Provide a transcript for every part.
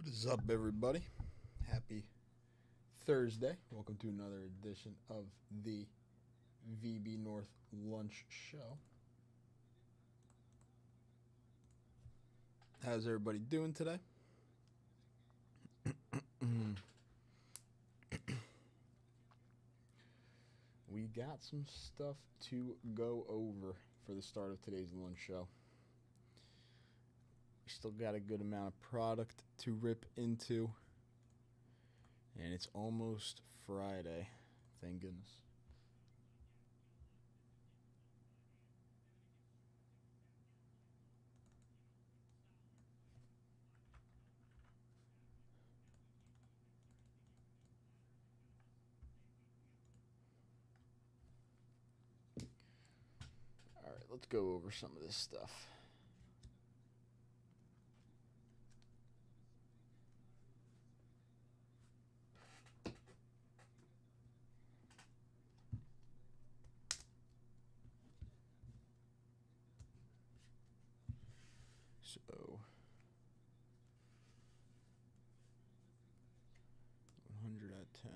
What is up, everybody? Happy Thursday. Welcome to another edition of the VB North Lunch Show. How's everybody doing today? We got some stuff to go over for the start of today's lunch show. We still got a good amount of product to rip into. And it's almost Friday. Thank goodness. All right, let's go over some of this stuff. So, 100 at 10.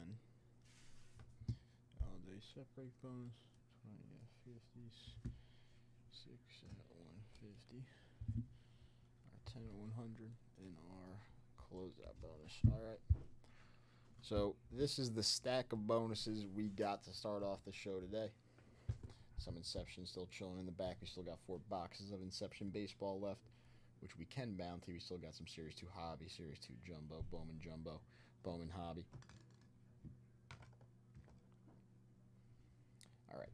All day set break bonus. 20 at 50s. 6 at 150. Our 10 at 100. And our closeout bonus. All right. So, this is the stack of bonuses we got to start off the show today. Some Inception still chilling in the back. We still got 4 boxes of Inception baseball left, which we can bounty. We still got some Series 2 Hobby, Series 2 Jumbo, Bowman Hobby. All right.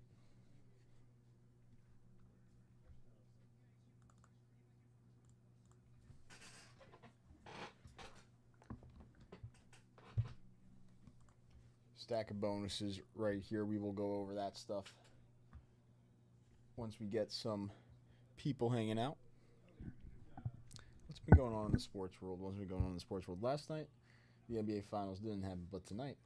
Stack of bonuses right here. We will go over that stuff once we get some people hanging out. What's been going on in the sports world? Last night, the NBA Finals didn't happen, but tonight,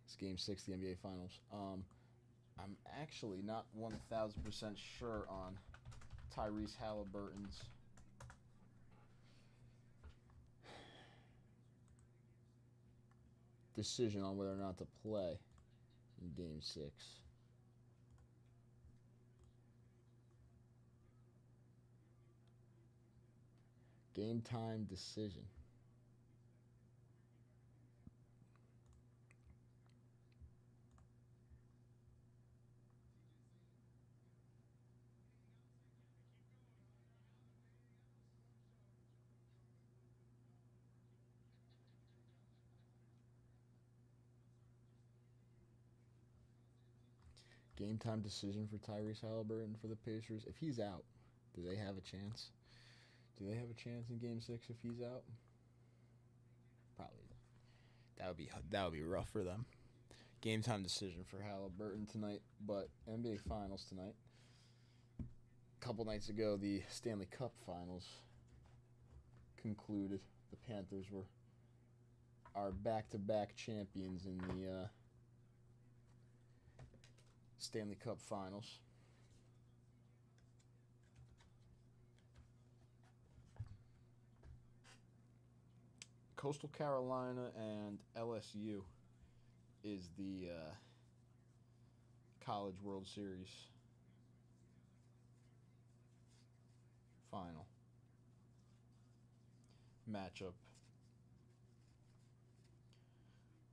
it's Game 6, the NBA Finals. I'm actually not 1,000% sure on Tyrese Halliburton's decision on whether or not to play in Game 6. Game time decision. Game time decision for Tyrese Halliburton for the Pacers. If he's out, do they have a chance? Do they have a chance in Game 6 if he's out? Probably not. That would be rough for them. Game time decision for Halliburton tonight, but NBA Finals tonight. A couple nights ago, the Stanley Cup Finals concluded. The Panthers are back-to-back champions in the Stanley Cup Finals. Coastal Carolina and LSU is the College World Series final matchup.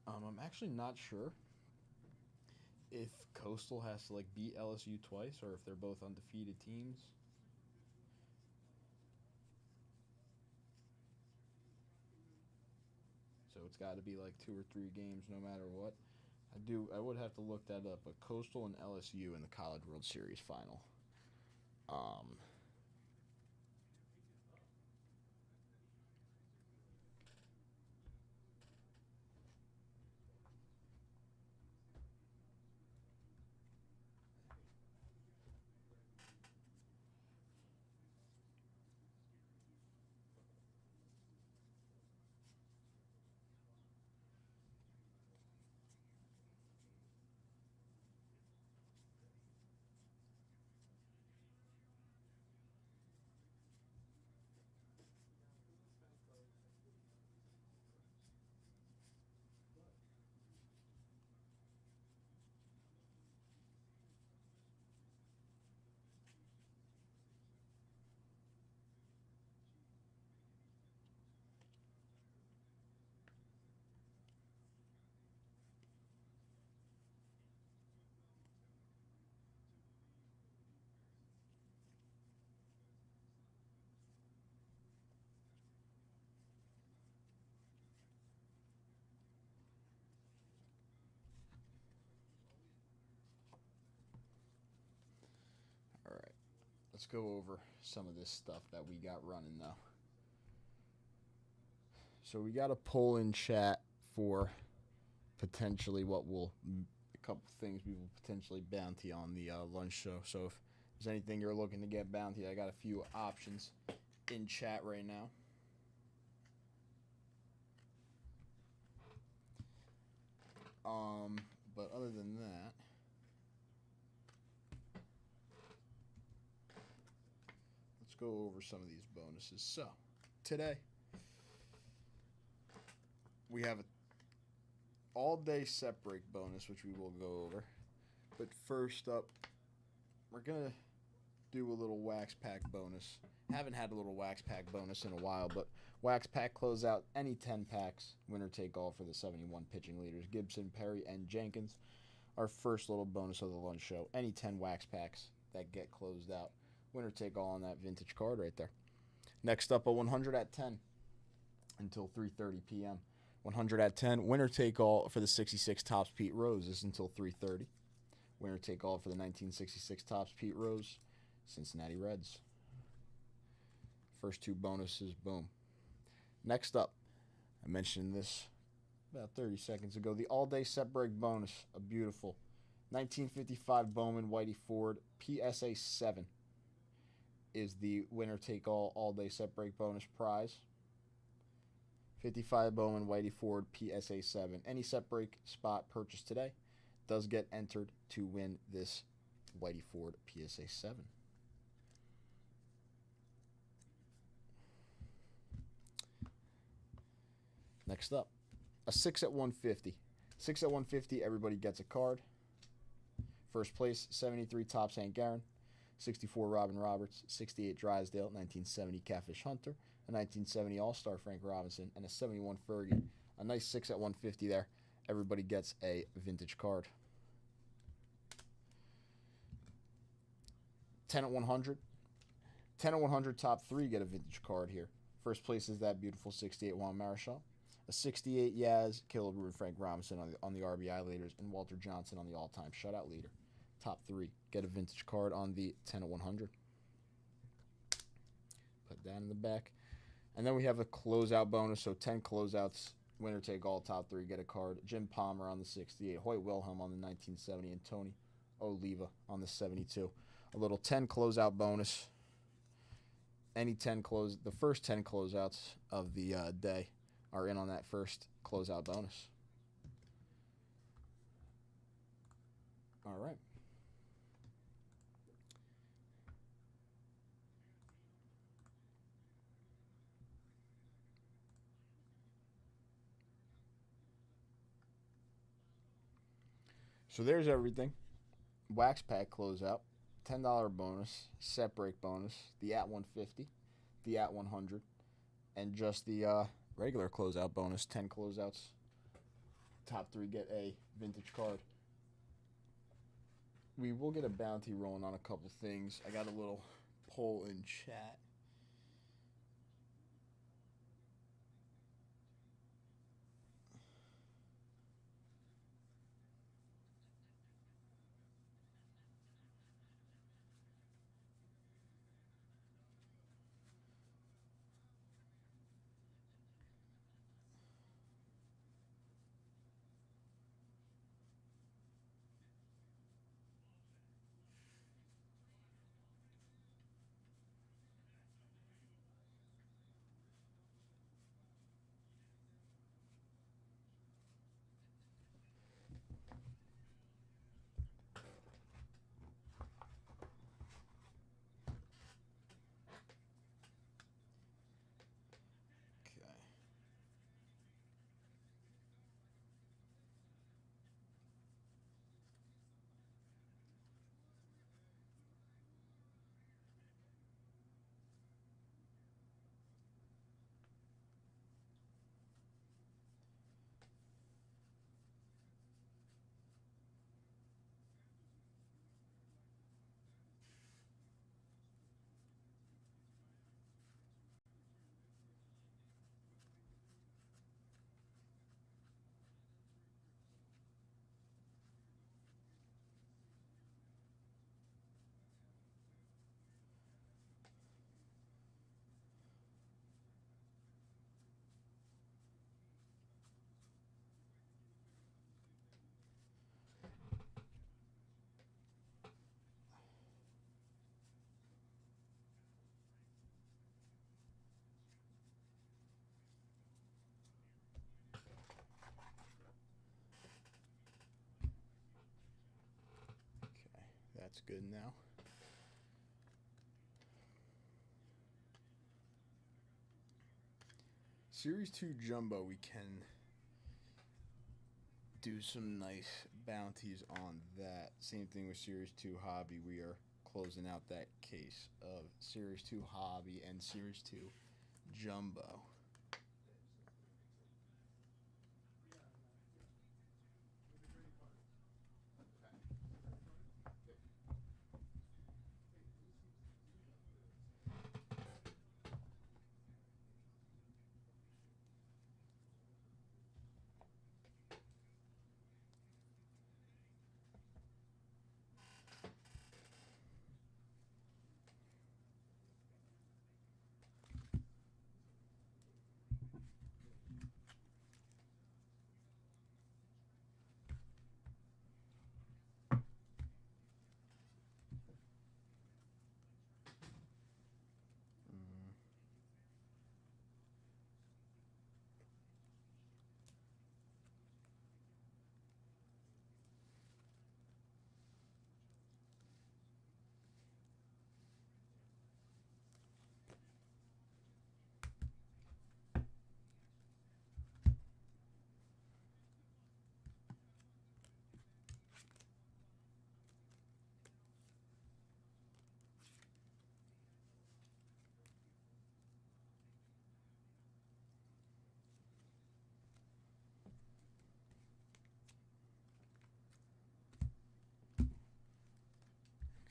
I'm actually not sure if Coastal has to beat LSU twice or if they're both undefeated teams. So it's got to be 2 or 3 games no matter what. I would have to look that up, but Coastal and LSU in the College World Series final. go over some of this stuff that we got running though. So we got a poll in chat for potentially what will a couple things we will potentially bounty on the lunch show. So if there's anything you're looking to get bounty, I got a few options in chat right now. But other than that, let's go over some of these bonuses. So today we have an all-day set break bonus, which we will go over. But first up, we're gonna do a little wax pack bonus. Haven't had a little wax pack bonus in a while, but wax pack closeout, any 10 packs, winner take all for the 71 pitching leaders, Gibson, Perry, and Jenkins. Our first little bonus of the lunch show, any 10 wax packs that get closed out, winner take all on that vintage card right there. Next up, a 100 at 10 until 3:30 p.m. 100 at 10, winner take all for the 66 Topps Pete Rose is until 3:30. Winner take all for the 1966 Topps Pete Rose, Cincinnati Reds. First two bonuses, boom. Next up, I mentioned this about 30 seconds ago, the all-day set break bonus, a beautiful 1955 Bowman Whitey Ford PSA 7 is the winner take all day set break bonus prize. 55 Bowman Whitey Ford PSA 7. Any set break spot purchased today does get entered to win this Whitey Ford PSA 7. Next up, a 6 at 150. 6 at 150, everybody gets a card. First place, 73 Topps Hank Aaron, 64 Robin Roberts, 68 Drysdale, 1970 Catfish Hunter, a 1970 All-Star Frank Robinson, and a 71 Fergie. A nice 6 at 150 there. Everybody gets a vintage card. 10 at 100. 10 at 100, top three get a vintage card here. First place is that beautiful 68 Juan Marichal, a 68 Yaz, Killebrew, Frank Robinson on the RBI leaders, and Walter Johnson on the all-time shutout leader. Top three get a vintage card on the 10 at 100. Put that in the back. And then we have a closeout bonus, so 10 closeouts, winner take all, top three get a card. Jim Palmer on the 68, Hoyt Wilhelm on the 1970, and Tony Oliva on the 72. A little 10 closeout bonus. Any 10 the first 10 closeouts of the day are in on that first closeout bonus. All right. So there's everything. Wax pack closeout, $10 bonus, set break bonus, the at 150, the at 100, and just the regular closeout bonus, 10 closeouts. Top three get a vintage card. We will get a bounty rolling on a couple things. I got a little poll in chat. That's good now. Series 2 Jumbo, we can do some nice bounties on that. Same thing with Series 2 Hobby. We are closing out that case of Series 2 Hobby and Series 2 Jumbo.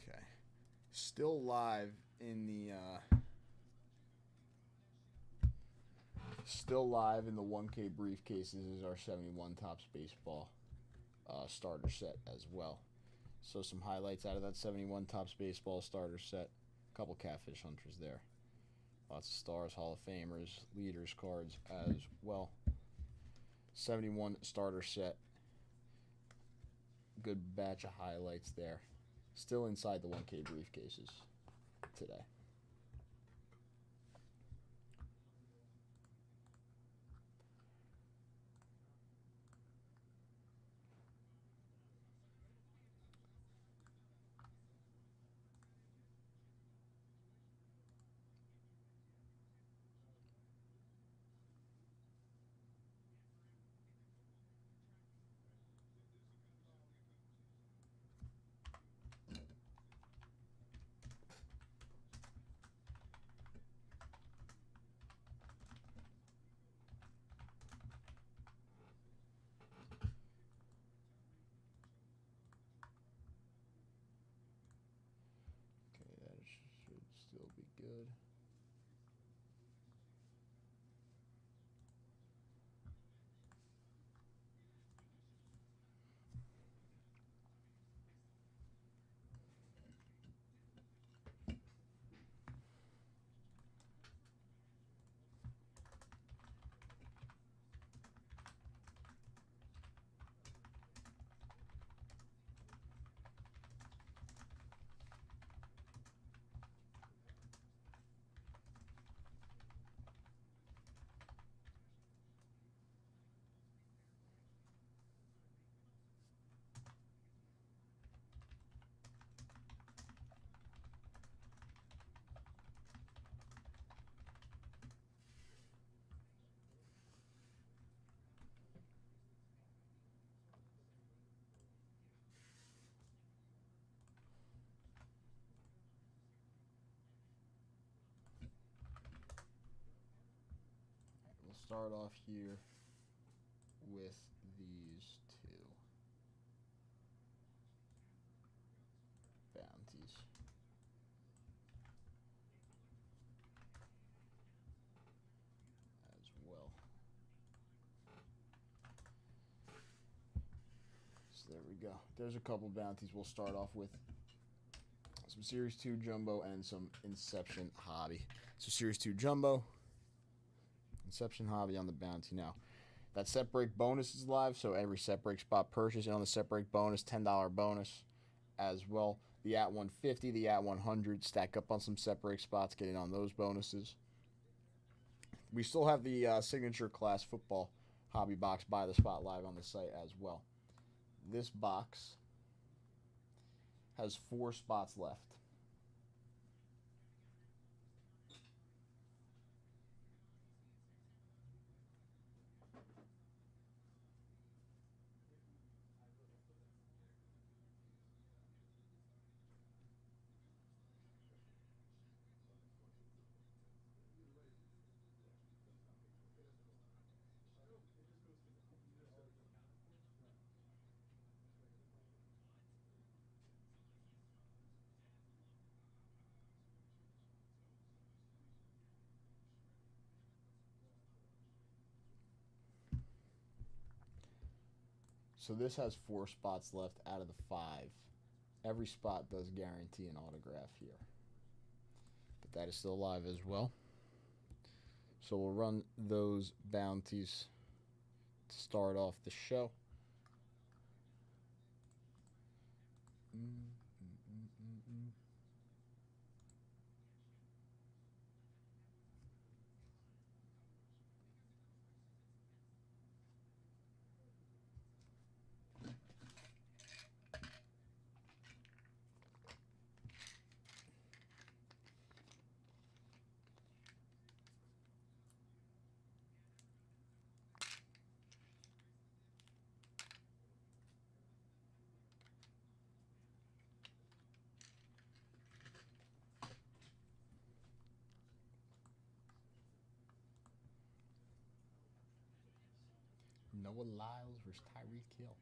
Okay. Still live in the 1K briefcases is our 71 Topps Baseball starter set as well. So some highlights out of that 71 Topps Baseball starter set. A couple catfish hunters there. Lots of stars, Hall of Famers, leaders cards as well. 71 starter set. Good batch of highlights there. Still inside the 1K briefcases today. Okay, that should still be good. We'll start off here with these two bounties. As well. So there we go. There's a couple bounties we'll start off with. Some Series 2 Jumbo and some Inception Hobby. So Series 2 Jumbo, Inception Hobby on the bounty. Now, that set break bonus is live, so every set break spot purchase and on the set break bonus, $10 bonus as well. The at 150, the at 100, stack up on some set break spots, get in on those bonuses. We still have the signature class football hobby box by the spot live on the site as well. This box has 4 spots left. So this has 4 spots left out of the 5. Every spot does guarantee an autograph here. But that is still alive as well. So we'll run those bounties to start off the show. Noah Lyles versus Tyreek Hill.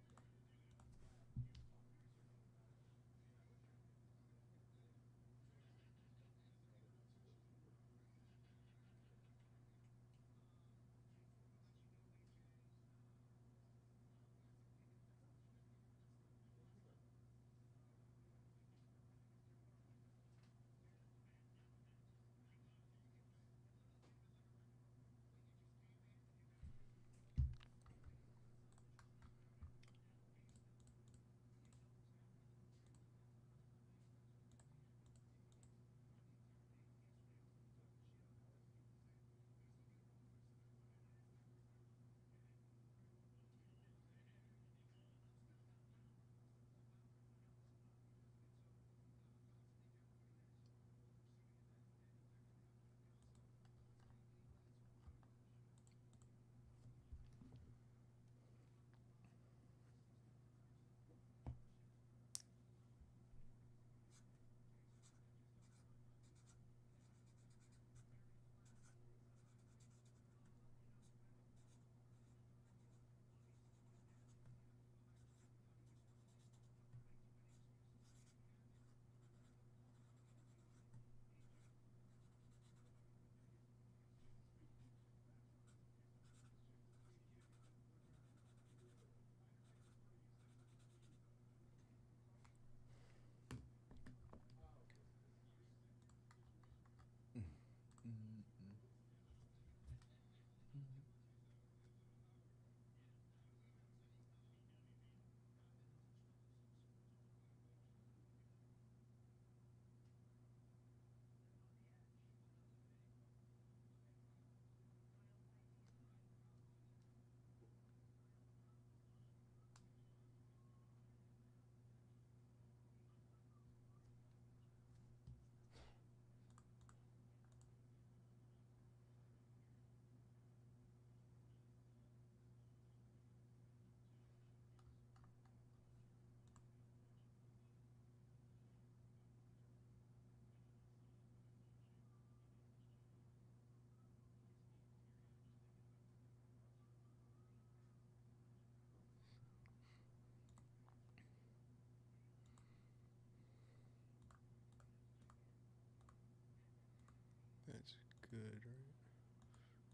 That's good, right?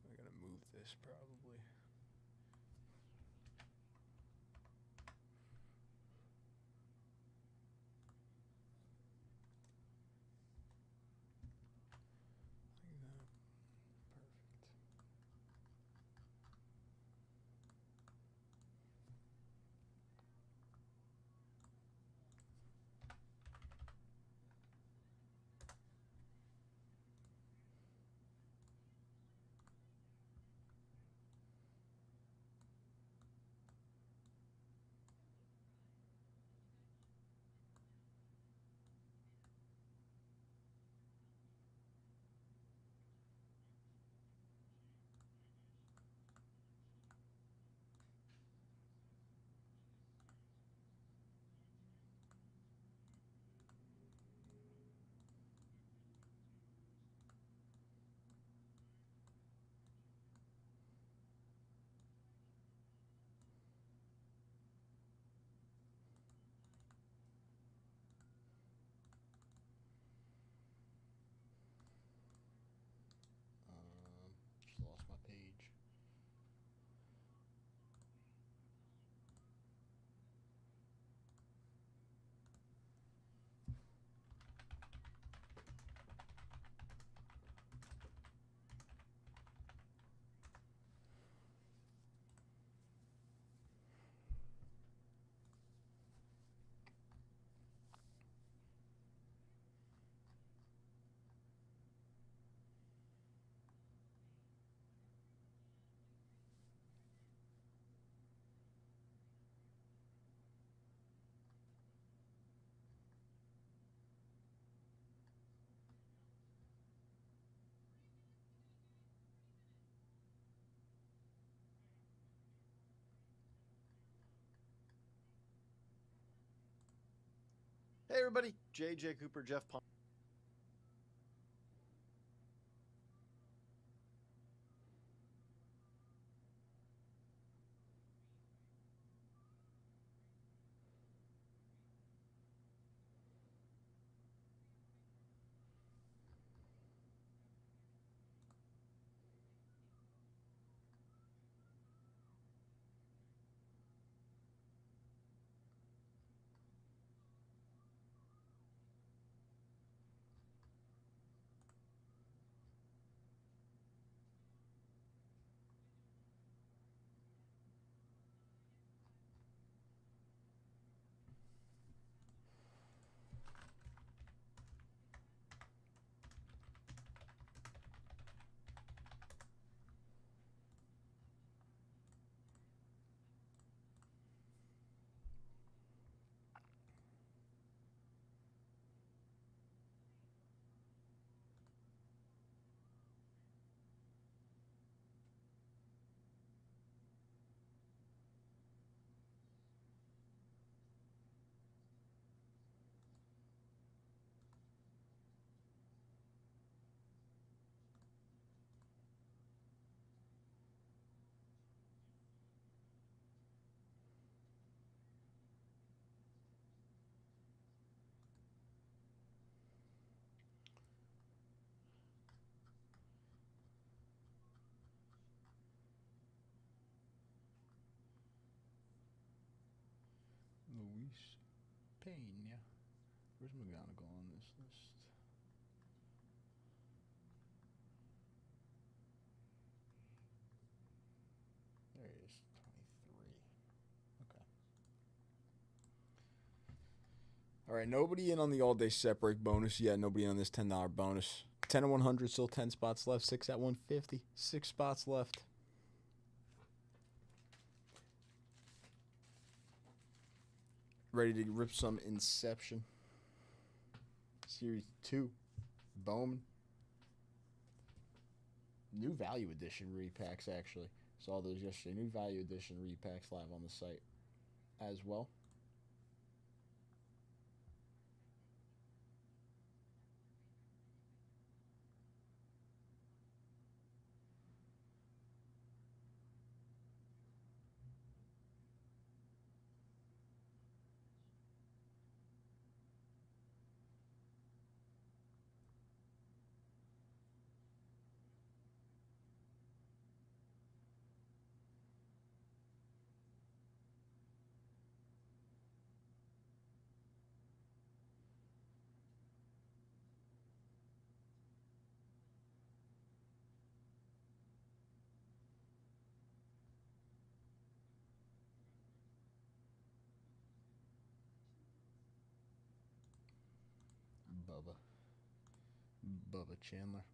I gotta move this probably. Like that. Perfect. everybody. JJ Cooper, Jeff Palm. Luis Pena. Where's McGonagall on this list? There he is, 23. Okay. All right, nobody in on the all-day set break bonus yet. Nobody on this $10 bonus. 10 and 100, still 10 spots left. 6 at 150. 6 spots left. Ready to rip some Inception. Series 2. Bowman. New value edition repacks, actually. Saw those yesterday. New value edition repacks live on the site as well. Bubba Chandler.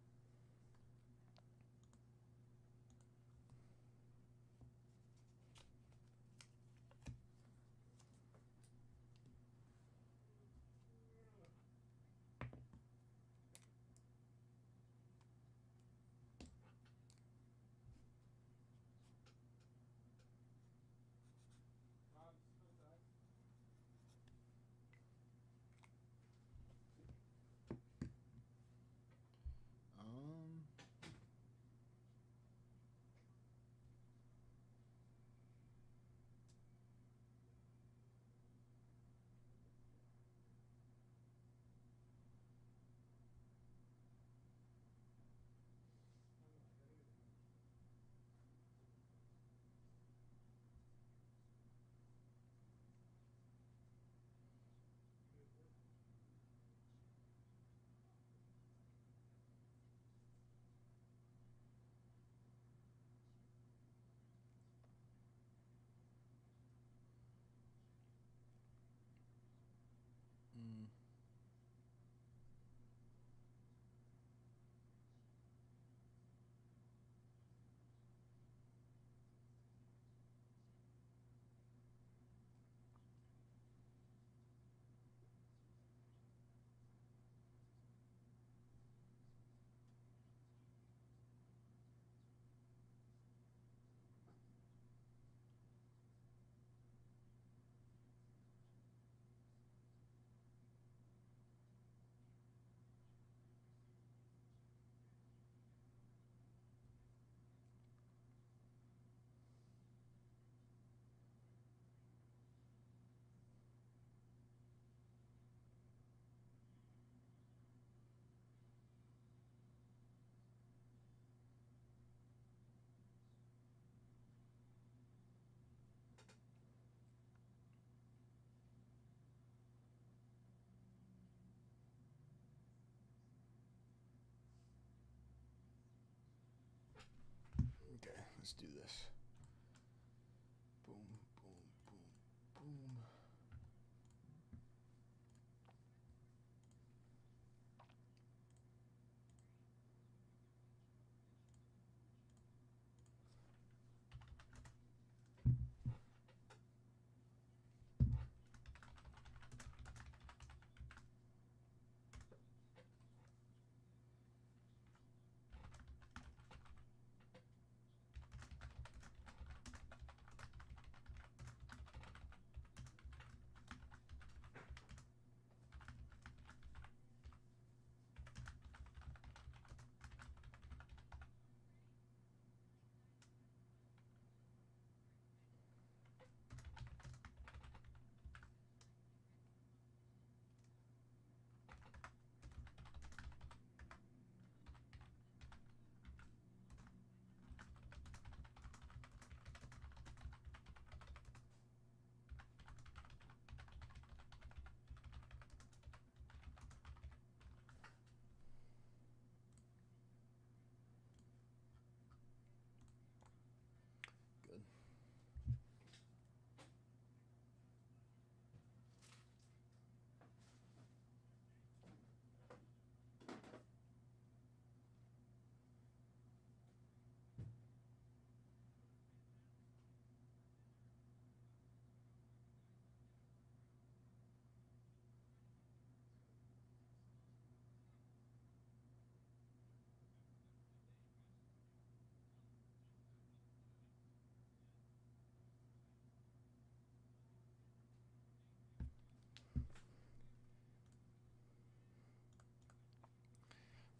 Let's do this. Boom, boom, boom, boom. Good.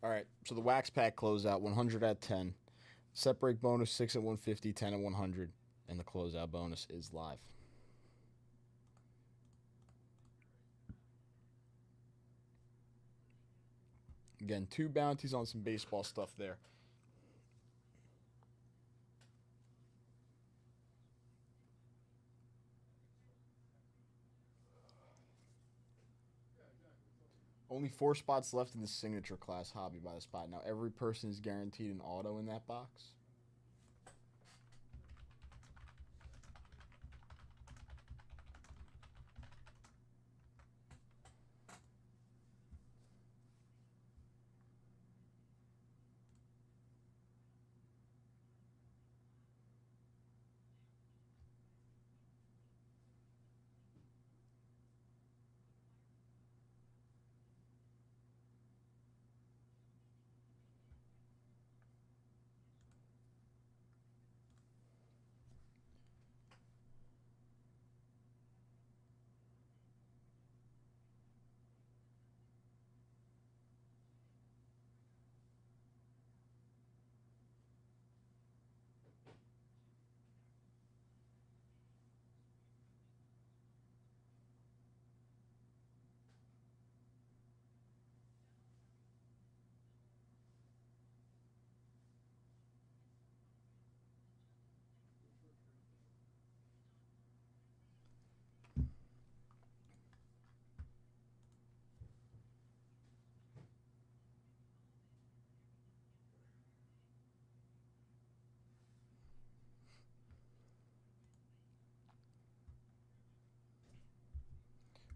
All right, so the wax pack closeout, 100 at 10. Set break bonus, 6 at 150, 10 at 100. And the closeout bonus is live. Again, 2 bounties on some baseball stuff there. Only 4 spots left in the signature class hobby by the spot. Now, every person is guaranteed an auto in that box.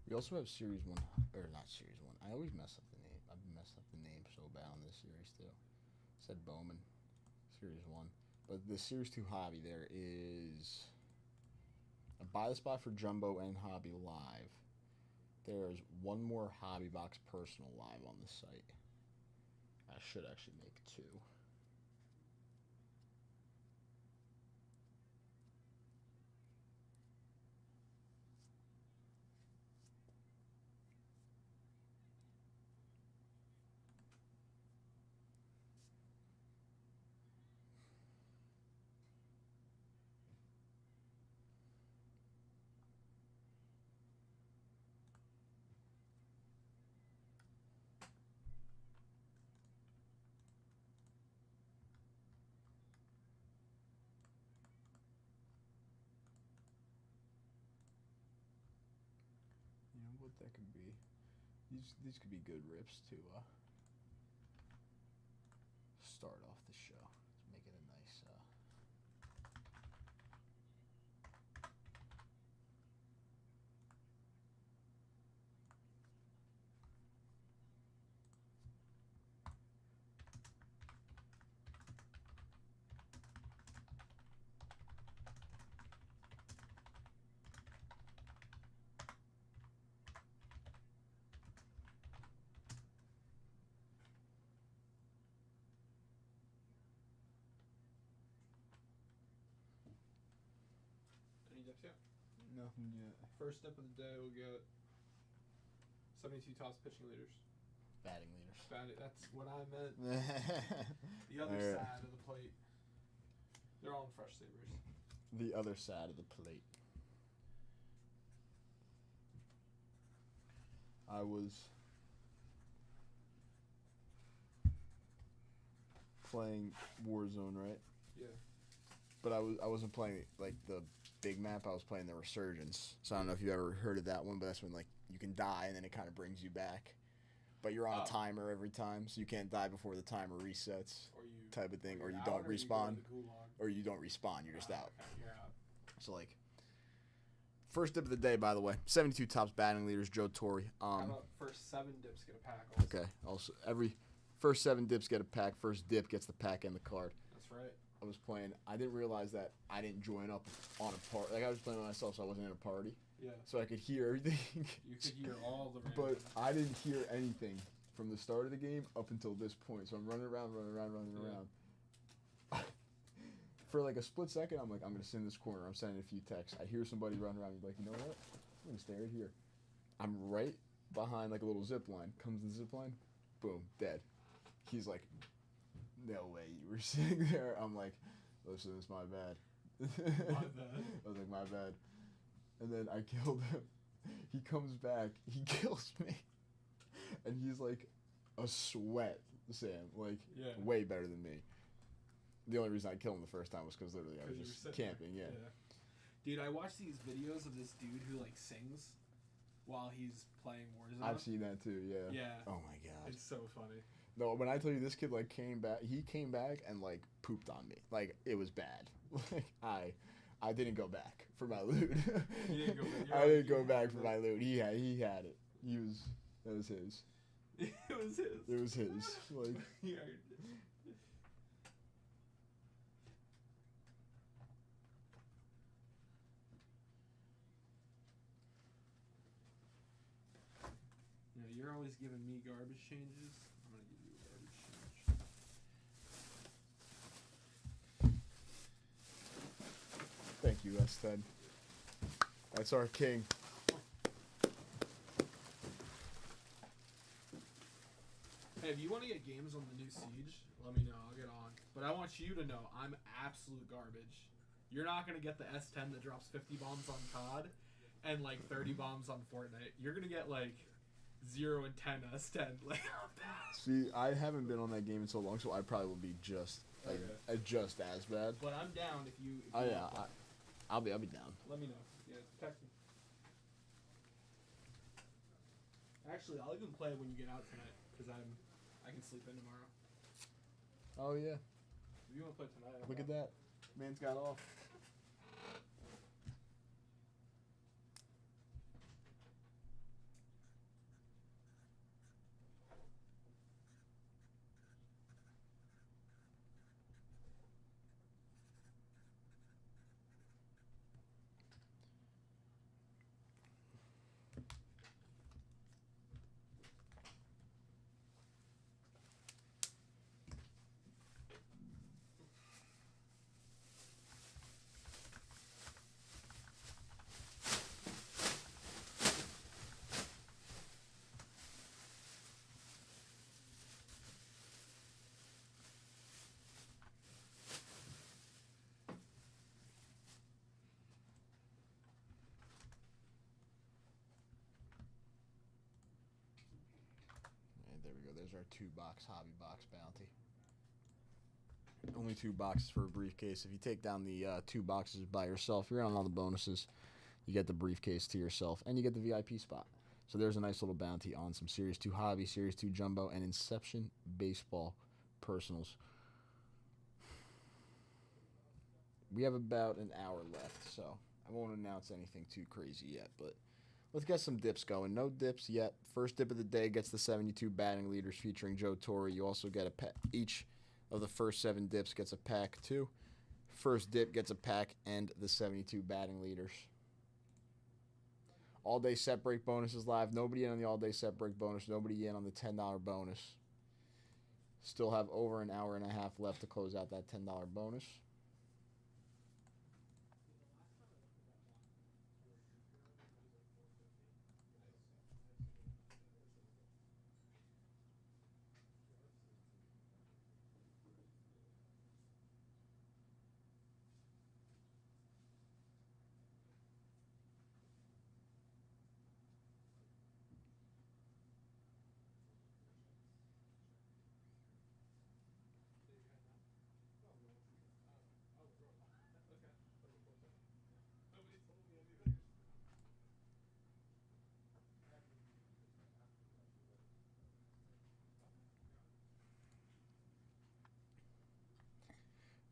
We also have Series 1, or not Series 1. I always mess up the name. I've messed up the name so bad on this series, too. Said Bowman. Series 1. But the Series 2 hobby, there is a buy the spot for Jumbo and Hobby live. There's one more hobby box personal live on the site. I should actually make 2. You know what that could be? These could be good rips to start off the show. Let's make it a nice dips yet? Nothing yet. First dip of the day, we'll get 72 tops pitching leaders. Batting leaders. That's what I meant. The other Alright. side of the plate. They're all in fresh savers. The other side of the plate. I was playing Warzone, right? Yeah. But I wasn't playing like the big map. I was playing the Resurgence. So I don't know if you ever heard of that one, but that's when like you can die and then it kind of brings you back. But you're on a timer every time, so you can't die before the timer resets, type of thing, or you don't respawn, or you don't respawn. You're just out. Okay, you're out. So like, first dip of the day, by the way, 72 tops batting leaders, Joe Torre. How about first 7 dips get a pack? Also? Okay. Also, every first 7 dips get a pack. First dip gets the pack and the card. That's right. I was playing. I didn't realize that I didn't join up on a part. Like I was playing by myself, so I wasn't in a party. Yeah. So I could hear everything. You could hear all the random. But I didn't hear anything from the start of the game up until this point. So I'm running around. For like a split second, I'm like, I'm going to sit in this corner. I'm sending a few texts. I hear somebody run around. Like, you know what? I'm going to stay right here. I'm right behind like a little zip line. Comes the zip line. Boom. Dead. He's like, no way you were sitting there. I'm like, listen, it's my bad. My bad. I was like, my bad. And then I killed him. He comes back. He kills me. And he's like a sweat, Sam. Like, way better than me. The only reason I killed him the first time was because literally I was just camping. Yeah. Dude, I watched these videos of this dude who like sings while he's playing Warzone. I've seen that too. Yeah. Yeah. Oh my god. It's so funny. No, when I tell you this kid like came back, he came back and like pooped on me. Like it was bad. Like I didn't go back for my loot. You didn't go back. I didn't go back for my loot. He had it. That was his. It was his. It was his. Like. Yeah. You're always giving me garbage changes. I'm gonna give you a garbage change. Thank you, S10. That's our king. Hey, if you want to get games on the new Siege, let me know. I'll get on. But I want you to know I'm absolute garbage. You're not going to get the S10 that drops 50 bombs on COD and like 30 bombs on Fortnite. You're going to get like 0 and 10 S10. Like, see, I haven't been on that game in so long, so I probably will be just just as bad. But I'm down if you Oh yeah, I'll be down. Let me know. Yeah, text me. Actually, I'll even play when you get out tonight because I can sleep in tomorrow. Oh yeah. If you want to play tonight, Look at that. Man's got off. There we go. There's our 2-box hobby box bounty. Only 2 boxes for a briefcase. If you take down the 2 boxes by yourself, you're on all the bonuses. You get the briefcase to yourself, and you get the VIP spot. So there's a nice little bounty on some Series 2 Hobby, Series 2 Jumbo, and Inception Baseball Personals. We have about an hour left, so I won't announce anything too crazy yet, but let's get some dips going. No dips yet. First dip of the day gets the 72 batting leaders featuring Joe Torre. You also get a pack. Each of the first 7 dips gets a pack too. First dip gets a pack and the 72 batting leaders. All day set break bonus is live. Nobody in on the all day set break bonus. Nobody in on the $10 bonus. Still have over an hour and a half left to close out that $10 bonus.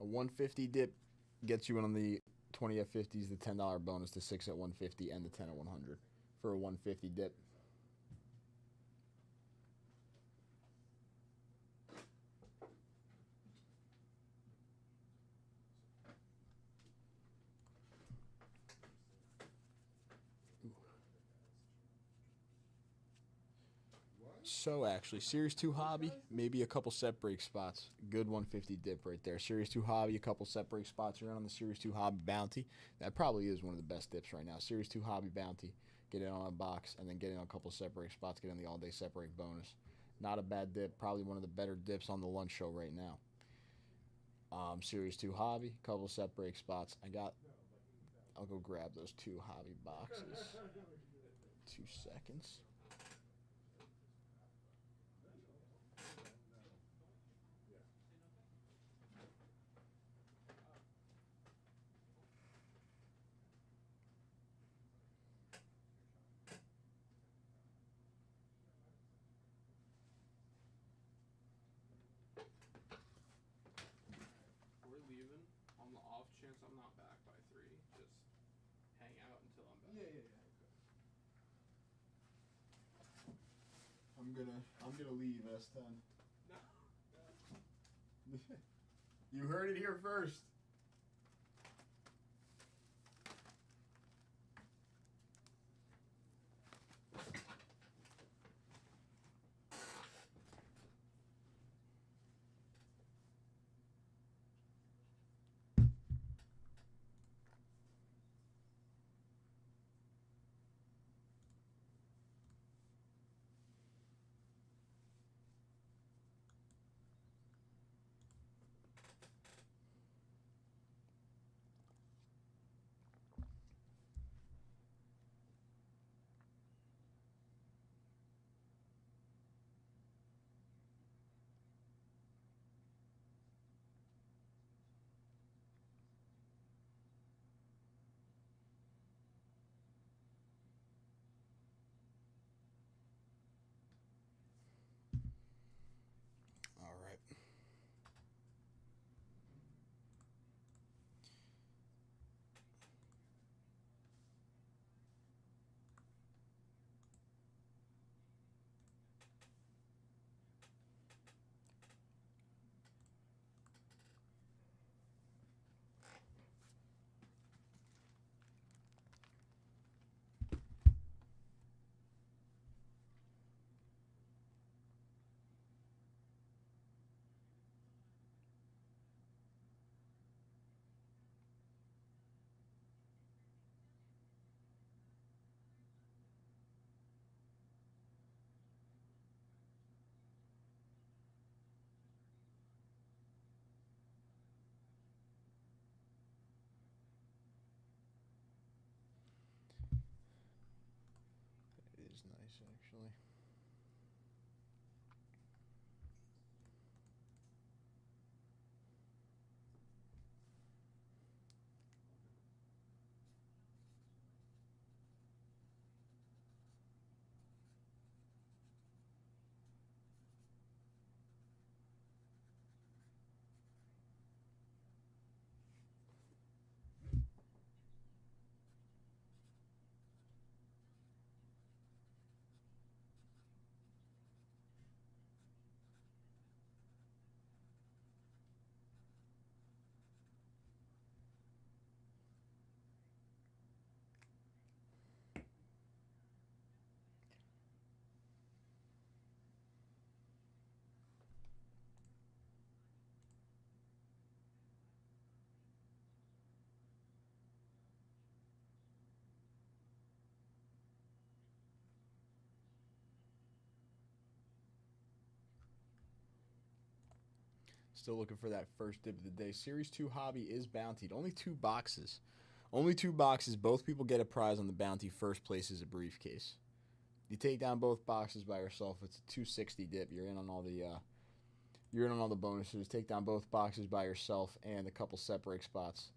A 150 dip gets you in on the 20 at 50s, the $10 bonus, the 6 at 150, and the 10 at 100 for a 150 dip. So actually, Series 2 Hobby, maybe a couple set break spots. Good 150 dip right there. Series 2 Hobby, a couple set break spots. You're in on the Series 2 Hobby Bounty. That probably is one of the best dips right now. Series 2 Hobby Bounty. Get it on a box, and then get it on a couple set break spots. Get on the all-day set break bonus. Not a bad dip. Probably one of the better dips on the lunch show right now. Series 2 Hobby, couple set break spots. I'll go grab those 2 hobby boxes. 2 seconds. We're leaving on the off chance I'm not back by 3. Just hang out until I'm back. Yeah. I'm gonna leave S10. No. You heard it here first. All right. It is nice, actually. Still looking for that first dip of the day. Series 2 Hobby is bountied. Only 2 boxes. Only 2 boxes. Both people get a prize on the bounty. First place is a briefcase. You take down both boxes by yourself. It's a 260 dip. You're in on all the bonuses. Take down both boxes by yourself and a couple set break spots.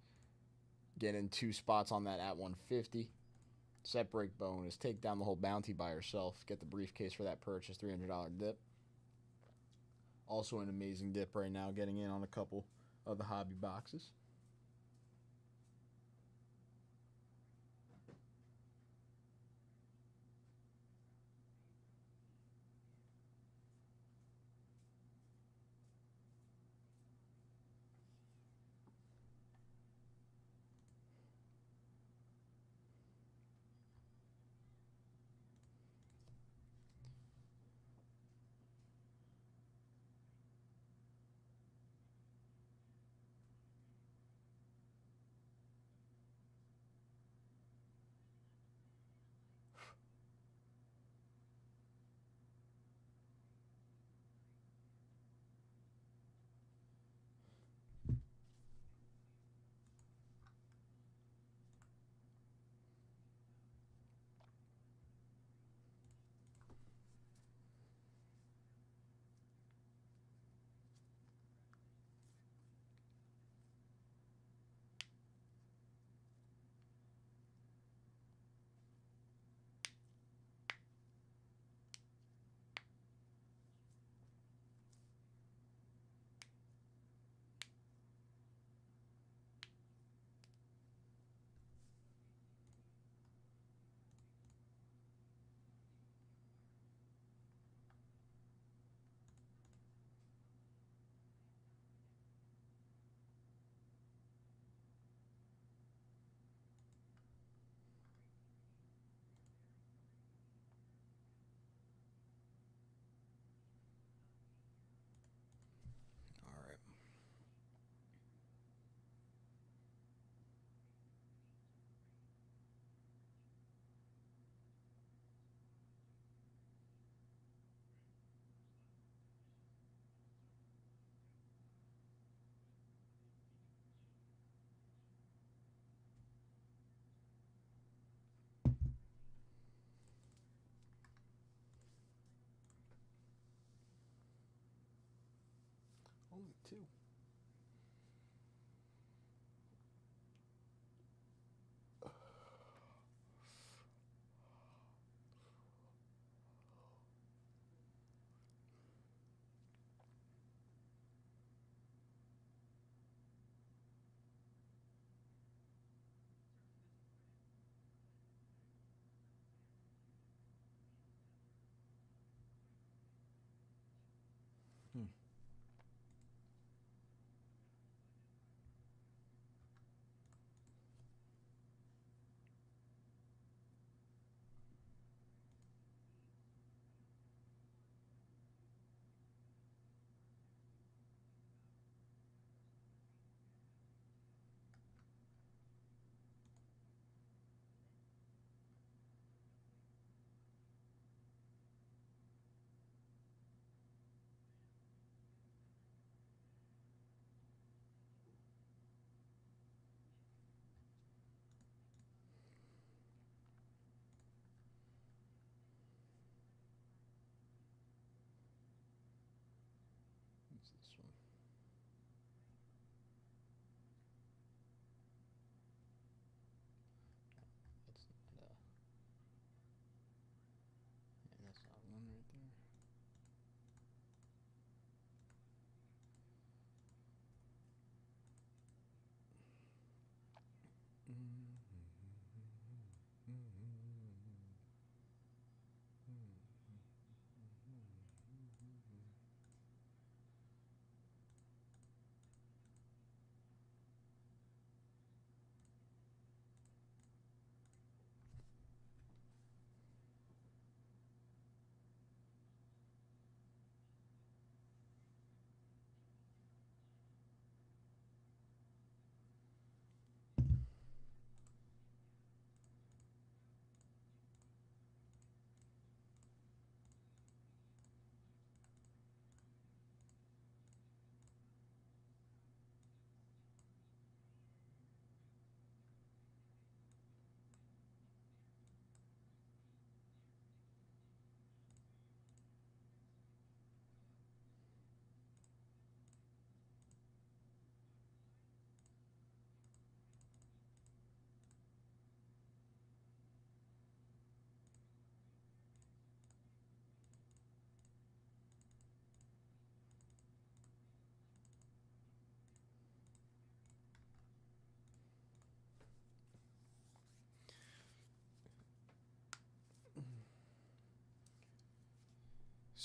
Get in 2 spots on that at 150. Set break bonus. Take down the whole bounty by yourself. Get the briefcase for that purchase. $300 dip. Also an amazing dip right now. Getting in on a couple of the hobby boxes. All right. Only two.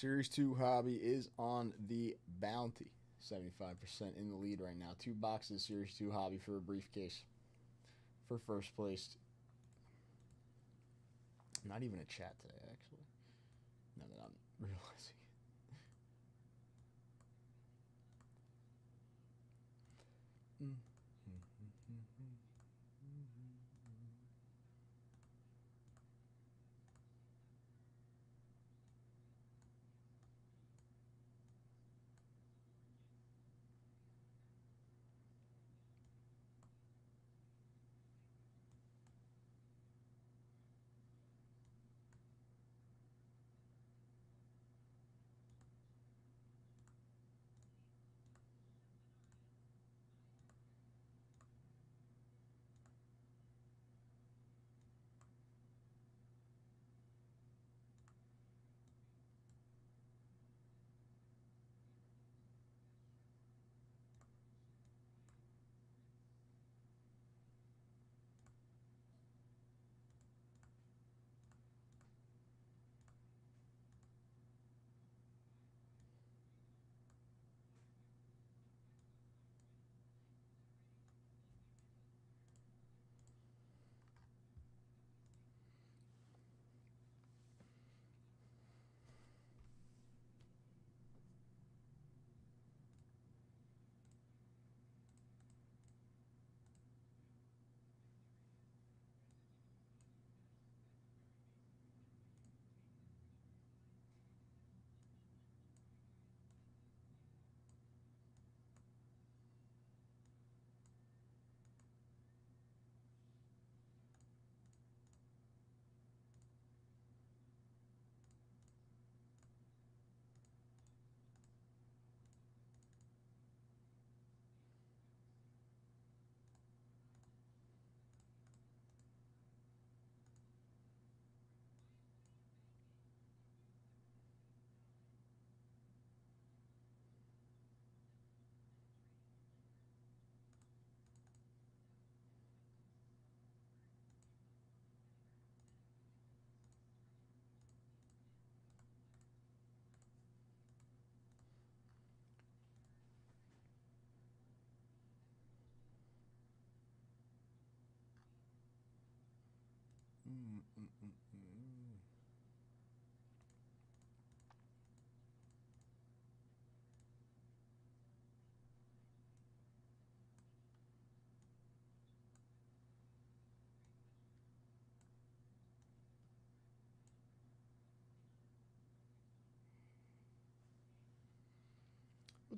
Series 2 hobby is on the bounty. 75% in the lead right now. 2 boxes, Series 2 hobby for a briefcase. For first place. Not even a chat today, actually. Now that I'm realizing it.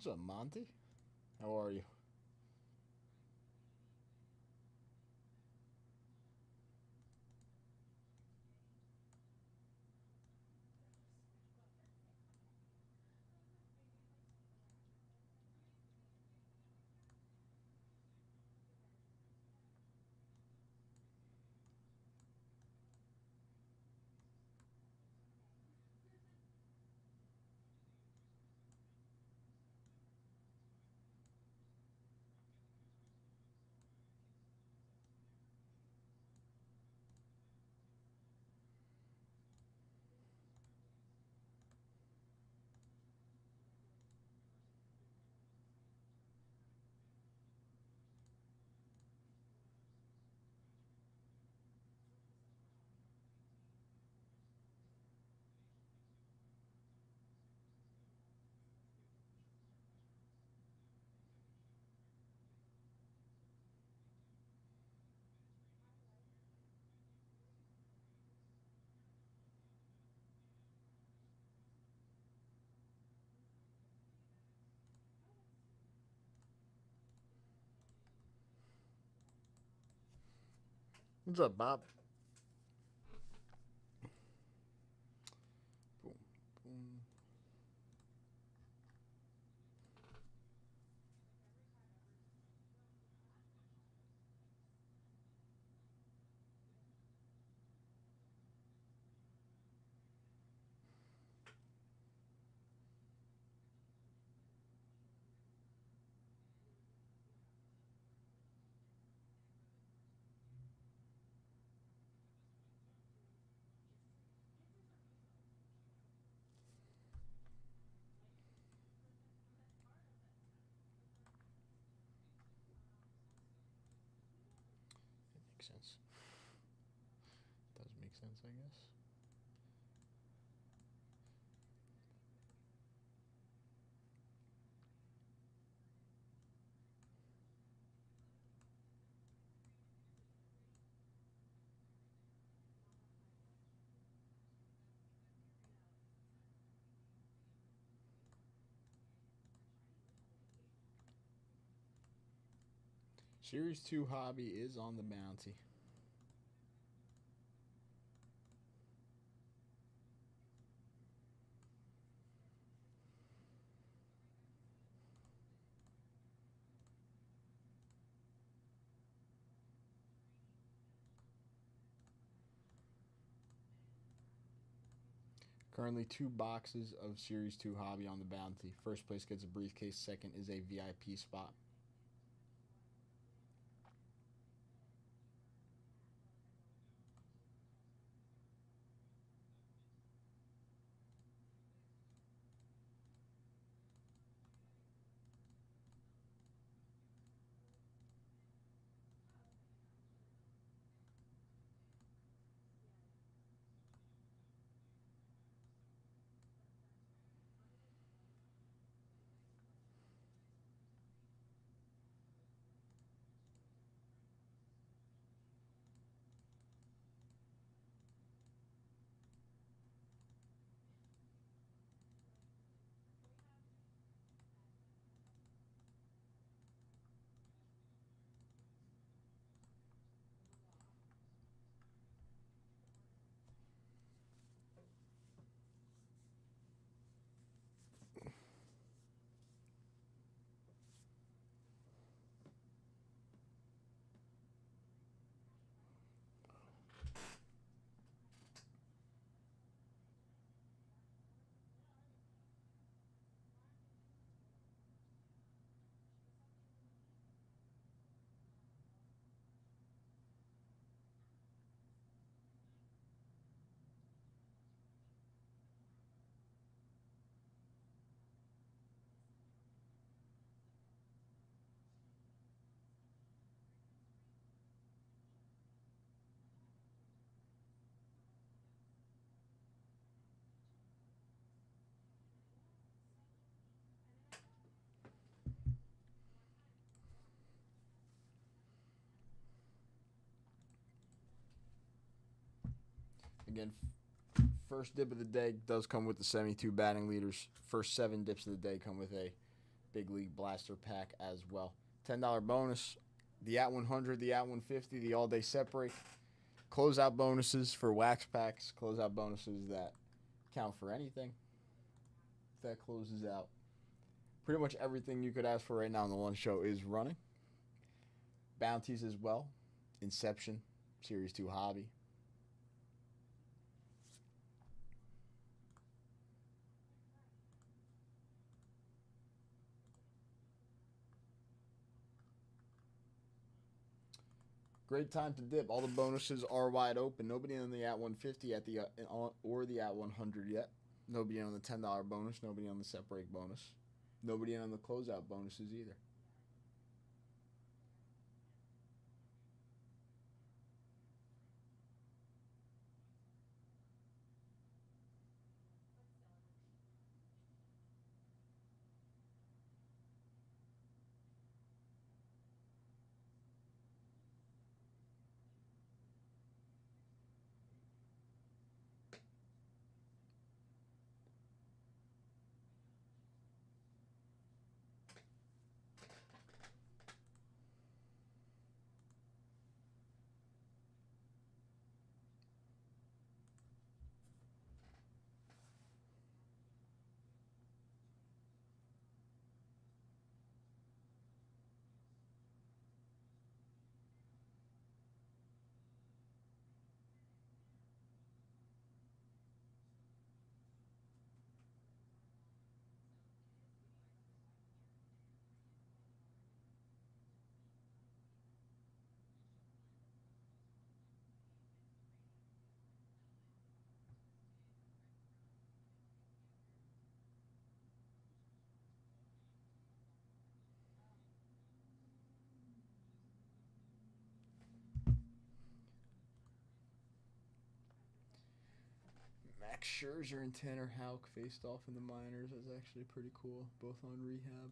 What's up, Monty? How are you? What's up, Bob? Boom, boom. make sense. Does make sense, I guess. Series 2 hobby is on the bounty. Currently 2 boxes of Series 2 hobby on the bounty. First place gets a briefcase, second is a VIP spot. Again, first dip of the day does come with the 72 batting leaders. First 7 dips of the day come with a Big League Blaster pack as well. $10 bonus. The at 100, the at 150, the all-day set break. Closeout bonuses for wax packs. Closeout bonuses that count for anything. That closes out. Pretty much everything you could ask for right now on the lunch show is running. Bounties as well. Inception, Series 2 hobby. Great time to dip. All the bonuses are wide open. Nobody on the at 150 at the or the at 100 yet. Nobody on the $10 bonus. Nobody on the set break bonus. Nobody on the closeout bonuses either. Max Scherzer and Tanner Houck faced off in the minors. That's actually pretty cool. Both on rehab.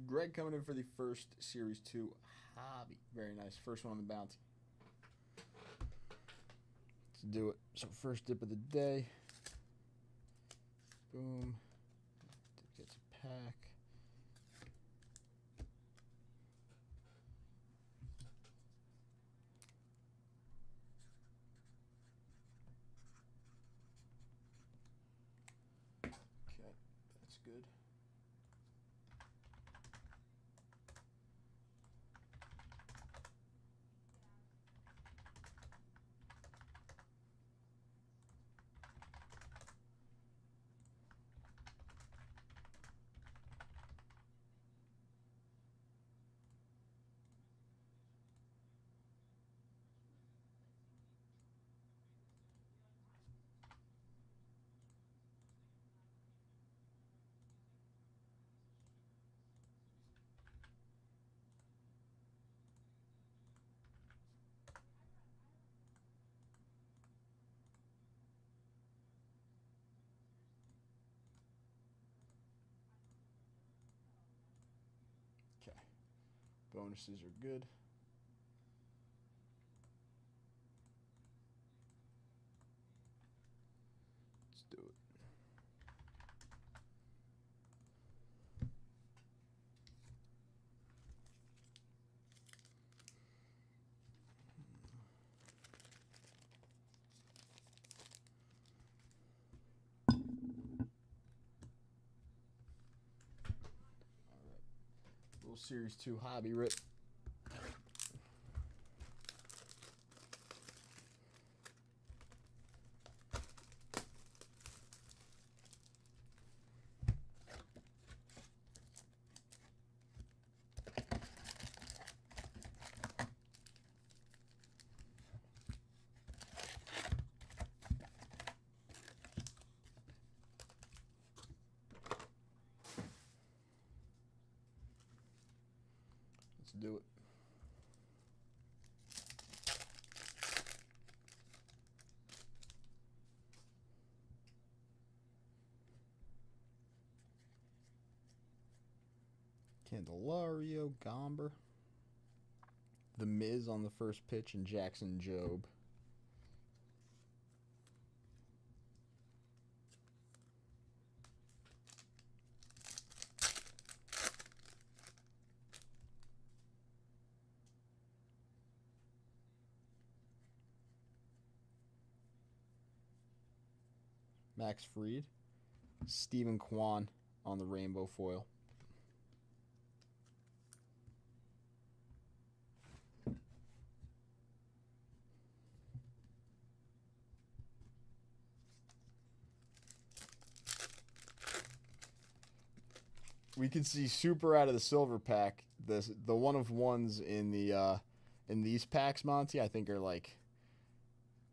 Greg coming in for the first Series 2 hobby. Very nice. First one on the bounty. Let's do it. So first dip of the day. Boom. Gets a pack. Okay, that's good. Okay. Bonuses are good. Let's do it. Little Series 2 hobby rip. Let's do it. Candelario, Gomber. The Miz on the first pitch and Jackson Jobe. Max Fried. Stephen Kwan on the rainbow foil. We can see super out of the silver pack. The one of ones in the in these packs, Monty, I think are like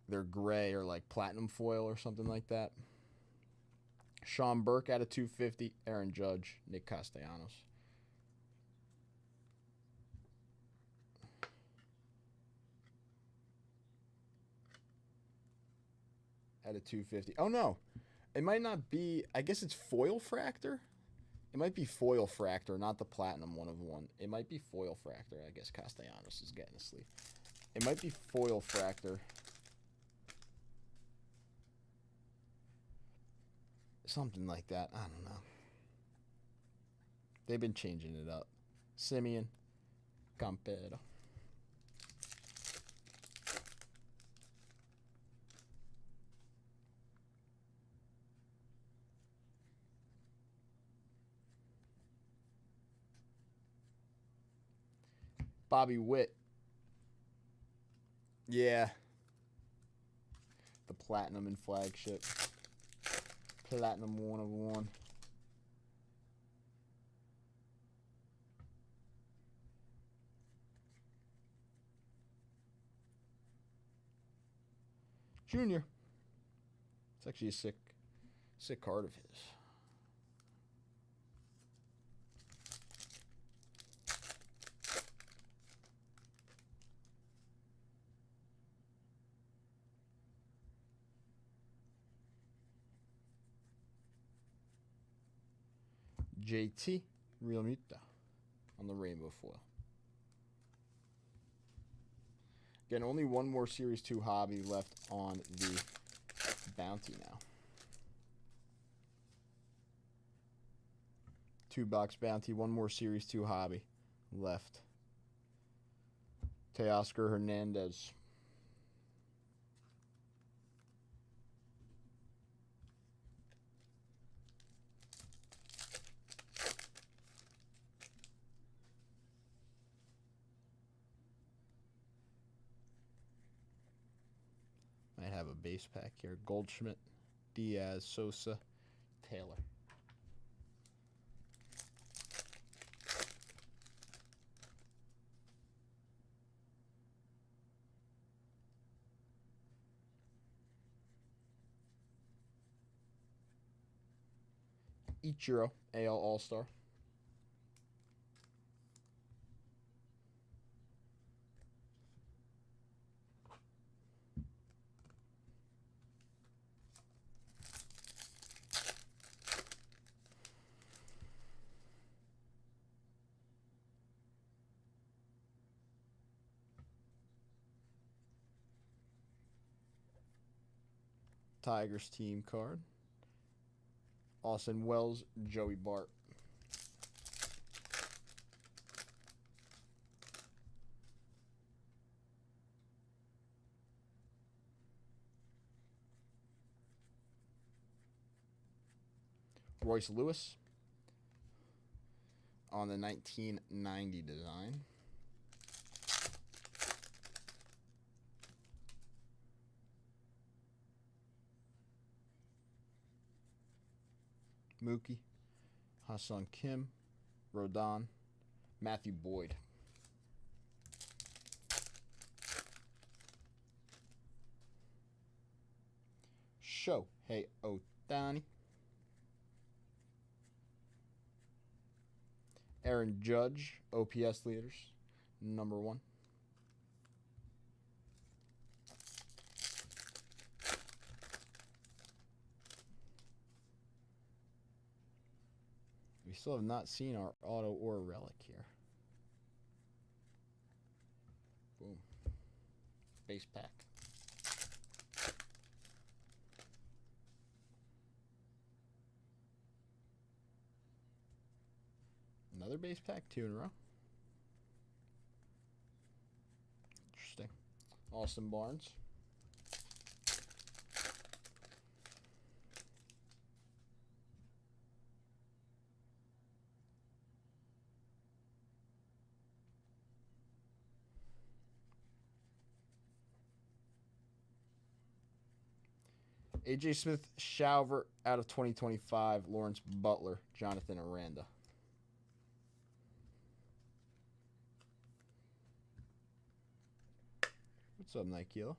they're gray or like platinum foil or something like that. Sean Burke out of 250. Aaron Judge, Nick Castellanos. Out of 250. Oh no, It might not be. I guess it's foil fractor. It might be foil fractor, not the platinum 1 of 1. It might be foil fractor. I guess Castellanos is getting asleep. It might be foil fractor. Something like that. I don't know. They've been changing it up. Simeon. Campero. Bobby Witt. Yeah. The platinum and flagship. Platinum 1 of 1. Junior. It's actually a sick card of his. JT Real Muta on the rainbow foil. Again, only one more Series 2 hobby left on the bounty now. 2-box bounty, one more Series 2 hobby left. Teoscar Hernandez. Might have a base pack here. Goldschmidt, Diaz, Sosa, Taylor. Ichiro, AL All-Star. Tigers team card. Austin Wells, Joey Bart. Royce Lewis on the 1990 design. Mookie, Hassan Kim, Rodon, Matthew Boyd. Shohei Ohtani. Aaron Judge, OPS leaders, number 1. We still have not seen our auto or relic here. Boom. Base pack. Another base pack, 2 in a row. Interesting. Austin Barnes. AJ Smith, Shauver out of 2025. Lawrence Butler, Jonathan Aranda. What's up, Nikela?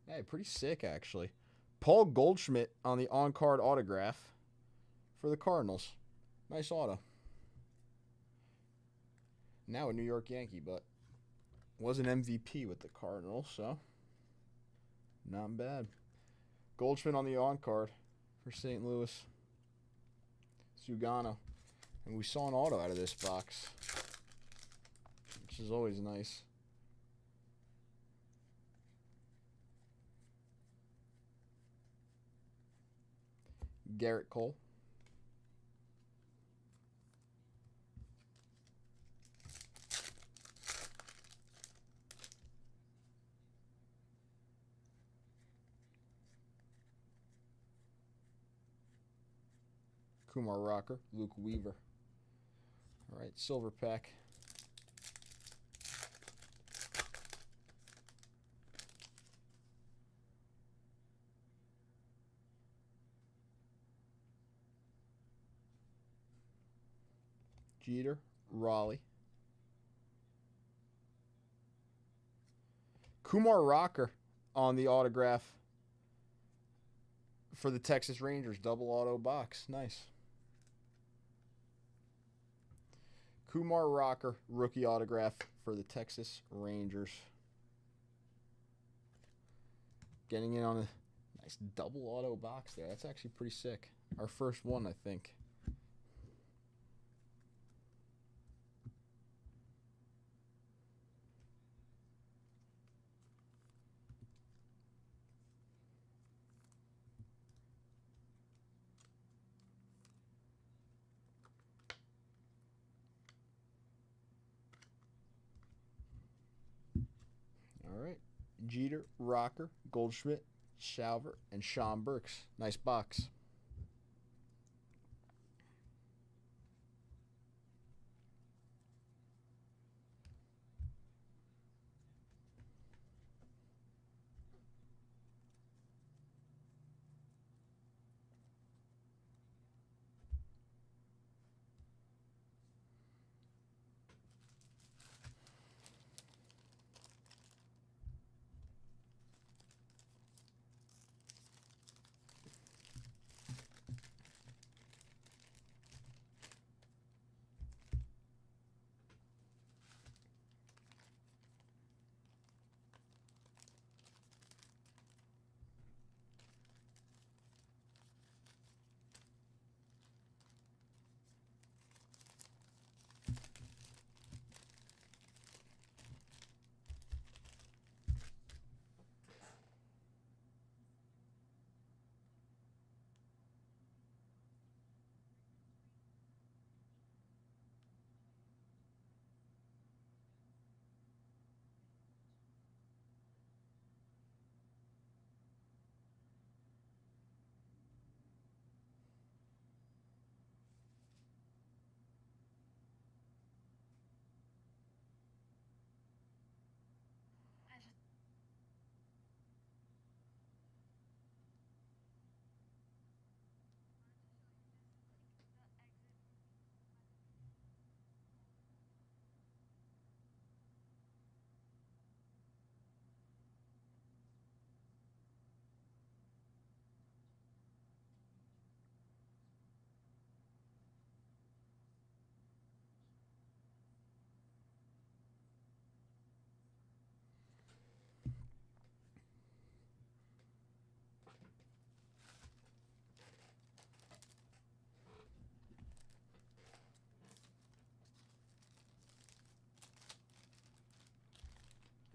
Hey, pretty sick, actually. Paul Goldschmidt on the on-card autograph for the Cardinals. Nice auto. Now a New York Yankee, but was an MVP with the Cardinals, so not bad. Goldschmidt on the on-card for St. Louis. Sugano. And we saw an auto out of this box, which is always nice. Garrett Cole. Kumar Rocker, Luke Weaver. All right, silver pack. Jeter, Raleigh. Kumar Rocker on the autograph for the Texas Rangers. Double auto box. Nice. Kumar Rocker, rookie autograph for the Texas Rangers. Getting in on a nice double auto box there. That's actually pretty sick. Our first one, I think. All right. Jeter, Rocker, Goldschmidt, Salver, and Sean Burks. Nice box.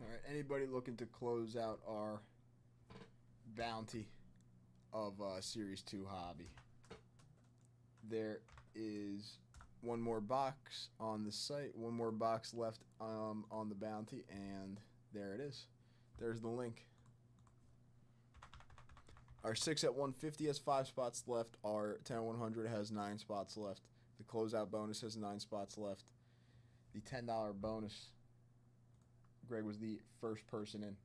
All right, anybody looking to close out our bounty of Series 2 hobby? There is one more box on the site, one more box left on the bounty, and there it is. There's the link. Our 6 at 150 has 5 spots left. Our 10 at 100 has 9 spots left. The closeout bonus has 9 spots left. The $10 bonus, Greg was the first person in.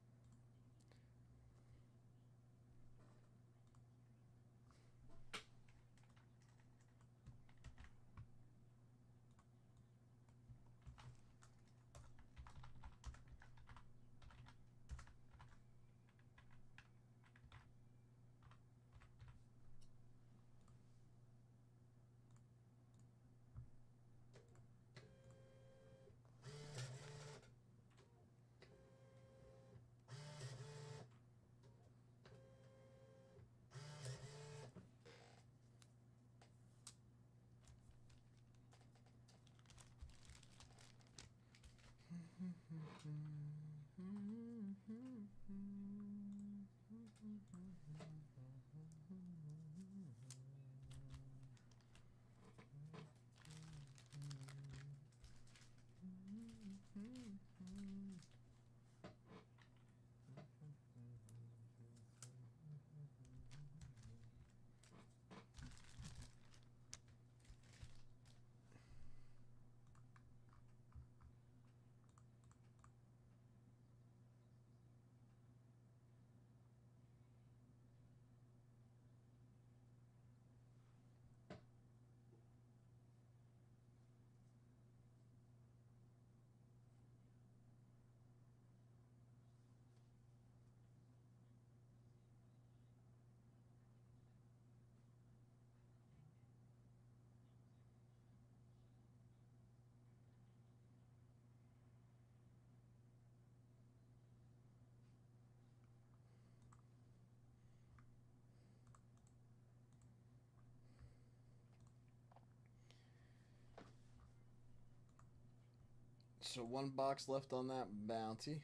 So 1 box left on that bounty.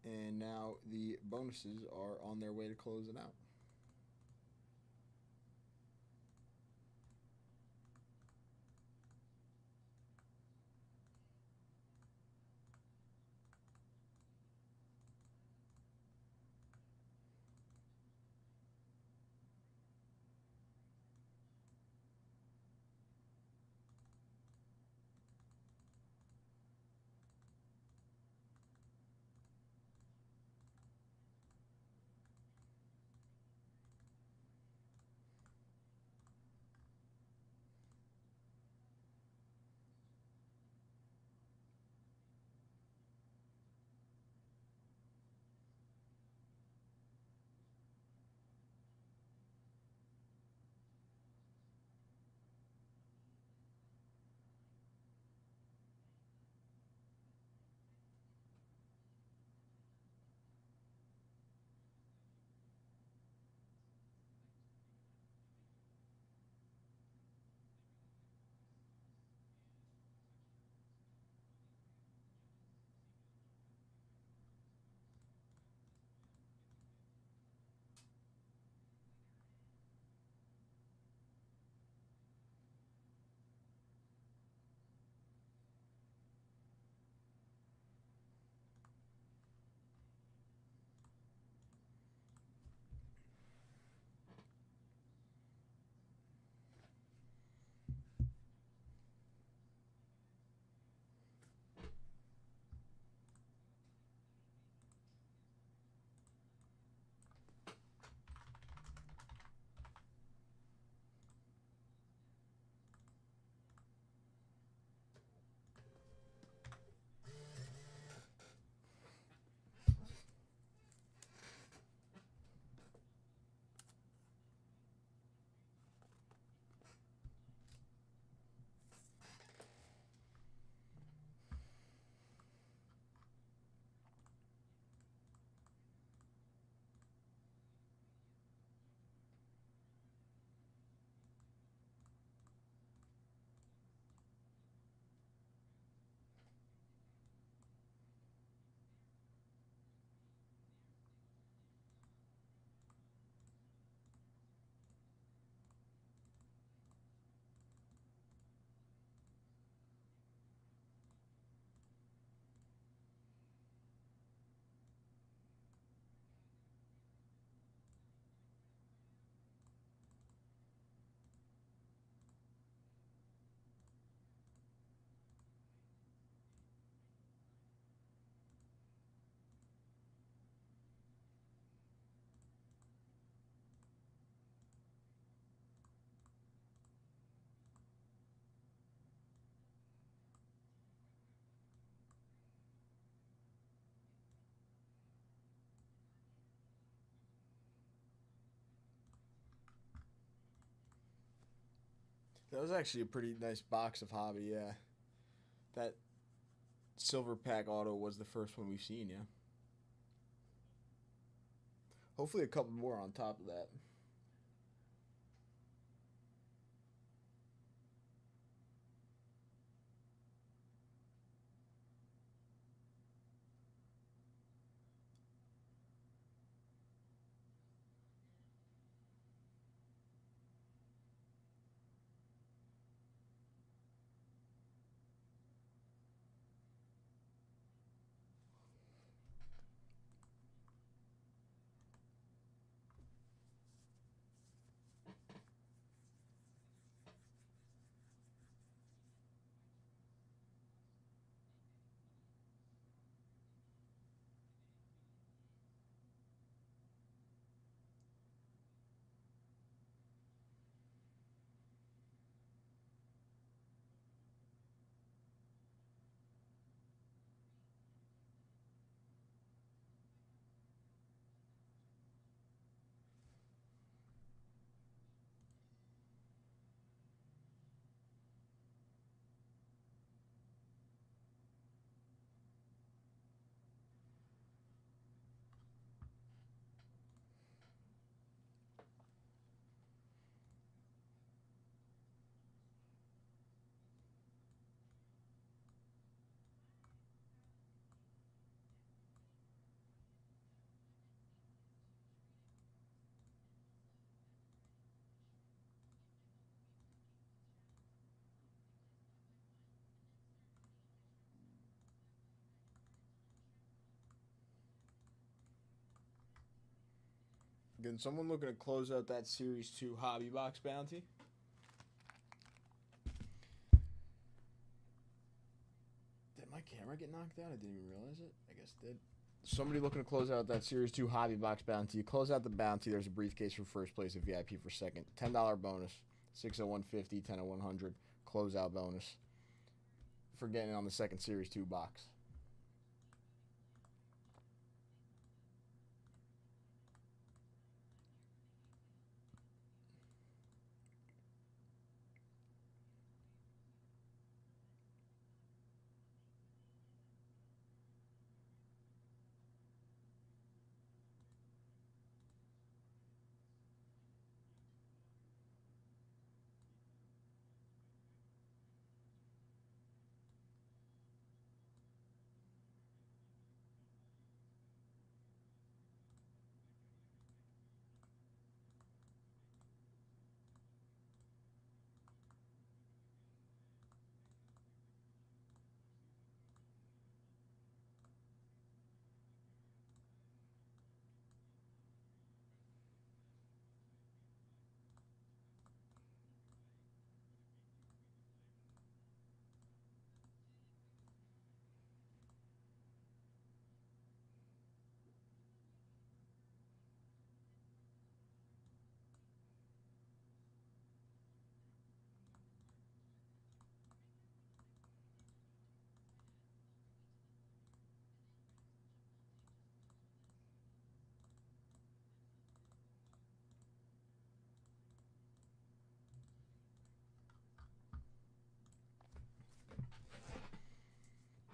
And now the bonuses are on their way to close it out. That was actually a pretty nice box of hobby, yeah. That silver pack auto was the first one we've seen, yeah. Hopefully a couple more on top of that. Again, someone looking to close out that Series 2 Hobby Box bounty. Did my camera get knocked out? I didn't even realize it. I guess it did. Somebody looking to close out that Series 2 Hobby Box bounty. You close out the bounty, there's a briefcase for first place, a VIP for second. $10 bonus. 60150, 100100. Closeout bonus for getting on the second Series 2 box.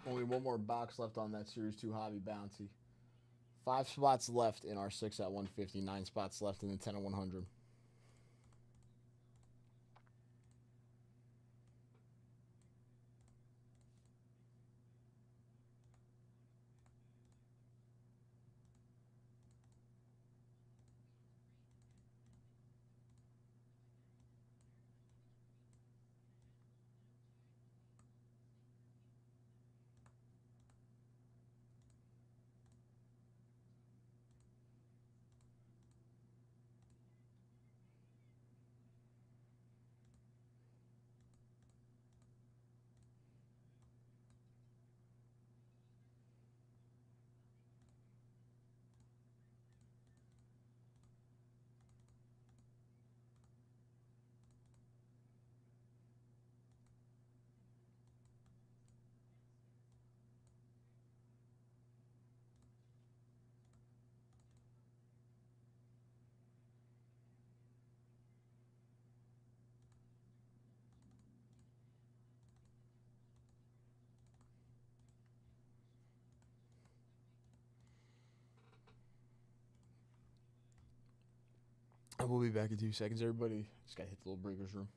Only one more box left on that Series 2 Hobby bounty. 5 spots left in our 6 at 150. 9 spots left in the 10 at 100. I will be back in 2 seconds, everybody. Just gotta hit the little breakers room.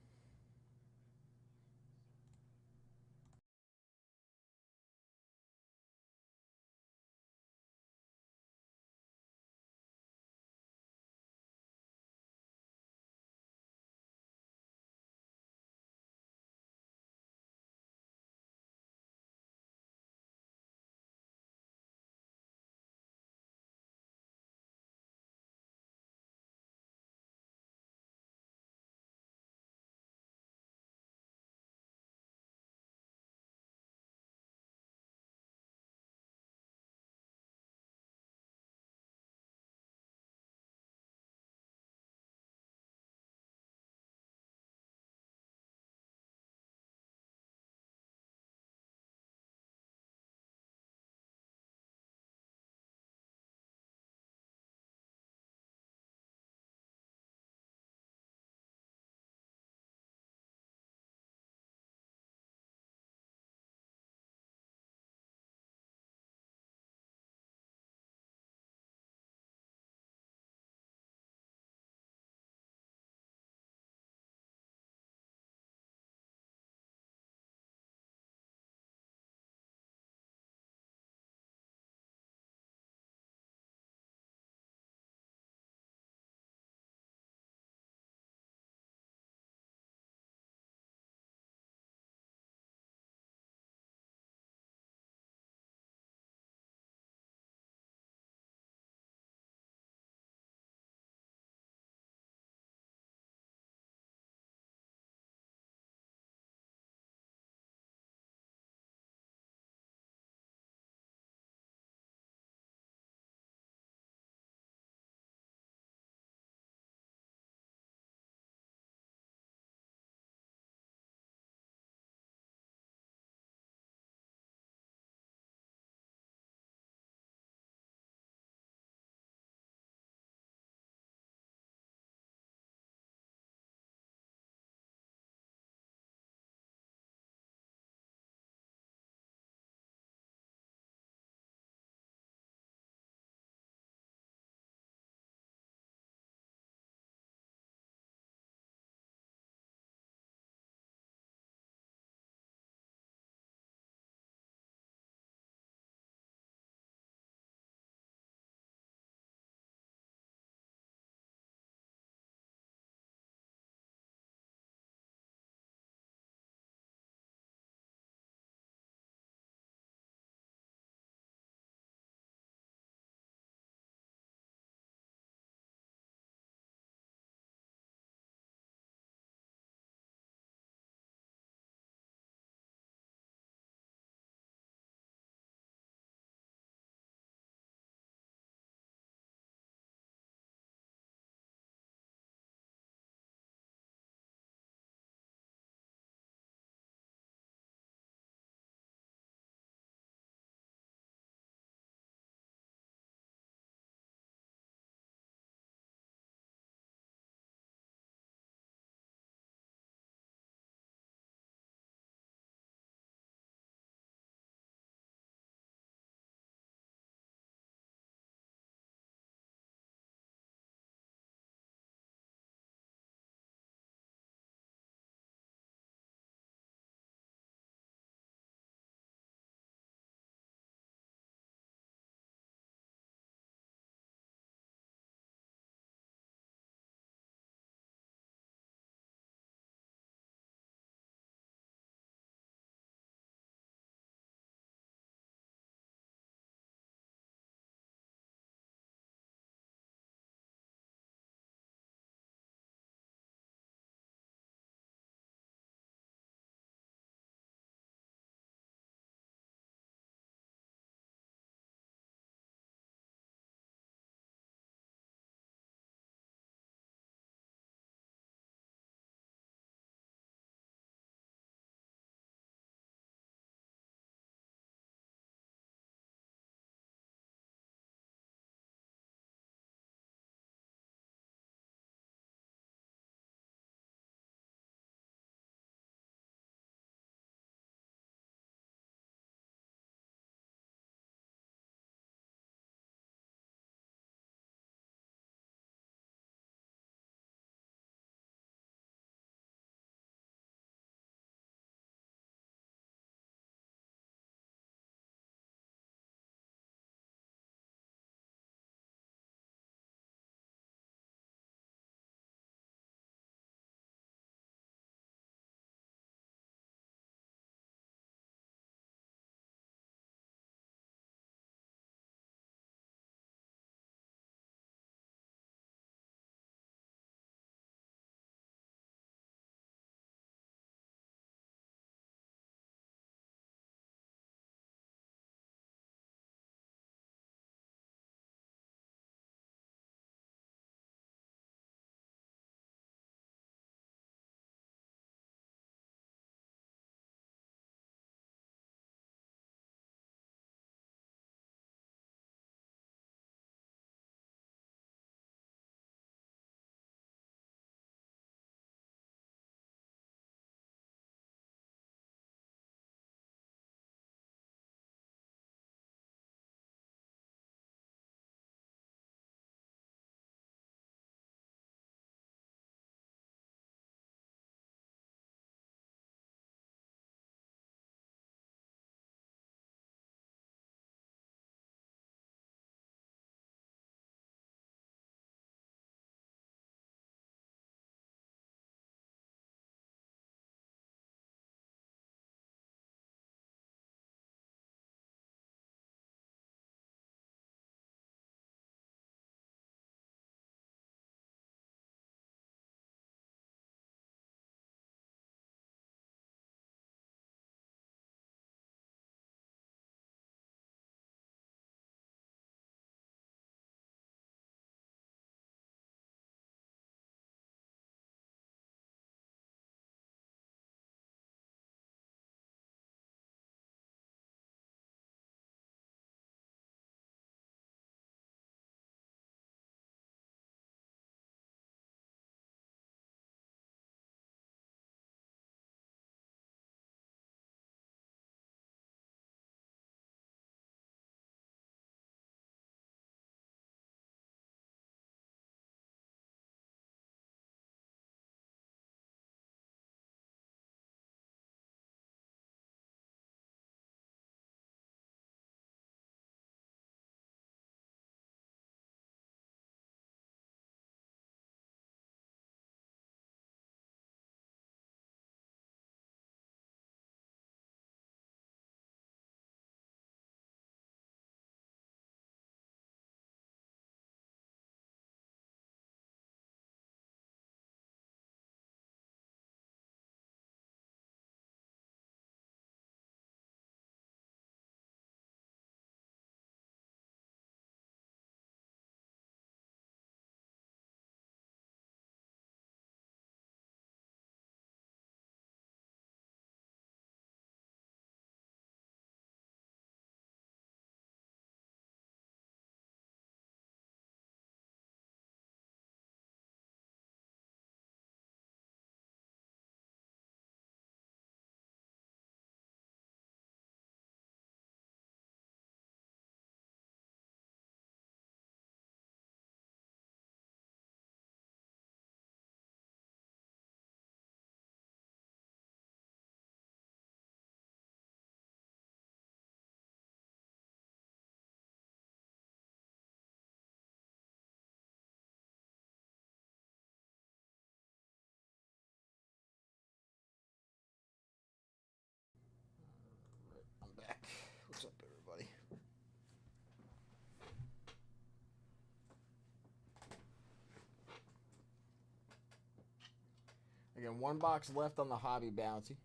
Again, 1 box left on the hobby bounty.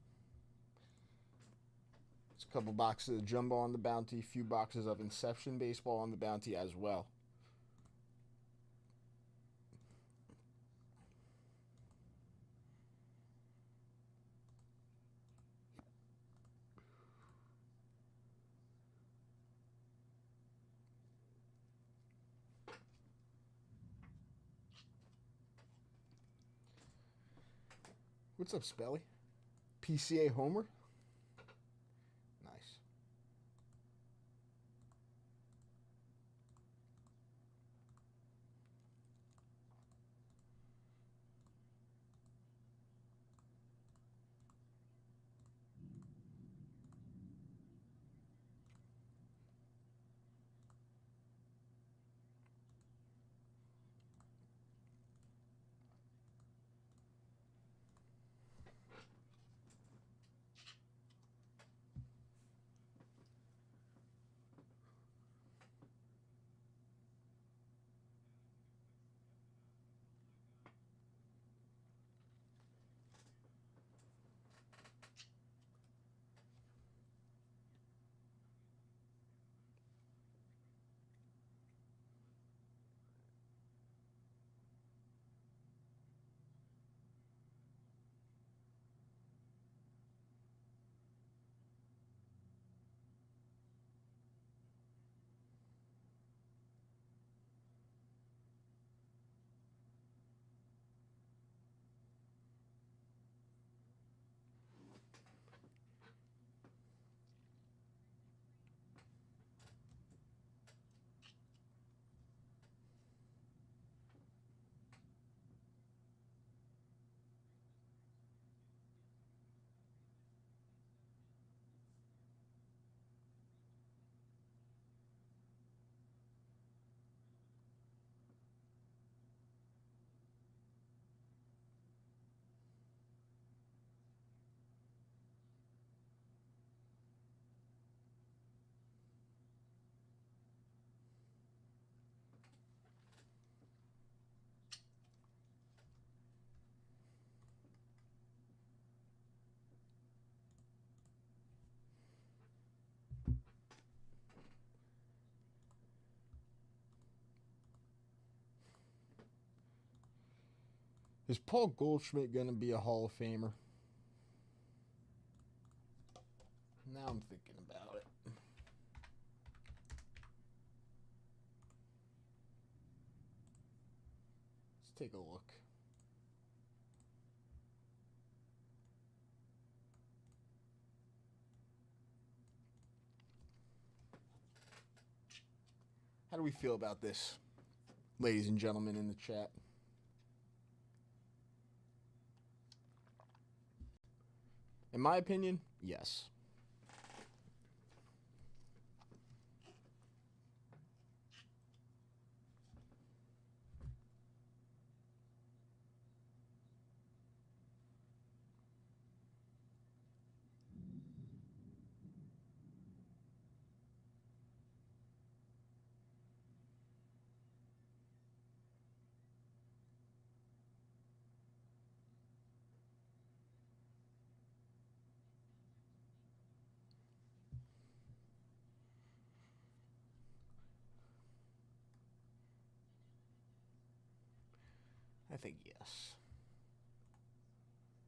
There's a couple boxes of jumbo on the bounty, a few boxes of Inception baseball on the bounty as well. What's up, Spelly? PCA Homer? Nice. Is Paul Goldschmidt going to be a Hall of Famer? Now I'm thinking about it. Let's take a look. How do we feel about this, ladies and gentlemen in the chat? In my opinion, yes. I think yes.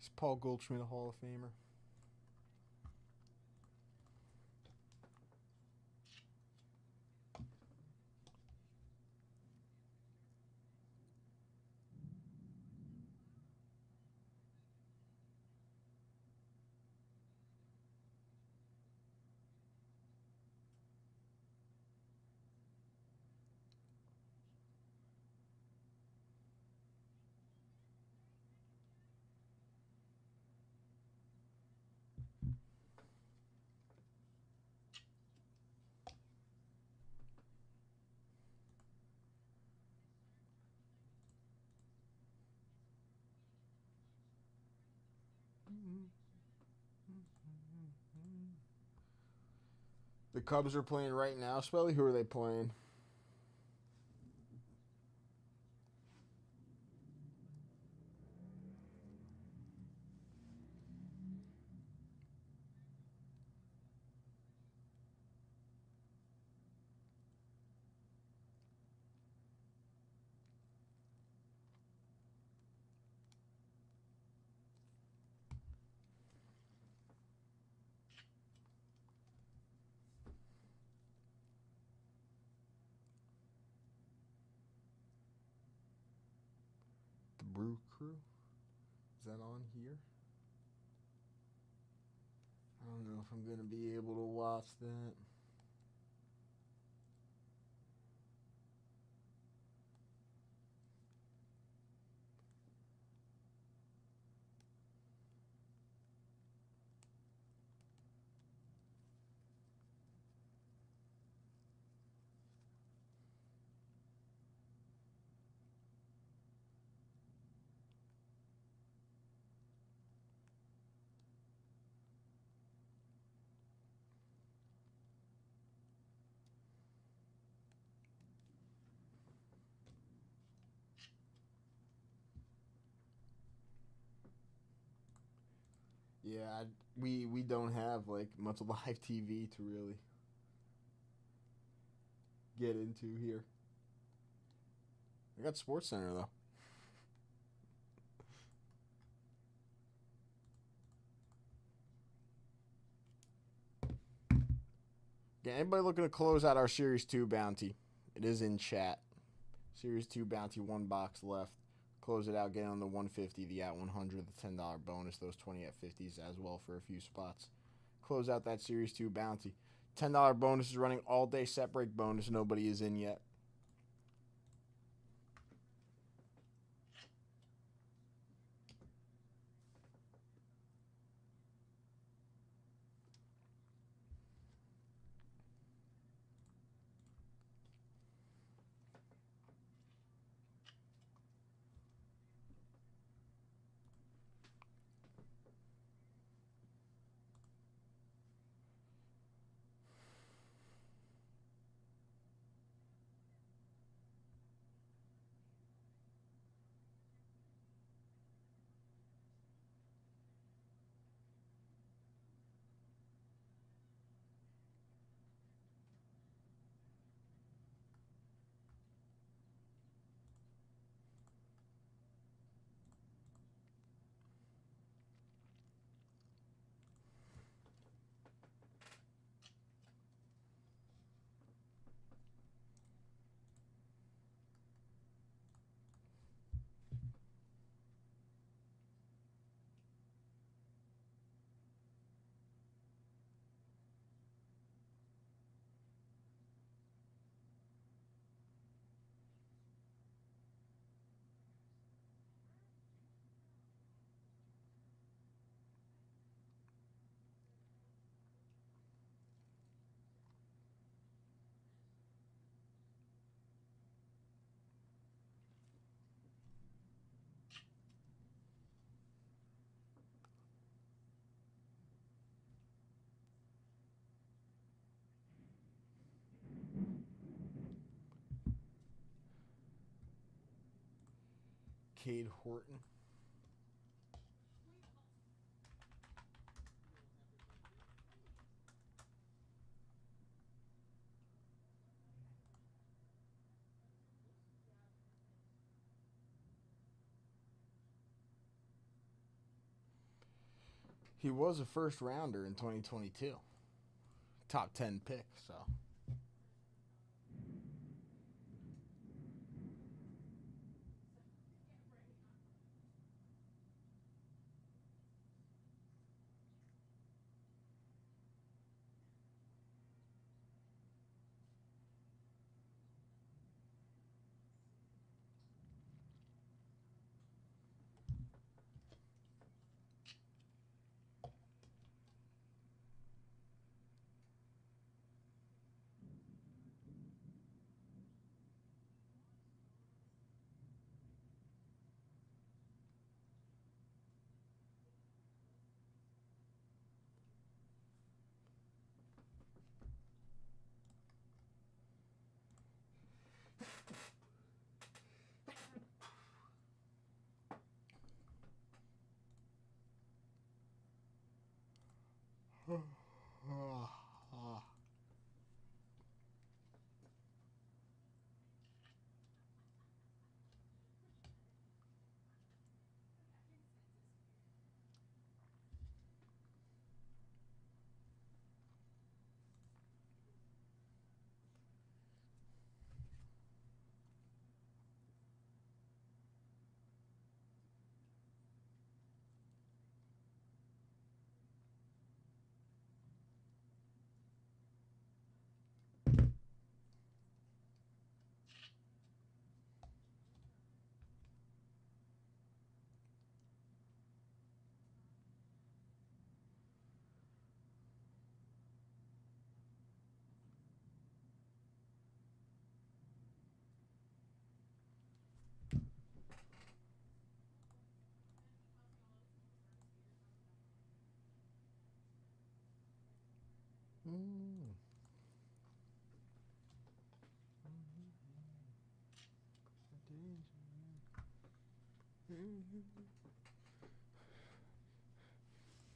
Is Paul Goldschmidt a Hall of Famer? The Cubs are playing right now, Spelly. Who are they playing? Crew. Is that on here? I don't know if I'm going to be able to watch that. Yeah, we don't have like much live TV to really get into here. I got Sports Center though. Yeah, anybody looking to close out our Series 2 bounty? It is in chat. Series 2 bounty, 1 box left. Close it out, get on the 150, the at 100, the $10 bonus, those 20 at 50s as well for a few spots. Close out that Series 2 bounty. $10 bonus is running all day, set break bonus. Nobody is in yet. Cade Horton. He was a first rounder in 2022. Top 10 pick, so.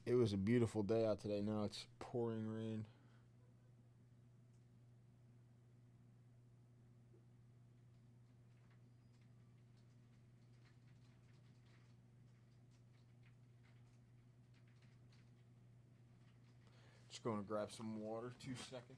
It was a beautiful day out today. Now it's pouring rain. Just going to grab some water. 2 seconds.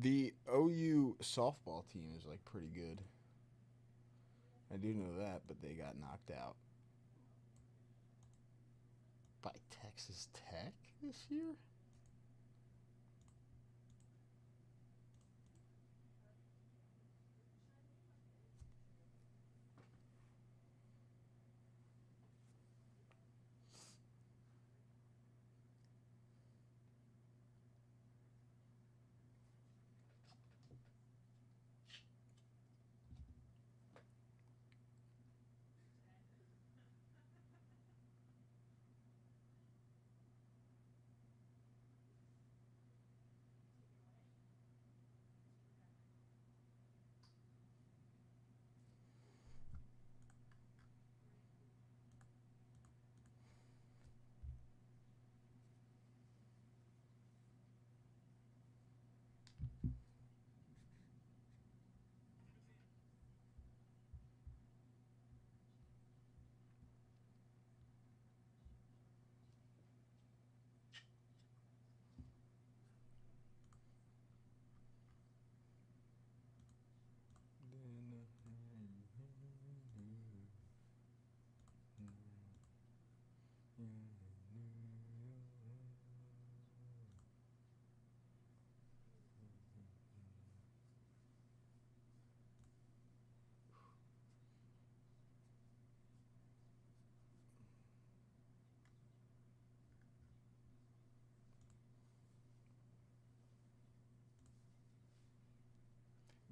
The OU softball team is like pretty good. I do know that, but they got knocked out by Texas Tech this year.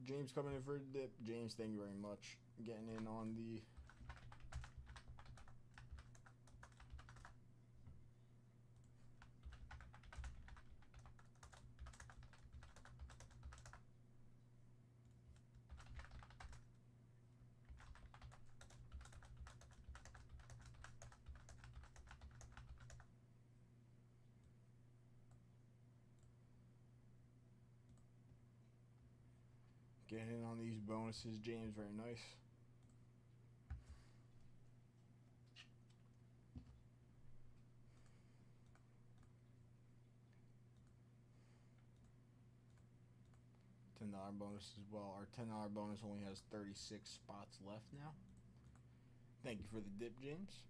James coming in for a dip. James, thank you very much. Getting in on the Getting in on these bonuses, James. Very nice. $10 bonus as well. Our $10 bonus only has 36 spots left now. Thank you for the dip, James.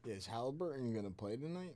Is Halliburton gonna play tonight?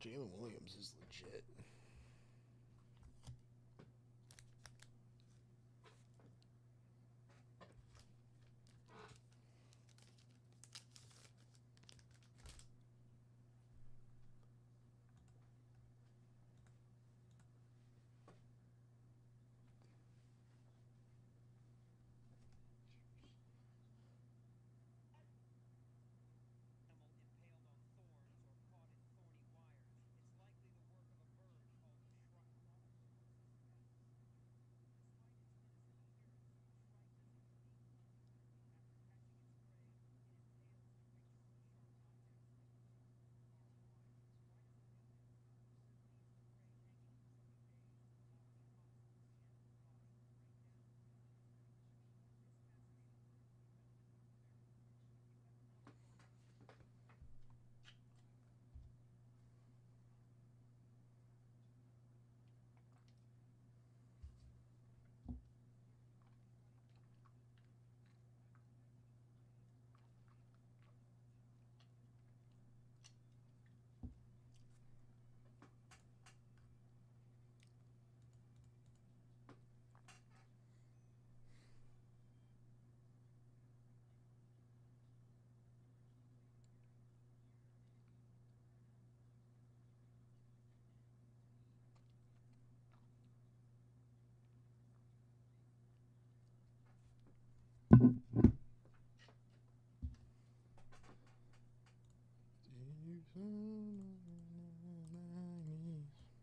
Jalen Williams is legit.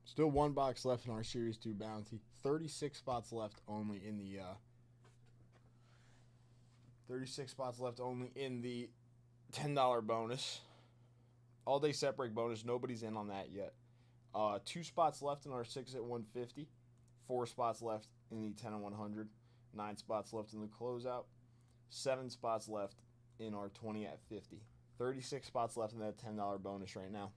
Still one box left in our Series 2 bounty. 36 spots left only in the 36 spots left only in the $10 bonus. All day set break bonus. Nobody's in on that yet. 2 spots left in our 6 at 150. 4 spots left in the 10 at 100. 9 spots left in the closeout. 7 spots left in our 20 at 50. 36 spots left in that $10 bonus right now.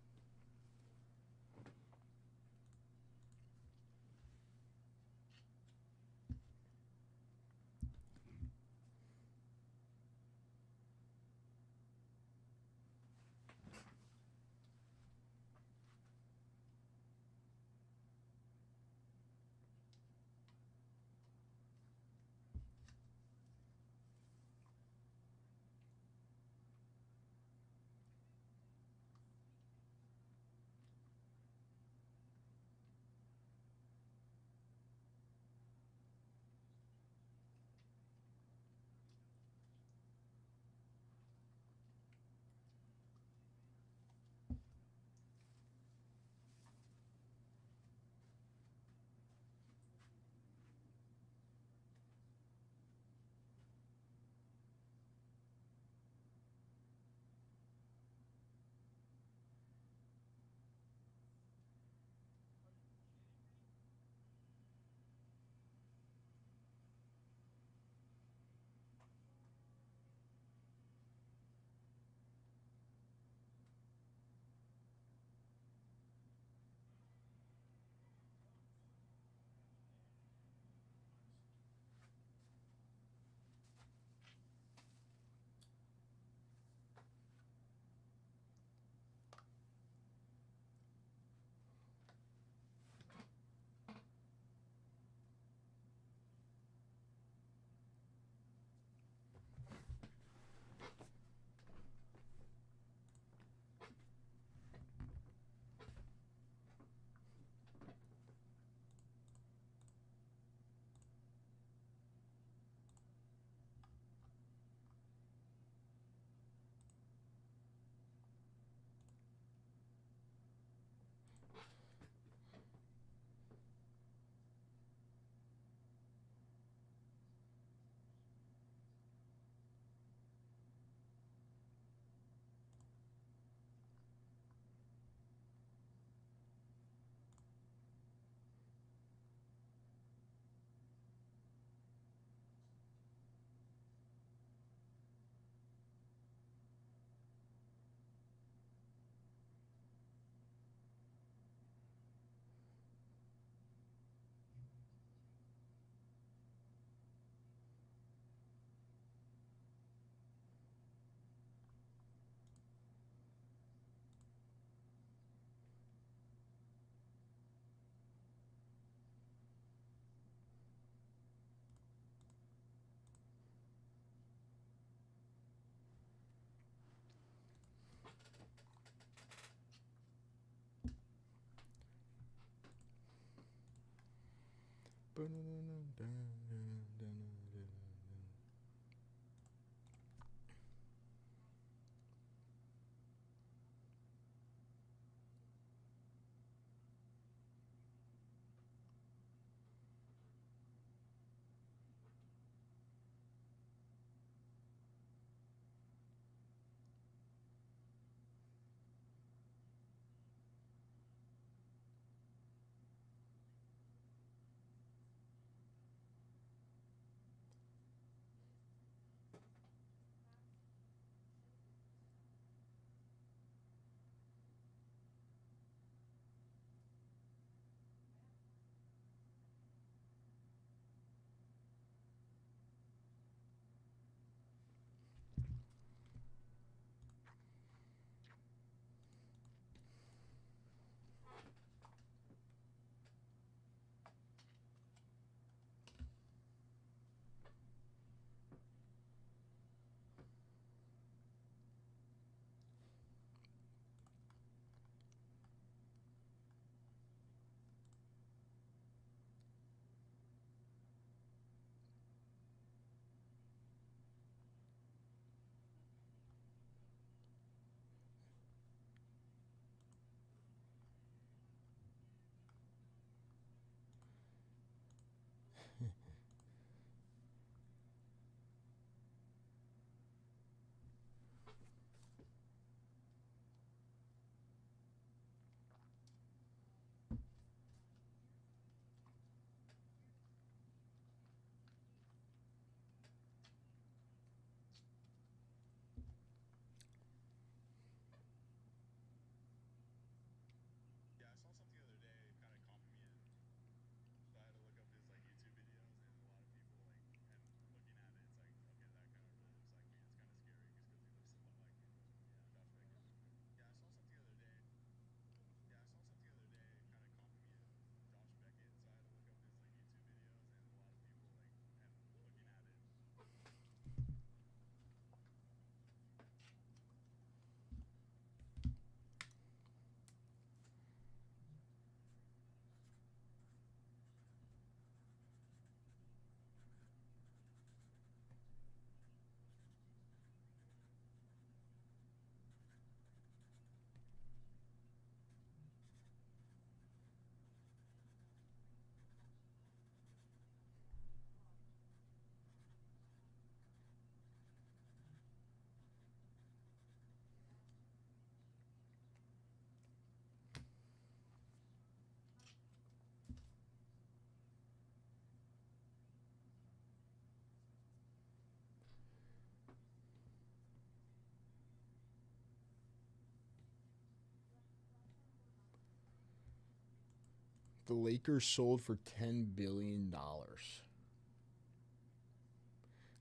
The Lakers sold for $10 billion.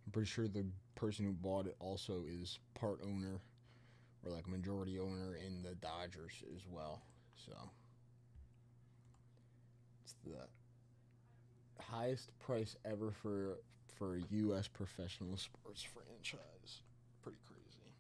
I'm pretty sure the person who bought it also is part owner or like majority owner in the Dodgers as well. So it's the highest price ever for a U.S. professional sports franchise. Pretty crazy.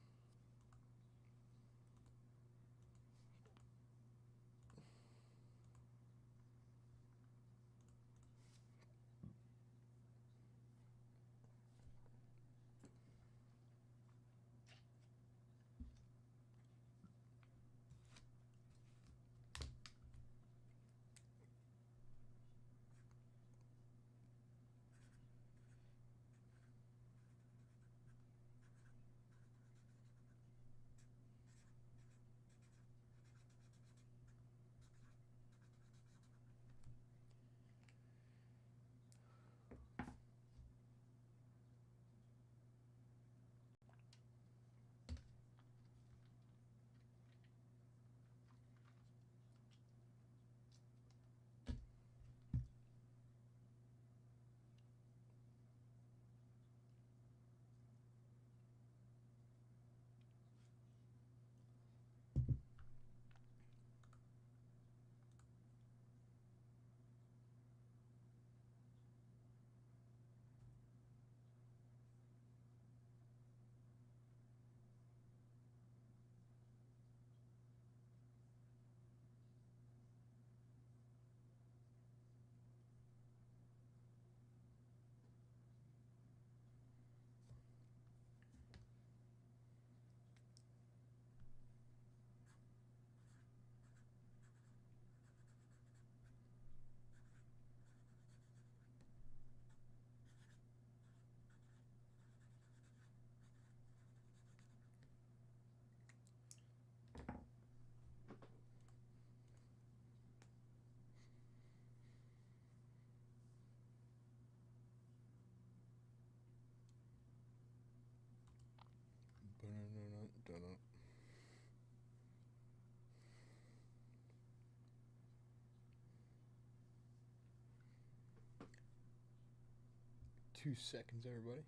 2 seconds, everybody.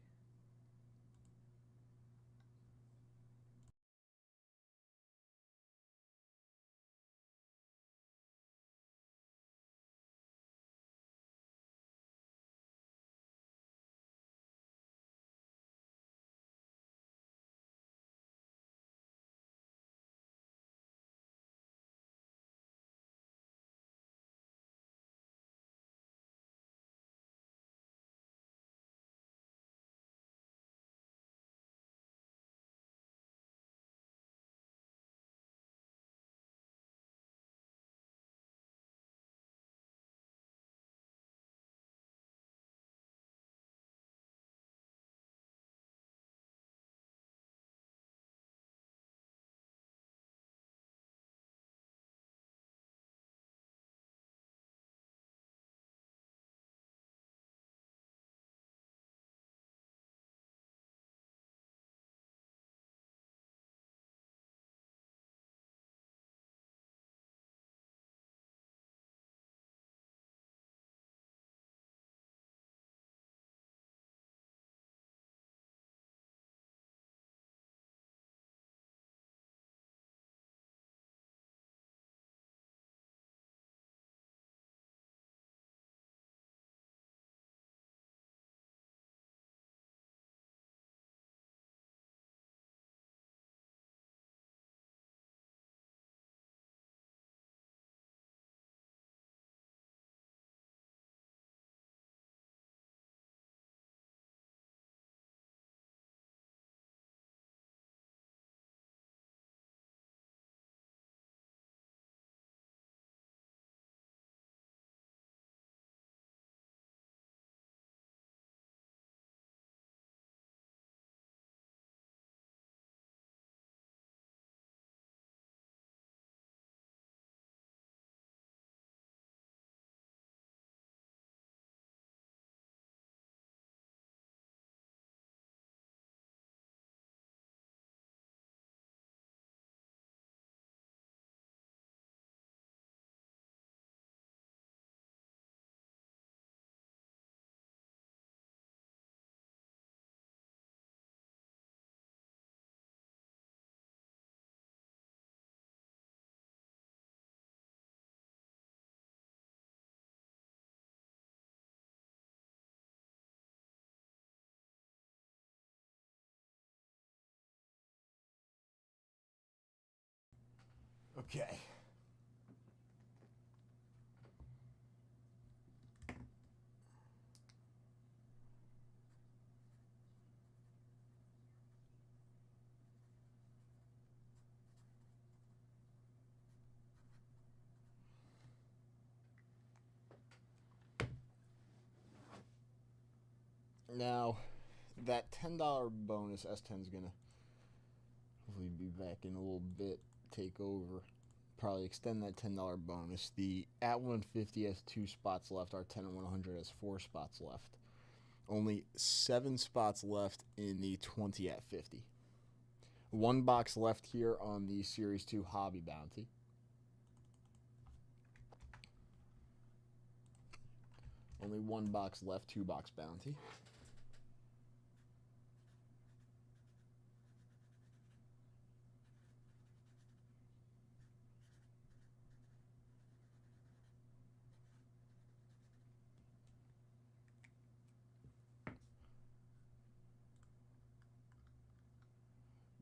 Okay. Now, that $10 bonus, S10's gonna hopefully be back in a little bit, take over, probably extend that $10 bonus. The at 150 has 2 spots left. Our 10 and 100 has 4 spots left. Only 7 spots left in the 20 at 50. 1 box left here on the Series 2 Hobby Bounty. Only 1 box left, 2 box bounty.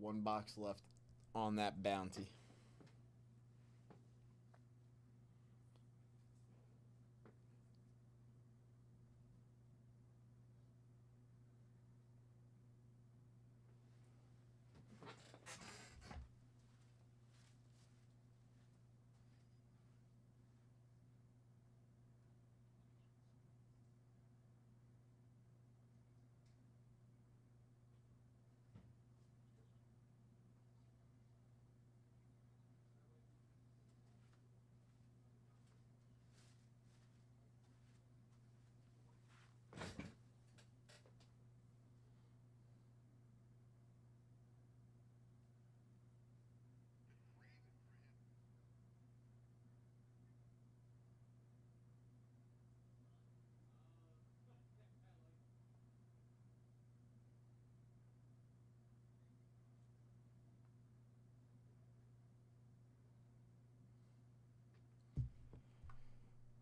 One box left on that bounty.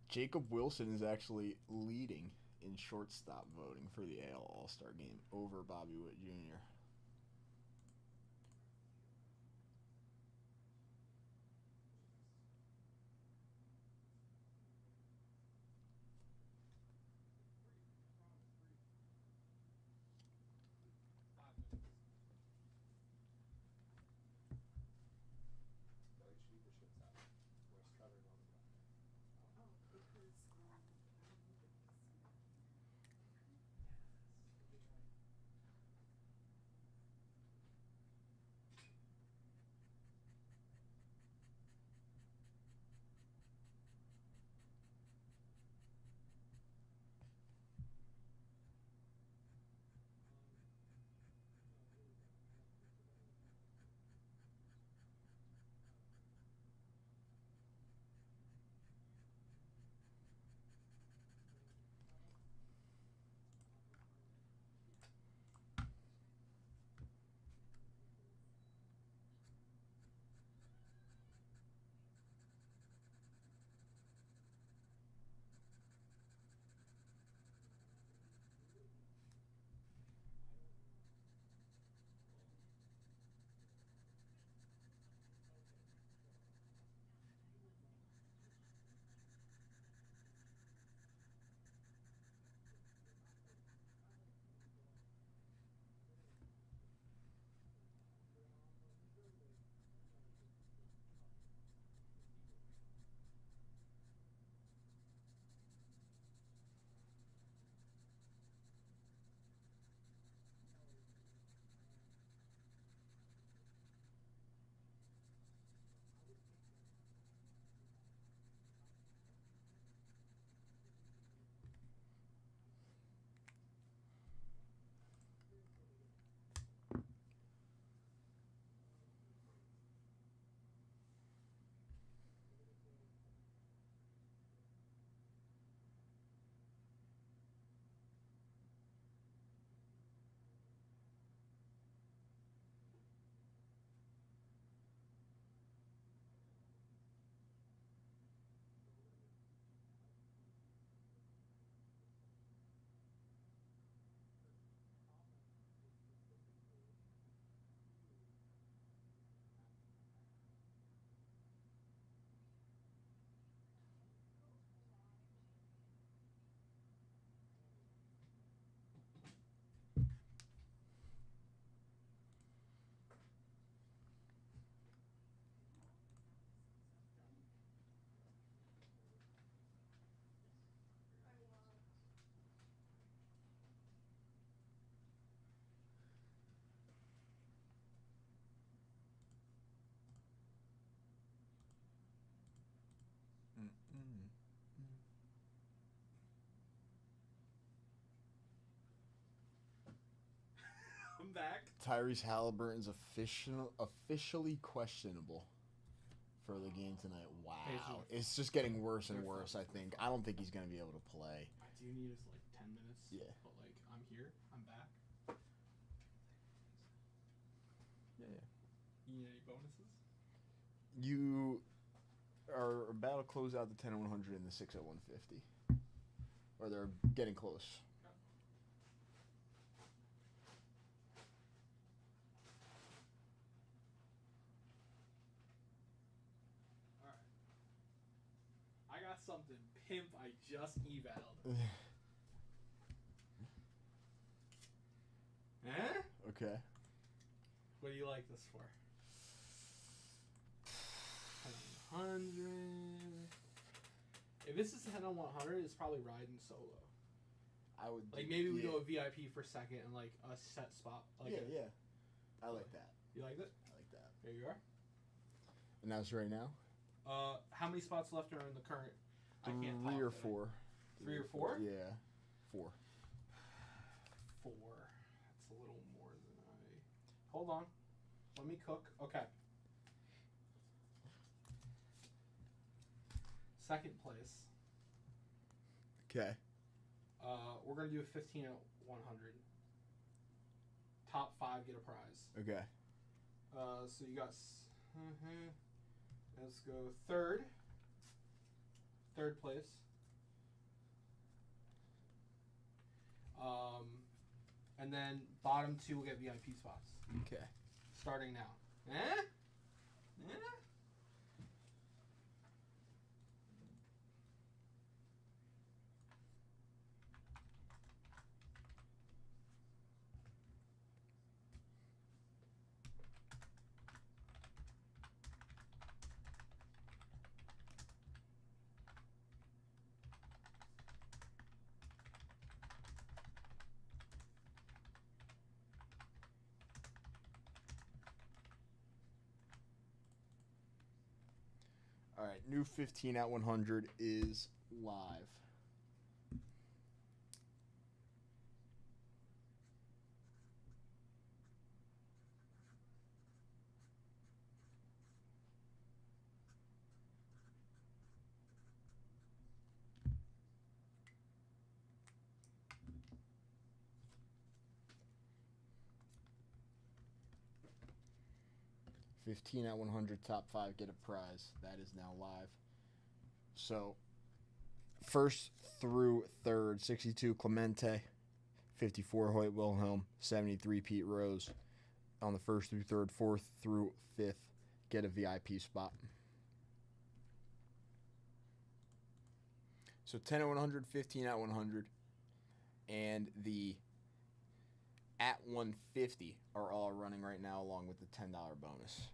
Jacob Wilson is actually leading in shortstop voting for the AL All-Star game over Bobby Witt Jr. I'm back. Tyrese Halliburton's officially questionable for the game tonight. Wow. It's just getting worse and worse, I think. I don't think he's going to be able to play. Do you need us like 10 minutes? Yeah. But like, I'm here. I'm back. Yeah. You need any bonuses? You are about to close out the 10 at 100 and the 6 at 150. Or they're getting close. I got something pimp I just evaled. Huh? Okay. What do you like this for? 10 on 100. If this is 10 on 100, it's probably riding solo. I would like maybe we go a VIP for second and like a set spot. Like yeah. I like that. You like it? I like that. There you are. And that's right now? How many spots left are in the current? I can't 3 or today. 4. 3 or 4? Yeah. 4. 4. That's a little more than I... Hold on. Let me cook. Okay. Second place. Okay. We're going to do a 15 at 100. Top 5 get a prize. Okay. So you got... Let's go third. Third place. and then bottom 2 will get VIP spots. Okay. Starting now. Eh? Eh? All right, new 15 at 100 is live. $15 at 100, top 5 get a prize. That is now live. So, first through third, 62 Clemente, 54 Hoyt Wilhelm, 73 Pete Rose. On the first through third, fourth through fifth, get a VIP spot. So 10 at 100, 15 at 100, and the at 150 are all running right now along with the $10 bonus.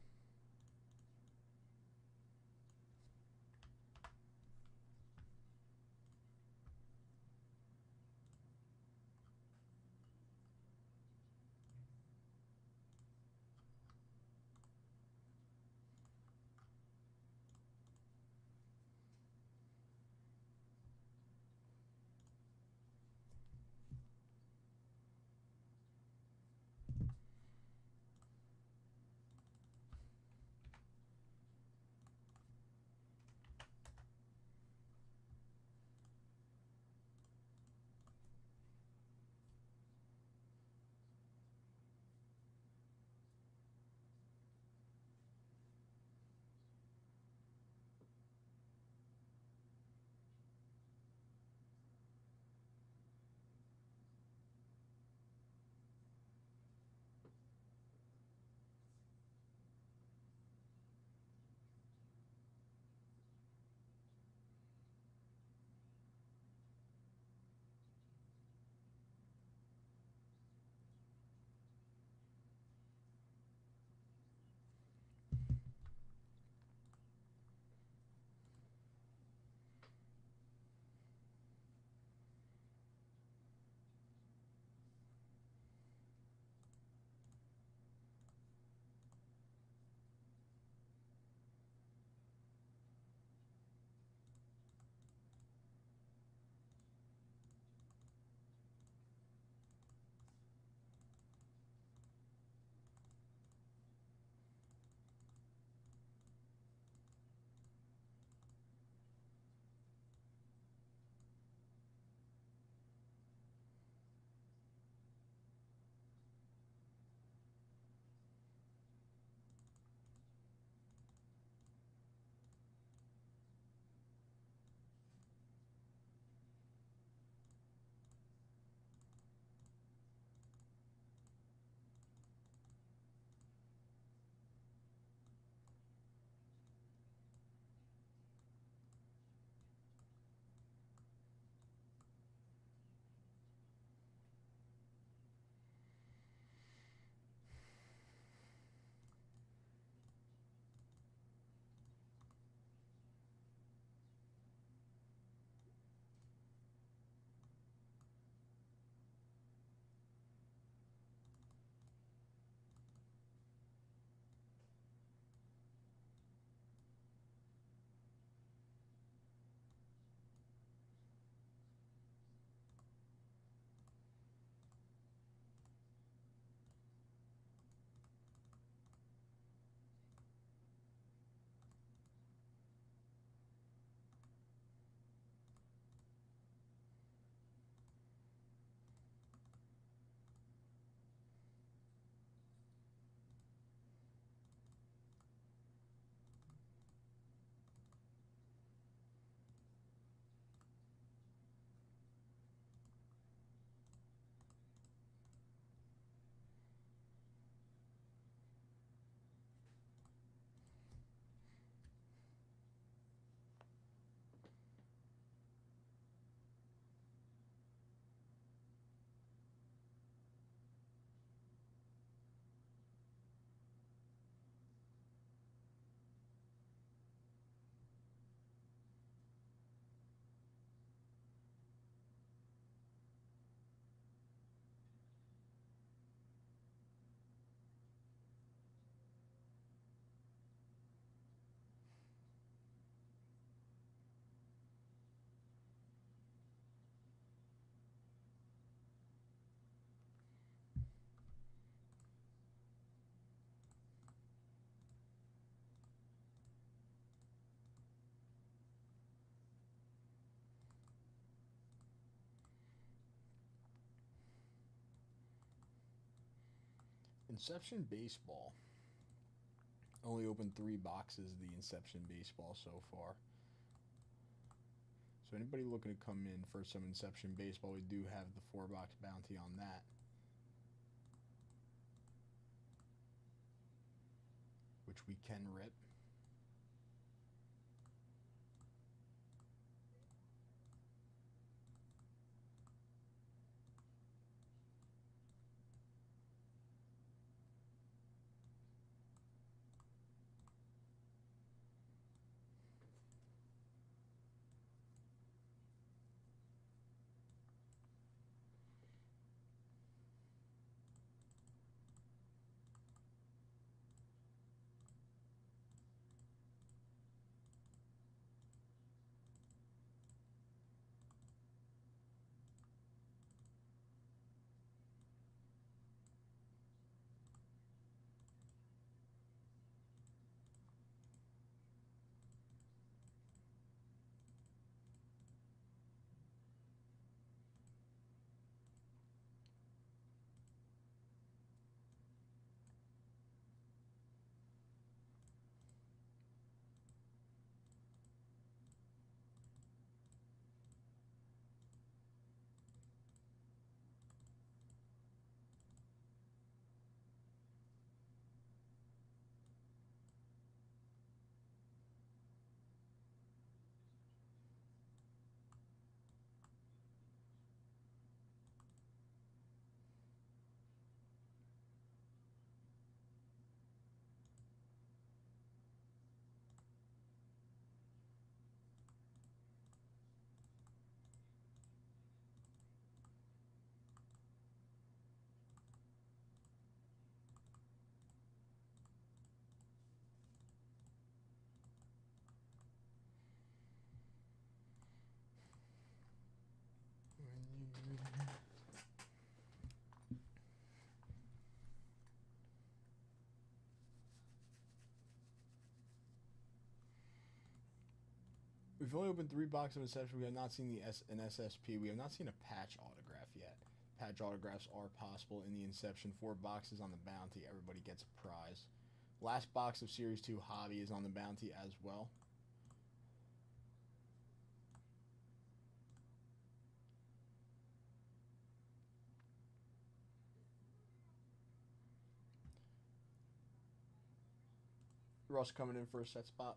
Inception Baseball. Only opened 3 boxes of the Inception Baseball so far. So anybody looking to come in for some Inception Baseball, we do have the 4-box bounty on that. Which we can rip. We've only opened 3 boxes of Inception. We have not seen an SSP. We have not seen a patch autograph yet. Patch autographs are possible in the Inception. 4 boxes on the bounty. Everybody gets a prize. Last box of Series 2 Hobby is on the bounty as well. Russ coming in for a set spot.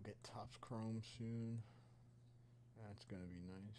we'll get Topps Chrome soon. That's gonna be nice.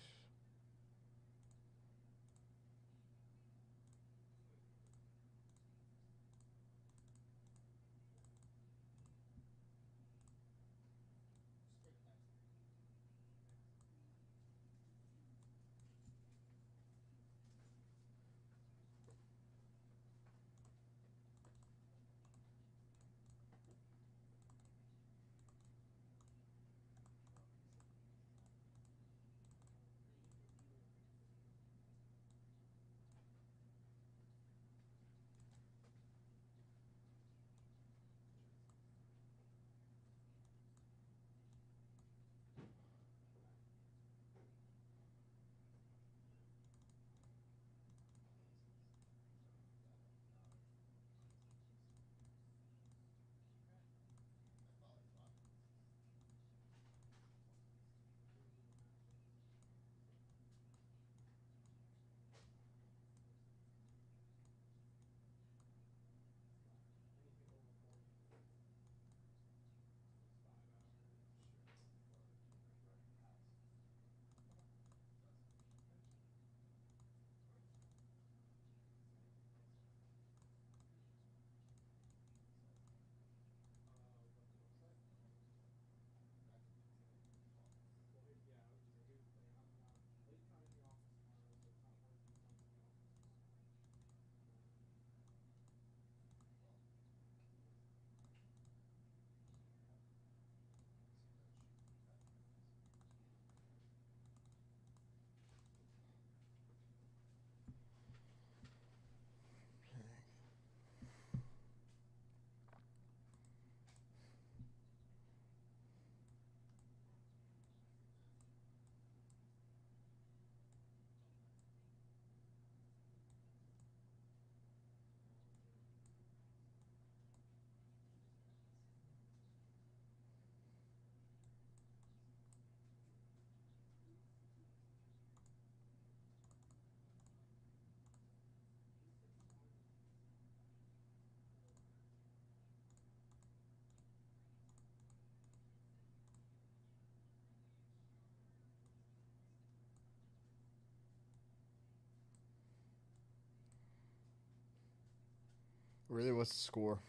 Really, what's the score?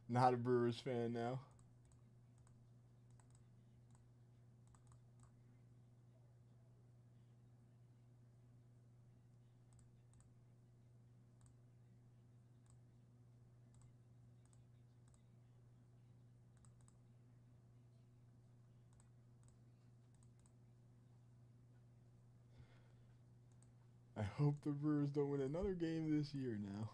Not a Brewers fan now. I hope the Brewers don't win another game this year now.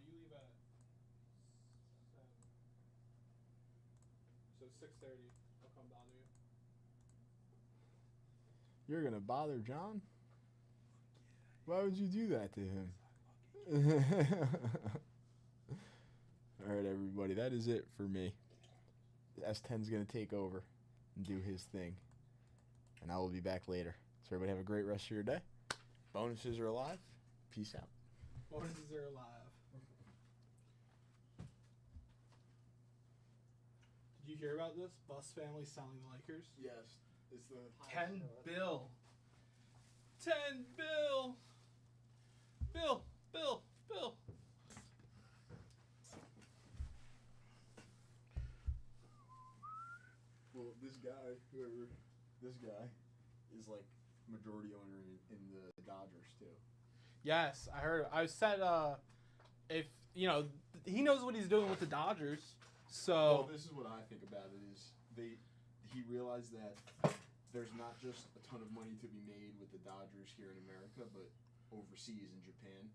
You leave at 7. So 6:30. I'll come bother you. You're gonna bother John? Why would you do that to him? Alright, everybody, that is it for me. S10's gonna take over and do his thing. And I will be back later. So everybody have a great rest of your day. Bonuses are alive. Peace out. Bonuses are alive. Did you you hear about this? Bus family selling the Lakers. Yes, it's the 10 bill. 10 bill. Bill. Well, this guy is like majority owner in the Dodgers too. Yes, I heard. I said, if he knows what he's doing with the Dodgers. So Well, this is what I think about it is he realized that there's not just a ton of money to be made with the Dodgers here in America, but overseas in Japan.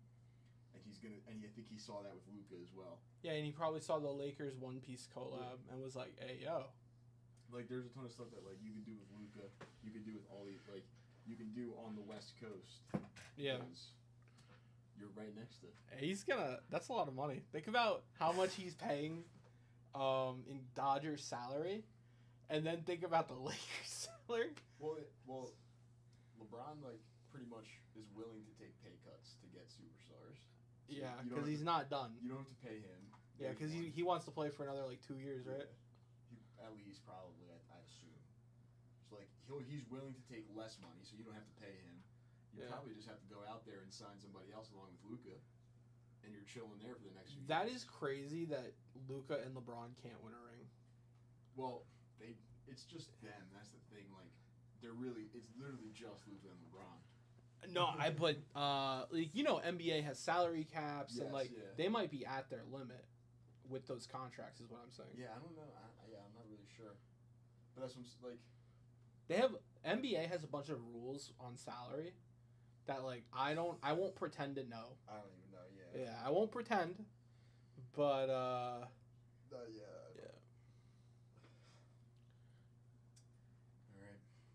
And I think he saw that with Luka as well. yeah, and he probably saw the Lakers One Piece collab and was like, "Hey, yo." Like, there's a ton of stuff that like you can do with Luka, you can do with all these, like you can do on the West Coast. Yeah. You're right next to. That's a lot of money. Think about how much he's paying in Dodgers salary, and then think about the Lakers salary. Well, LeBron like pretty much is willing to take pay cuts to get superstars. So Yeah, you don't because have he's to- not done. You don't have to pay him. Yeah, because he wants to play for another like 2 years, right? At least probably, I assume. So like he's willing to take less money, so you don't have to pay him. You probably just have to go out there and sign somebody else along with Luka, and you're chilling there for the next few years. That is crazy that Luka and LeBron can't win a ring. Well, it's just them. That's the thing. Like it's literally just Luka and LeBron. No, but NBA has salary caps and they might be at their limit with those contracts. Is what I'm saying. Yeah, I don't know. I'm not really sure. But that's what NBA has a bunch of rules on salary that I won't pretend to know. I don't even know. Yeah. Yeah, I won't pretend, but yeah.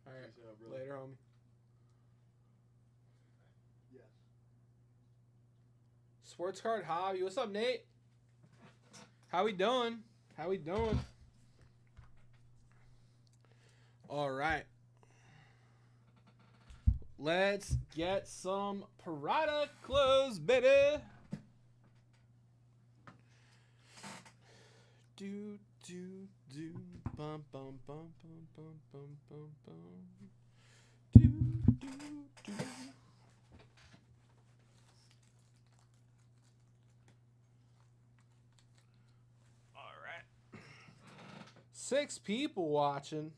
All right. Really. Later, homie. Yes. Sports Card Hobby. What's up, Nate? How we doing? All right. Let's get some product clothes, baby. Do bum bum bum bum bum bum bum bum. Do. All right. 6 people watching.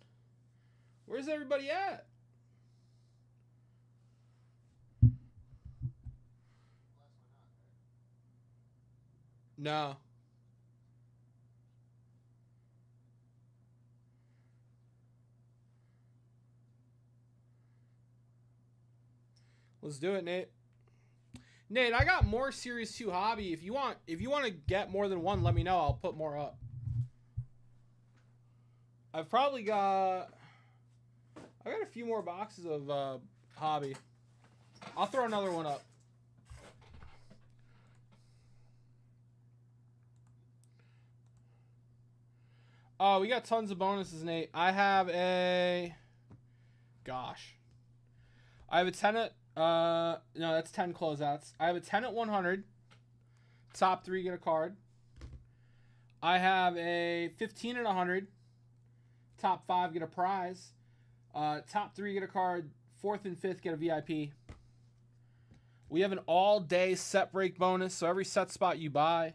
Where's everybody at? No. Let's do it, Nate. Nate, I got more Series 2 hobby. If you want to get more than one, let me know. I'll put more up. I got a few more boxes of hobby. I'll throw another one up. Oh, we got tons of bonuses, Nate. I have a 10 at no, that's 10 closeouts. I have a 10 at 100. Top 3 get a card. I have a 15 at 100. Top 5 get a prize. Top 3 get a card. 4th and 5th get a VIP. We have an all-day set break bonus, so every set spot you buy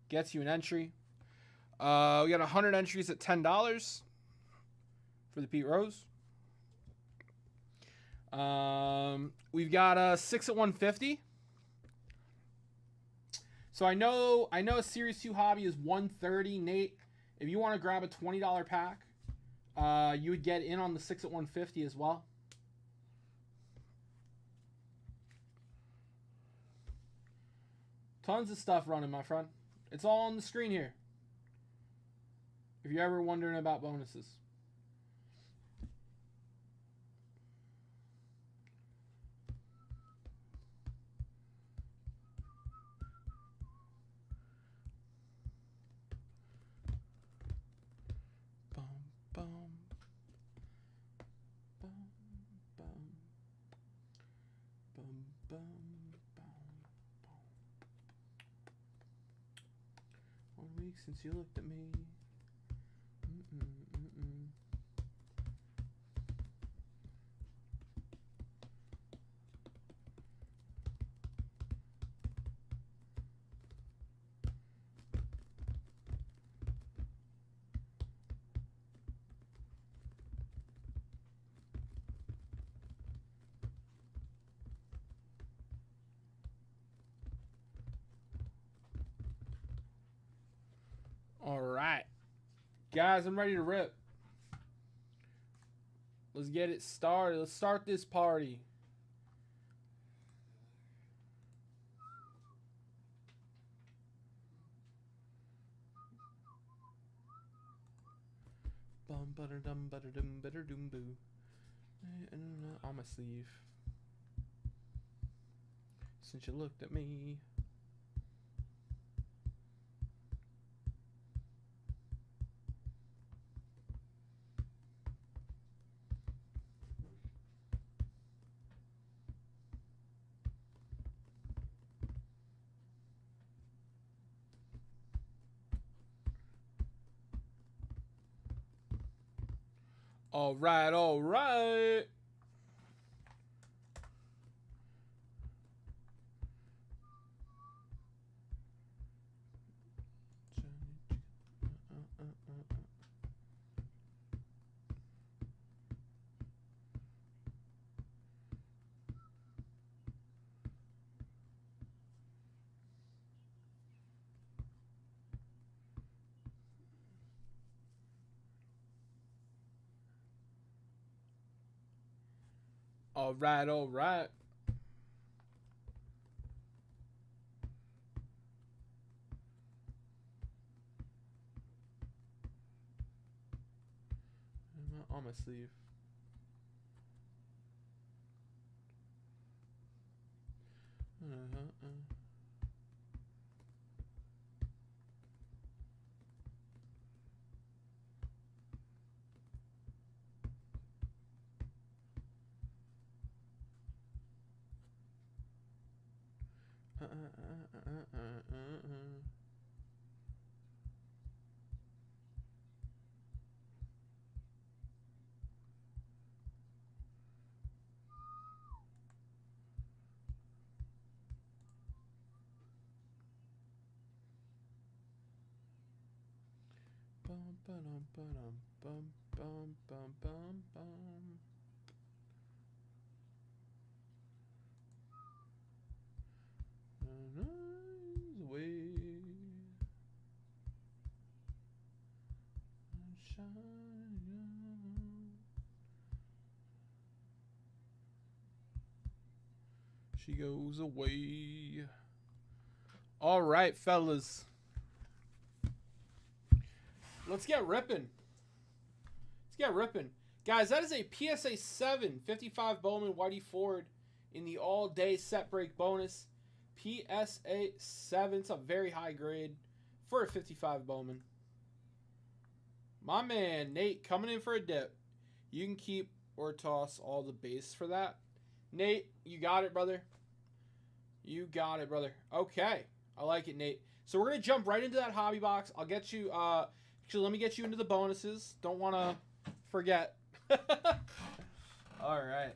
gets you an entry. We got 100 entries at $10 for the Pete Rose. We've got a 6 at 150. So I know a Series 2 hobby is $130. Nate, if you want to grab a $20 pack, you would get in on the 6 at 150 as well. Tons of stuff running, my friend. It's all on the screen here. If you're ever wondering about bonuses. Bum, bum, bum, bum, bum, bum, bum, bum. 1 week since you looked at me. Guys, I'm ready to rip. Let's get it started. Let's start this party. Bum butter dum boo. On my sleeve. Since you looked at me. All right, all right. All right, all right. On my sleeve. Bum bum bum bum bum bum bum bum. Away. She goes away. All right, fellas. Let's get ripping. Let's get ripping. Guys, that is a PSA 7 55 Bowman Whitey Ford in the all-day set break bonus. PSA 7. It's a very high grade for a 55 Bowman. My man, Nate, coming in for a dip. You can keep or toss all the base for that. Nate, you got it, brother. You got it, brother. Okay. I like it, Nate. So we're going to jump right into that hobby box. I'll get you... actually, let me get you into the bonuses. Don't want to forget. All right.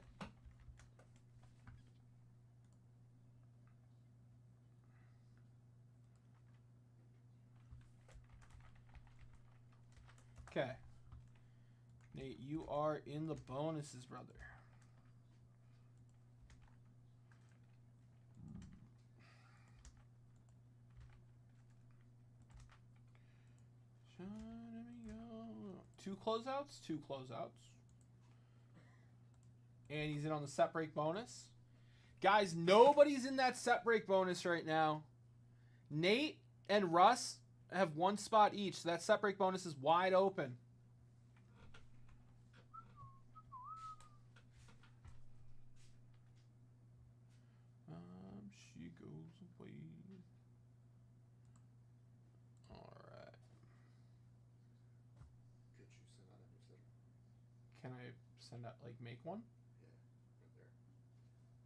Okay. Nate, you are in the bonuses, brother. Two closeouts. And he's in on the set break bonus. Guys, nobody's in that set break bonus right now. Nate and Russ have one spot each, so that set break bonus is wide open. She goes away. All right. Could you send out a newsletter? Can I send out, like, make one? Yeah, right there.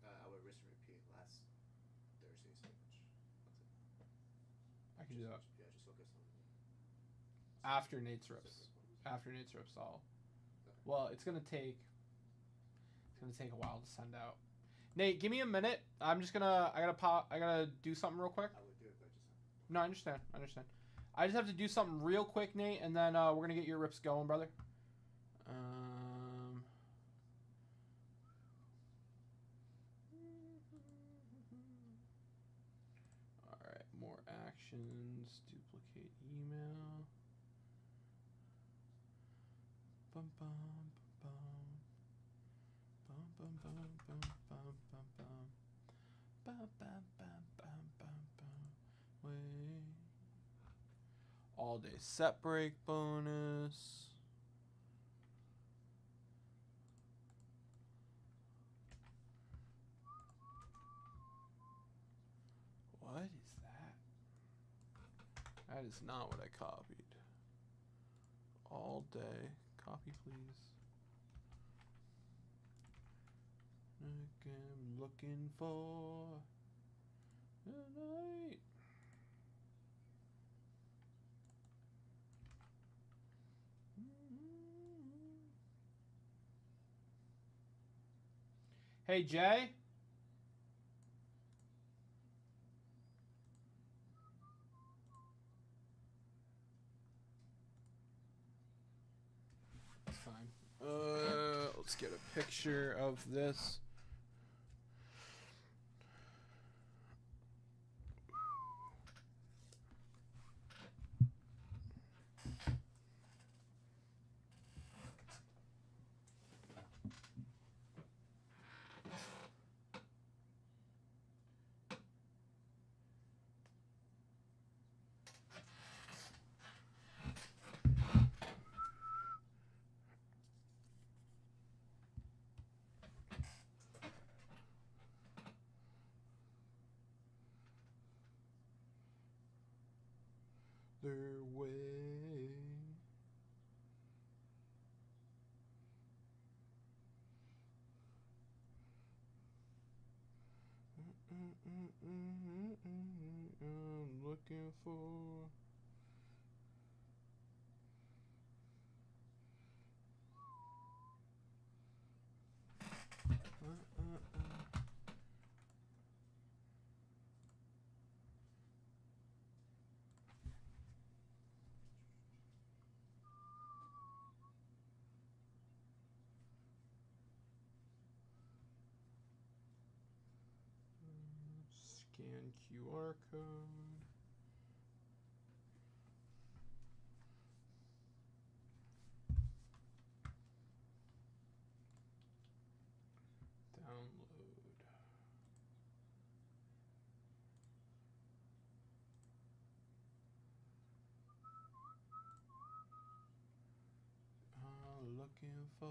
I would rinse and repeat last Thursday's image. I can do that. Yeah, just focus on After Nate's rips. After Nate's rips, I'll. Okay. Well, it's gonna take a while to send out. Nate, give me a minute. I gotta do something real quick. I would do it, but just. No, I understand. I just have to do something real quick, Nate, and then we're gonna get your rips going, brother. All right, more actions. Duplicate email. bum bum bum bum bum bum bum bum bum bum bum bum bum bum bum bum. Wait. All day set break bonus. What is that? That is not what I copied. All day. Copy, please. I'm looking for a night. Hey, Jay. Fine. Let's get a picture of this. Their way. I'm looking for. Scan QR code. Download. I'm looking for.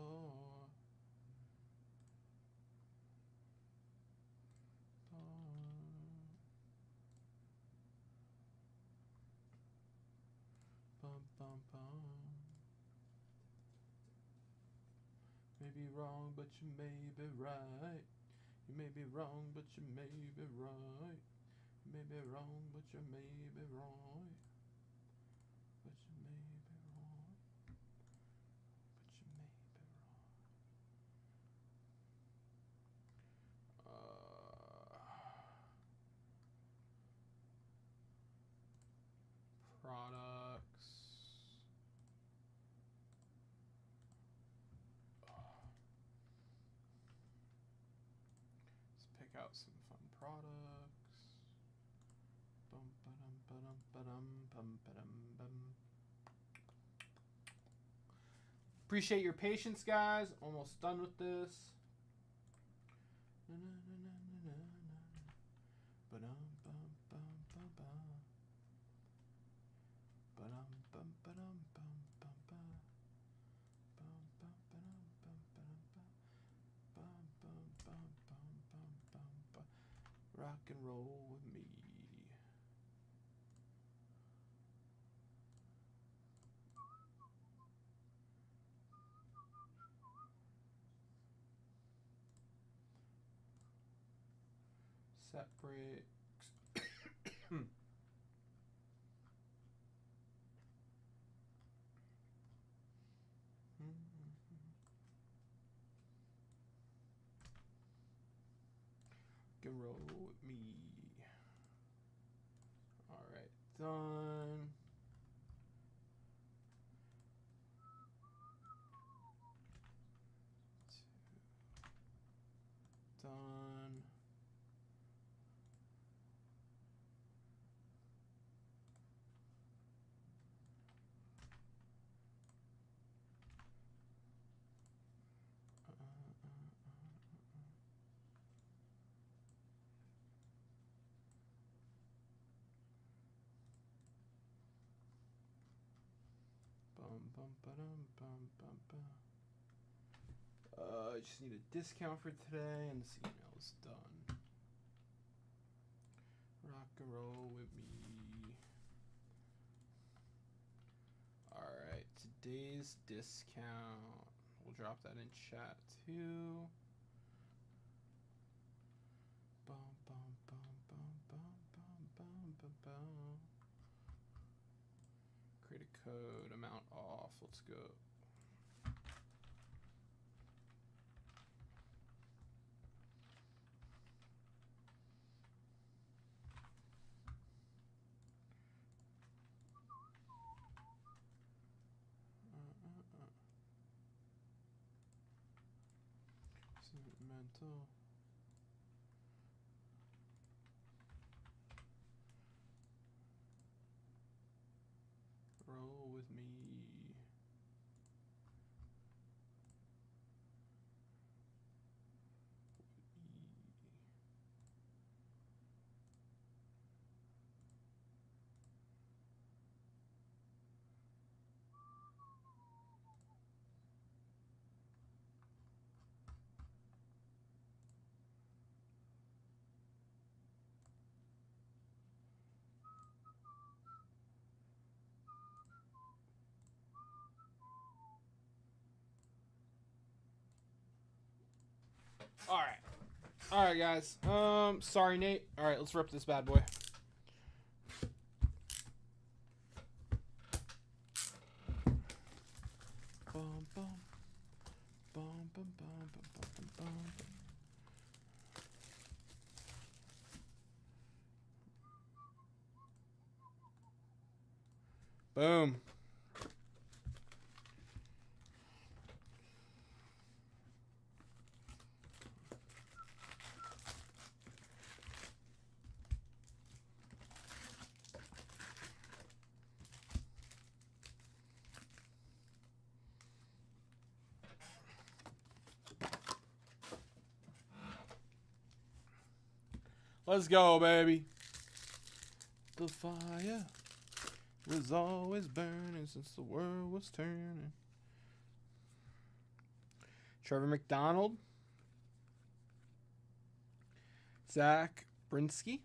Bum, bum, bum. May be wrong, but you may be right. You may be wrong, but you may be right. You may be wrong, but you may be right. But you may be wrong. But you may be wrong. Products. Let's pick out some fun products. Bum ba-dum ba-dum ba-dum bum ba-dum bum. Appreciate your patience, guys. Almost done with this. Ba-dum bum bum bum bum. Ba-dum bum ba-dum bum bum bum. Bum bum ba-dum bum ba-dum bum. Bum bum bum bum bum bum bum. Rock and roll with me. Set breaks. Can roll with me. Alright, done. Done. I just need a discount for today, and this email is done. Rock and roll with me. Alright, today's discount. We'll drop that in chat too. Create a code, amount off. Let's go. Sentimental. Roll with me. All right, guys. Sorry, Nate. All right, let's rip this bad boy. Bum, bum. Bum, bum, bum, bum, bum, bum. Boom. Let's go, baby. The fire was always burning since the world was turning. Trevor McDonald. Zach Brinsky.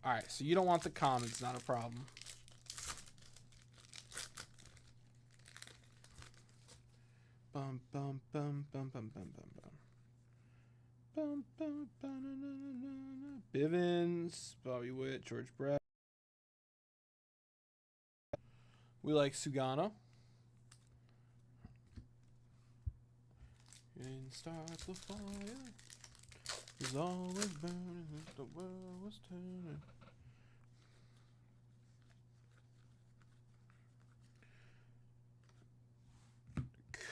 All right, so you don't want the comments, not a problem. Bum, bum, bum, bum, bum, bum, bum, bum. Bum, bum, bum, Bivens, Bobby Witt, George Brett. We like Sugano. And start the fire. It's always burning since the world was turning.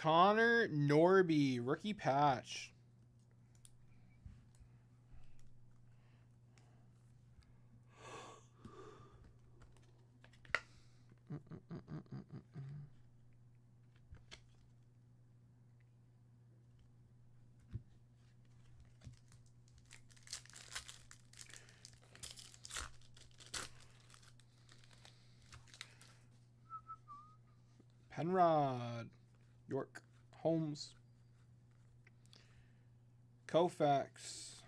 Connor Norby, rookie patch. Penrod, York, Holmes, Koufax,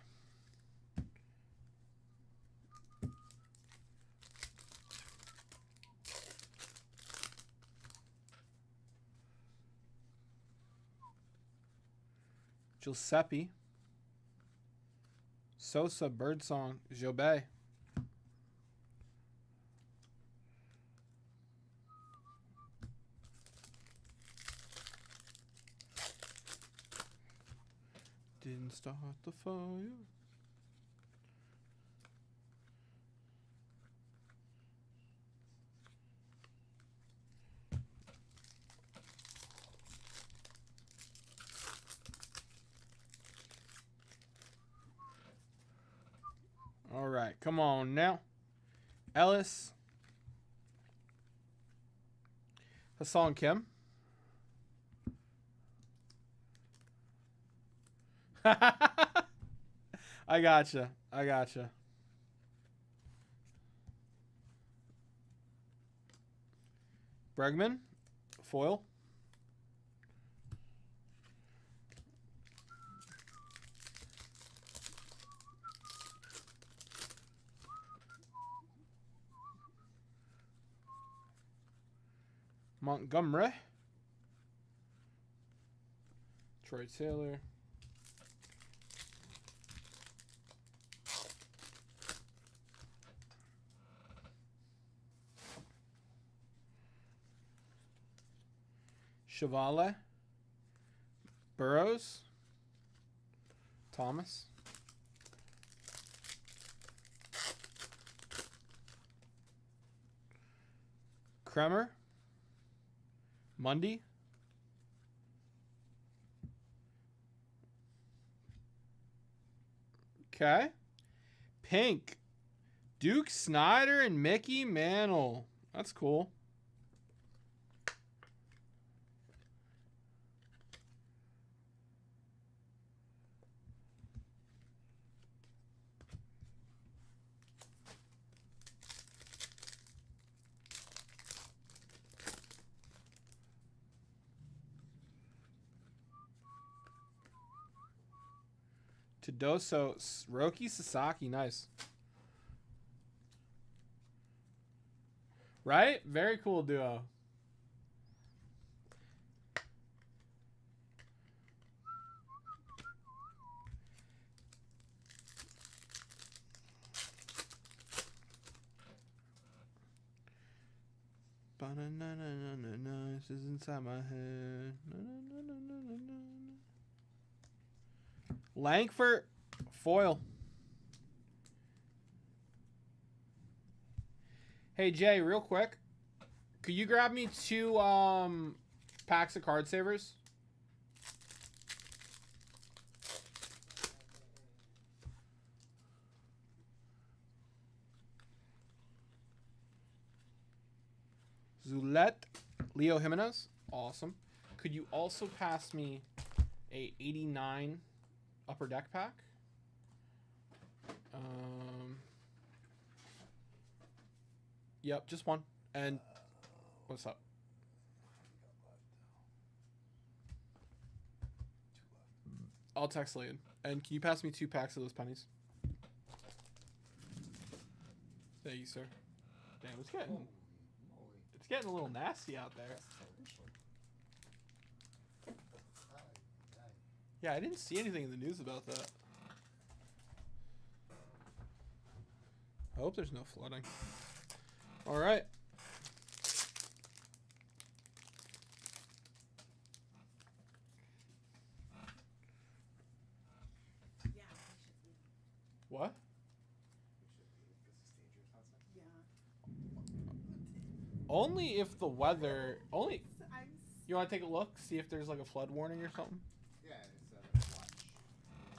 Giuseppe, Sosa, Birdsong, Jobet. Didn't start the fire. All right, come on now. Ellis, Hassan Kim. I gotcha. I gotcha. Bregman, foil. Montgomery. Troy Taylor. Chevale. Burrows. Thomas. Kremer. Mundy. Okay. Pink. Duke Snyder and Mickey Mantle. That's cool. Todoso, Roki Sasaki, nice. Right? Very cool duo. This is inside my head. Langford, foil. Hey Jay, real quick, could you grab me 2 packs of card savers? Zulette, Leo Jimenez, awesome. Could you also pass me a 89 upper deck pack? Yep, just one. And what's up? I'll text Liam. And can you pass me 2 packs of those pennies? Thank you, sir. Damn, it's getting a little nasty out there. Yeah, I didn't see anything in the news about that. I hope there's no flooding. All right. What? Only if the weather. Only. You want to take a look, see if there's like a flood warning or something? Yeah, it's a watch.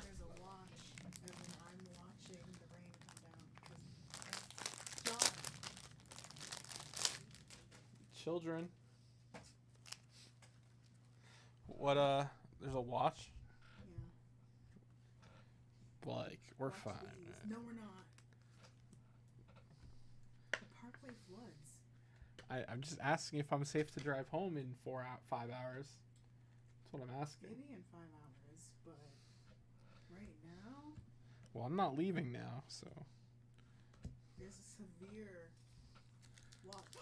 There's a watch, and then I'm watching the rain come down. Children. What, there's a watch? Yeah. Like, we're Watch fine. these. Right? No, we're not. The Parkway floods. I'm just asking if I'm safe to drive home in 5 hours. That's what I'm asking. Maybe in 5 hours, but right now, Well, I'm not leaving now, so. there's a severe watch.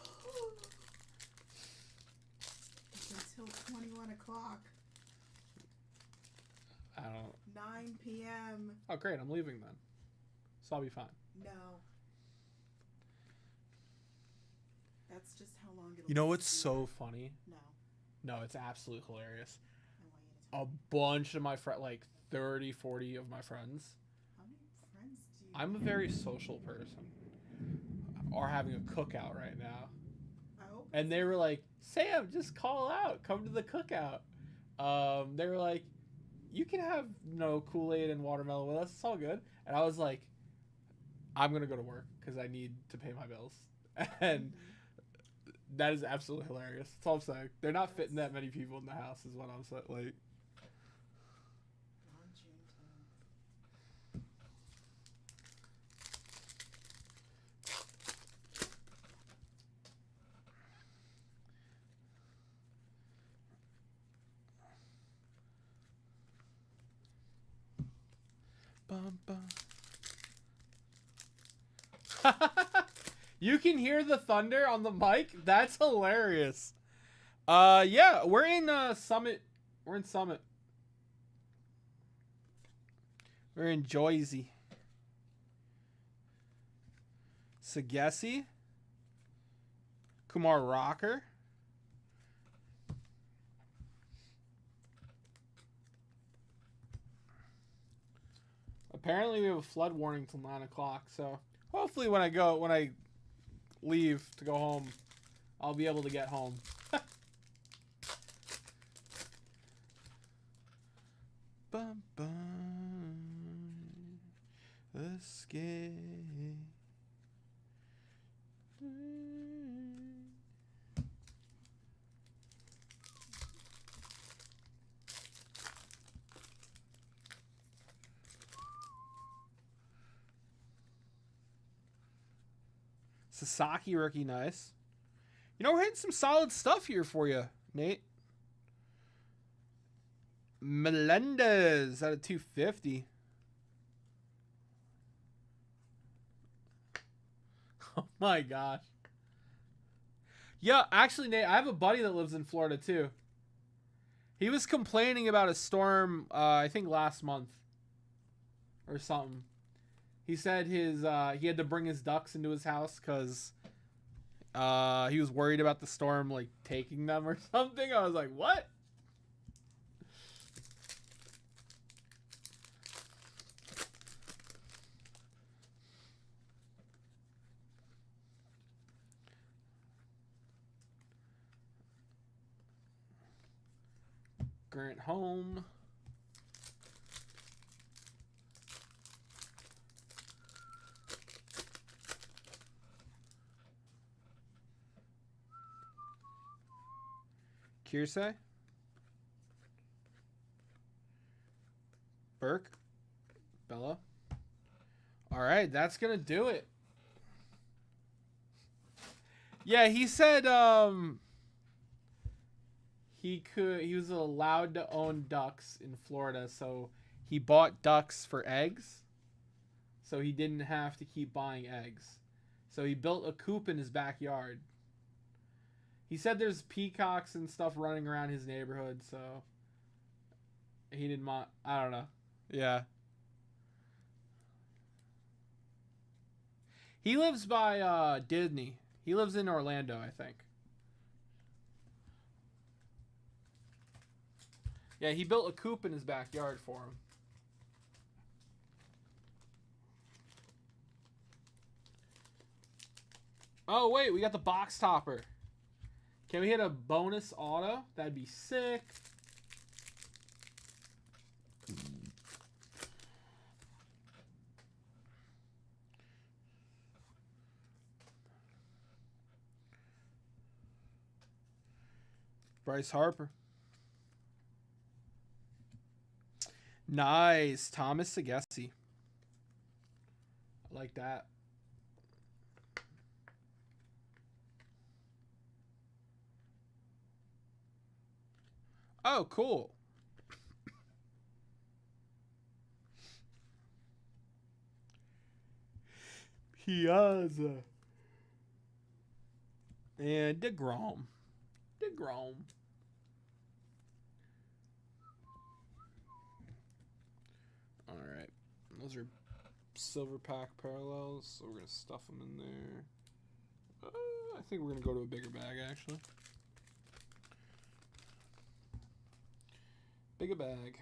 It's until 21 o'clock, I don't. 9 p.m. Oh, great. I'm leaving then. So I'll be fine. No. That's just how long it'll You know be what's severe. so funny? No. No, it's absolutely hilarious. I want you to tell A bunch of my friends, like 30, 40 of my friends. How many friends do you I'm a very social person. Are having a cookout right now. I hope And they were like, Sam, just call out. Come to the cookout. They were like, you can have Kool-Aid and watermelon with us. It's all good. And I was like, I'm going to go to work because I need to pay my bills. And that is absolutely hilarious. That's all I'm saying. They're not fitting that many people in the house is what I'm saying. Like, on June 10th. bum, bum. You can hear the thunder on the mic? That's hilarious. Yeah, we're in Summit. We're in Summit. We're in Joyzy. Sagesi. Kumar Rocker. Apparently we have a flood warning till 9 o'clock, so hopefully when I leave to go home, I'll be able to get home. Bum, bum. Escape. Sasaki rookie, nice. You know, we're hitting some solid stuff here for you, Nate. Melendez out of 250. Oh my gosh. Yeah, actually, Nate, I have a buddy that lives in Florida too. He was complaining about a storm, I think last month or something. He said he had to bring his ducks into his house because he was worried about the storm like taking them or something. I was like, what? Grant Home. Kiersey. Burke. Bella. All right, that's going to do it. Yeah, he said he was allowed to own ducks in Florida, so he bought ducks for eggs. So he didn't have to keep buying eggs. So he built a coop in his backyard. He said there's peacocks and stuff running around his neighborhood, so he didn't mind. I don't know. Yeah. He lives by Disney. He lives in Orlando, I think. Yeah, he built a coop in his backyard for him. Oh, wait, we got the box topper. Can we hit a bonus auto? That'd be sick. Bryce Harper. Nice. Thomas Sagesi. I like that. Oh, cool. Piazza. And DeGrom. DeGrom. All right. Those are silver pack parallels, so we're going to stuff them in there. I think we're going to go to a bigger bag, actually. Bigger bag.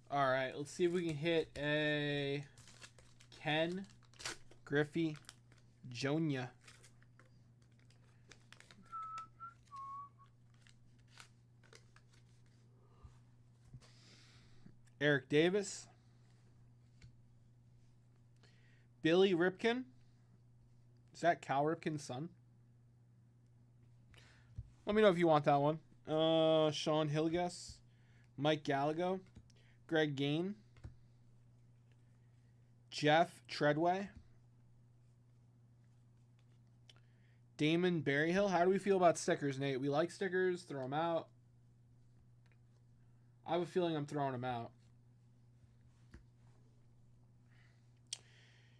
All right, let's see if we can hit a Ken Griffey Jonia. Eric Davis. Billy Ripken. Is that Cal Ripken's son? Let me know if you want that one. Sean Hilgas. Mike Gallagher. Greg Gain. Jeff Treadway. Damon Berryhill. How do we feel about stickers, Nate? We like stickers. Throw them out. I have a feeling I'm throwing them out.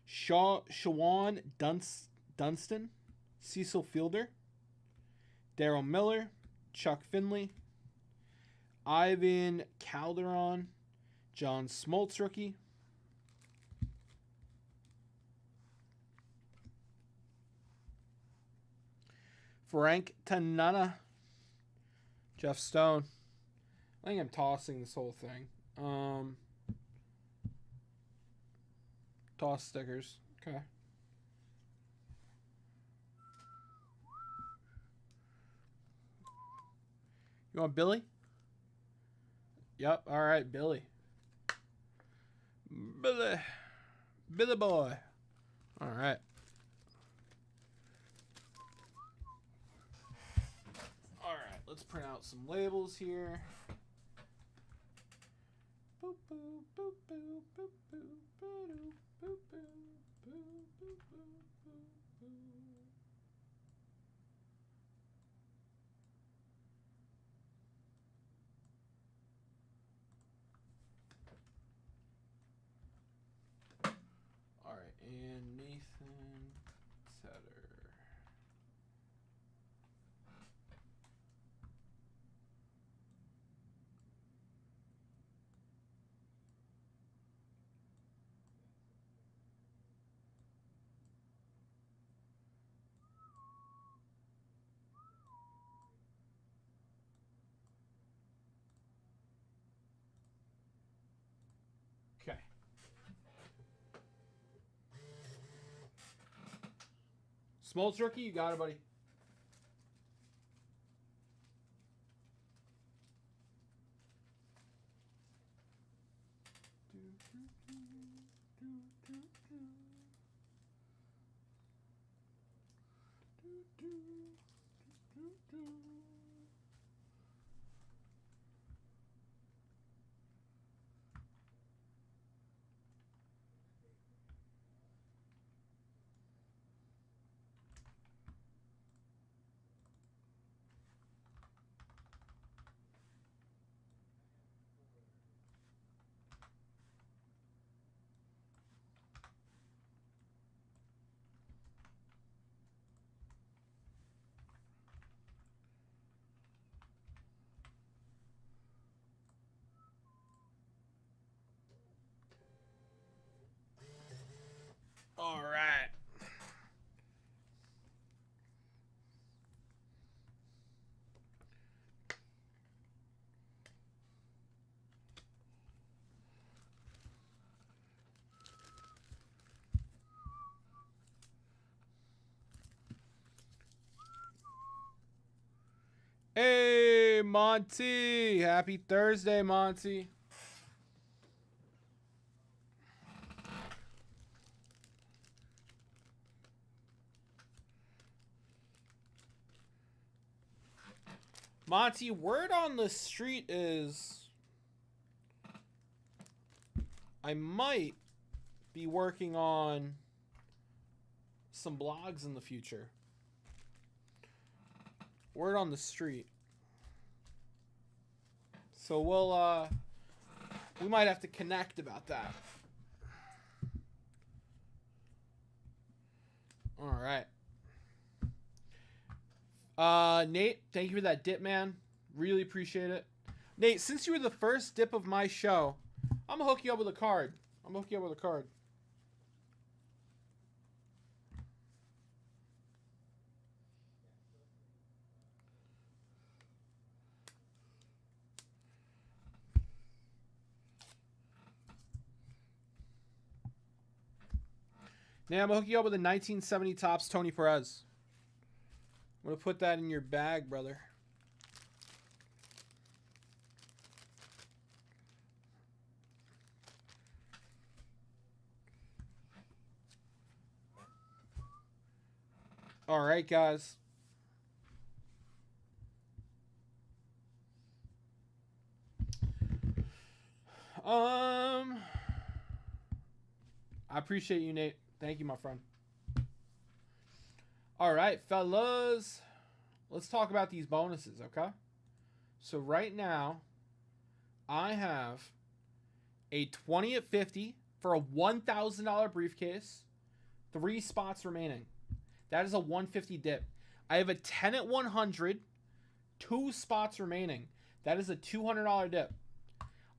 Shawan Dunston. Cecil Fielder. Daryl Miller. Chuck Finley. Ivan Calderon. John Smoltz rookie. Frank Tanana. Jeff Stone. I think I'm tossing this whole thing. Toss stickers. Okay. You want Billy? Yep. All right, Billy. Billy boy. All right. All right. Let's print out some labels here. Boop, boop, boop, boop, boop, boop, boop, boop, boop, boop, boop, boop, boop. All right, and Nathan Tedder. Okay. Smoltz rookie, you got it, buddy. All right. Hey, Monty. Happy Thursday, Monty. Monty, word on the street is I might be working on some blogs in the future. Word on the street. So we might have to connect about that. All right. Nate, thank you for that dip, man. Really appreciate it. Nate, since you were the first dip of my show, I'm gonna hook you up with a card. Nate, I'm gonna hook you up with a 1970 Topps Tony Perez. I'm gonna put that in your bag, brother. All right, guys. I appreciate you, Nate. Thank you, my friend. All right, fellas. Let's talk about these bonuses, okay? So right now, I have a 20 at 50 for a $1,000 briefcase. 3 spots remaining. That is a 150 dip. I have a 10 at 100. 2 spots remaining. That is a $200 dip.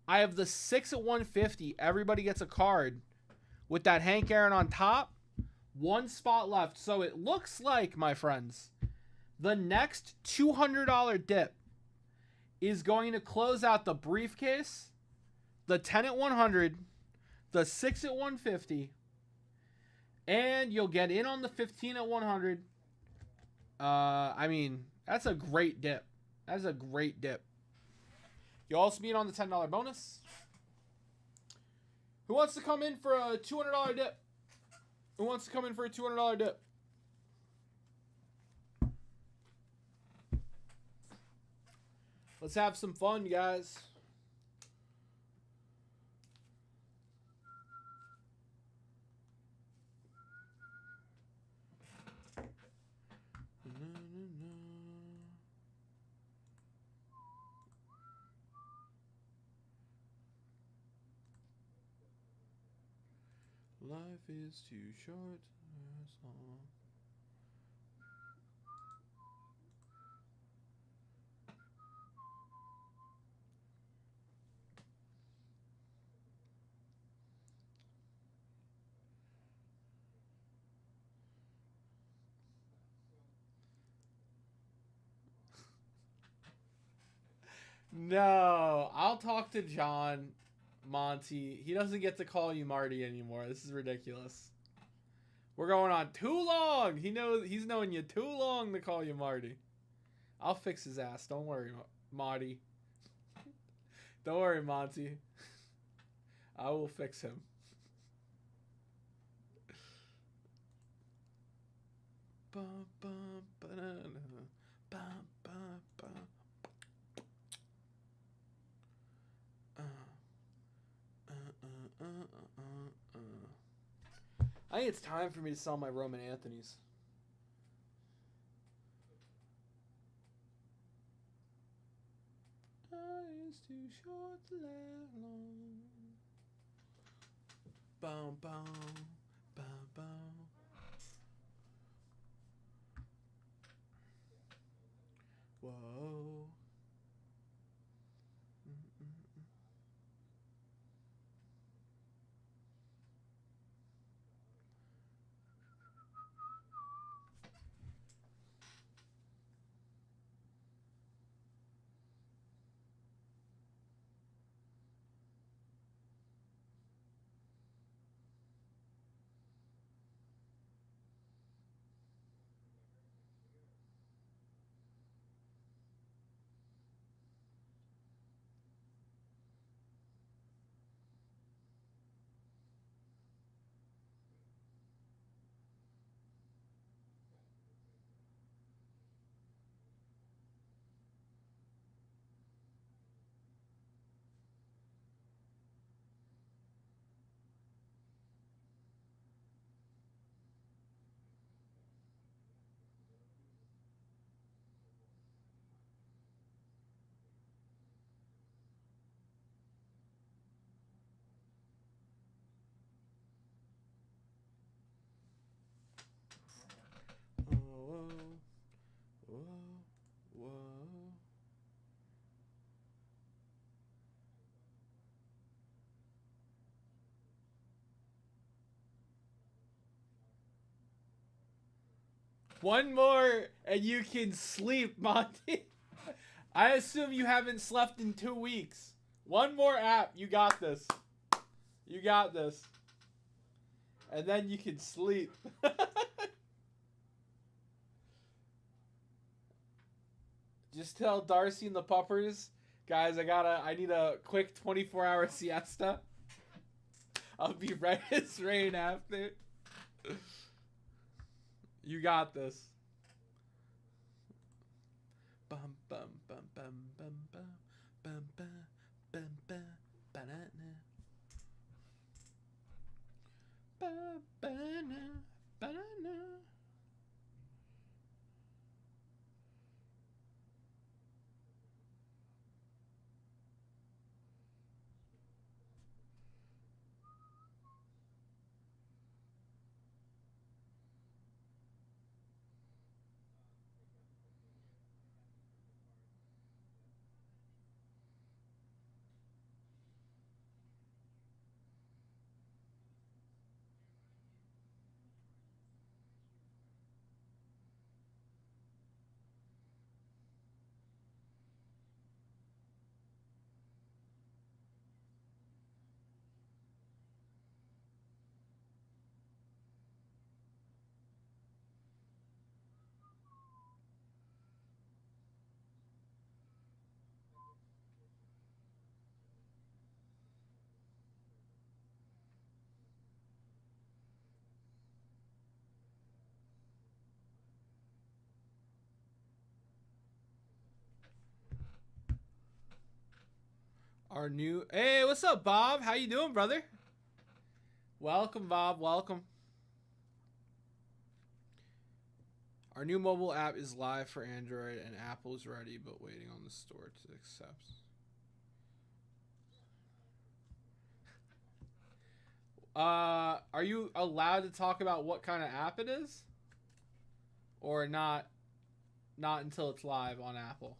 I have the 6 at 150. Everybody gets a card with that Hank Aaron on top. 1 spot left. So it looks like, my friends, the next $200 dip is going to close out the briefcase, the 10 at 100, the 6 at 150, and you'll get in on the 15 at 100. I mean, that's a great dip. That's a great dip. You'll also be in on the $10 bonus. Who wants to come in for a $200 dip? Who wants to come in for a $200 dip? Let's have some fun, guys. Life is too short. No, I'll talk to John, Monty. He doesn't get to call you Marty anymore. This is ridiculous. We're going on too long. He's known you too long to call you Marty. I'll fix his ass. Don't worry, Marty. Don't worry, Monty. I will fix him. Bum, bum, banana. Bum, bum, bum. I think it's time for me to sell my Roman Anthony's. It's too short to last long. Boom, boom, boom, boom. Whoa. One more and you can sleep, Monty. I assume you haven't slept in 2 weeks. One more app. You got this. You got this. And then you can sleep. Just tell Darcy and the puppers, guys, I need a quick 24-hour siesta. I'll be right as rain after. You got this. Bum bum bum bum bum bum bum bum bum bum banana. Our new... Hey, what's up, Bob? How you doing, brother? Welcome, Bob. Welcome. Our new mobile app is live for Android, and Apple is ready, but waiting on the store to accept. Are you allowed to talk about what kind of app it is? Or not until it's live on Apple?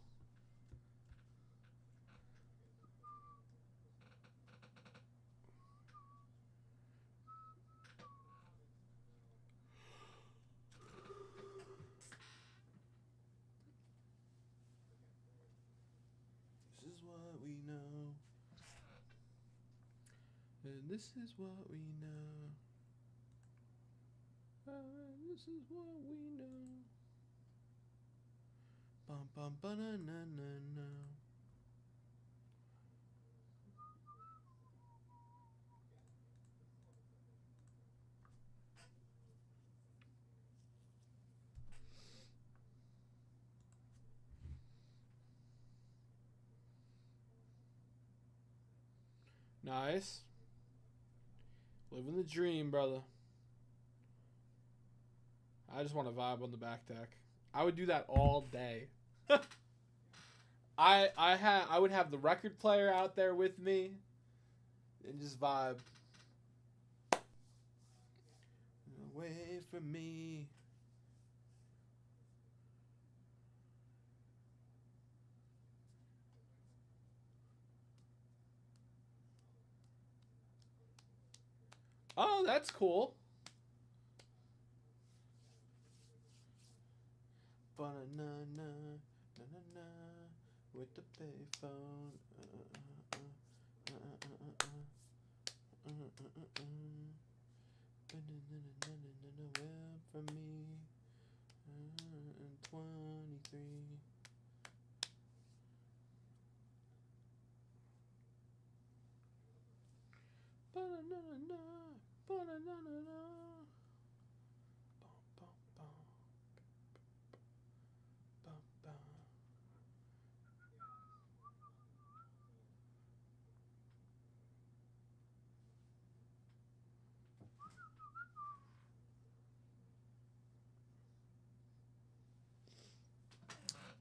This is what we know. And this is what we know. This is what we know. Bum bum ba na na na na. Nice. Living the dream, brother. I just want to vibe on the back deck. I would do that all day. I would have the record player out there with me and just vibe. Away from me. Oh, that's cool. Ba-na-na-na, na-na-na, with the payphone. Well, from me, 23. Ba-na-na-na, ba-na-na-na-na.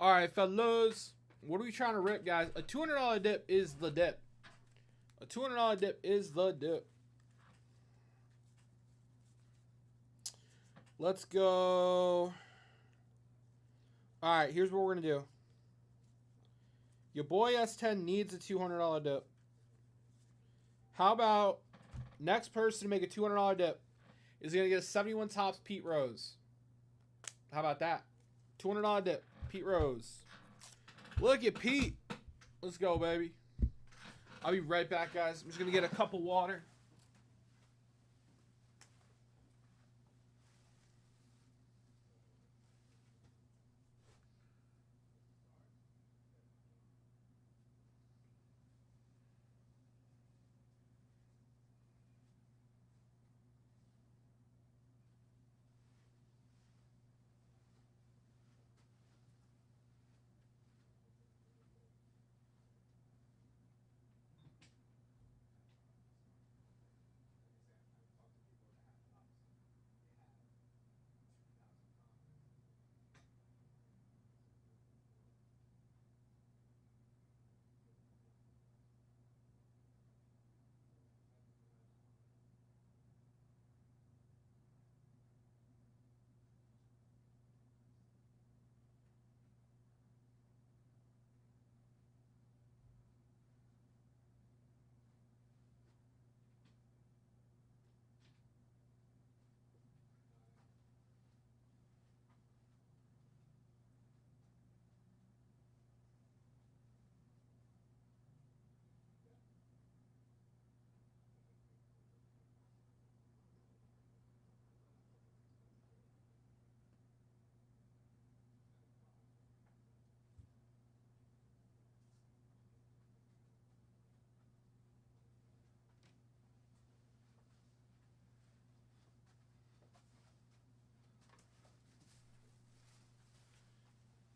All right, fellas. What are we trying to rip, guys? A $200 dip is the dip. A $200 dip is the dip. Let's go. All right, here's what we're going to do. Your boy S10 needs a $200 dip. How about next person to make a $200 dip is going to get a 71 Tops Pete Rose. How about that? $200 dip. Pete Rose. Look at Pete. Let's go, baby. I'll be right back, guys. I'm just going to get a cup of water.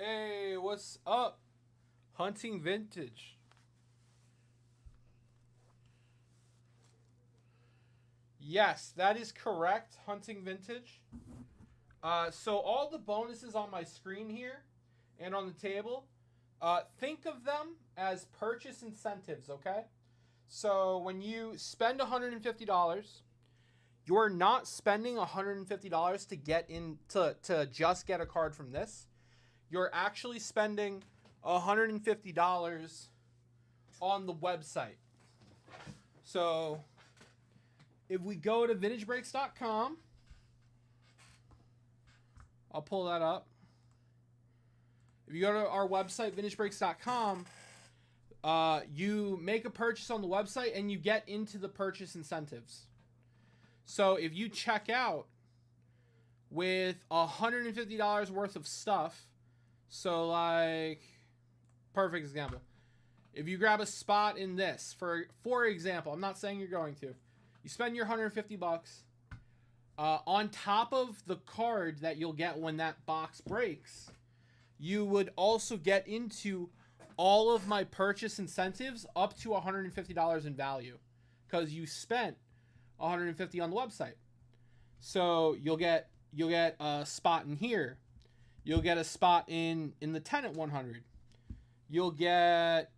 Hey, what's up? Hunting Vintage. Yes, that is correct. Hunting Vintage. So all the bonuses on my screen here and on the table, think of them as purchase incentives, okay? So when you spend $150, you're not spending $150 to get in to just get a card from this. You're actually spending $150 on the website. So if we go to vintagebreaks.com, I'll pull that up. If you go to our website, vintagebreaks.com, you make a purchase on the website and you get into the purchase incentives. So if you check out with $150 worth of stuff, so like, perfect example. If you grab a spot in this, for example, I'm not saying you're going to, you spend your $150, on top of the card that you'll get when that box breaks, you would also get into all of my purchase incentives up to $150 in value because you spent $150 on the website. So you'll get a spot in here. You'll get a spot in the 10 at 100. You'll get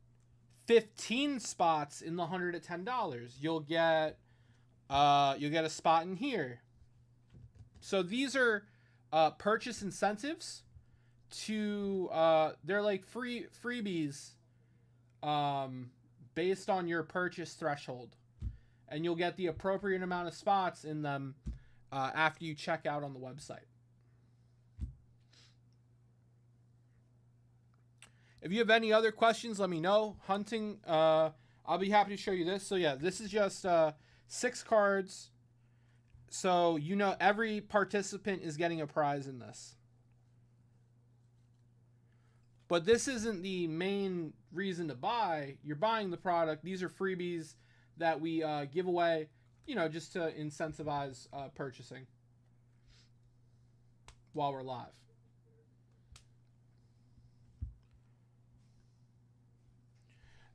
15 spots in the 100 at $10. You'll get a spot in here. So these are purchase incentives to they're like freebies based on your purchase threshold, and you'll get the appropriate amount of spots in them after you check out on the website. If you have any other questions, let me know. Hunting, I'll be happy to show you this. So yeah, this is just 6 cards. So you know every participant is getting a prize in this. But this isn't the main reason to buy. You're buying the product. These are freebies that we give away, you know, just to incentivize purchasing while we're live.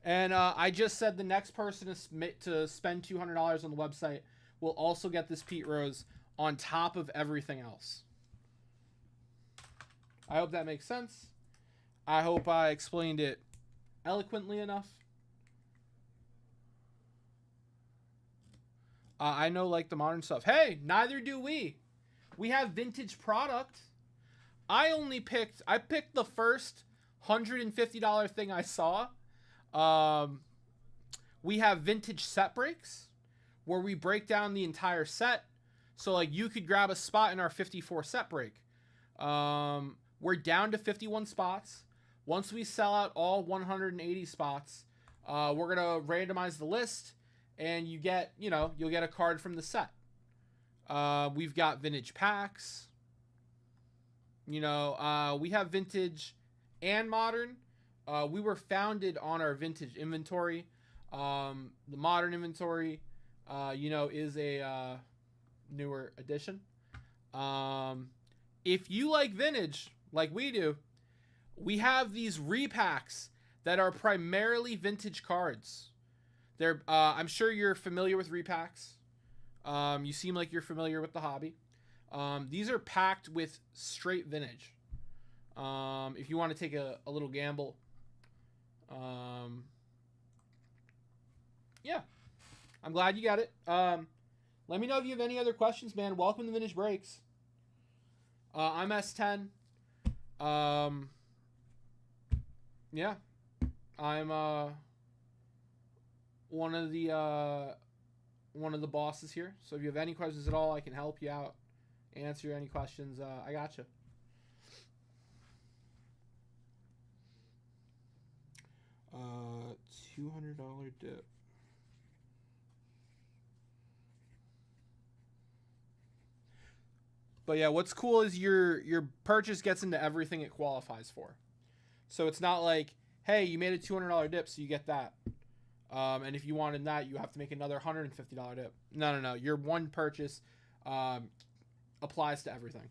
And I just said the next person to spend $200 on the website will also get this Pete Rose on top of everything else. I hope that makes sense. I hope I explained it eloquently enough. I know, like, the modern stuff. Hey, neither do we. We have vintage product. I picked the first $150 thing I saw. We have vintage set breaks where we break down the entire set. So like you could grab a spot in our 54 set break. We're down to 51 spots. Once we sell out all 180 spots, we're going to randomize the list and you'll get a card from the set. We've got vintage packs. We have vintage and modern. We were founded on our vintage inventory. The modern inventory, is a newer addition. If you like vintage, like we do, we have these repacks that are primarily vintage cards. They're, I'm sure you're familiar with repacks. You seem like you're familiar with the hobby. These are packed with straight vintage. If you want to take a little gamble, yeah, I'm glad you got it. Let me know if you have any other questions, man. Welcome to Vintage Breaks. I'm S10. Yeah, I'm one of the bosses here. So if you have any questions at all, I can help you out, answer any questions. I gotcha. $200 dip. But yeah, what's cool is your purchase gets into everything it qualifies for. So it's not like, hey, you made a $200 dip, so you get that. And if you wanted that, you have to make another $150 dip. No. Your one purchase applies to everything.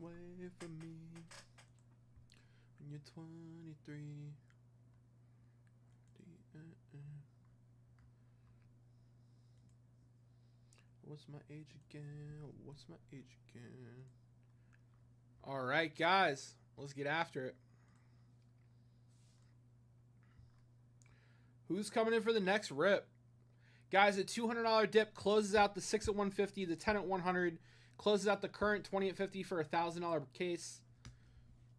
away from me when you're 23. What's my age again? What's my age again? All right, guys, let's get after it. Who's coming in for the next rip? Guys, a $200 dip closes out the 6 at 150, the 10 at 100, closes out the current 20 at 50 for a $1,000 case.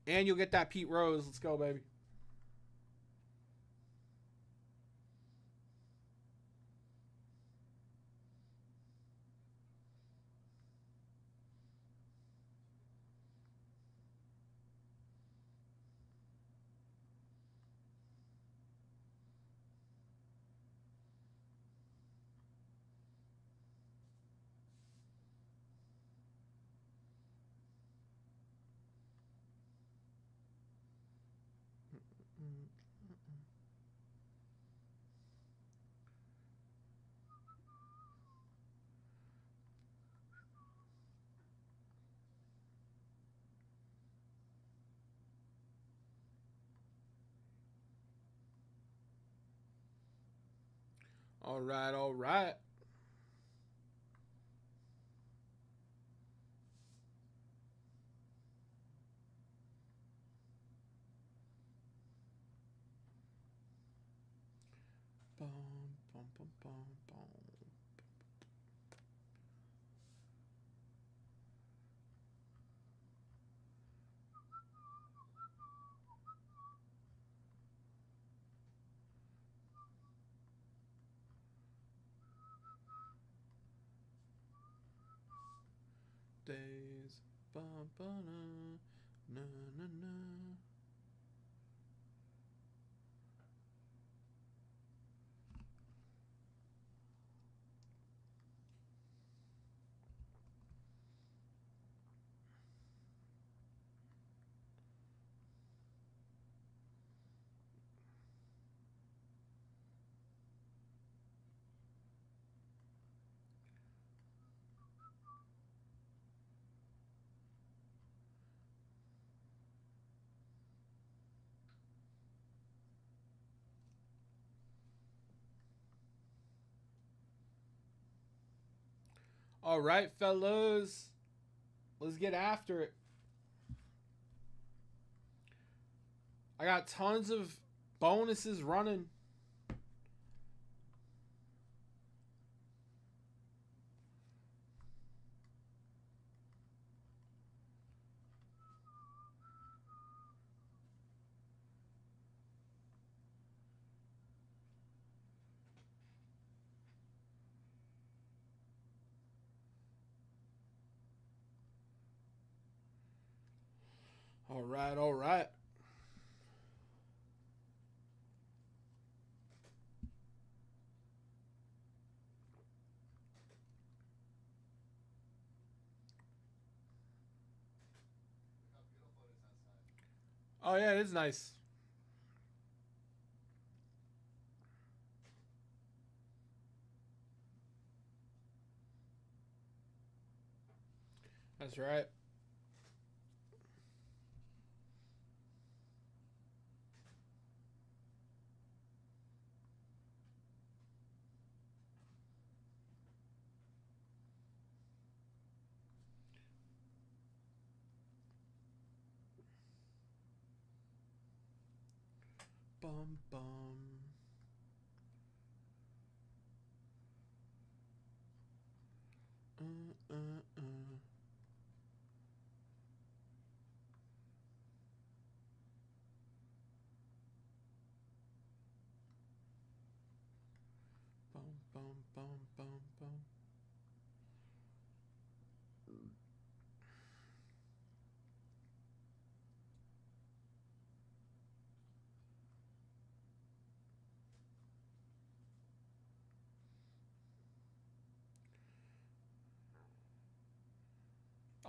And you'll get that Pete Rose. Let's go, baby. All right, all right. Bum, bum, bum, bum, bum. Days, ba, ba, na, na, na, na. All right, fellas. Let's get after it. I got tons of bonuses running. All right, all right. Oh, yeah, it is nice. That's right. Bum, bum. Uh, uh, uh. Bum, bum, bum, bum, bum.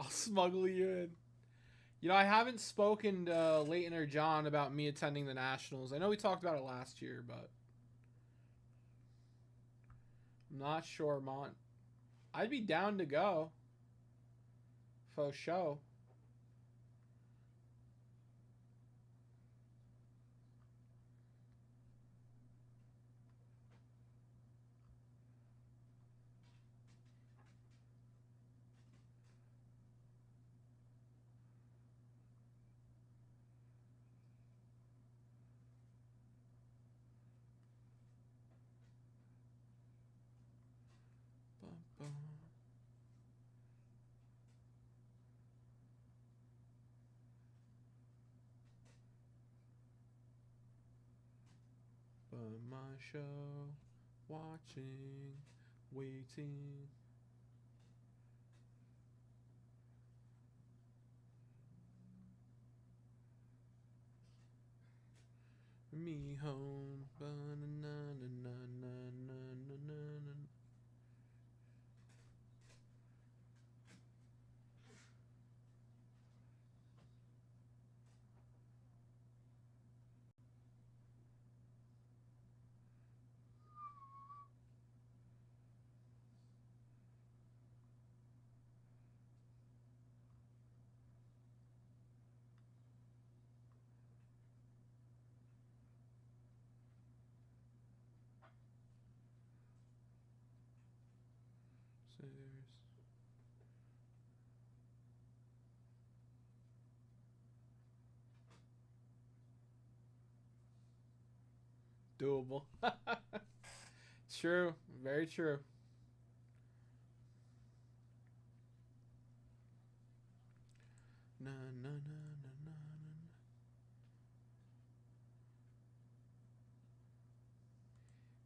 I'll smuggle you in. You know, I haven't spoken to Leighton or John about me attending the Nationals. I know we talked about it last year, but I'm not sure, Mont. I'd be down to go. Faux show. bum. But my show, watching, waiting. Me home. Ba-na-na-na-na-na-na-na-na. Serious. Doable. True. Very true. Na na na na na na.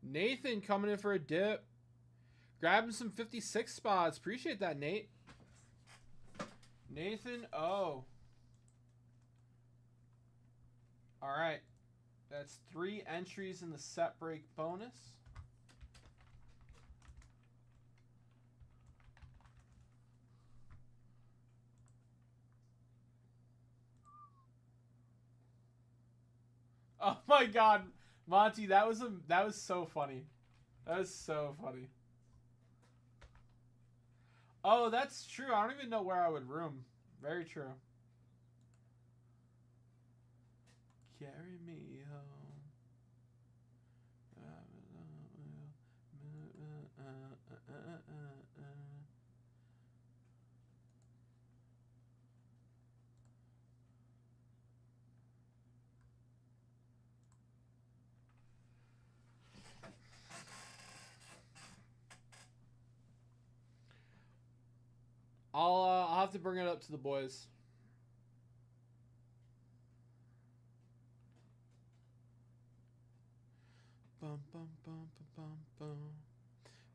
Nathan coming in for a dip. Grabbing some 56 spots. Appreciate that, Nate. Nathan O. All right. That's 3 entries in the set break bonus. Oh my God, Monty, that was so funny. That was so funny. Oh, that's true. I don't even know where I would room. Very true. Carry me home. I'll have to bring it up to the boys. Bum bum bum bum bum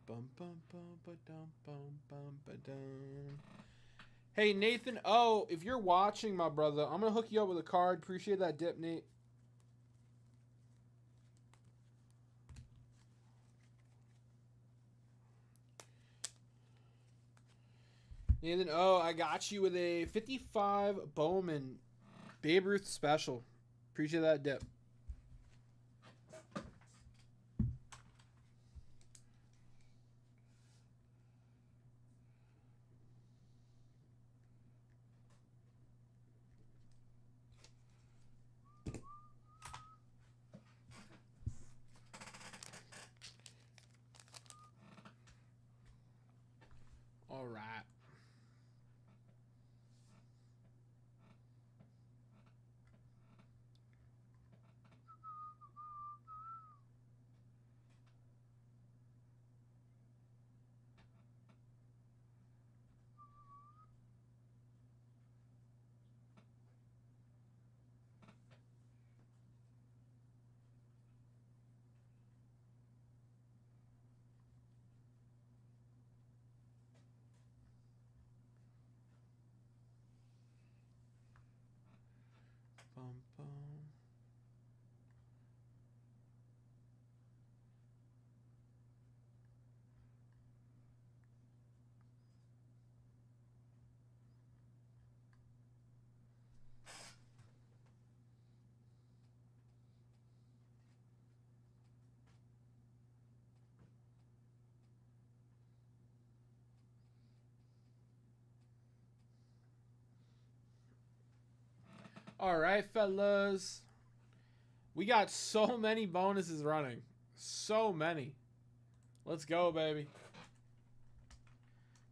bum bum bum bum bum bum bum bum. Hey Nathan, oh, if you're watching, my brother, I'm gonna hook you up with a card. Appreciate that dip, Nate. Nathan, oh, I got you with a 55 Bowman Babe Ruth special. Appreciate that dip. All right. Bum, bum. All right, fellas. We got so many bonuses running. So many. Let's go, baby.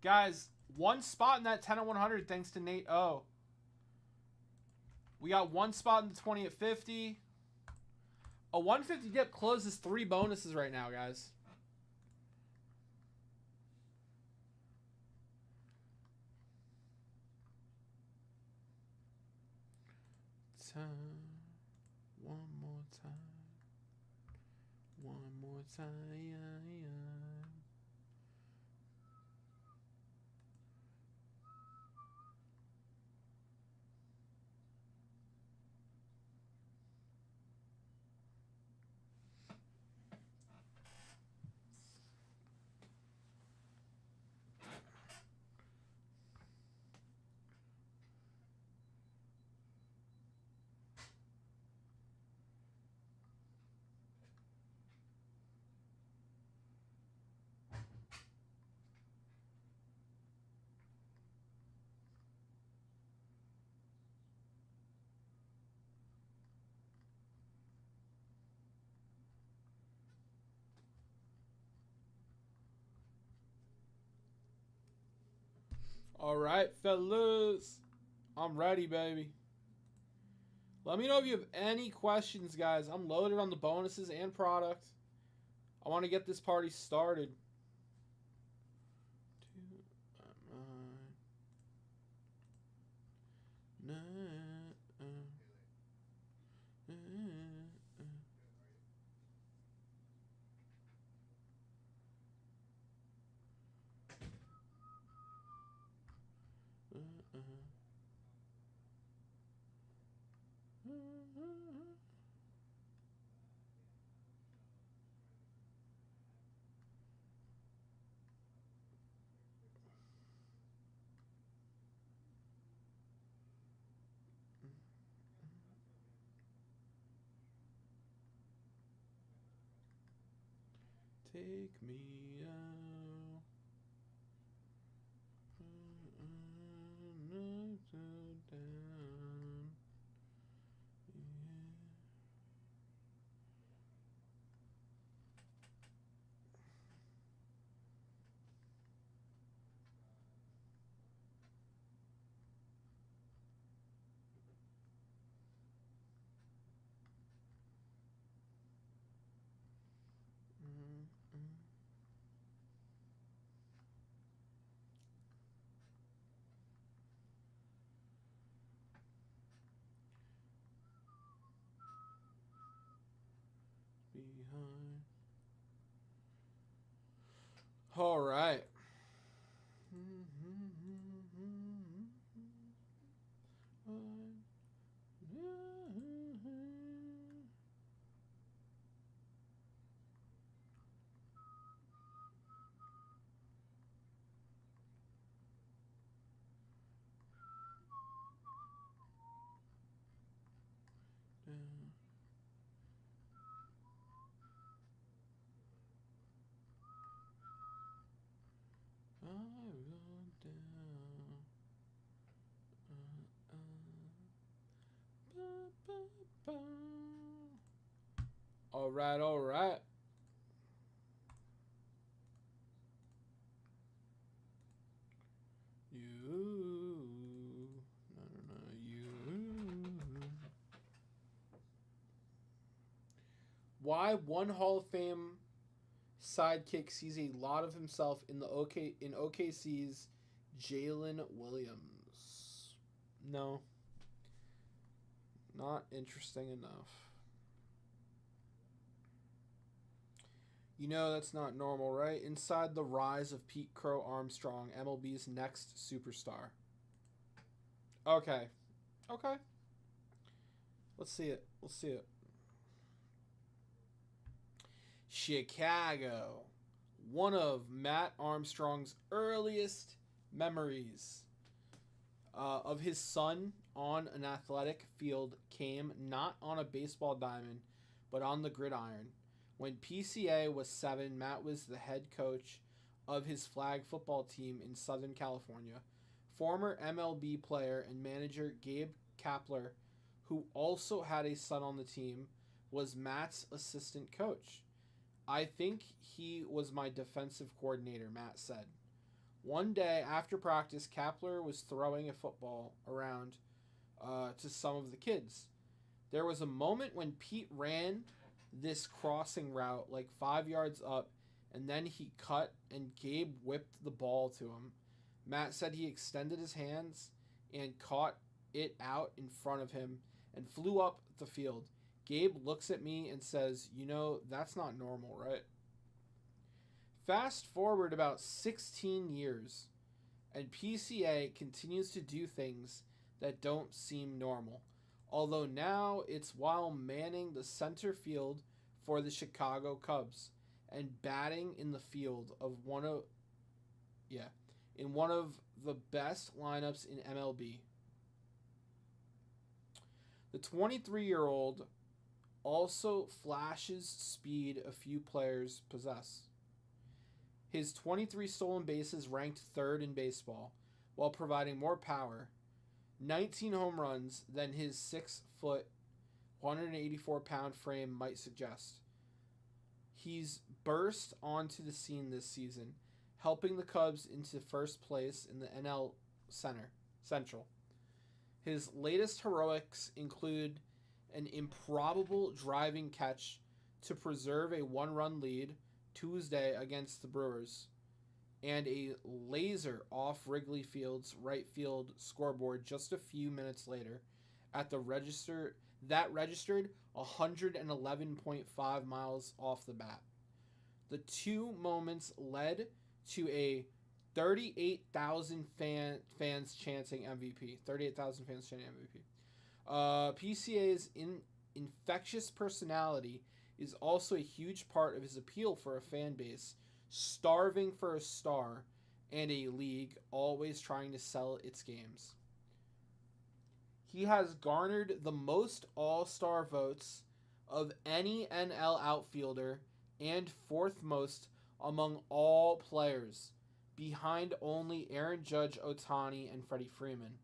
Guys, one spot in that 10 at 100 thanks to Nate O. We got one spot in the 20 at 50. A 150 dip closes 3 bonuses right now, guys. time. One more time. One more time. All right, fellas. I'm ready, baby. Let me know if you have any questions, guys. I'm loaded on the bonuses and product. I want to get this party started. Take me out. Down. Behind. All right. All right, all right. Why one Hall of Fame sidekick sees a lot of himself in OKC's Jalen Williams? No. Not interesting enough. You know that's not normal, right? Inside the rise of Pete Crow Armstrong, MLB's next superstar. Okay. Okay. Let's see it. Let's see it. Chicago. One of Matt Armstrong's earliest memories of his son on an athletic field came not on a baseball diamond, but on the gridiron. When PCA was 7, Matt was the head coach of his flag football team in Southern California. Former MLB player and manager Gabe Kapler, who also had a son on the team, was Matt's assistant coach. I think he was my defensive coordinator, Matt said. One day after practice, Kapler was throwing a football around to some of the kids. There was a moment when Pete ran this crossing route like 5 yards up, and then he cut and Gabe whipped the ball to him. Matt said he extended his hands and caught it out in front of him and flew up the field. Gabe looks at me and says, "You know, that's not normal, right?" Fast forward about 16 years, and PCA continues to do things that don't seem normal. Although now it's while manning the center field for the Chicago Cubs and batting in the field of one of the best lineups in MLB. The 23-year-old also flashes speed a few players possess. His 23 stolen bases ranked third in baseball, while providing more power, 19 home runs than his 6-foot, 184-pound frame might suggest. He's burst onto the scene this season, helping the Cubs into first place in the NL Central. His latest heroics include an improbable driving catch to preserve a one-run lead Tuesday against the Brewers, and a laser off Wrigley Field's right field scoreboard just a few minutes later at the registered 111.5 miles off the bat. The two moments led to a 38,000 fans chanting MVP. 38,000 fans chanting MVP. PCA's infectious personality is also a huge part of his appeal for a fan base starving for a star and a league always trying to sell its games. He has garnered the most all-star votes of any NL outfielder and fourth most among all players, behind only Aaron Judge, Ohtani, and Freddie Freeman.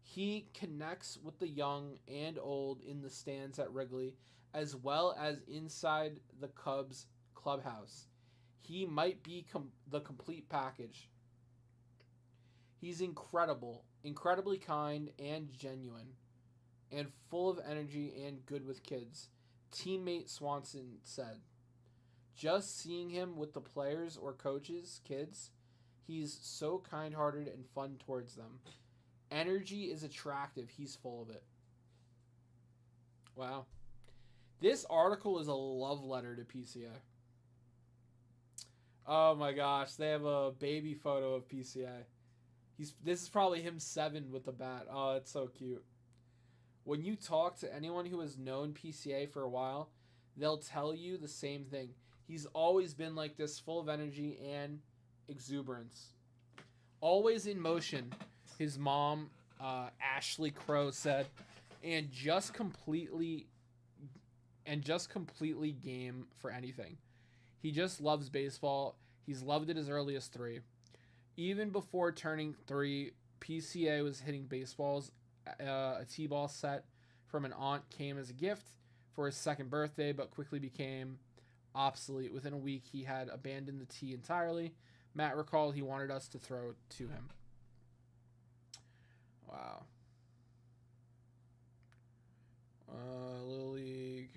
He connects with the young and old in the stands at Wrigley, as well as inside the Cubs clubhouse. He might be the complete package. He's incredibly kind and genuine, and full of energy and good with kids, teammate Swanson said. Just seeing him with the players or coaches' kids, he's so kind-hearted and fun towards them. Energy is attractive. He's full of it. Wow. This article is a love letter to PCA. Oh my gosh, they have a baby photo of PCA. This is probably him 7 with the bat. Oh, it's so cute. When you talk to anyone who has known PCA for a while, they'll tell you the same thing. He's always been like this, full of energy and exuberance. Always in motion, his mom, Ashley Crow, said, and just completely game for anything. He just loves baseball. He's loved it as early as 3. Even before turning 3, PCA was hitting baseballs. A T-ball set from an aunt came as a gift for his 2nd birthday, but quickly became obsolete. Within a week, he had abandoned the tee entirely. Matt recalled he wanted us to throw to him. Wow. Little League.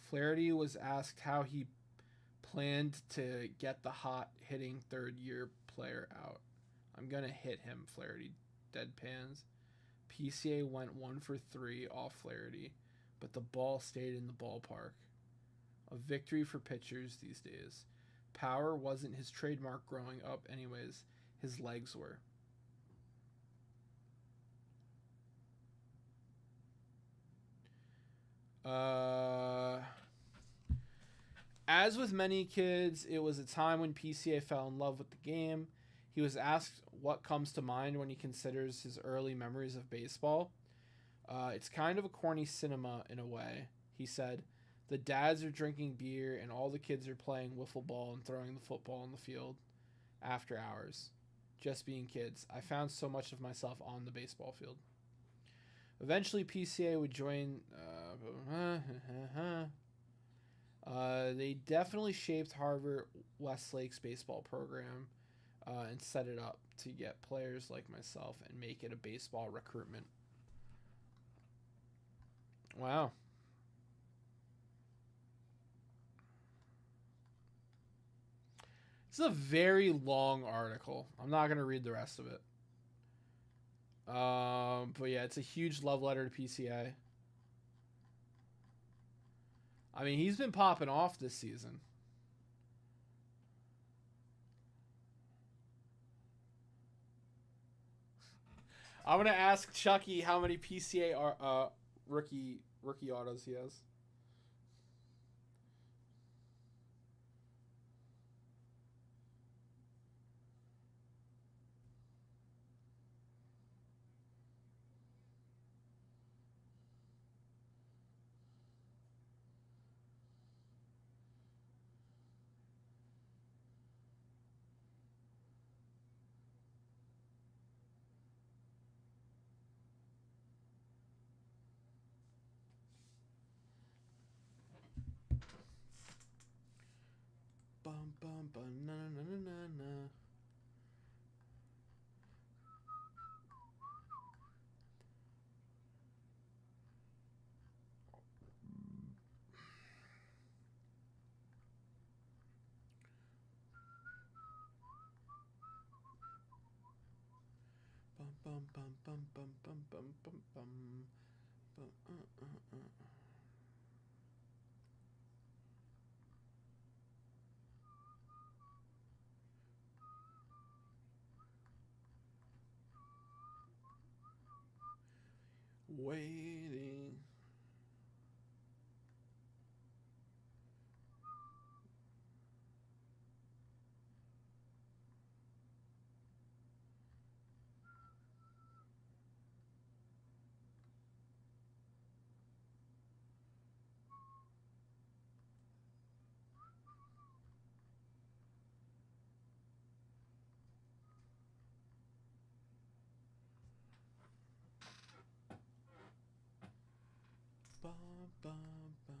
Flaherty was asked how he planned to get the hot hitting 3rd-year player out. I'm going to hit him, Flaherty deadpans. PCA went 1 for 3 off Flaherty, but the ball stayed in the ballpark. A victory for pitchers these days. Power wasn't his trademark growing up anyways. His legs were. As with many kids, it was a time when PCA fell in love with the game. He was asked what comes to mind when he considers his early memories of baseball. It's kind of a corny cinema in a way, he said. The dads are drinking beer and all the kids are playing wiffle ball and throwing the football in the field after hours. Just being kids. I found so much of myself on the baseball field. Eventually, PCA would join... they definitely shaped Harvard Westlake's baseball program and set it up to get players like myself and make it a baseball recruitment. Wow. This is a very long article. I'm not gonna read the rest of it. But yeah, it's a huge love letter to PCA. I mean, he's been popping off this season. I'm gonna ask Chucky how many PCA are rookie autos he has. Bum bum bum na na na na na. Bum bum bum bum bum bum bum bum bum. Waiting. Bum bum bum.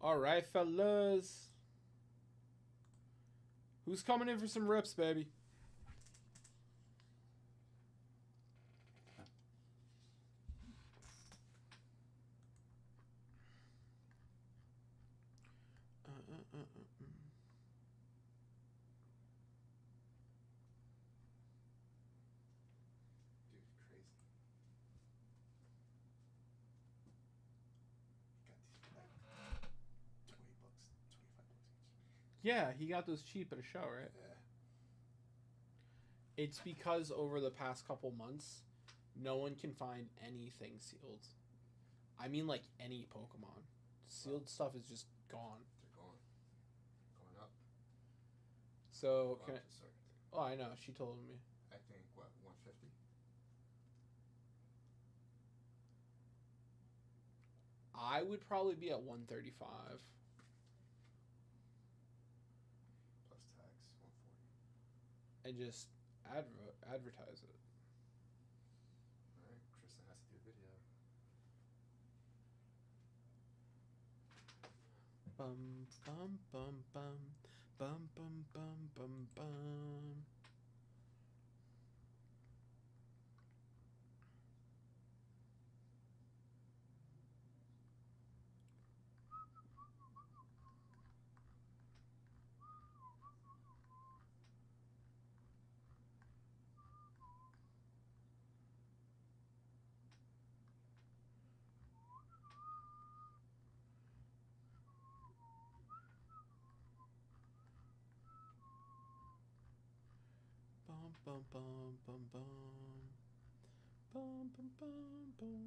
All right, fellas. Who's coming in for some rips, baby? Dude, crazy. Got these for like $20, $25 each. Yeah, he got those cheap at a show, right? Yeah. It's because over the past couple months, no one can find anything sealed. I mean, like any Pokemon. Sealed stuff is just gone. They're going up. So, Well, can I, sorry. oh, I know. She told me. I think, what, 150? I would probably be at 135 Plus tax, 140. and just advertise it. Alright, Kristen has to do a video. Bum bum bum bum bum bum bum bum bum. Bum bum bum bum bum bum bum bum bum.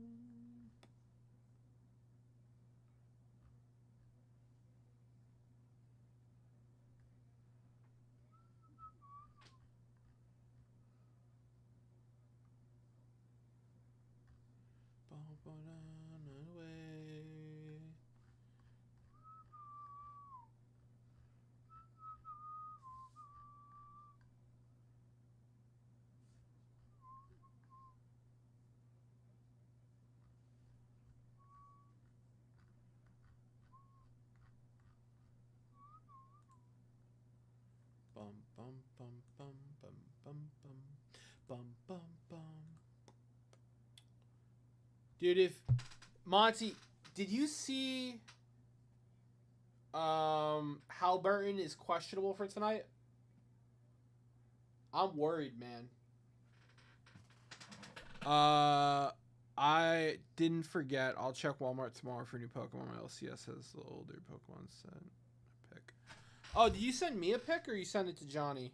Bum bum away. Bum bum bum bum bum bum bum bum bum bum Dude, if Monty, did you see Halliburton is questionable for tonight? I'm worried, man. I didn't forget. I'll check Walmart tomorrow for new Pokemon. My LCS has the older Pokemon set pick. Oh, did you send me a pick or you send it to Johnny?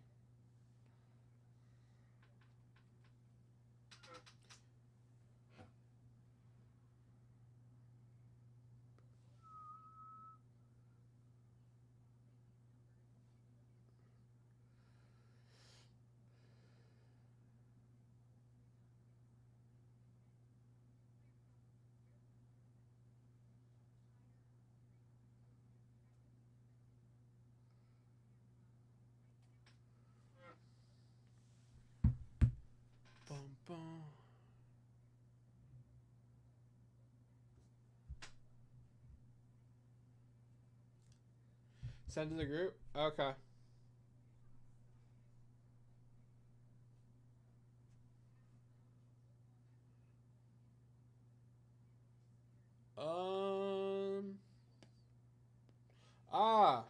Bum, bum. Send to the group? Okay. Ah.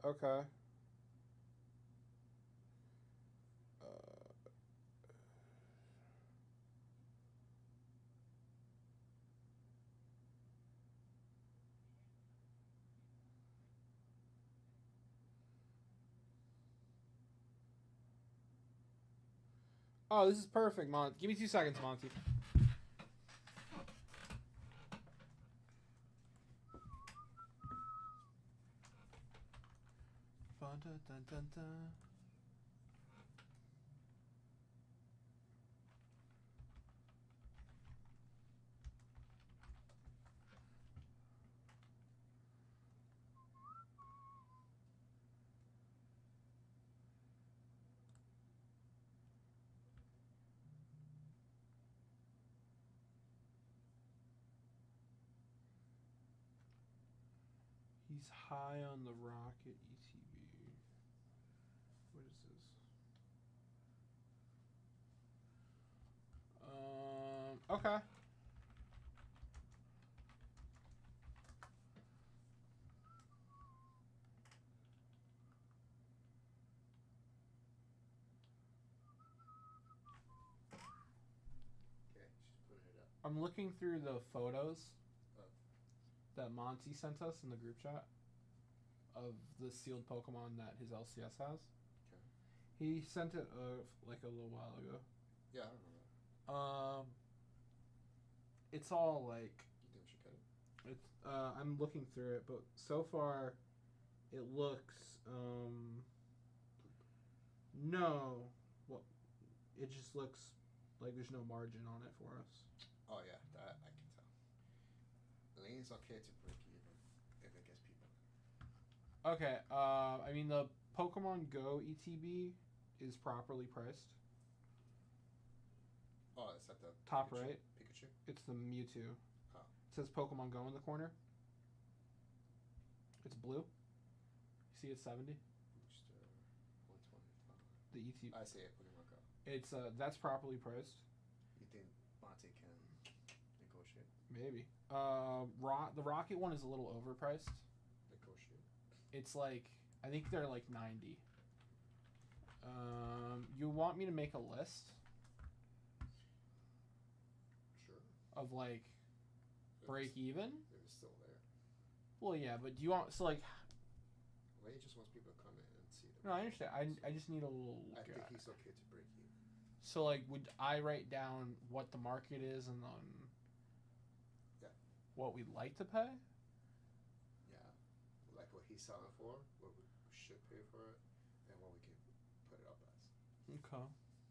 Okay. Oh, this is perfect, Monty. Give me 2 seconds, Monty. Dun, dun, dun, dun, dun. He's high on the rocket ETB. What is this? Okay. Okay, she's putting it up. I'm looking through the photos Oh. that Monty sent us in the group chat of the sealed Pokemon that his LCS has. Okay. He sent it like a little while ago. Yeah, I don't know that. It's all like You think we should cut it? it's. I'm looking through it, but so far, it looks. No, well, it just looks like there's no margin on it for us. Oh yeah, that I can tell. Lane's okay to break even if it gets people. Okay. I mean the Pokemon Go ETB is properly priced. Oh, is that the Top Pikachu? right. Pikachu? It's the Mewtwo. Oh. It says Pokemon Go in the corner. It's blue. You see it's 70. Booster 125. The ETB. I see it. Pokemon Go. It's that's properly priced. You think Monte can negotiate? Maybe. The Rocket one is a little overpriced. Negotiate. It's like I think they're like 90. You want me to make a list Sure. of like break even? If it's still there. Well, yeah, but do you want so like? Lane just wants people to come in and see them. No, I understand. I just need a little. I think he's okay to break even. So like, would I write down what the market is and then what we'd like to pay? Yeah. Like what he's selling for, what we should pay for it, and what we can put it up as. Okay.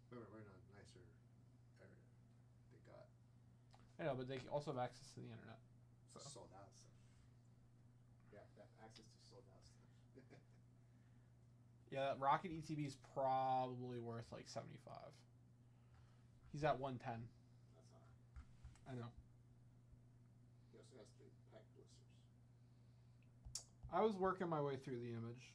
Remember, we're in a nicer area. They got I know, but they also have access to the internet. So. sold out stuff. Yeah, they have access to sold out stuff. Yeah, that Rocket ETB is probably worth like 75. He's at 110. That's high. I know. He also has the pack blisters. I was working my way through the image.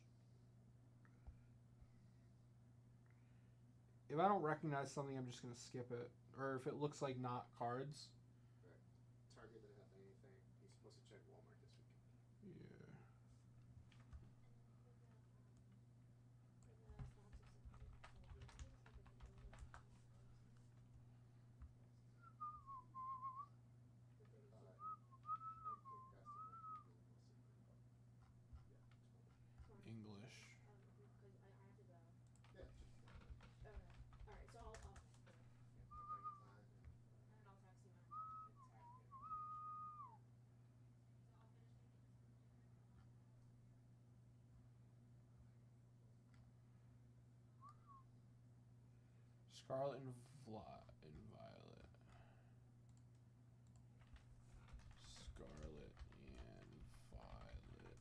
if I don't recognize something, I'm just gonna skip it. Or if it looks like not cards. Target didn't have anything. He's supposed to check Walmart this weekend. Yeah. English. Yeah, just Scarlet and Violet. Scarlet and Violet.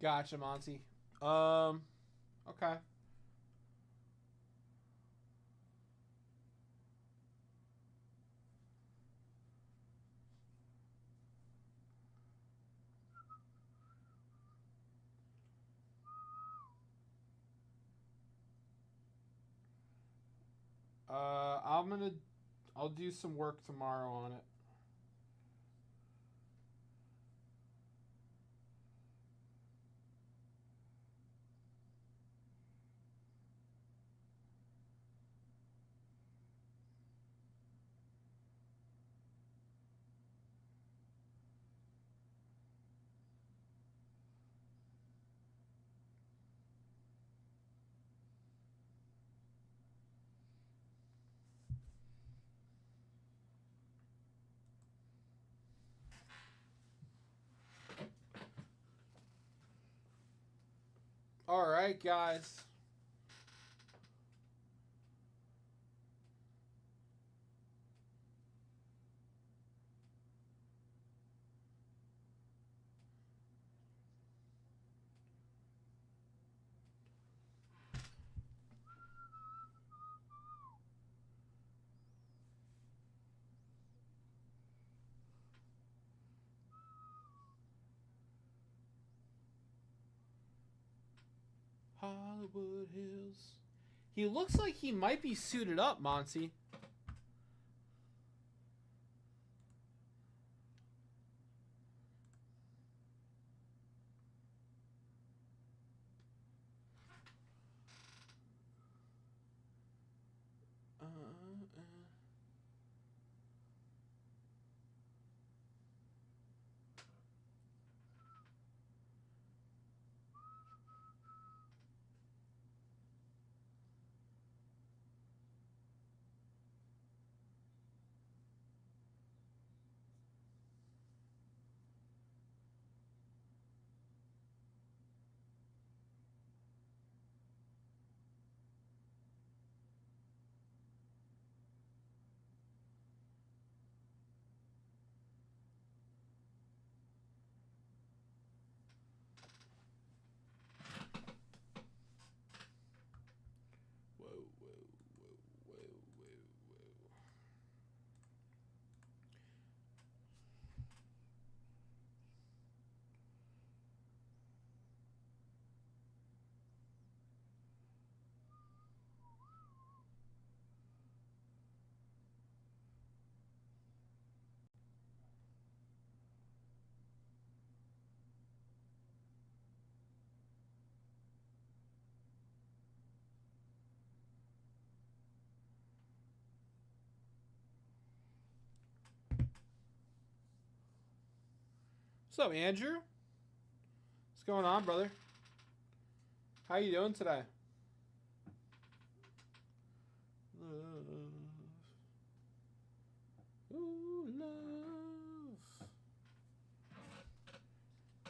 Gotcha, Monty. Okay. I'll do some work tomorrow on it. All right, guys. Hollywood Hills. He looks like he might be suited up, Monty. What's up, Andrew? What's going on, brother? How you doing today? Love. Ooh, love.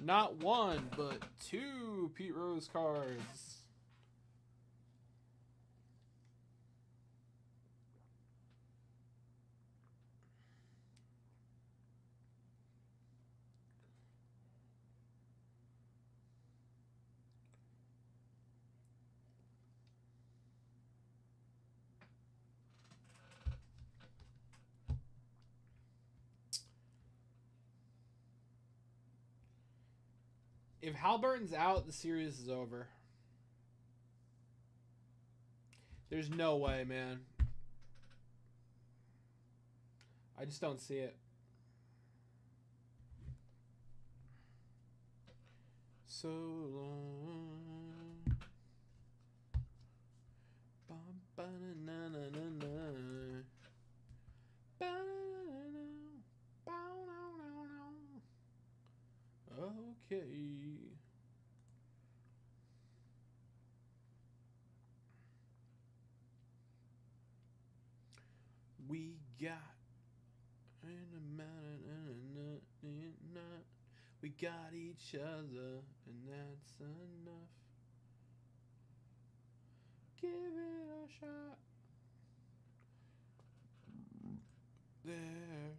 Not one, but two Pete Rose cards. If Halliburton's out, the series is over. There's no way, man. I just don't see it. So long. Ba-ba-na-na-na-na. Ba-na-na-na. Okay. We got we got each other, and that's enough. Give it a shot. There.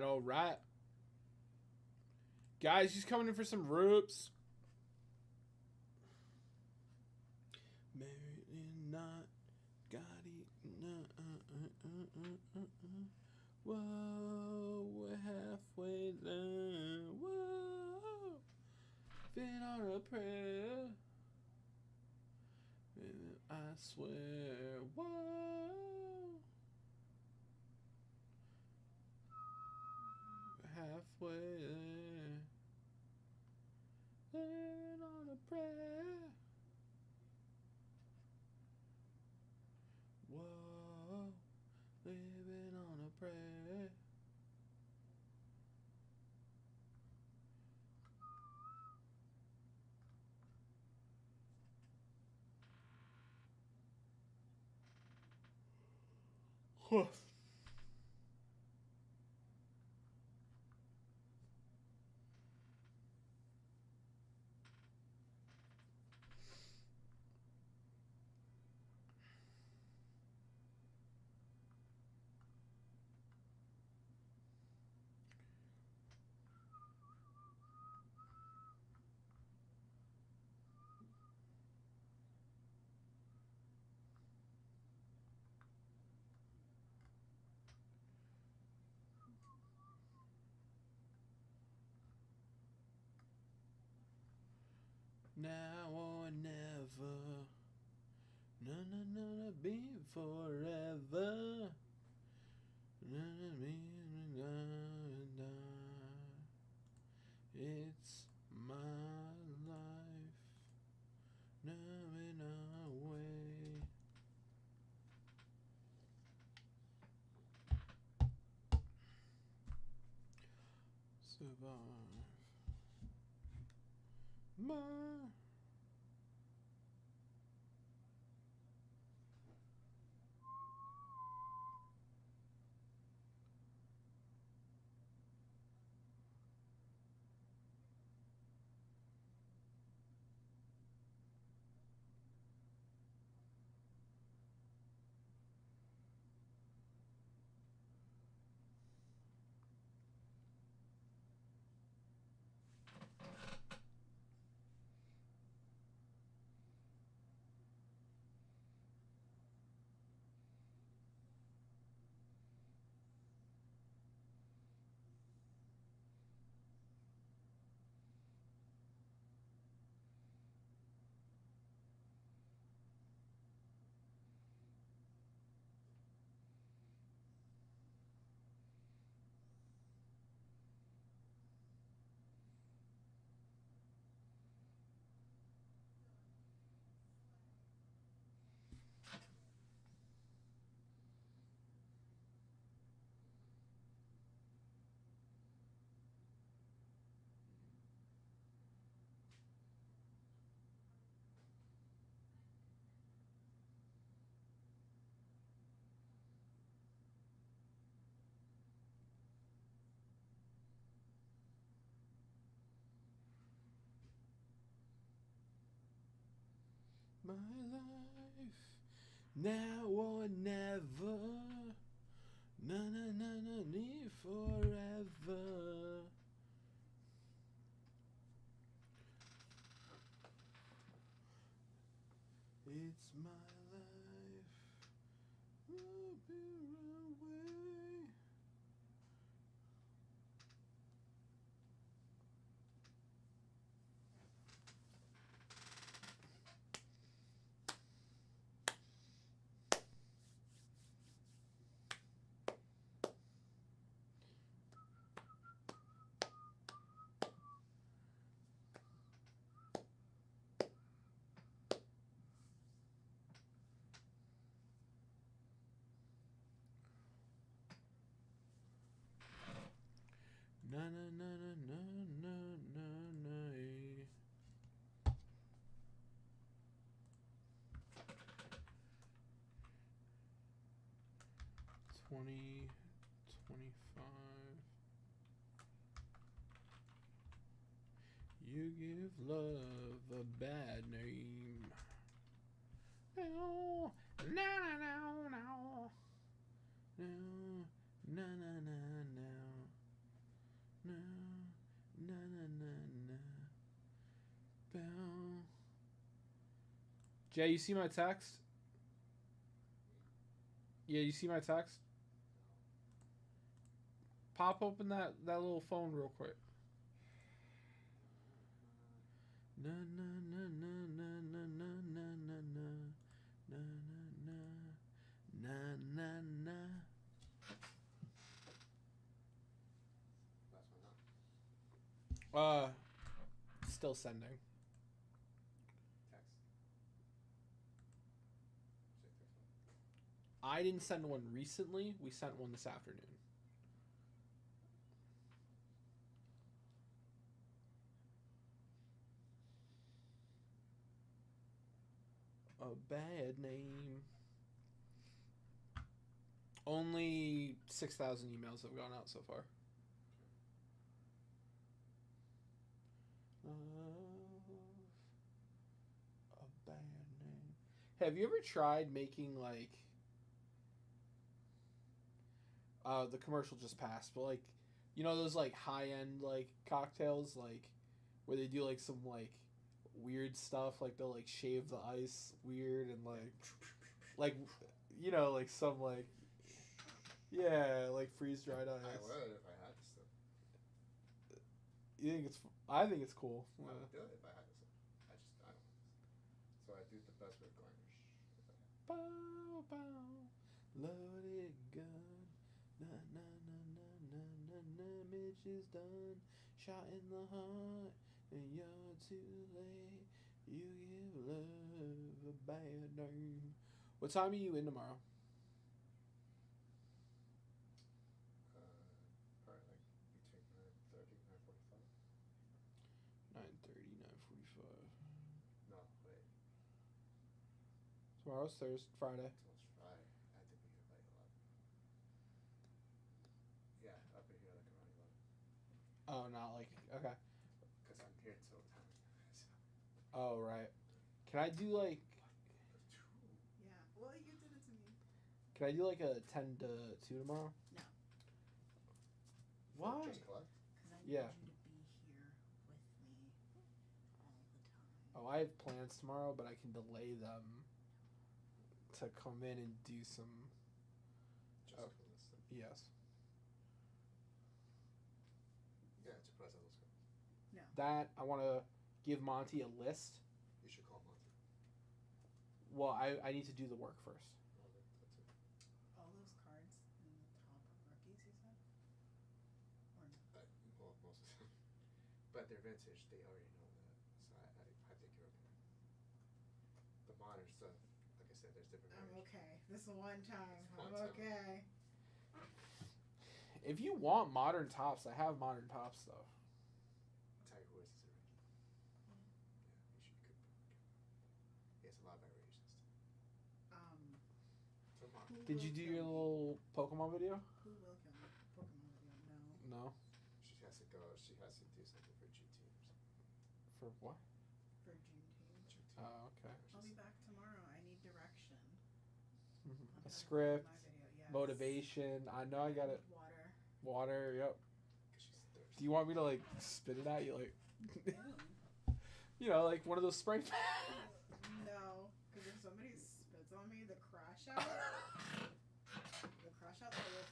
All right. Guys, he's coming in for some ropes. Married and not got it. Whoa, we're halfway there. Whoa, fit on a prayer. I swear. Whoa. Halfway there, living on a prayer. Whoa, living on a prayer. Huh. Now or never. No, be forever. It's my life. Knowing away. Survive. My. My life, now or never. Na na na na, need forever. It's my life. I'll be away. Na na na na na na na na. 20, 25. You give love a bad name. No, no, no, no, no, no, no, no, no. No, no, no, no, no. Bow. Jay, you see my text? Yeah, you see my text? Pop open that little phone real quick. Na na na na na na na na na na na na na na. Last one up. Still sending. Text. Say text one. I didn't send one recently. We sent one this afternoon. A bad name. Only 6,000 emails have gone out so far. A bad name. Have you ever tried making like the commercial just passed, but like you know those like high end like cocktails like where they do like some like weird stuff, like they'll like shave the ice weird and like you know like some like yeah like freeze dried ice. I would if I had the stuff. You think it's? I think it's cool. I would do it if I had the stuff. I don't. So I do the best with garnish. Bow bow, loaded gun. Na na na na na na na. Mitch is done. Shot in the heart, and you're too late. You give love a bad name. What time are you in tomorrow? Probably like between 9:30 and 9:45. 9:30, 9:45. No, wait. Tomorrow's Thursday, Friday. Tomorrow's Friday. I had to be here by 11. Yeah, I'll be here like around 11. Oh, not like okay. Because I'm here till 10. So. Oh right. Can I do like? Yeah. Well, you did it to me. Can I do like a 10 to 2 tomorrow? No. Why? Just collect? Because I need Yeah. you to be here with me all the time. Oh, I have plans tomorrow, but I can delay them to come in and do some. Just Oh. for this thing. Yes. Yeah, it's a present. Let's go. No. That I want to give Monty a list. You should call Monty. Well, I need to do the work first. Oh, that's it. All those cards in the top of rookies, you said? Or no? Well, most of them. But they're vintage. They already know that. So I think you're okay. The modern stuff, like I said, there's different I'm variations. okay. This one time. This I'm one time. okay. If you want modern tops, I have modern top stuff. I'll tell you who is this already. Yeah, you could. He has a lot of variations. So Who modern. Did will you do kill your me? little Pokemon video? Who will kill me? Pokemon video? No. No. She has to go. She has to do something for G teams. For what? For Juneteenth. too. Oh, okay. I'll be back tomorrow. I need direction. on how A to script, film my video. Yes. motivation. I know I got it. Water. Water. Yep. 'Cause she's thirsty. Do you want me to like spit it at you, like, Ew. you know, like one of those spray? No, because if somebody spits on me, the crash out that will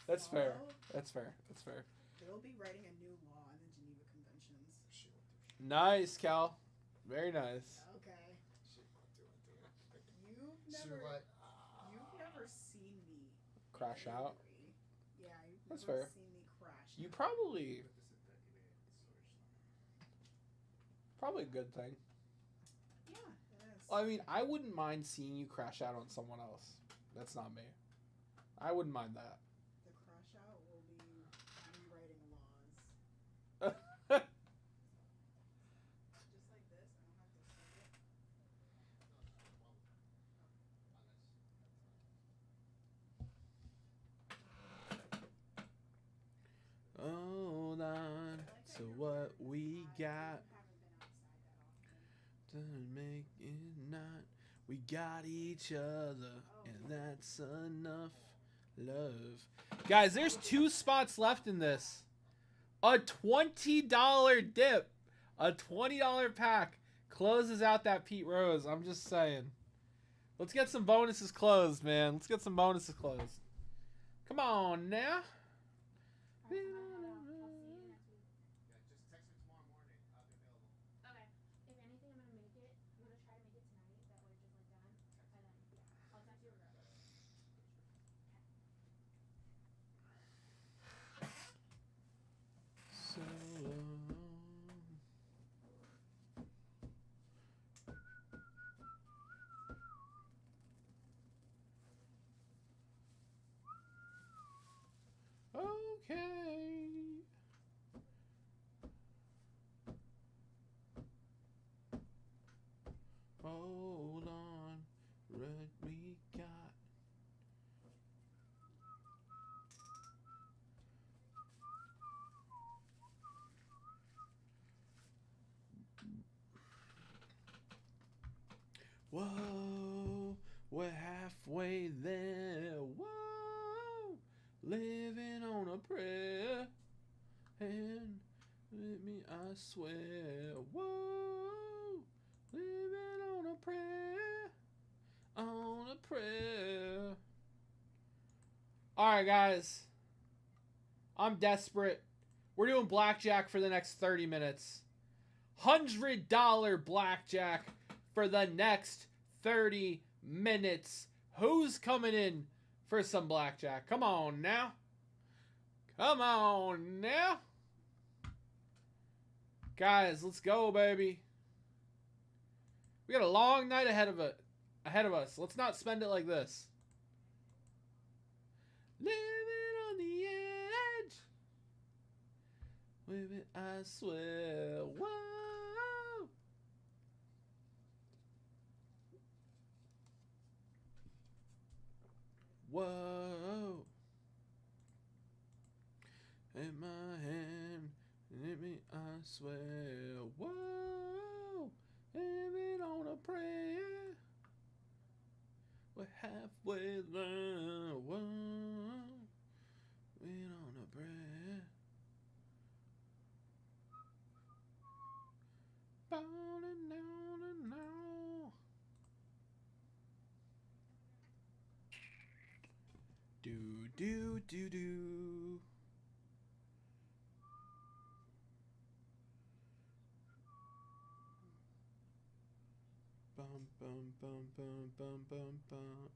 That's fair. follow, That's fair. That's fair. they'll be writing a new law in the Geneva Conventions. She won't do shit. Nice, Cal. Very nice. Okay. She won't do it. You've She never, like, you've never seen me Crash out. angry. Yeah, you've That's never fair. seen me crash. You out. probably, put this in the storage. probably a good thing. Yeah, it is. I mean, I wouldn't mind seeing you crash out on someone else. That's not me. I wouldn't mind that. The crash out will be rewriting laws. Just like this, I don't have to send it. Hold on to what we got. You haven't been outside that often. Doesn't make it not. We got each other, and that's enough love. Guys, there's 2 spots left in this. A $20 dip. A $20 pack closes out that Pete Rose. I'm just saying. Let's get some bonuses closed, man. Let's get some bonuses closed. Come on now. I'll see you next week. Yeah, just text me tomorrow morning. I'll be available. Okay. If anything, I'm gonna make it. I'm gonna try to make it tonight. That way, just like done. And then, yeah, I'll text you regardless. So long. Okay. Hold on, what we got. Whoa, we're halfway there. Whoa, living on a prayer. And with me, I swear. Whoa, living on a prayer. On a prayer. Alright, guys. I'm desperate. We're doing blackjack for the next 30 minutes. $100 blackjack for the next 30 minutes. Who's coming in for some blackjack? Come on now. Come on now. Guys, let's go, baby. We got a long night ahead of us. Let's not spend it like this. Living on the edge. With it, I swear. Whoa. Whoa. In my hand, in me, I swear. Whoa. Living on a prayer. We're halfway there. Whoa. Living on a prayer. Bowing down and now. Do do do do. Bum bum bum bum bum bum bum.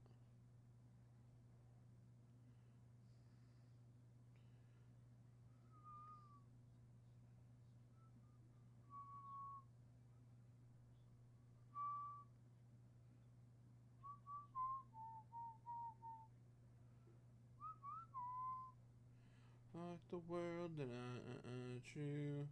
Like the world that I true.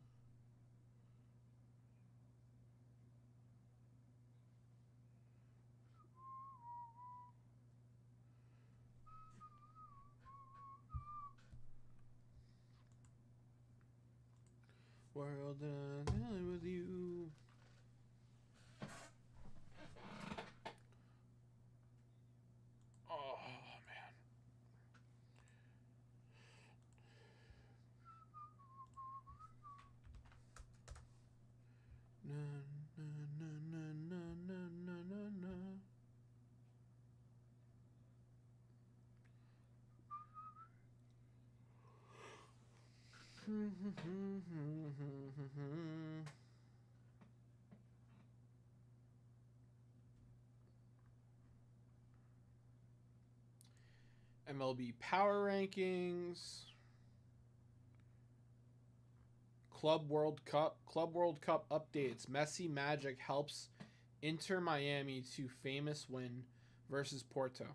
World that I'm dealing with you. MLB Power Rankings. Club World Cup. Club World Cup updates. Messi Magic helps Inter Miami to famous win versus Porto.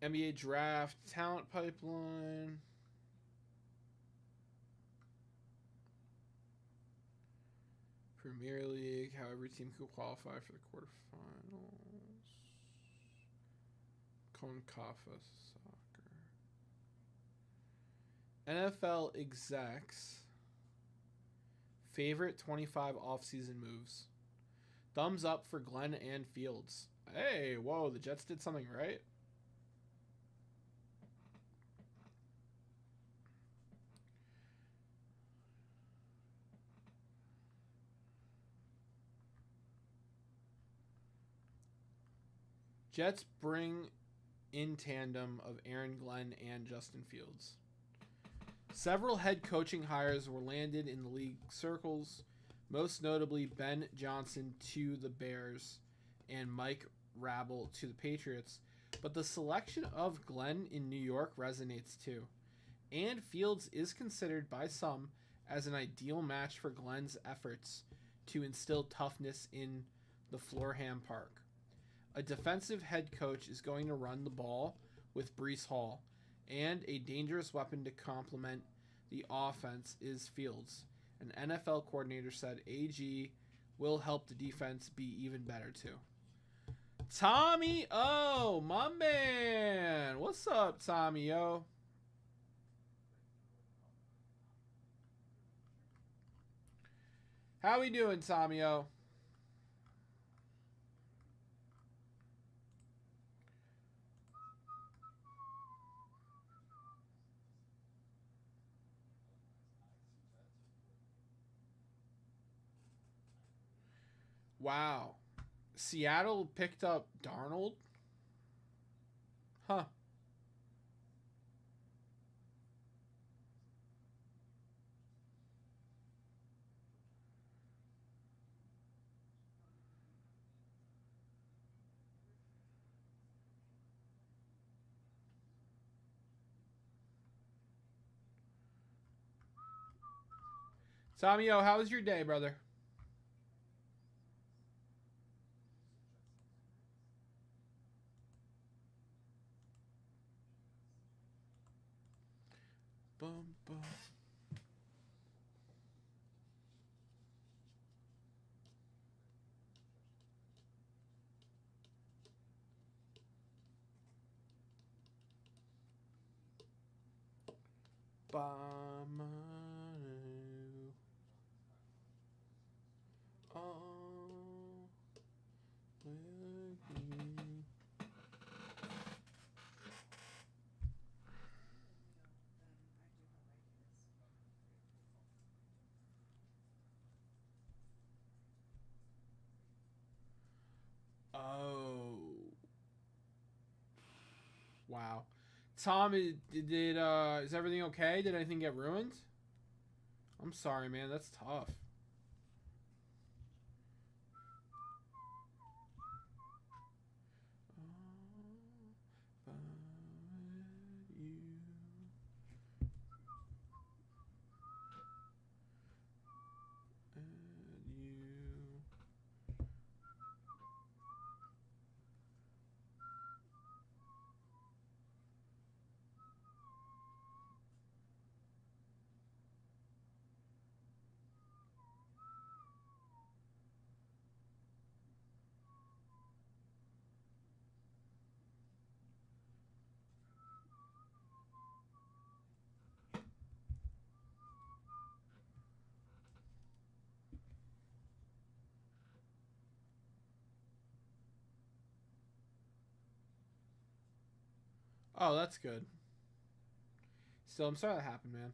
NBA Draft Talent Pipeline. Premier League, how every team could qualify for the quarterfinals. CONCACAF Soccer. NFL execs. Favorite 25 offseason moves. Thumbs up for Glenn and Fields. Hey, whoa, the Jets did something right. Jets bring in tandem of Aaron Glenn and Justin Fields. Several head coaching hires were landed in the league circles, most notably Ben Johnson to the Bears and Mike Rabel to the Patriots. But the selection of Glenn in New York resonates too. And Fields is considered by some as an ideal match for Glenn's efforts to instill toughness in the Florham Park. A defensive head coach is going to run the ball with Breece Hall, and a dangerous weapon to complement the offense is Fields. An NFL coordinator said AG will help the defense be even better too. Tommy O, my man. What's up, Tommy O? How we doing, Tommy O? Wow. Seattle picked up Darnold? Huh. Tommy O, how was your day, brother? Bum, bum. Bum. Oh. Wow. Tom, is everything okay? Did anything get ruined? I'm sorry, man. That's tough. Oh, that's good. Still, I'm sorry that happened, man.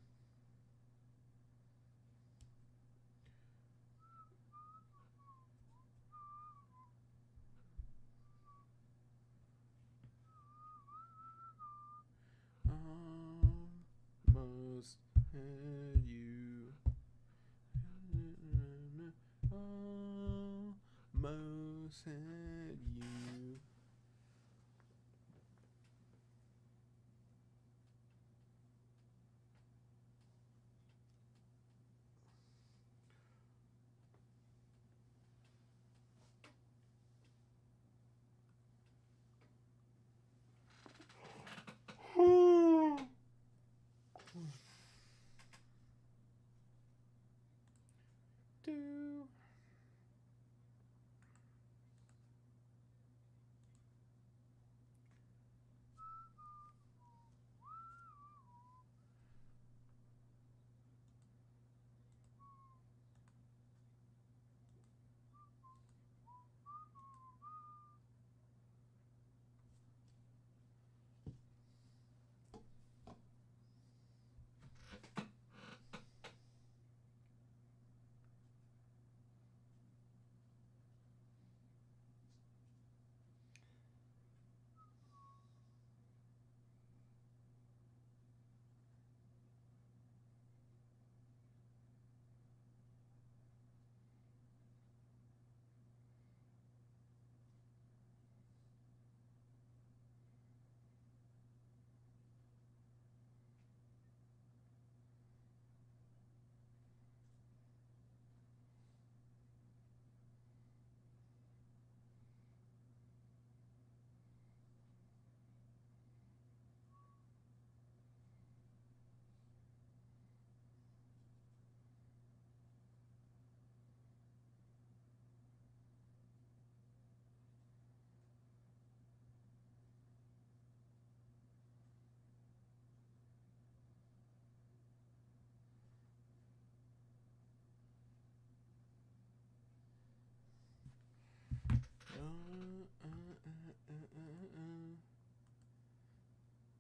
almost had you. Do.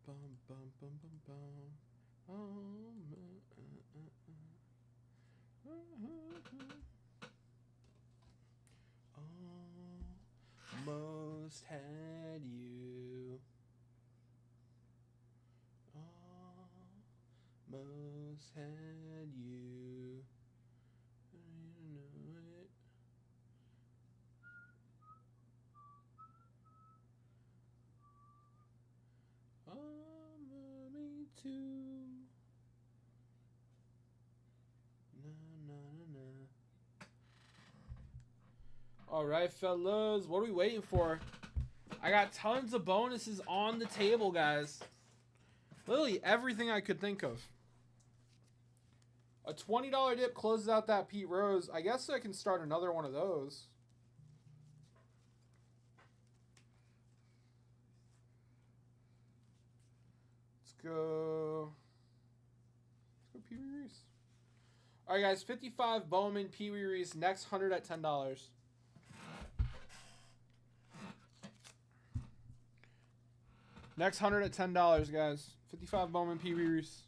Bum bum bum bum bum. Almost had you. Almost had you. I know it. Me too. Na na na na. All right, fellas, what are we waiting for? I got tons of bonuses on the table, guys. Literally everything I could think of. A $20 dip closes out that Pete Rose. I guess I can start another one of those. Let's go Pee Wee Reese. All right, guys, 55 Bowman, Pee Wee Reese. Next 100 at $10. Next 100 at $10, guys. 55 Bowman, Pee Wee Reese.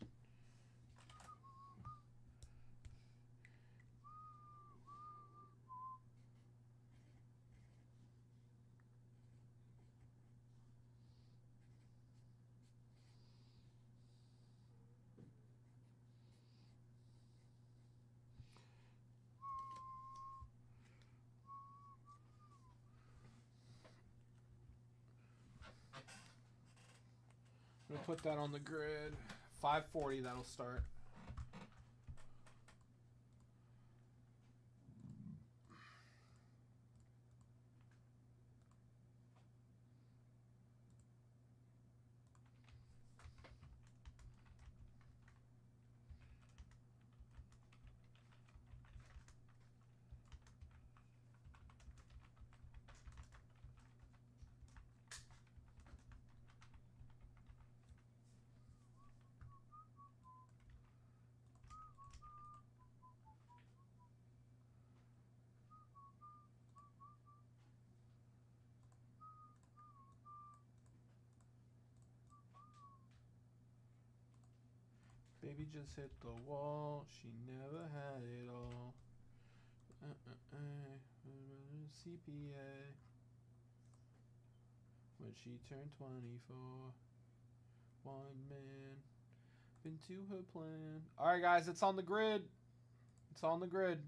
I'm gonna put that on the grid. 540, that'll start. Baby just hit the wall. She never had it all. CPA. When she turned 24. One man. Been to her plan. Alright, guys, it's on the grid. It's on the grid.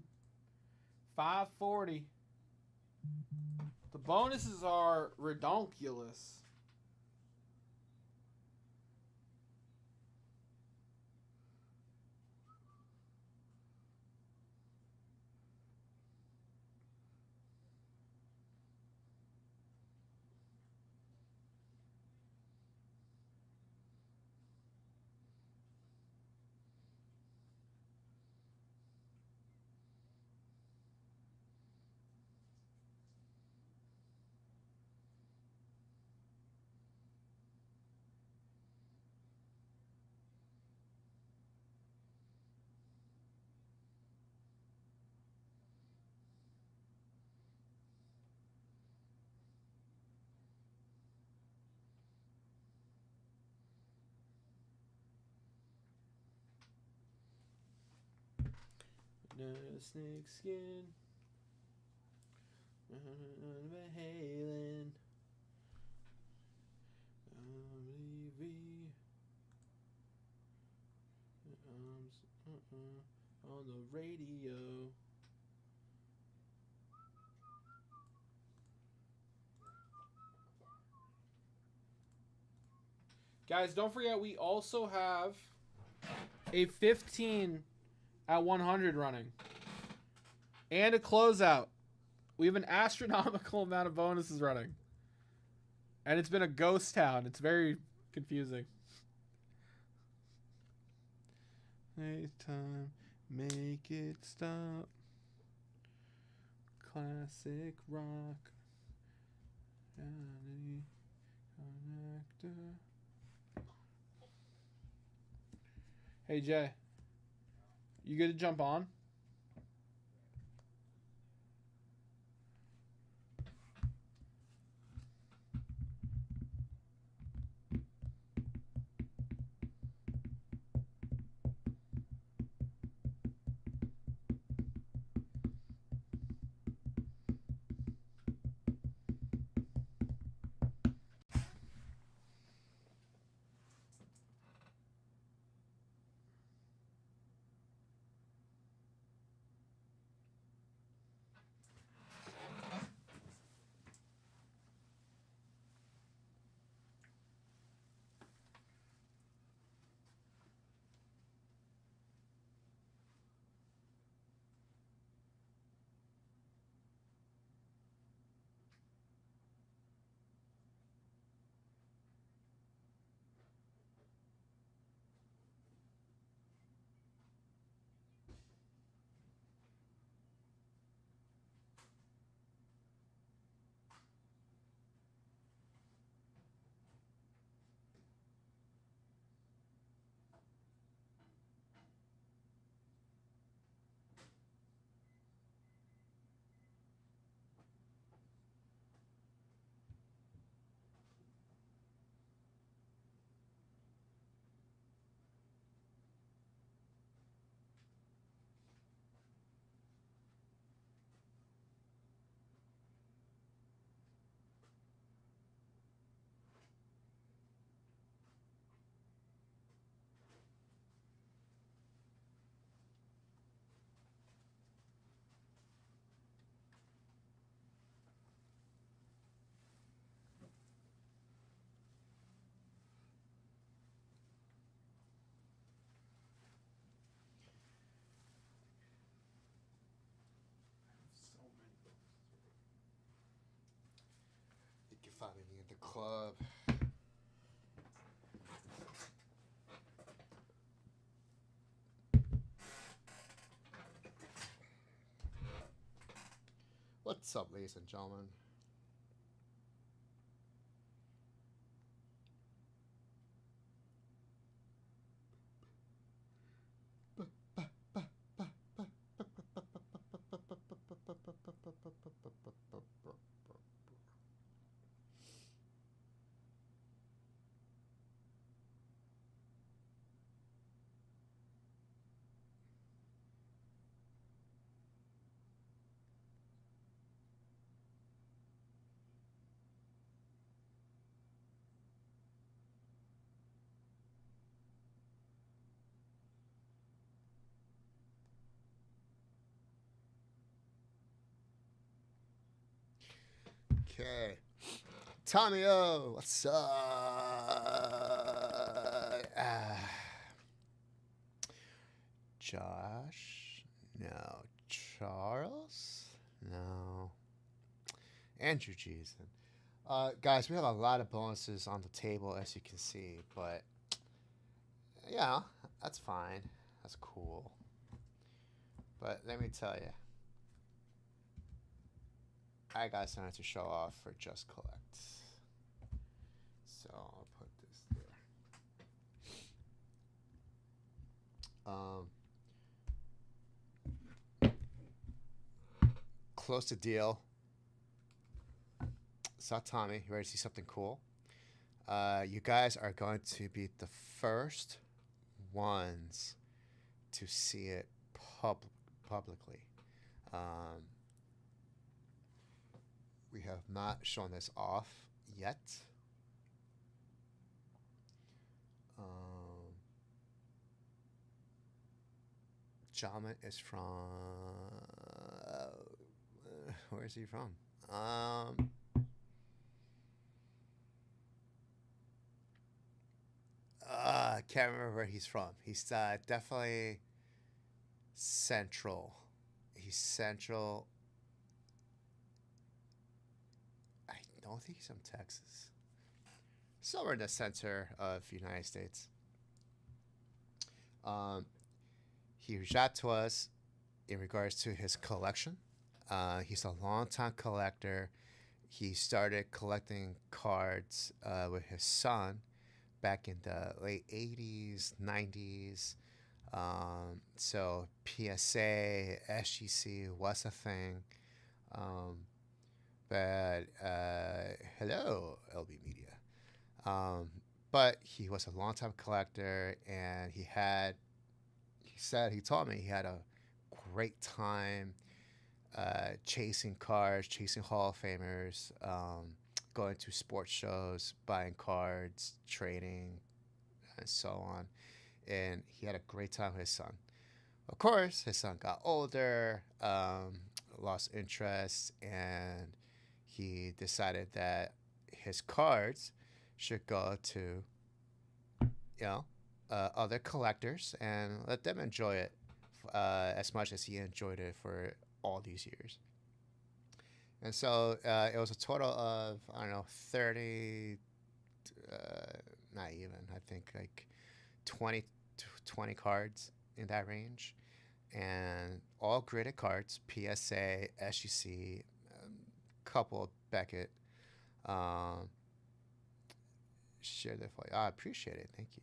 540. The bonuses are redonkulous. Snake skin. Halen. On the radio. Guys, don't forget we also have a 15 at 100 running. And a closeout. We have an astronomical amount of bonuses running. And it's been a ghost town. It's very confusing. Time, make it stop. Classic rock. Connector. Hey Jay, you good to jump on? You can find me at the club. What's up, ladies and gentlemen? Okay. Tommy O, what's up? Josh? No. Charles? No. Andrew Jason. Guys, we have a lot of bonuses on the table, as you can see, but yeah, that's fine. That's cool. But let me tell you, I got something to show off for Just Collect. So I'll put this there. Close the deal. So Tommy, you ready to see something cool? You guys are going to be the first ones to see it publicly. We have not shown this off yet. Jama is from... where is he from? I can't remember where he's from. He's definitely central. He's central. I don't think he's from Texas. Somewhere in the center of the United States. He reached out to us in regards to his collection. He's a longtime collector. He started collecting cards with his son back in the late 80s, 90s. So PSA, SGC was a thing. But hello, LB Media. But he was a longtime collector, and he told me he had a great time chasing cards, chasing Hall of Famers, going to sports shows, buying cards, trading, and so on. And he had a great time with his son. Of course, his son got older, lost interest, and he decided that his cards should go to, other collectors and let them enjoy it as much as he enjoyed it for all these years. And so it was a total of, 30, not even, I think like 20 cards in that range. And all graded cards, PSA, SGC, couple of Beckett. Share that for you. I appreciate it. Thank you.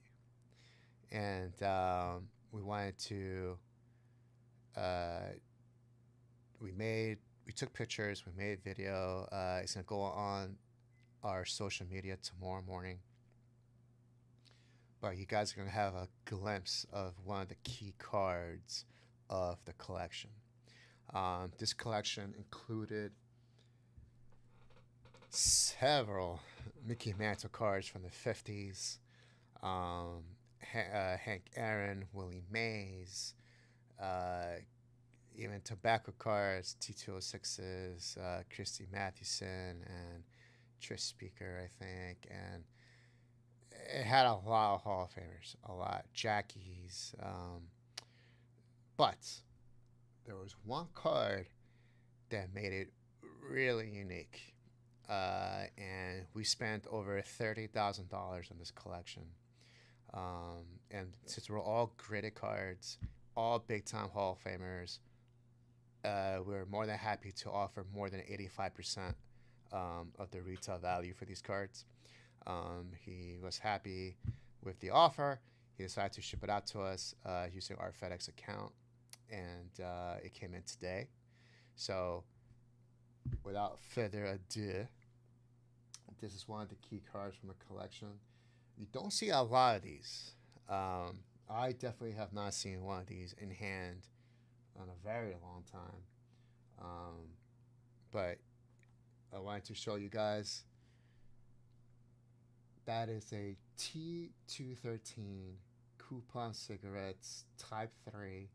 And we wanted to, we took pictures, we made video. It's going to go on our social media tomorrow morning. But you guys are going to have a glimpse of one of the key cards of the collection. This collection included several Mickey Mantle cards from the 50s. Hank Aaron, Willie Mays, even tobacco cards, T206s, Christy Mathewson, and Trish Speaker, I think. And it had a lot of Hall of Famers, a lot. Jackies. But there was one card that made it really unique. And we spent over $30,000 on this collection. And since we're all graded cards, all big-time Hall of Famers, we're more than happy to offer more than 85% of the retail value for these cards. He was happy with the offer. He decided to ship it out to us using our FedEx account, and it came in today. So without further ado, this is one of the key cards from the collection. You don't see a lot of these. I definitely have not seen one of these in hand in a very long time. But I wanted to show you guys. That is a T213 Coupon Cigarettes Type 3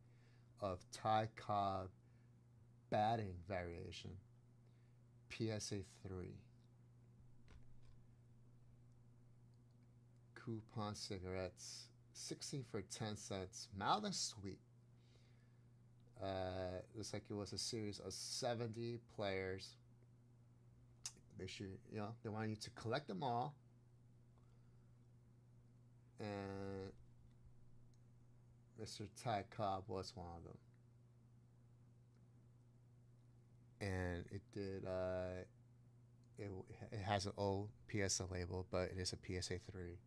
of Ty Cobb batting variation. PSA 3. coupon cigarettes, 16 for 10 cents, mild and sweet. Looks like it was a series of 70 players. Make sure, they want you to collect them all. And Mr. Ty Cobb was one of them. And it did, it has an old PSA label, but it is a PSA 3.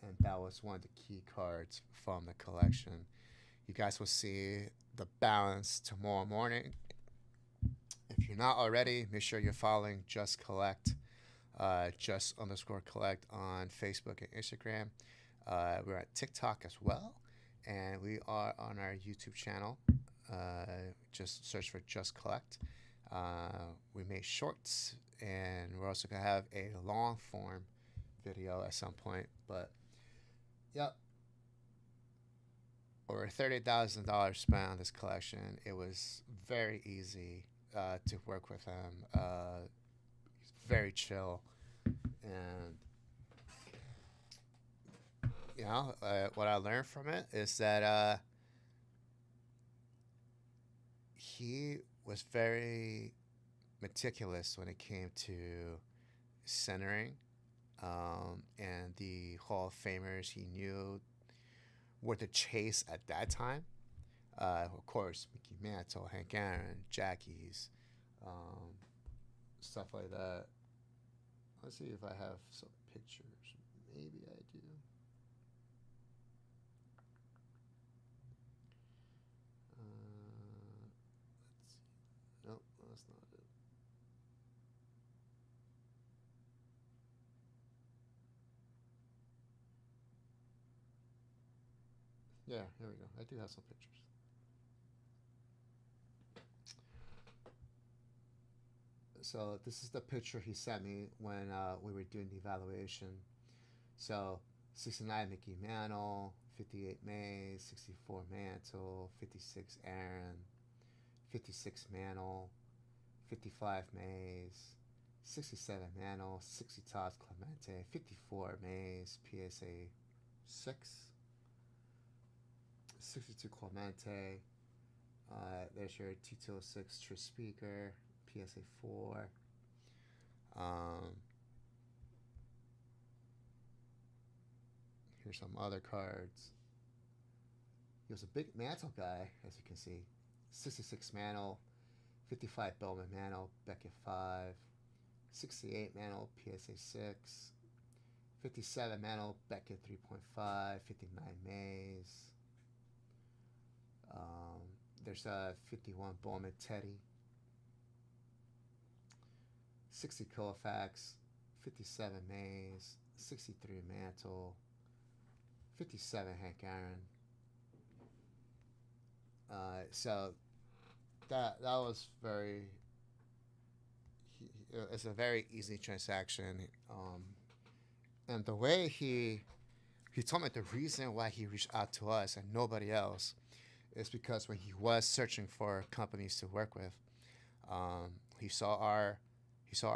And that was one of the key cards from the collection. You guys will see the balance tomorrow morning. If you're not already, make sure you're following Just Collect, just_collect on Facebook and Instagram. We're at TikTok as well, and we are on our YouTube channel. Just search for Just Collect. We made shorts, and we're also gonna have a long form video at some point. But yep, over $30,000 spent on this collection. It was very easy to work with him. He's very chill, and what I learned from it is that he was very meticulous when it came to centering, and the Hall of Famers he knew were the chase at that time. Of course, Mickey Mantle, Hank Aaron, Jackie's, stuff like that. Let's see if I have some pictures. Maybe I do. Let's see. Nope, that's not it. Yeah, here we go. I do have some pictures. So this is the picture he sent me when we were doing the evaluation. So 69 Mickey Mantle, 58 Mays, 64 Mantle, 56 Aaron, 56 Mantle, 55 Mays, 67 Mantle, 60 Todd Clemente, 54 Mays, PSA 6, 62 Clemente. There's your T206 True Speaker, PSA 4. Here's some other cards. He was a big Mantle guy, as you can see. 66 Mantle, 55 Bowman Mantle, Beckett 5, 68 Mantle, PSA 6, 57 Mantle, Beckett 3.5, 59 Mays. There's a 51 Bowman Teddy, 60 Koufax, 57 Mays, 63 Mantle, 57 Hank Aaron. So that was very. It's a very easy transaction, and the way he told me the reason why he reached out to us and nobody else is because when he was searching for companies to work with, he saw our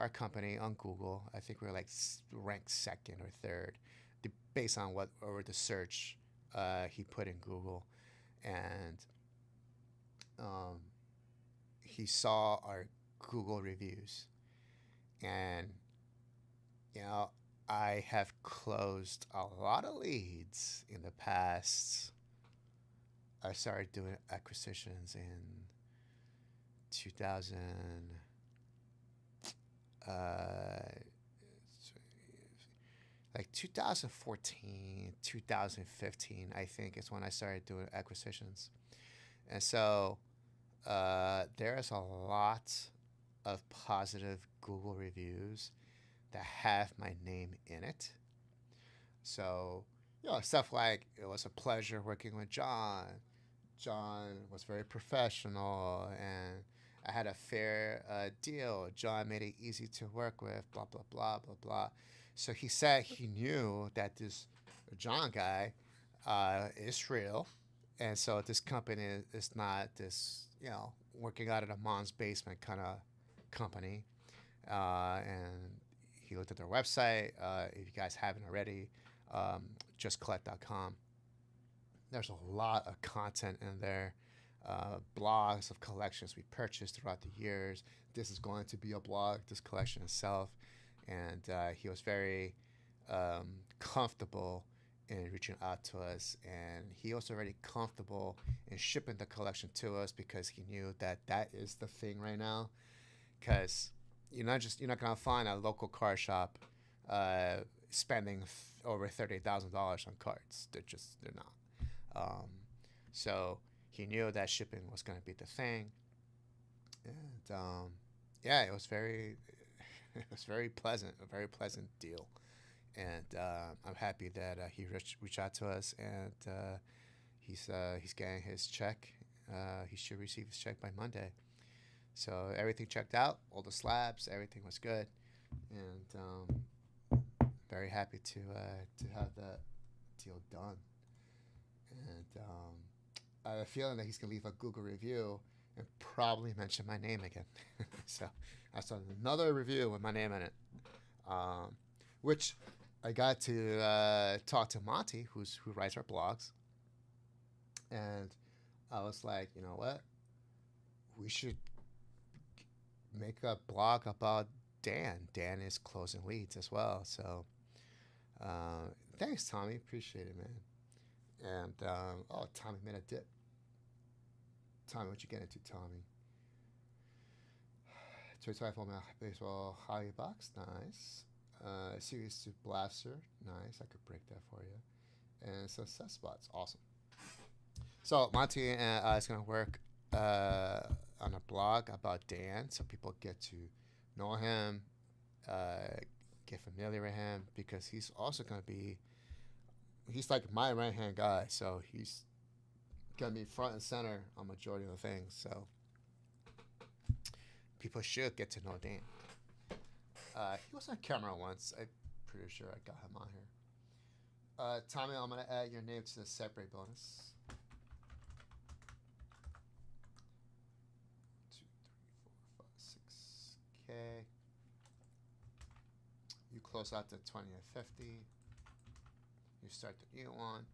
company on Google. I think we were like ranked second or third, based on what or the search he put in Google, and he saw our Google reviews, and I have closed a lot of leads in the past. I started doing acquisitions in 2000. 2014, 2015, I think is when I started doing acquisitions. And so there's a lot of positive Google reviews that have my name in it. So, stuff like, it was a pleasure working with John. John was very professional, and I had a fair deal. John made it easy to work with, blah, blah, blah, blah, blah. So he said he knew that this John guy is real. And so this company is not this, working out of a mom's basement kind of company. And he looked at their website. If you guys haven't already, justcollect.com. There's a lot of content in there, blogs of collections we purchased throughout the years. This is going to be a blog, this collection itself. And he was very comfortable in reaching out to us. And he was already comfortable in shipping the collection to us because he knew that that is the thing right now. Because you're not going to find a local card shop spending over $30,000 on cards. They're not. So he knew that shipping was going to be the thing, and yeah, it was very pleasant, a very pleasant deal, and I'm happy that he reached out to us, and he's getting his check. He should receive his check by Monday. So everything checked out, all the slabs, everything was good, and very happy to have that deal done. And I have a feeling that he's going to leave a Google review and probably mention my name again. So I saw another review with my name in it, which I got to talk to Monty, who writes our blogs. And I was like, you know what? We should make a blog about Dan. Dan is closing leads as well. So thanks, Tommy. Appreciate it, man. And, Tommy made a dip. Tommy, what you get into, Tommy? 25 baseball hobby box, nice. Series 2 blaster, nice. I could break that for you. And success spots, awesome. So Monty is going to work on a blog about Dan, so people get to know him, get familiar with him, because he's also going to be. He's like my right-hand guy, so he's going to be front and center on majority of the things. So people should get to know Dan. He was on camera once. I'm pretty sure I got him on here. Tommy, I'm going to add your name to the separate bonus. 2, 3, 4, 5, 6. Okay. You close out the 20 and 50. You start the new one.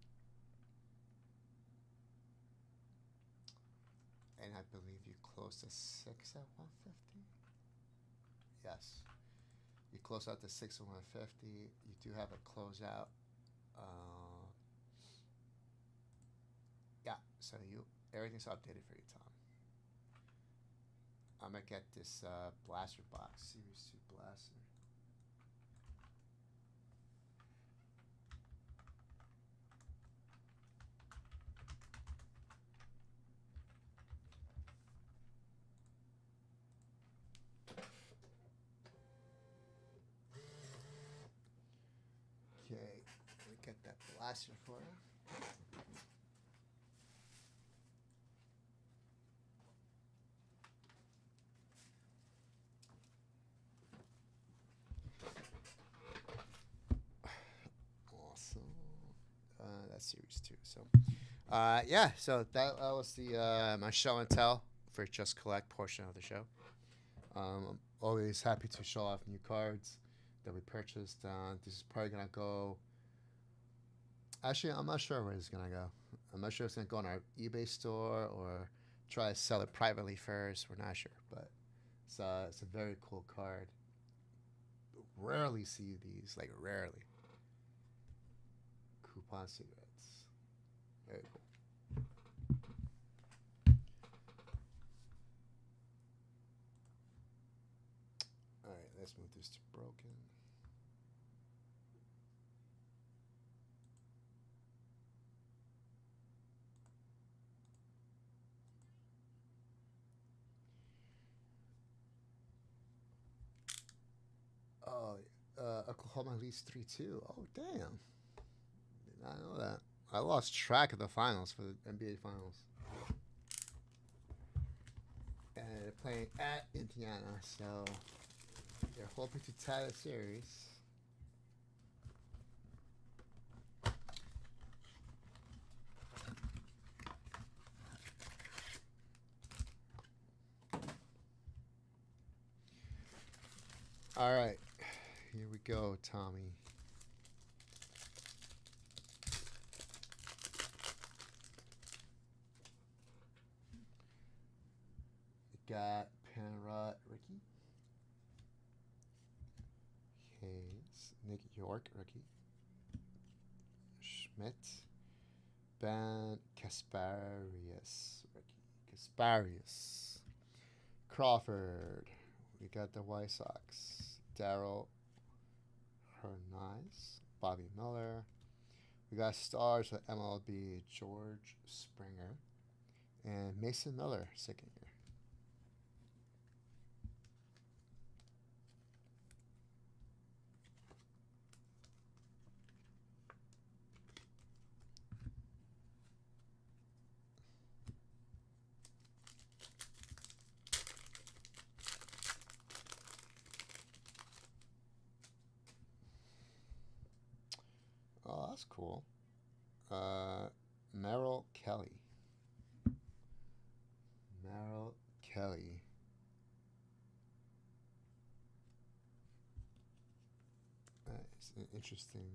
And I believe you close the 6 at 150. Yes. You close out the 6 at 150. You do have a closeout. Yeah, so everything's updated for you, Tom. I'm gonna get this blaster box, Series 2 blaster. Okay, let me get that blaster for you. Awesome. That's Series 2. So, yeah. So that was the my show and tell for Just Collect portion of the show. I'm always happy to show off new cards that we purchased. This is probably gonna go. Actually, I'm not sure where it's gonna go. I'm not sure if it's gonna go on our eBay store or try to sell it privately first. We're not sure, but it's a very cool card. Rarely see these, like rarely. Coupon cigarettes, very cool. All right, let's move this to broken. Oklahoma leads 3-2. Oh, damn. Did not know that. I lost track of the finals for the NBA Finals. And they're playing at Indiana, so they're hoping to tie the series. All right. Here we go, Tommy. We got Penrod Ricky. Hayes. Nick York rookie. Schmidt. Ben Kasparius rookie. Kasparius. Crawford. We got the White Sox. Daryl Hernandez. Bobby Miller. We got stars with MLB George Springer and Mason Miller, second year. Oh, that's cool. Merrill Kelly. Merrill Kelly. It's an interesting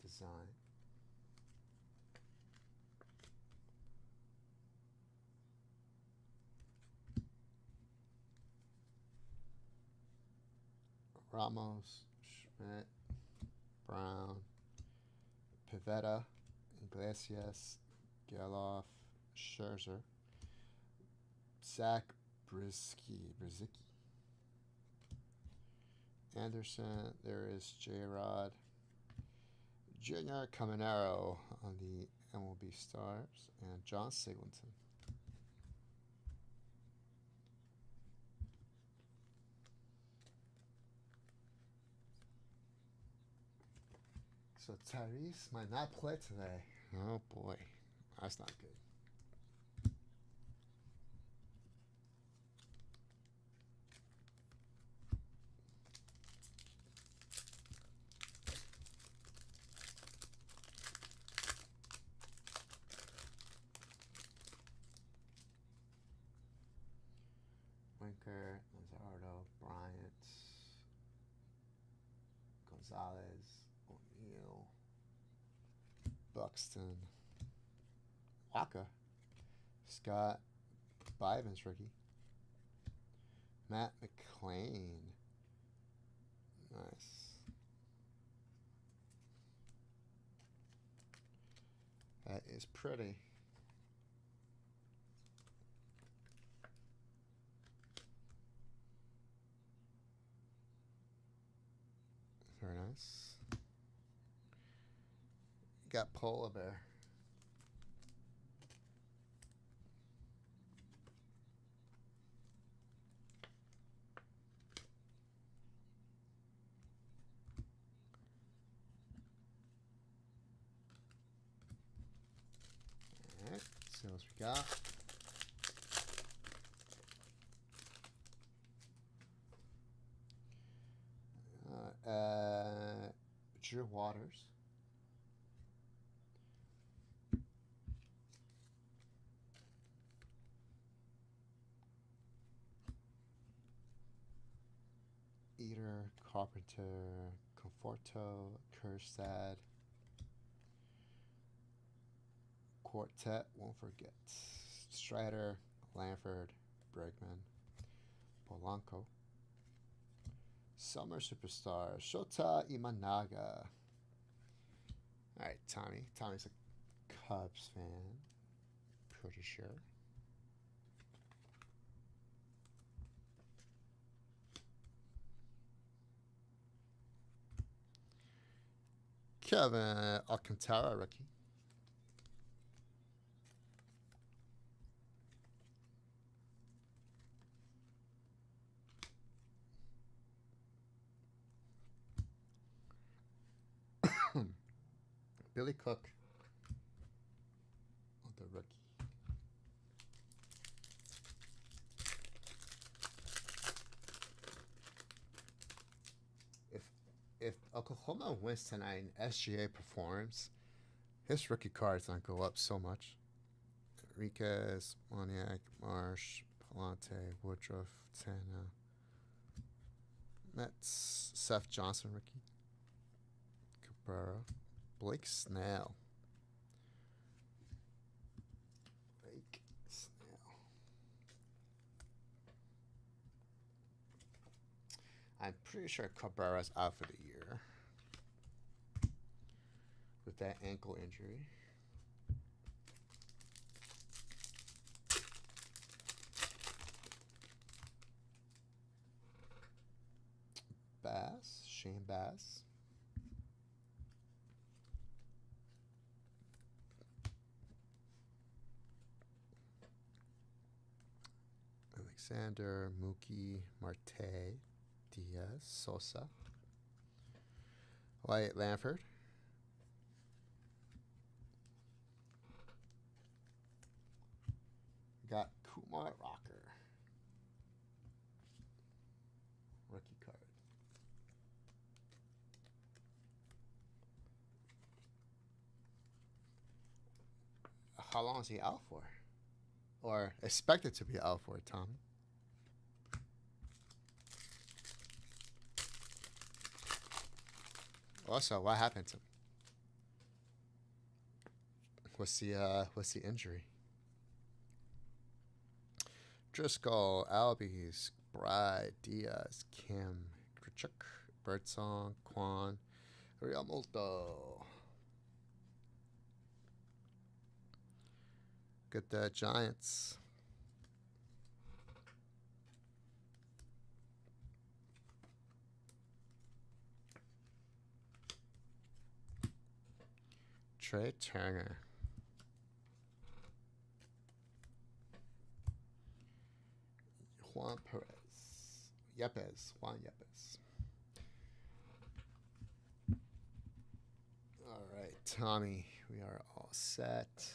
design. Ramos, Schmidt, Brown, Pivetta, Iglesias, Geloff, Scherzer, Zach Brzezicki, Anderson. There is J-Rod, Junior Caminero on the MLB Stars, and John Singleton. So Tyrese might not play today. Oh boy, that's not good. Winker, Luzardo, Bryant, Gonzalez, O'Neill, Buxton, Waka, Scott Bivens rookie, Matt McClain. Nice. That is pretty. Very nice. Got Polar Bear. Alright, see what else we got. Drew Waters. Eater, Carpenter, Conforto, Kerstad, Quartet, won't forget, Strider, Lanford, Bregman, Polanco, Summer Superstar, Shota Imanaga. Alright, Tommy. Tommy's a Cubs fan, pretty sure. Kevin Alcantara rookie. Billy Cook on the rookie. If Oklahoma wins tonight and SGA performs, his rookie card's not go up so much. Enriquez, Moniak, Marsh, Palante, Woodruff, Tana. Mets, Seth Johnson rookie. Cabrera. Blake Snell. Blake Snell. I'm pretty sure Cabrera's out for the year with that ankle injury. Bass, Shane Bass. Alexander, Mookie, Marte, Diaz, Sosa. Wyatt Lanford. Got Kumar Rocker. Rookie card. How long is he out for? Or expected to be out for, Tommy? Also, what happened to him? What's the injury? Driscoll, Albies, Bride, Diaz, Kim, Grichuk, Birdsong, Quan, Real Molto. Get the Giants. Trey Turner. Juan Perez. Juan Yepes. All right, Tommy, we are all set.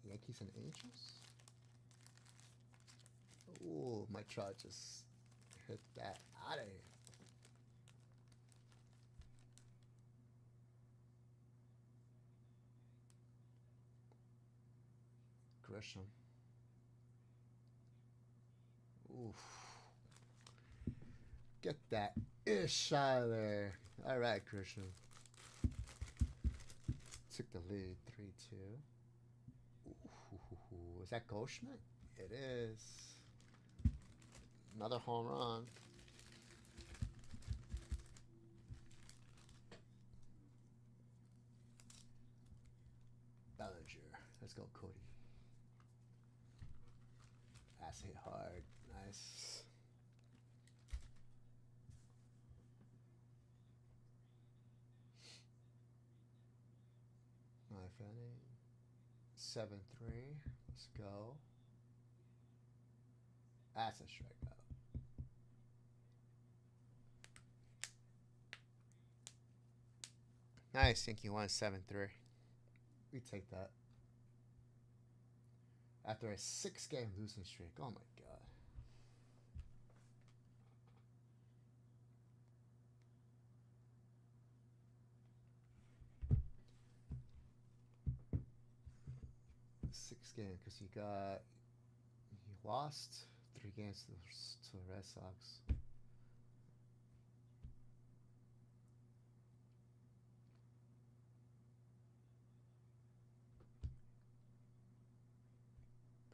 Yankees and Angels. Ooh, my truck just hit that out of here. Grisham. Oof. Get that ish out of there. All right, Grisham. Took the lead 3-2. Ooh, is that Goldschmidt? It is. Another home run. Bellinger. Let's go, Cody. That's hit hard. Nice. Knife inning. 7-3. Let's go. That's a strikeout. Nice. Yankee won 7-3. We take that. After a 6-game losing streak. Oh my god. Six game because he lost 3 games to the Red Sox.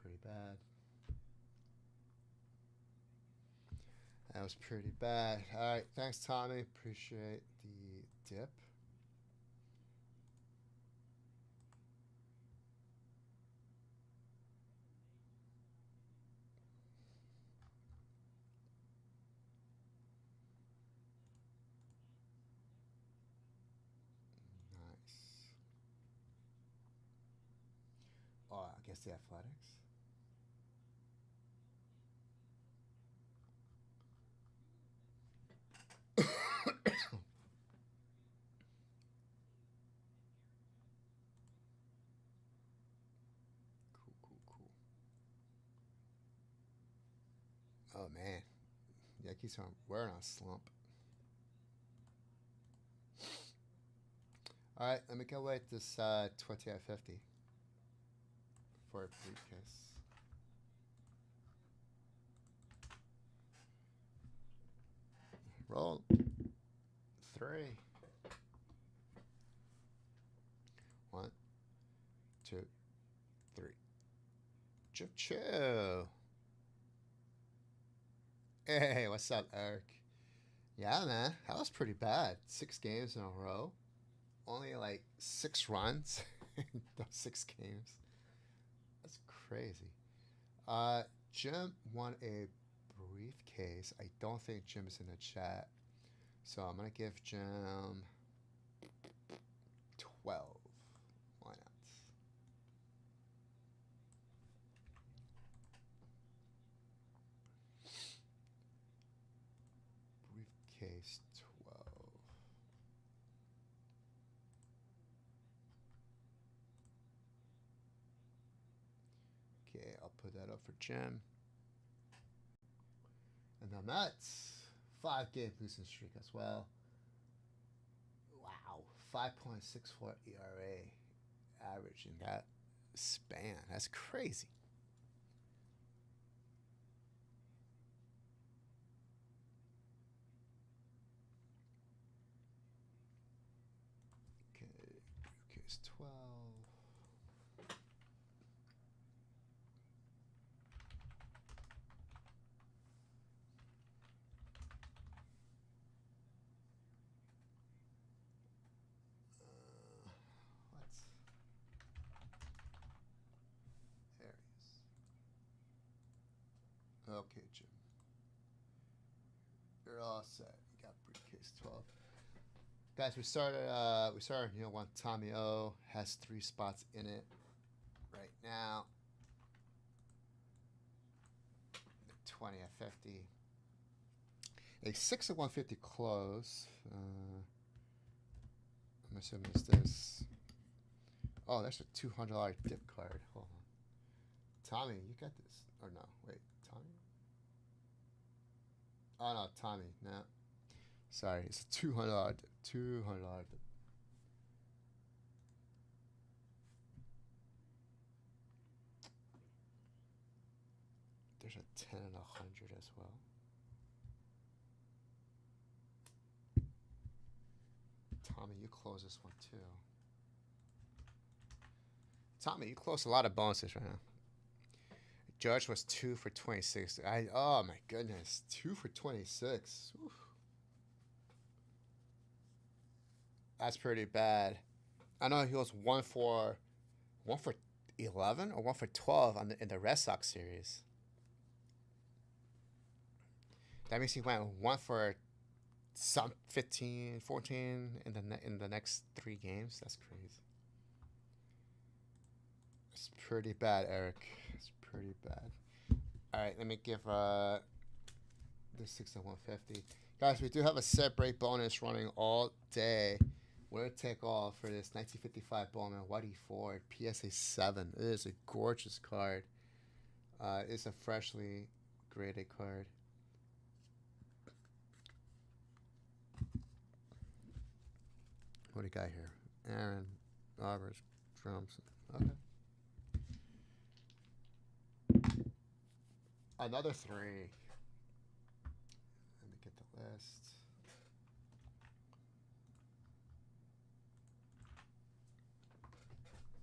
Pretty bad. That was pretty bad. All right, thanks, Tommy. Appreciate the dip. Nice. Oh, I guess the Athletics. Cool. Oh man, Yankees we're in a slump. All right, let me go with this 20 at 50 for a briefcase. Roll 3. 1, 2, 3. Choo. Hey, what's up, Eric? Yeah, man, that was pretty bad. 6 games in a row. Only like 6 runs in those 6 games. That's crazy. Jim won a briefcase. I don't think Jim's in the chat. So I'm going to give Jim 12. Why not? Briefcase 12. Okay, I'll put that up for Jim. And the Mets, 5-game losing streak as well. Wow, 5.64 ERA average in that span. That's crazy. Okay, case 12. Okay, Jim. You're all set. You got briefcase 12. Guys, we started you know, one. Tommy O has 3 spots in it right now. The 20 at 50. A 6 at 150 close. I'm assuming it's this. Oh, there's a $200 dip card. Hold on. Tommy, you got this. Or no, wait. Tommy? Oh, no, Tommy. No. Sorry, it's a $200 dip. $200 dip. There's a 10 and 100 as well. Tommy, you close this one too. Tommy, you closed a lot of bonuses right now. Judge was 2 for 26. Oh my goodness, 2 for 26. Oof. That's pretty bad. I know he was 1 for 11 or 1 for 12 in the Red Sox series. That means he went 1 for some 15, 14 in the next 3 games. That's crazy. It's pretty bad, Eric. It's pretty bad. All right, let me give this 6 at 150. Guys, we do have a set break bonus running all day. We're going to take off for this 1955 Bowman Whitey Ford PSA 7. It is a gorgeous card. It's a freshly graded card. What do you got here? Aaron, Roberts, drums. Okay. Another 3. Let me get the list.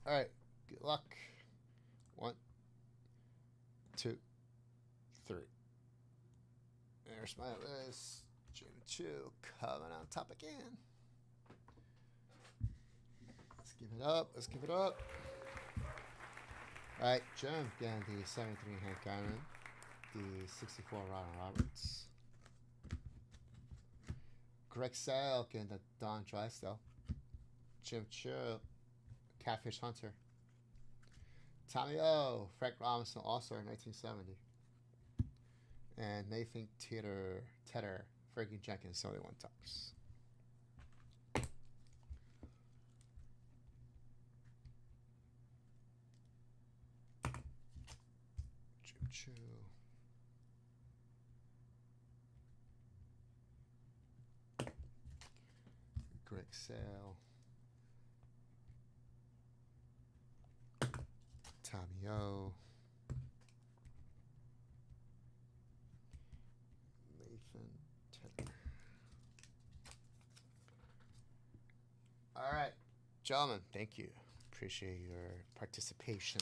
All right. Good luck. 1, 2, 3. There's my list. Jim Chu coming on top again. Let's give it up. Let's give it up. All right, Jim getting the 73 Hank Aaron, the 64 Ron Roberts. Greg Sale getting the Don Drysdale. Jim Chu, Catfish Hunter. Tommy O, Frank Robinson, All-Star 1970. And Nathan Tedder, Fergie Jenkins, 71 Tops. Jim Chu. Greg Sale. Tommy O. Nathan Tedder. All right, gentlemen, thank you. Appreciate your participation.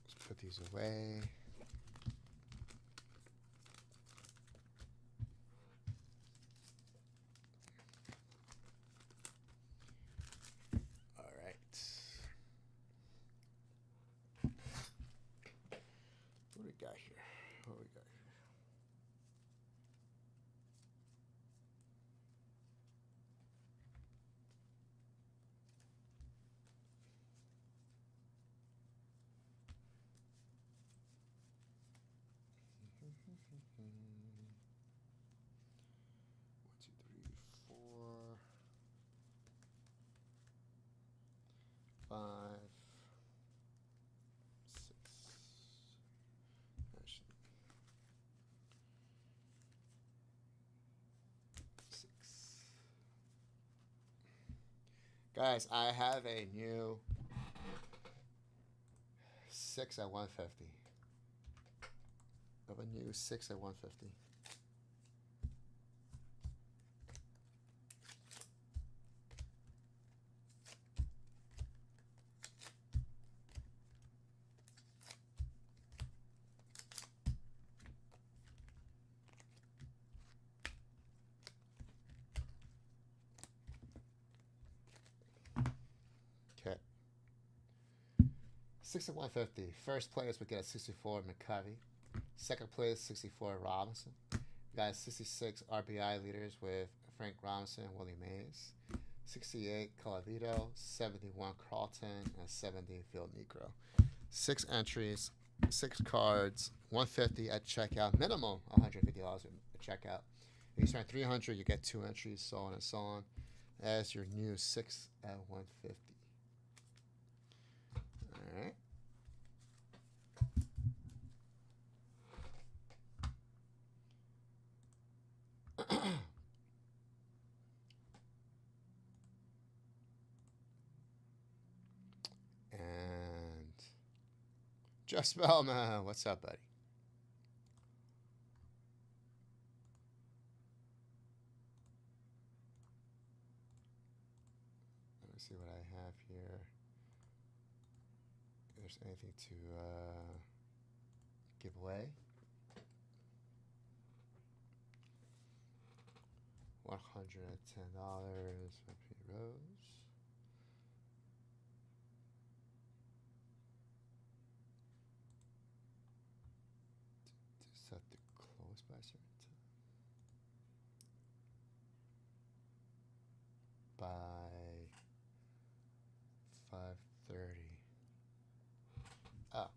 Let's put these away. All right. What do we got here? What do we got here? One, two, three, four, five, six. Actually, six. Guys, I have a new 6 at 150. Of a new 6 at 150. Okay. 6 at 150. First place we get a 64 McCovey. Second place 64 Robinson. We got 66 RBI leaders with Frank Robinson and Willie Mays. 68 Calavito, 71 Carlton, and 70 Phil Negro. 6 entries, 6 cards, 150 at checkout, minimum $150 at checkout. If you spend 300, you get 2 entries, so on and so on. As your new 6 at 150. All right. And Jeff Spellman, what's up, buddy? Let me see what I have here. If there's anything to give away. $110 for P. Rose. Set to close by a certain time. By 5:30. Oh.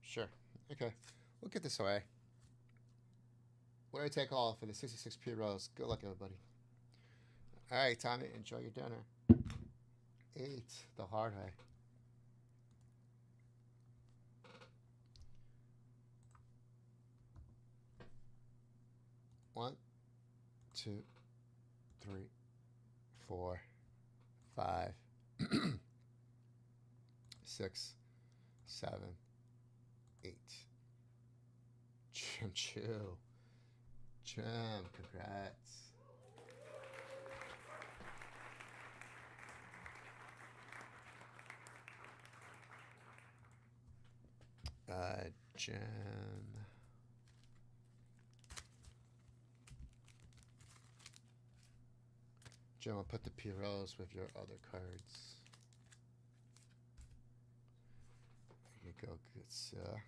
Sure. Okay. We'll get this away. What do I take all for the 66 P. Rose? Good luck, everybody. All right, Tommy, enjoy your dinner. 8, the hard way. One, 2, 3, 4, 5, 6, 7, 8. Jim Chew. Jim, congrats. Jim. Jim, I'll put the P. Rose with your other cards. There you go, good sir.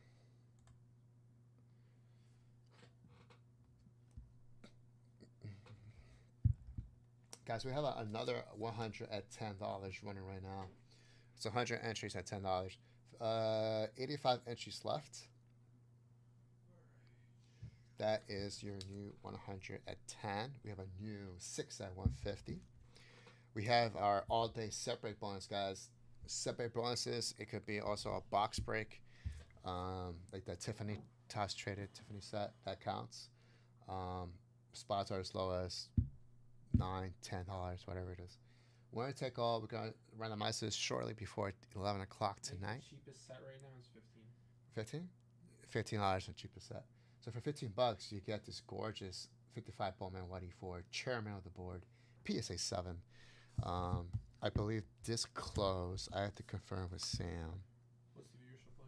Guys, we have another 100 at $10 running right now. It's 100 entries at $10. 85 entries left. That is your new 100 at 10. We have a new 6 at 150. We have our all-day separate bonus, guys. Separate bonuses. It could be also a box break, like that Tiffany toss traded Tiffany set. That counts. Spots are as low as $9, $10, whatever it is. Winner take all. We're gonna randomize this shortly before 11 o'clock I think tonight. the cheapest set right now is 15. 15? $15 the cheapest set. So for $15, you get this gorgeous 55 Bowman 184 chairman of the board, PSA 7. I believe this close. I have to confirm with Sam. What's the viewership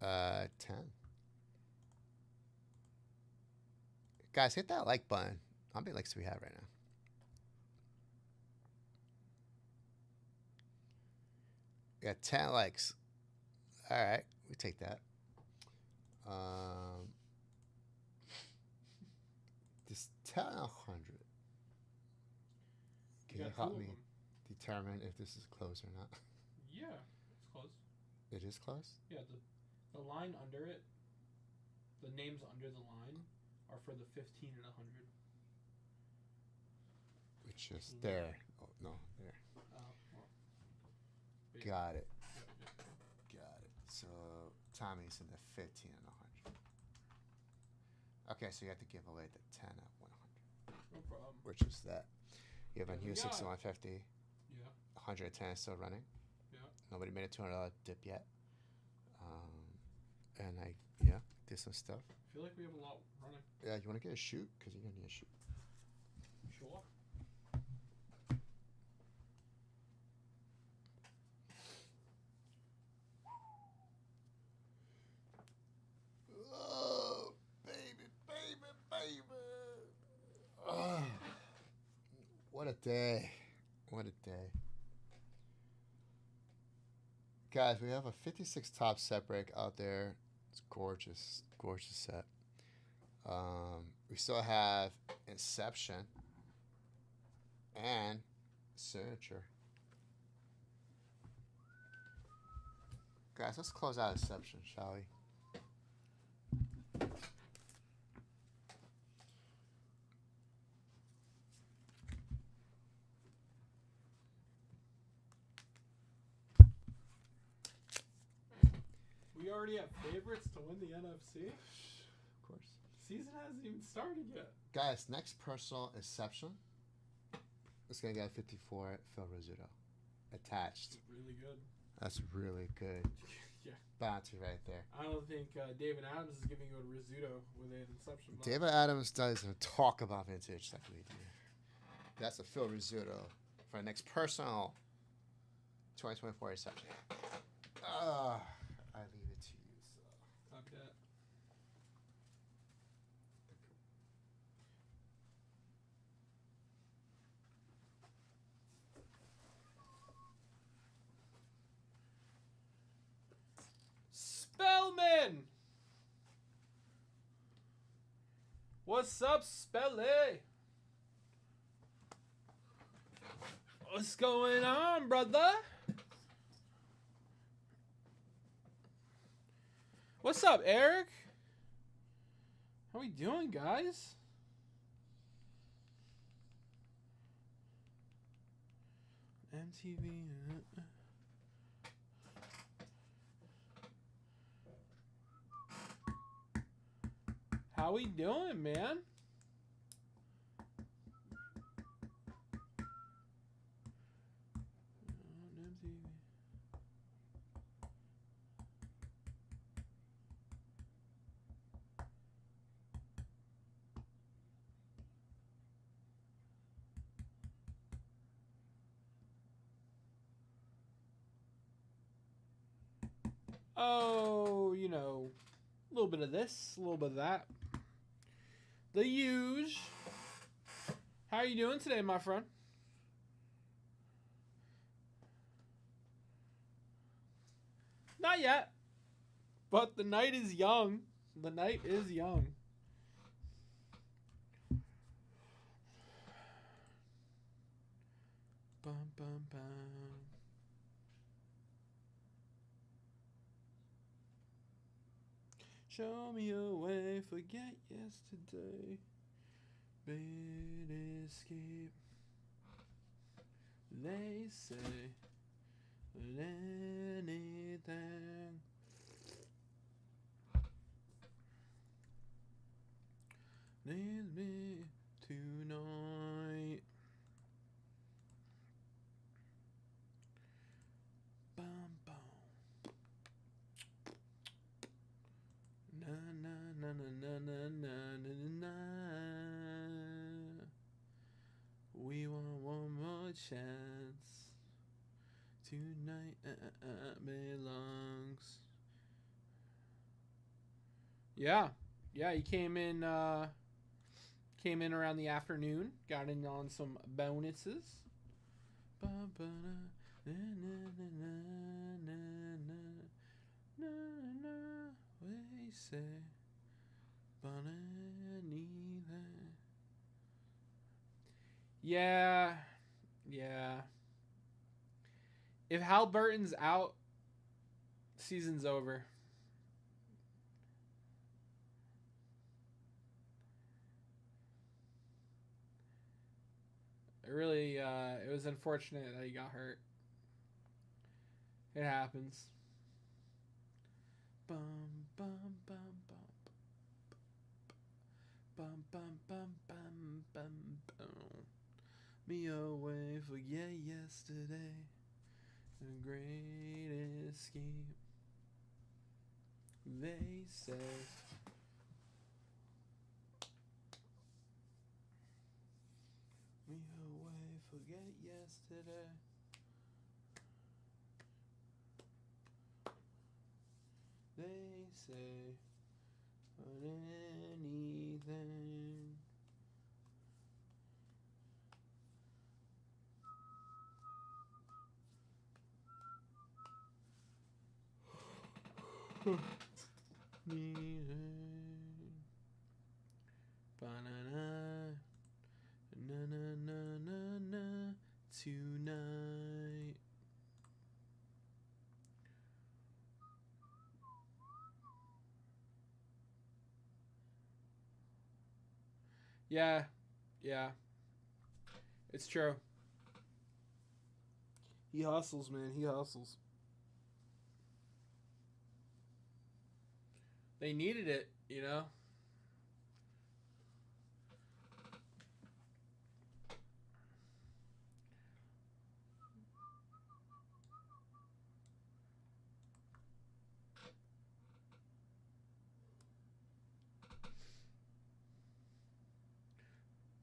like? 10. Guys, hit that like button. How many likes do we have right now? We got 10 likes. All right, we take that. This 10 out of 100. Can you got help two of me them. determine if this is close or not? Yeah, it's close. It is close? Yeah, the line under it, the names under the line are for the 15 and 100. Which is there. Oh, no, there. Well, Got it. yeah. Got it. So Tommy's in the 15 and 100. Okay, so you have to give away the 10 at 100, No problem. which is that. You have a Yeah, we Hughes got 6150. Yeah, 110 is still running. yeah. Nobody made a $200 dip yet. And I did some stuff. I feel like we have a lot running. Yeah, you want to get a shoot? Because you're going to need a shoot. Sure. Oh, baby, baby, baby. Oh, what a day. What a day. Guys, we have a 56 top set break out there. It's gorgeous, gorgeous set. We still have Inception and Signature. Guys, let's close out Inception, shall we? We already have favorites to win the NFC. Of course. Season hasn't even started yet. Guys, next personal Inception is going to get 54 Phil Rizzuto attached. Really good. That's really good. Yeah. Bounty right there. I don't think David Adams is giving you a Rizzuto with an Inception. box. David Adams doesn't talk about vintage like we do. That's a Phil Rizzuto for our next personal 2024 Inception. I leave it to you. So. I bet. Spellman! What's up, Spelly? What's going on, brother? What's up, Eric? How we doing, guys? MTV. How we doing, man? Oh, you know, a little bit of this, a little bit of that. The huge. How are you doing today, my friend? Not yet. But the night is young. The night is young. Bum, bum, bum. Show me a way, forget yesterday. Bid escape. They say that anything. chance. Tonight belongs. Yeah. Yeah, he came in around the afternoon, got in on some bonuses. We say yeah. Yeah. If Halliburton's out, season's over. It really, it was unfortunate that he got hurt. It happens. Bum bum bum bum bum bum bum bum bum bum. Me away, forget yesterday. The great escape. They say. Me away, forget yesterday. They say, but anything. Ba-na-na, na-na-na-na-na, tonight. Yeah, yeah. It's true. He hustles, man. He hustles. They needed it, you know?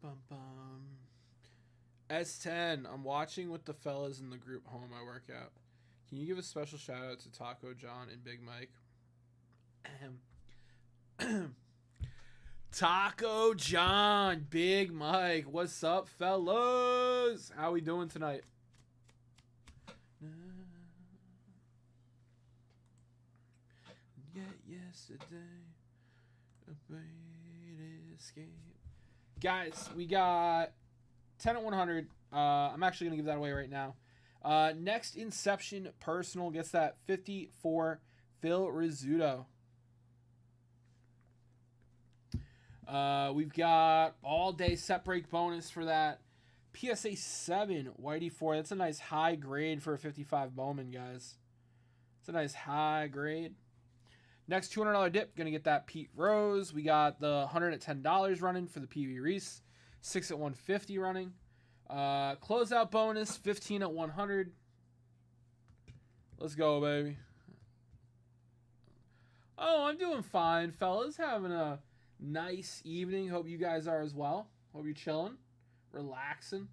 Bum bum. S10. I'm watching with the fellas in the group home I work out. Can you give a special shout out to Taco John and Big Mike? Taco John, Big Mike, what's up, fellas? How we doing tonight? Yet yesterday, a great escape. Guys, we got 10 at 100. I'm actually gonna give that away right now. Next Inception personal gets that 54 Phil Rizzuto. We've got all day set break bonus for that. PSA 7 Whitey 4. That's a nice high grade for a 55 Bowman, guys. It's a nice high grade. Next $200 dip, gonna get that Pete Rose. We got the $100 at $10 running for the PV Reese. 6 at 150 running. Closeout bonus 15 at 100. Let's go, baby. Oh, I'm doing fine, fellas. Having a nice evening. Hope you guys are as well. Hope you're chilling, relaxing.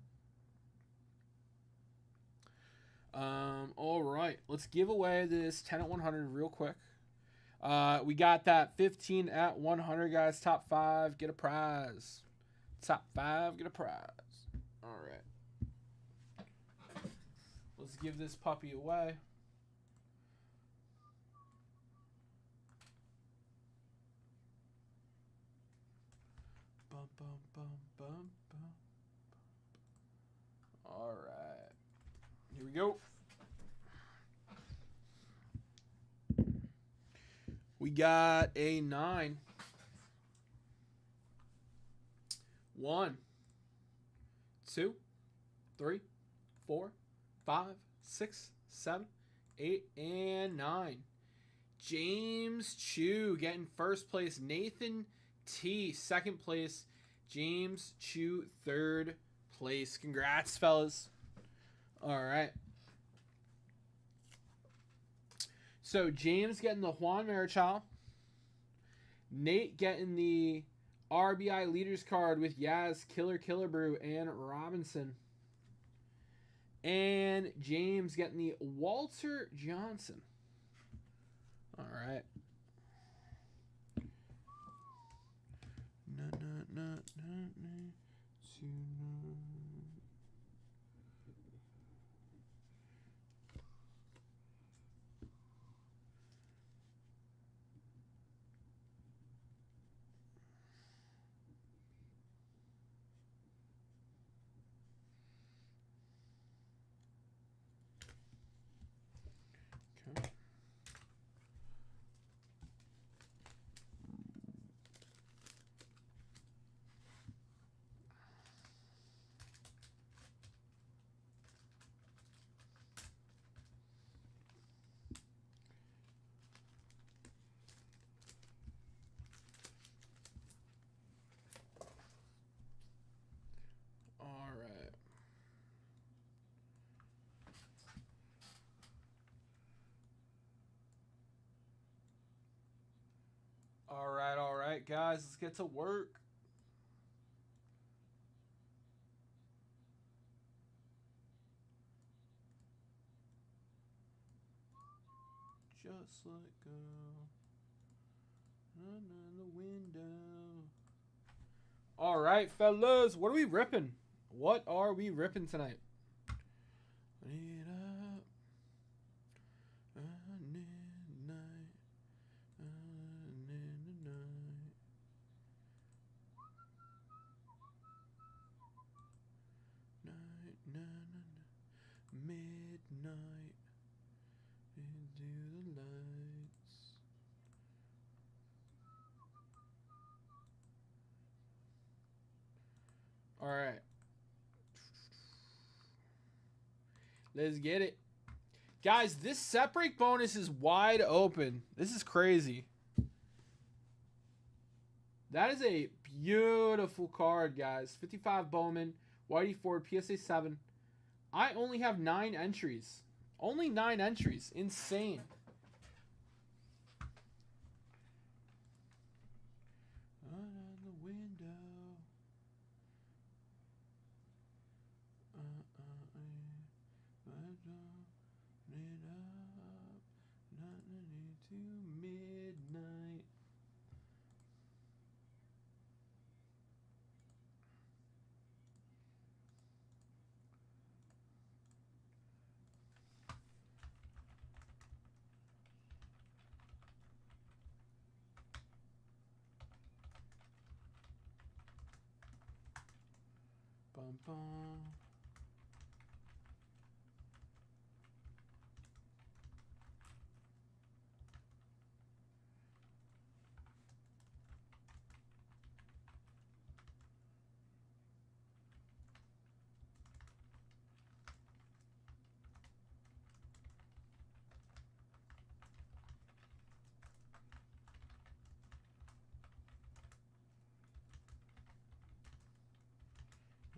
All right, let's give away this 10 at 100 real quick. We got that 15 at 100, guys. Top 5 get a prize. Top 5 get a prize. All right, let's give this puppy away. Bum, bum, bum, bum, bum. All right, here we go. We got a 9. 1, 2, 3, 4, 5, 6, 7, 8, and 9. James Chu getting first place. Nathan T second place. James Chu third place. Congrats, fellas. All right. So James getting the Juan Marichal. Nate getting the RBI leaders card with Yaz, Killer Brew, and Robinson. And James getting the Walter Johnson. All right. Okay. All right. All right, guys, let's get to work. Just let go. Run in the window. All right, fellas, what are we ripping? What are we ripping tonight? It up. Midnight. Midnight into the lights. All right. Let's get it. Guys, this set break bonus is wide open. This is crazy. That is a beautiful card, guys. 55 Bowman, Whitey Ford, PSA 7. I only have 9 entries. Only 9 entries. Insane. Out the window. Nothing to midnight. Bum bum.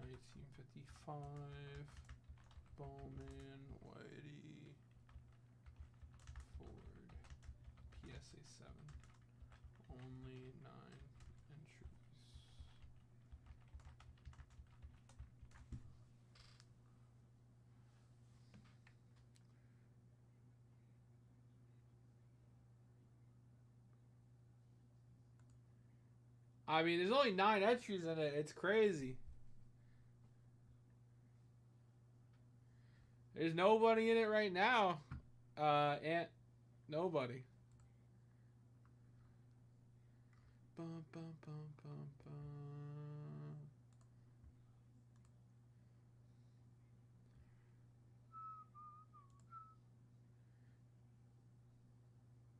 $19.55 Bowman, Whitey, Ford, PSA 7. Only 9 entries. I mean, there's only 9 entries in it. It's crazy. There's nobody in it right now. And nobody. Bum, bum, bum, bum, bum.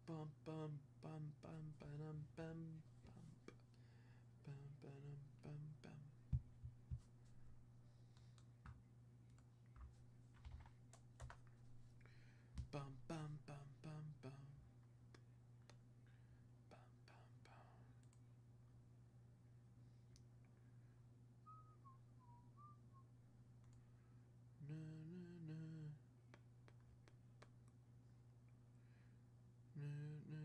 Bum, bum, bum, bum, ba-dum, bum, bum, bum, ba-dum, bum, bum. Bum, bum, bum, bum, bum. Bum, bum, bum. Na, na, na. Na, na.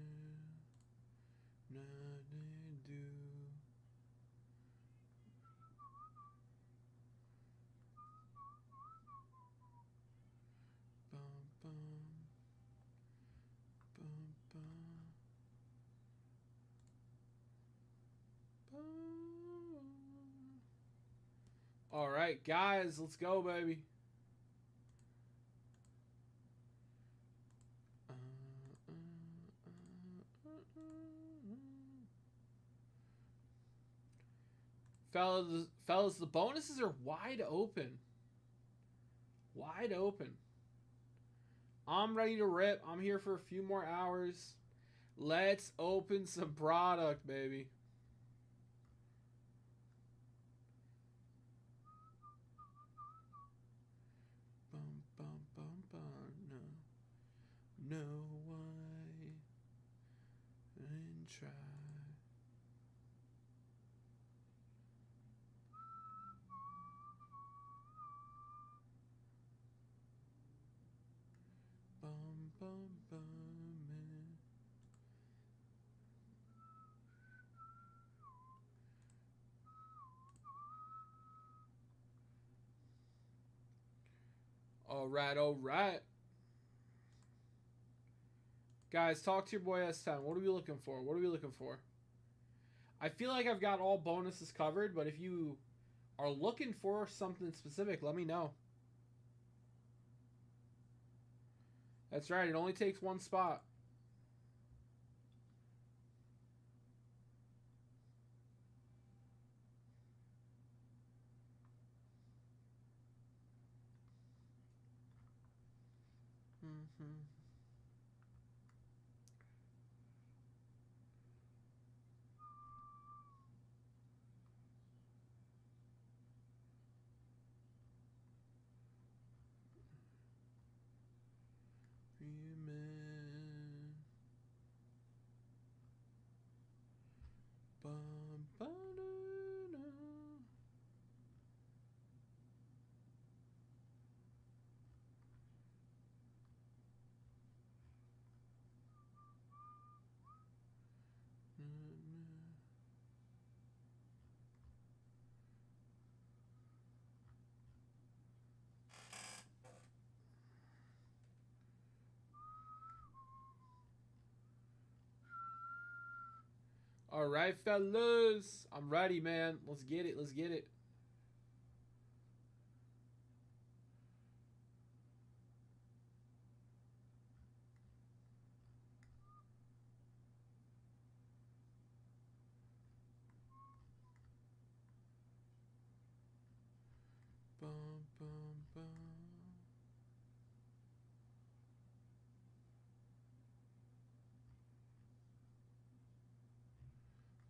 Na, na, do. right, guys, let's go, baby. Fellas, the bonuses are wide open. Wide open. I'm ready to rip. I'm here for a few more hours. Let's open some product, baby. Bum, bum, bum, bum. No. No, why? And try. Bum, bum, bum, man. All right. Guys, talk to your boy S10. What are we looking for? I feel like I've got all bonuses covered, but if you are looking for something specific, let me know. That's right. It only takes one spot. All right, fellas. I'm ready, man. Let's get it. Bum, bum, bum.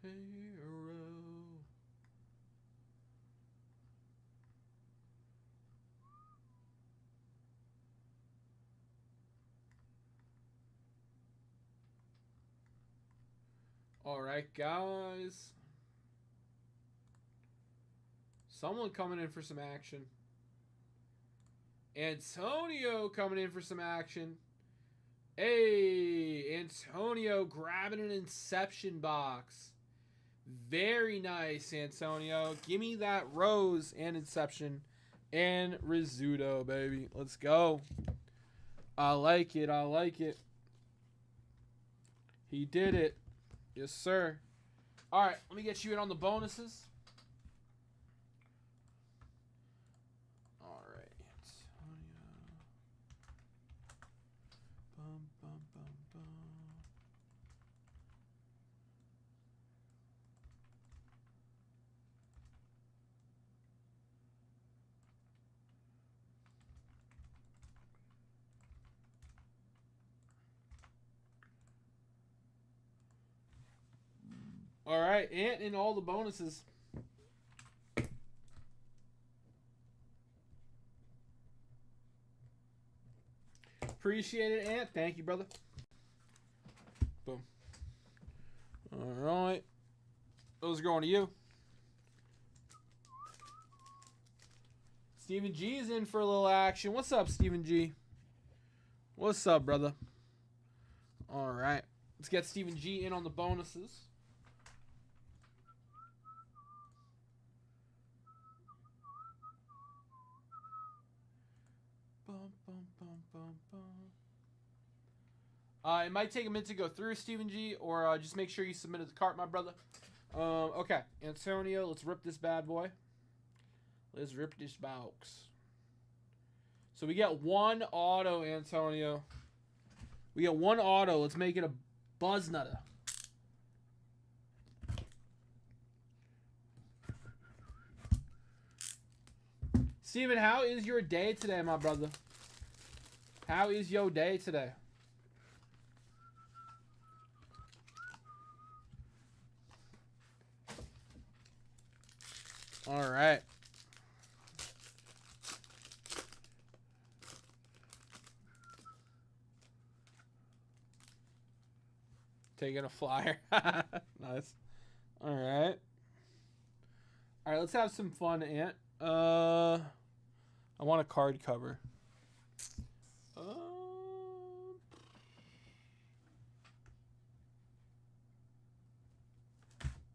Hero. All right, guys. Someone coming in for some action. Antonio coming in for some action. Hey, Antonio grabbing an Inception box. Very nice, Antonio. Give me that Rose and Inception and Rizzuto, baby. Let's go. I like it. He did it. Yes, sir. All right, let me get you in on the bonuses. All right, Antonio. Bum, bum, bum, bum. All right, Ant in all the bonuses. Appreciate it, Ant. Thank you, brother. Boom. All right. Those are going to you. Stephen G is in for a little action. What's up, Stephen G? What's up, brother? All right. Let's get Stephen G in on the bonuses. Bum, bum, bum, bum, bum. It might take a minute to go through, Stephen G, or just make sure you submitted the cart, my brother. Okay, Antonio, let's rip this bad boy. Let's rip this box. So we get one auto, Antonio. We get one auto. Let's make it a buzz nutter. Steven, how is your day today, my brother? How is your day today? All right. Taking a flyer. Nice. All right. All right, let's have some fun, Ant. I want a card cover.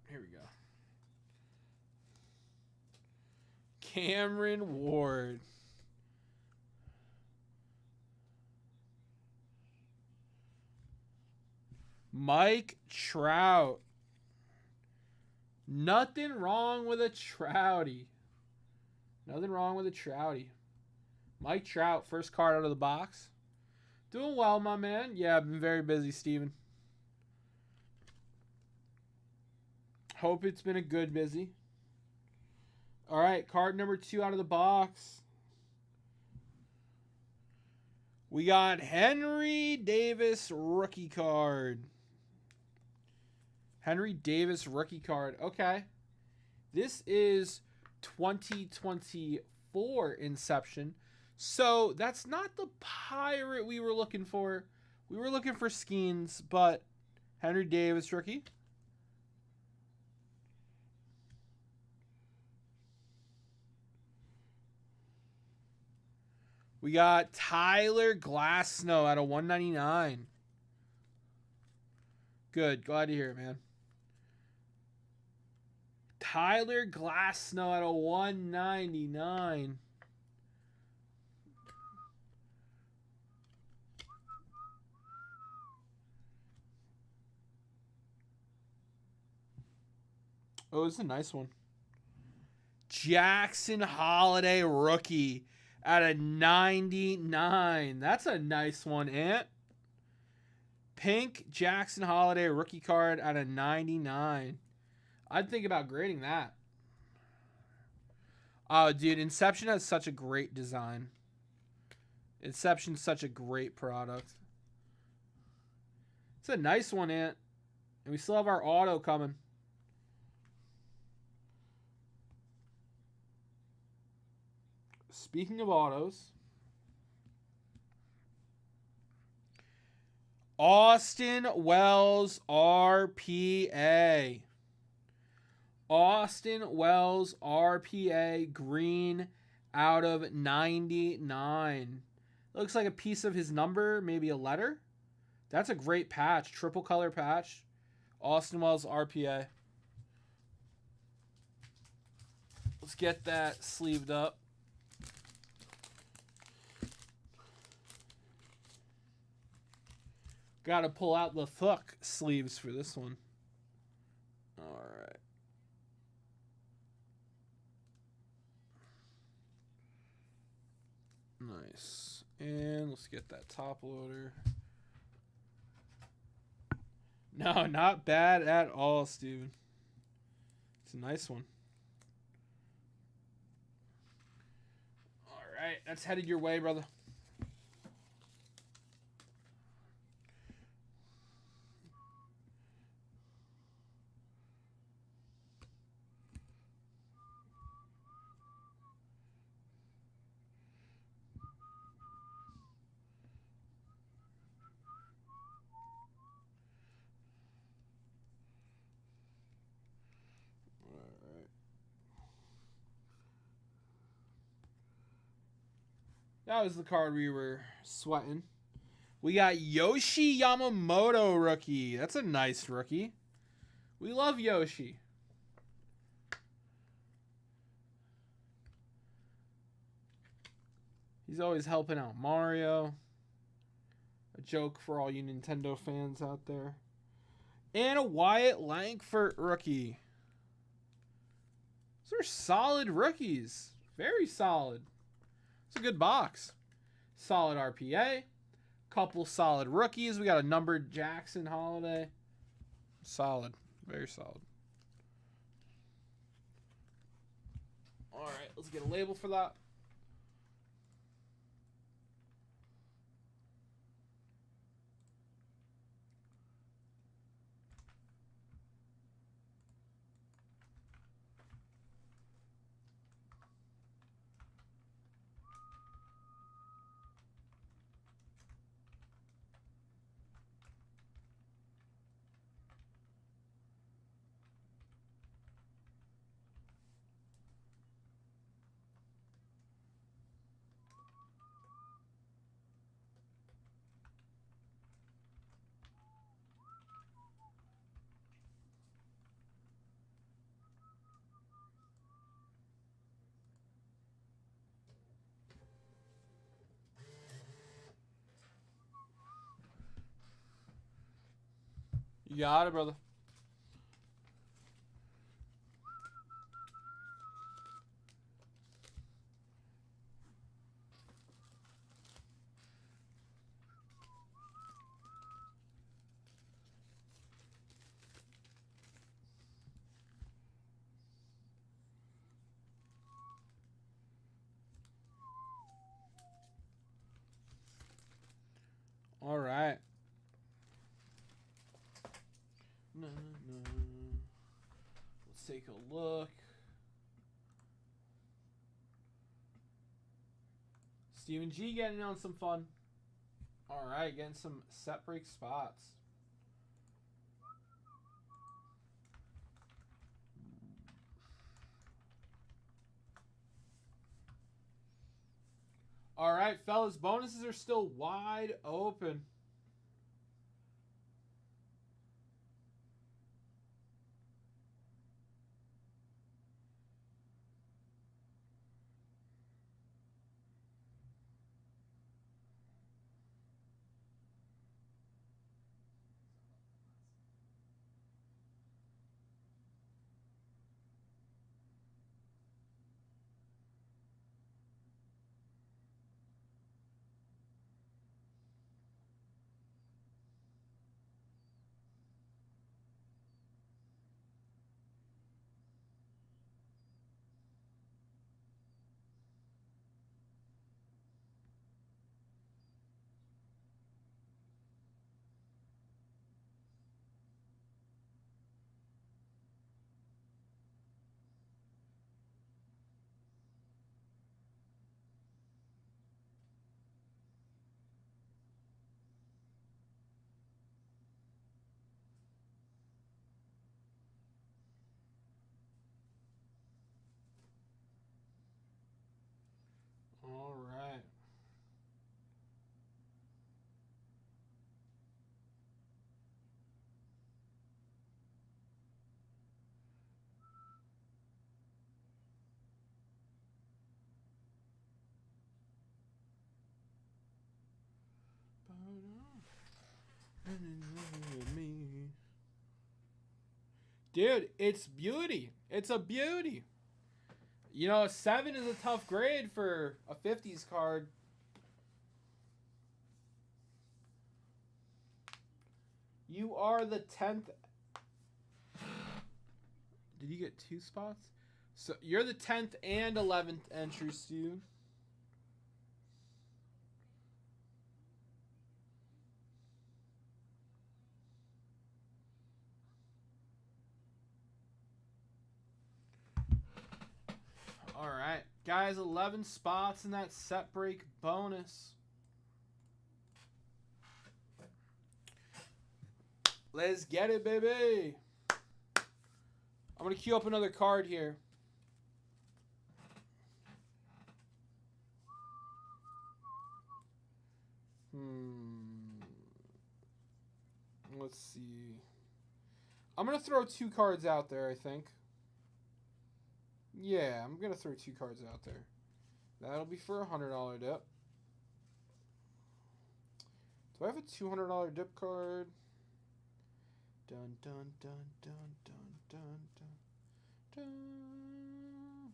Here we go. Cameron Ward. Mike Trout. Nothing wrong with a Trouty. Nothing wrong with a Trouty. Mike Trout, first card out of the box. Doing well, my man. Yeah, I've been very busy, Steven. Hope it's been a good busy. All right, card number 2 out of the box. We got Henry Davis rookie card. Henry Davis rookie card. Okay. This is 2024 Inception. So that's not the pirate we were looking for. We were looking for Skeens, but Henry Davis rookie. We got Tyler Glasnow at a 199. Good. Glad to hear it, man. Tyler Glasnow at a 199. Oh, it's a nice one. Jackson Holiday rookie at a 99. That's a nice one, Ant. Pink Jackson Holiday rookie card at a 99. I'd think about grading that. Oh, dude, Inception has such a great design. Inception's such a great product. It's a nice one, Ant. And we still have our auto coming. Speaking of autos, Austin Wells RPA. Austin Wells RPA green out of 99. Looks like a piece of his number, maybe a letter. That's a great patch, triple color patch. Austin Wells RPA. Let's get that sleeved up. Got to pull out the fuck sleeves for this one. All right. Nice. And let's get that top loader. No, not bad at all, Steven. It's a nice one. All right. That's headed your way, brother. That was the card we were sweating. We got Yoshi Yamamoto rookie. That's a nice rookie. We love Yoshi. He's always helping out Mario. A joke for all you Nintendo fans out there. And a Wyatt Langford rookie. Those are solid rookies Very solid. It's a good box. Solid RPA. Couple solid rookies. We got a numbered Jackson Holiday. Solid. Very solid. All right, let's get a label for that. You got it, brother. All right. Let's take a look. Steven G getting on some fun. All right, getting some set break spots. All right, fellas, bonuses are still wide open. All right. Dude, it's beauty. It's a beauty. You know, a 7 is a tough grade for a 50s card. You are the 10th. Did you get 2 spots? So you're the 10th and 11th entry, Stu. All right, guys, 11 spots in that set break bonus. Let's get it, baby. I'm going to queue up another card here. Let's see. I'm going to throw 2 cards out there, I think. Yeah, I'm going to throw 2 cards out there. That'll be for a $100 dip. Do I have a $200 dip card? Dun, dun, dun, dun, dun, dun, dun, dun.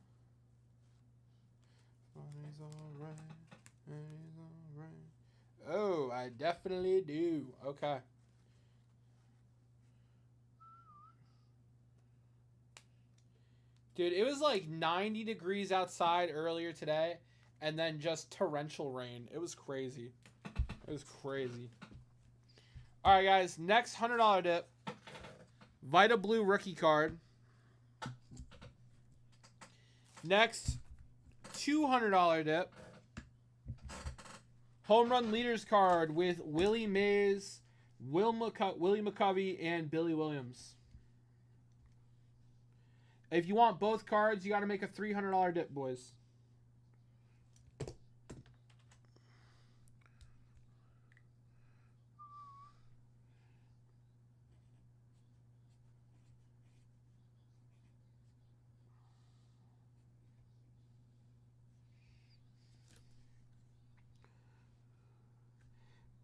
Daddy's alright. Daddy's alright. Oh, I definitely do. Okay. Dude, it was like 90 degrees outside earlier today, and then just torrential rain. It was crazy. It was crazy. All right, guys. Next $100 dip. Vita Blue rookie card. Next $200 dip. Home run leaders card with Willie Mays, Willie McCovey, and Billy Williams. If you want both cards, you got to make a $300 dip, boys.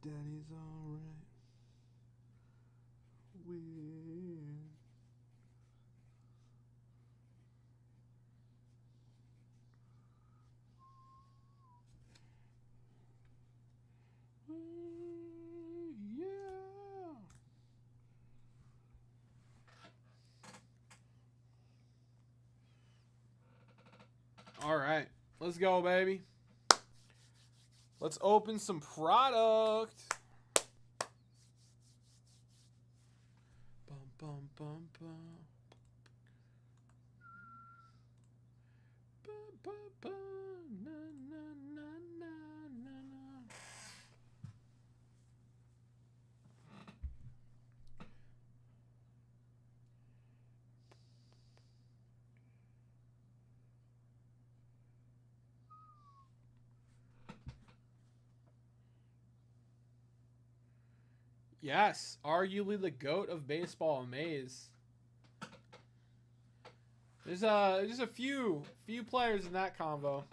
Daddy's alright. Weird. Yeah. All right, let's go, baby. Let's open some product. Bum, bum, bum, bum. Bum, bum, bum. Na, na, na, na, na, na. Yes, arguably the GOAT of baseball, Mays. There's a few players in that convo.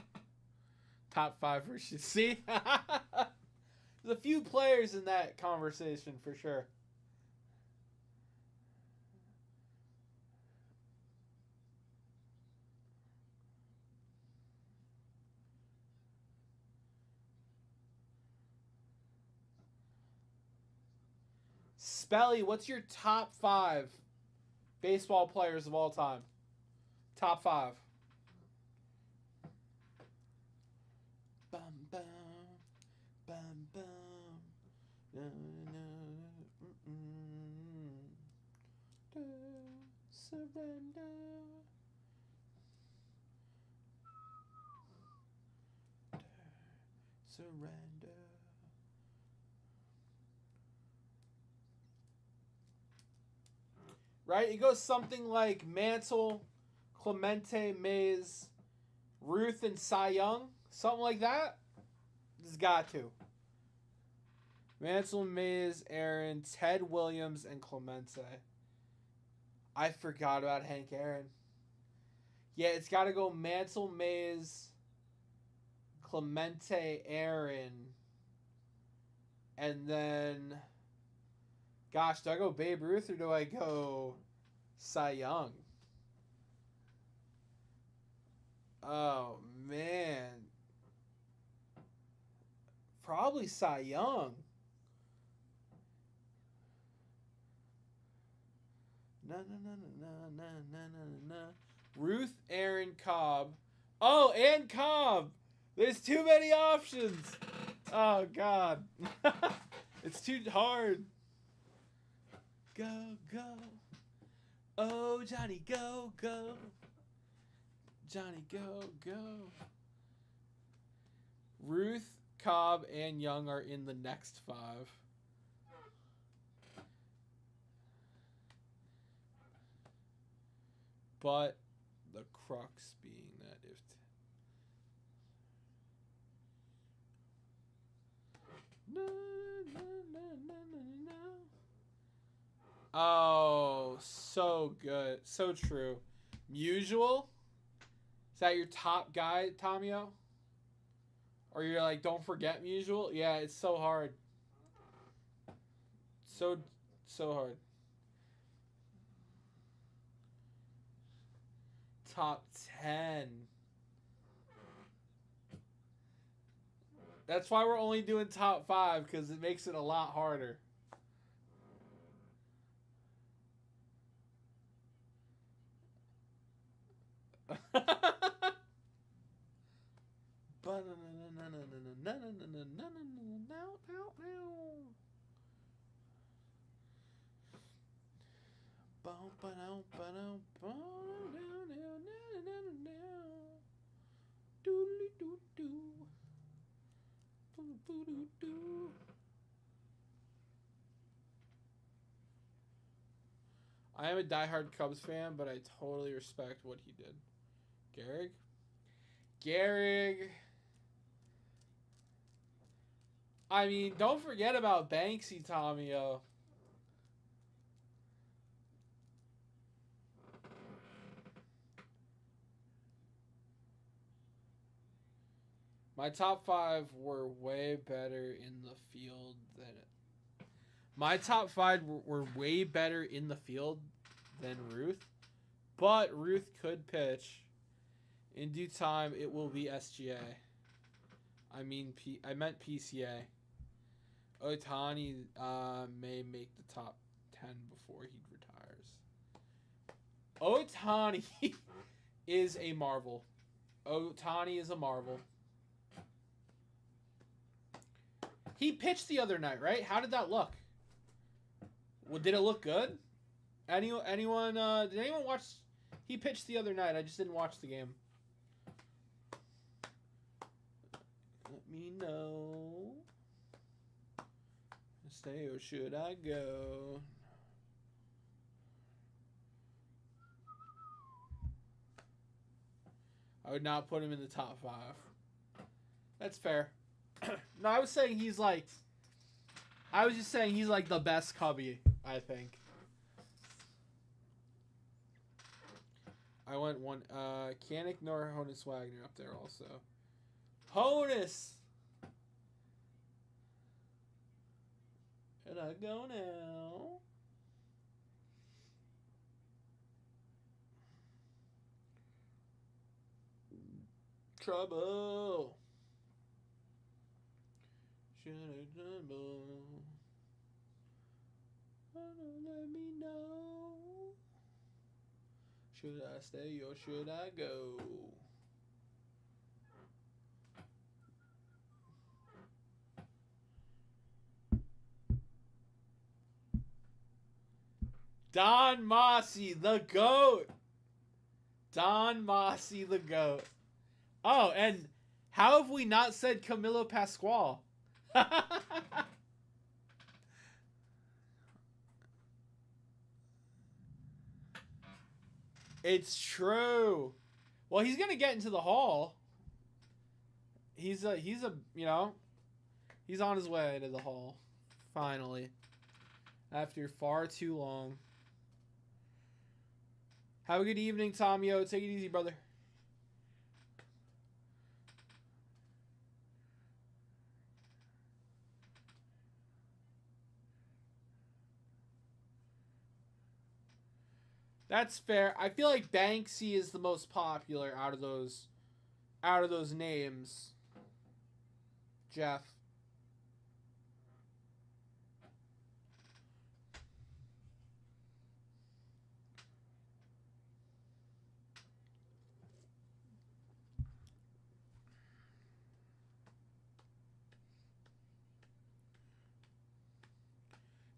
Top 5 versus see. There's a few players in that conversation for sure. Spelly, what's your top 5 baseball players of all time? Top 5. Bum, bum, bum, bum. Na, na, surrender. Surrender. Right? It goes something like Mantle, Clemente, Mays, Ruth, and Cy Young. Something like that. It's got to. Mantle, Mays, Aaron, Ted Williams, and Clemente. I forgot about Hank Aaron. Yeah, it's got to go Mantle, Mays, Clemente, Aaron, and then... Gosh, do I go Babe Ruth or do I go Cy Young? Oh, man. Probably Cy Young. Na na na na na na na na. Ruth, Aaron, Cobb. Oh, and Cobb. There's too many options. Oh, God. It's too hard. Go, go. Oh, Johnny, go, go. Johnny, go, go. Ruth, Cobb, and Young are in the next 5. But the crux being that if... No, no, no, no, no, no. Oh, so good. So true. Musial? Is that your top guy, Tomio? Or you're like, don't forget Musial? Yeah, it's so hard. So hard. Top 10. That's why we're only doing top 5, because it makes it a lot harder. I am a diehard Cubs fan, but I totally respect what he did. Gehrig. I mean, don't forget about Banksy, Tommy-O. My top 5 were way better in the field than it. My top 5 were way better in the field than Ruth, but Ruth could pitch. In due time, it will be SGA. I meant PCA. Otani may make the top 10 before he retires. Otani is a marvel. Otani is a marvel. He pitched the other night, right? How did that look? Well, did it look good? Anyone? Did anyone watch? He pitched the other night. I just didn't watch the game. Let me know. Stay or should I go? I would not put him in the top 5. That's fair. No, I was saying he's like. I was just saying he's like the best Cubby, I think. I went one. Can't ignore Honus Wagner up there also. Honus! And I go now. Trouble. Should I trouble? Let me know. Should I stay or should I go? Don Mossy, the GOAT. Don Mossy, the GOAT. Oh, and how have we not said Camilo Pascual? It's true. Well, he's gonna get into the Hall. He's on his way to the Hall, finally, after far too long. Have a good evening, Tommy-O. Take it easy, brother. That's fair. I feel like Banksy is the most popular out of those names. Jeff.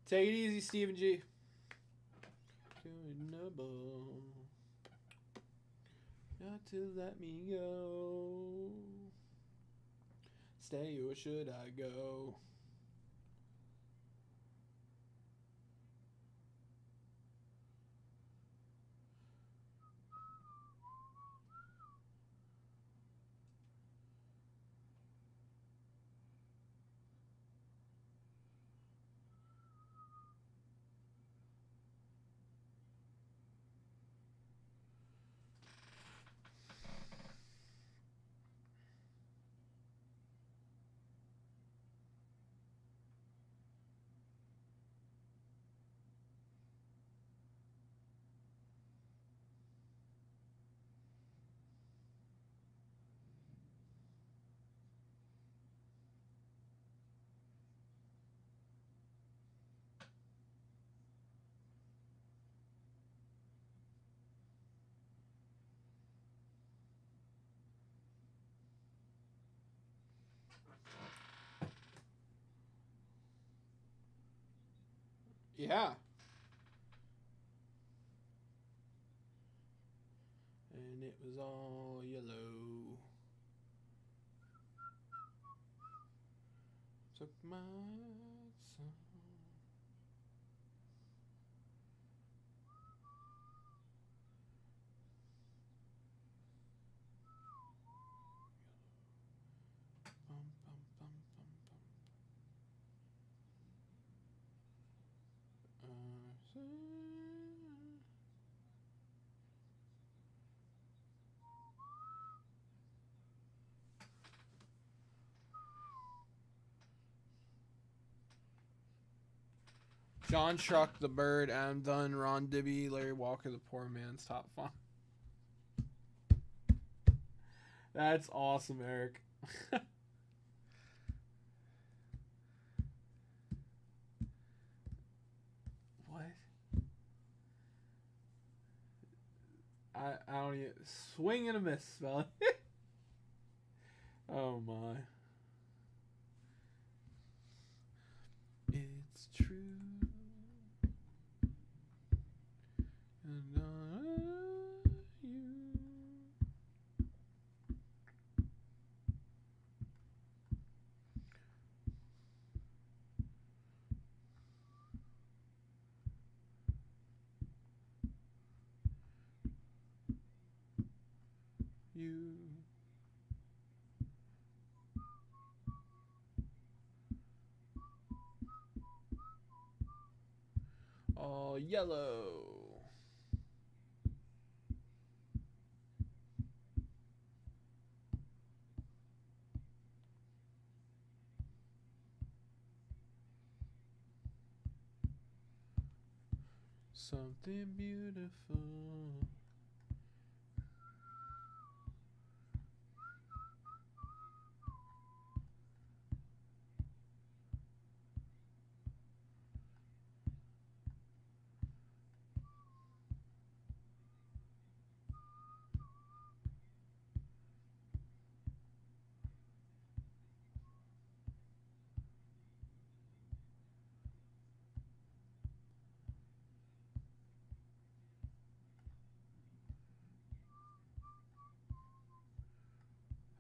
Take it easy, Stephen G. Got to let me go. Stay or should I go? Yeah. And it was all yellow. Took my son. Bum, bum, bum, bum, bum. John Truck, the Bird, Adam Dunn, Ron Dibby, Larry Walker, the poor man's top five. That's awesome, Eric. What? I don't even swing and a miss, spelling. Oh my. It's true. And you. Oh, yellow. Something beautiful.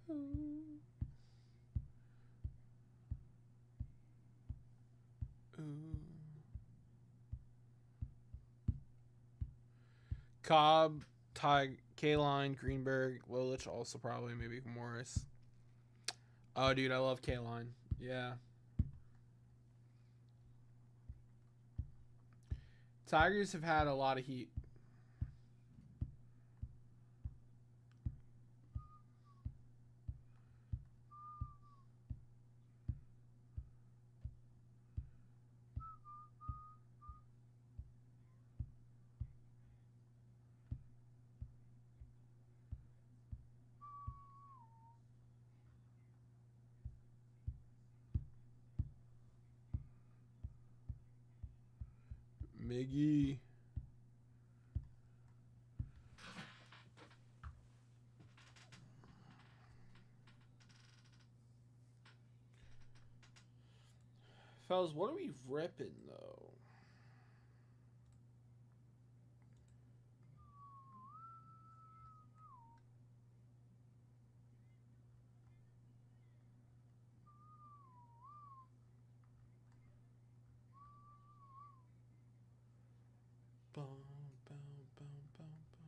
Ooh. Ooh. Cobb, Kaline, Greenberg, Lilich, also probably maybe Morris. Oh, dude, I love Kaline. Yeah. Tigers have had a lot of heat. Miggy. Fellas, what are we ripping, though? Bum, bum, bum, bum, bum.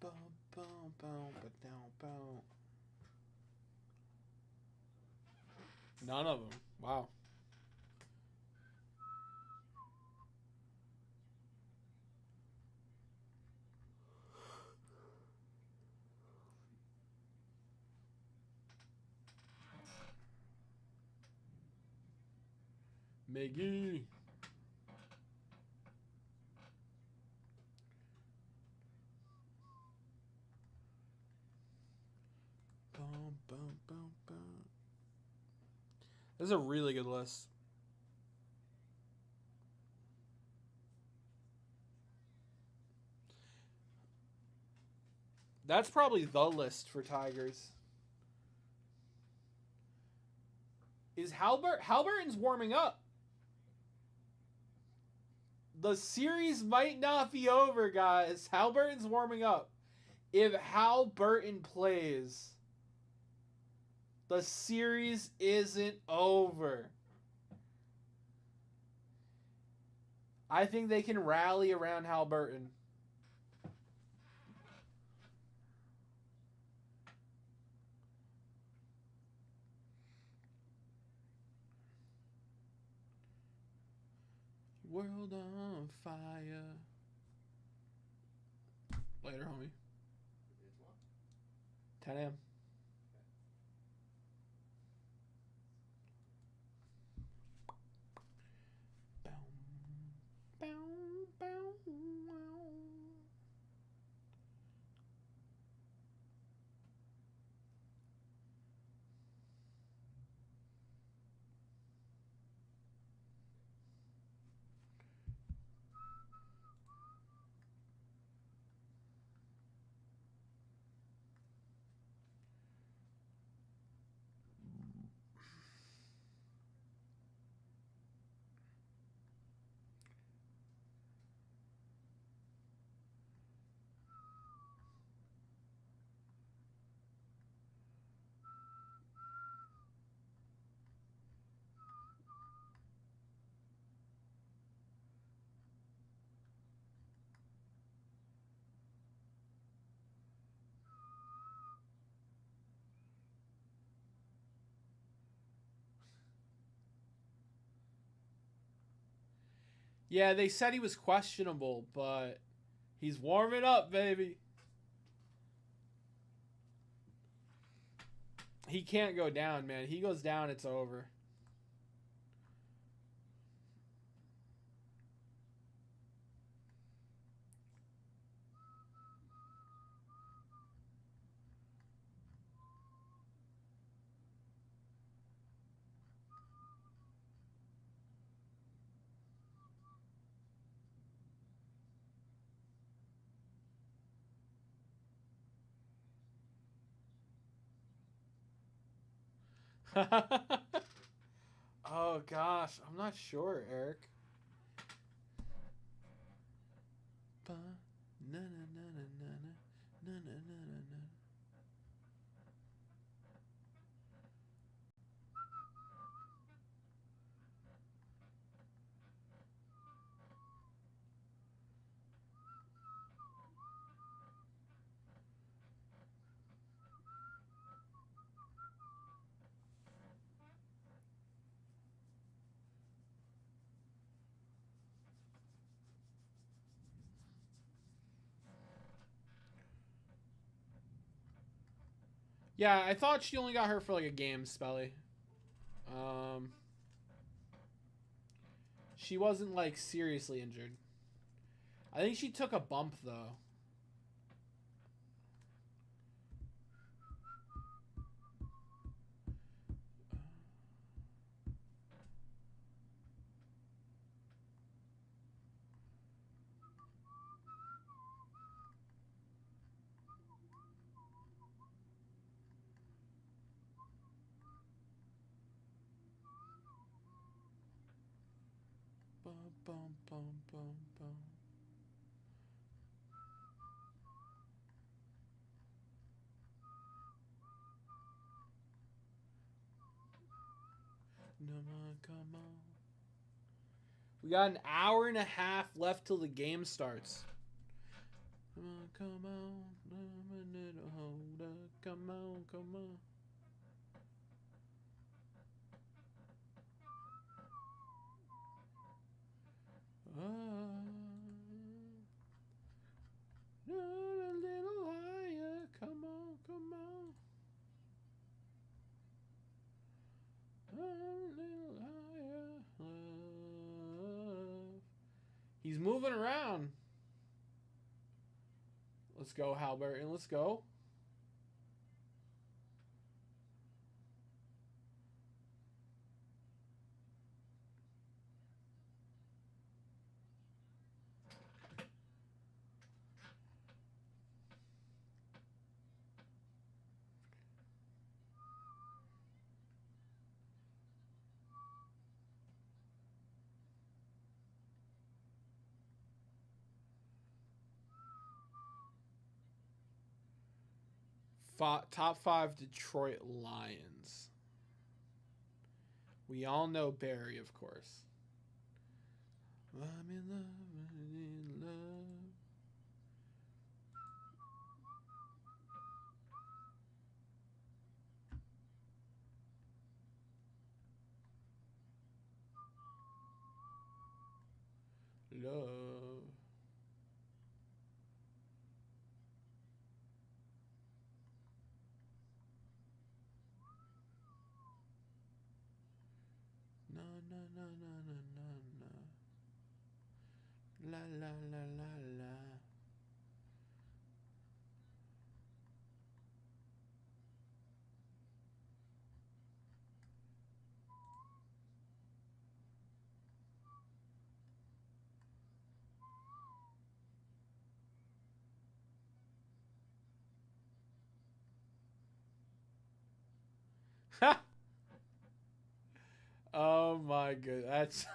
Bum, bum, bum, ba-down, bum. None of them. Wow. Miggy. Bum, bum, bum, bum. This is a really good list. That's probably the list for Tigers. Is Halliburton's warming up. The series might not be over, guys. Halliburton's warming up. If Halliburton plays, the series isn't over. I think they can rally around Halliburton. World on fire. Later, homie. 10 a.m. Yeah, they said he was questionable, but he's warming up, baby. He can't go down, man. He goes down, it's over. Oh gosh, I'm not sure, Eric. Yeah, I thought she only got hurt for like a game, Spelly. She wasn't like seriously injured. I think she took a bump though. Bum, bum, bum, bum, bum. Come on. We got an hour and a half left till the game starts. Come on. Come on, come on. A little higher. Come on, come on. A little higher. He's moving around. Let's go, Halliburton. Let's go. Top 5 Detroit Lions. We all know Barry, of course. I'm in love, I'm in love. Love. Na na na na na na na. La la la la la. Ha! Oh my god, that's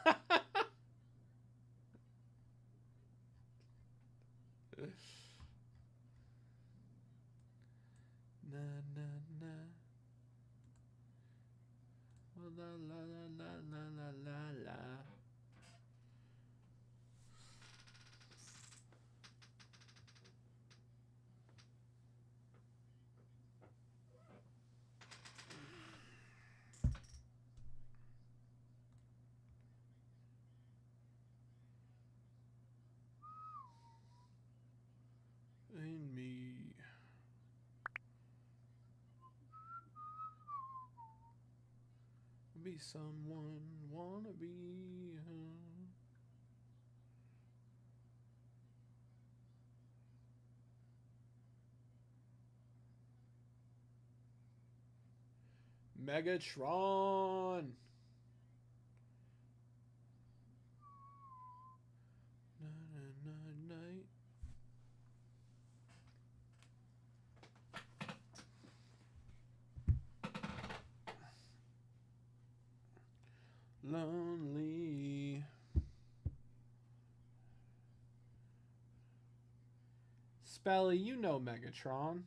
na na na. La la la la la la la la. And me. Be someone, wanna be. Megatron. Na na na night. Lonely. Spelly, you know Megatron.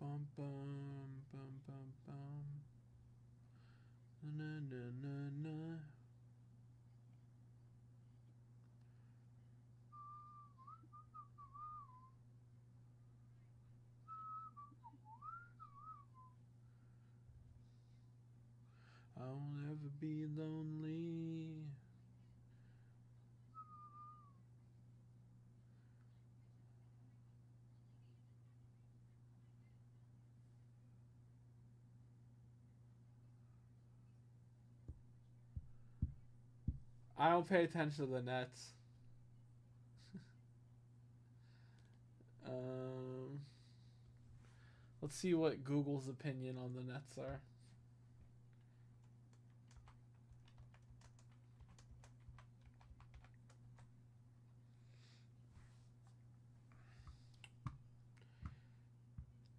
Bum bum bum bum bum. Na na na na. I'll never be lonely. I don't pay attention to the Nets. um, let's see what Google's opinion on the Nets are.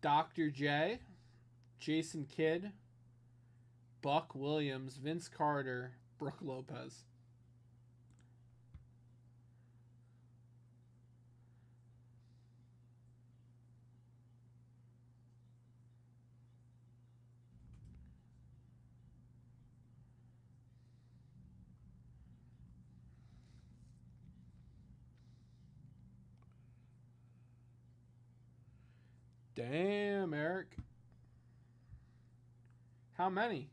Dr. J, Jason Kidd, Buck Williams, Vince Carter, Brooke Lopez. Damn, Eric. How many?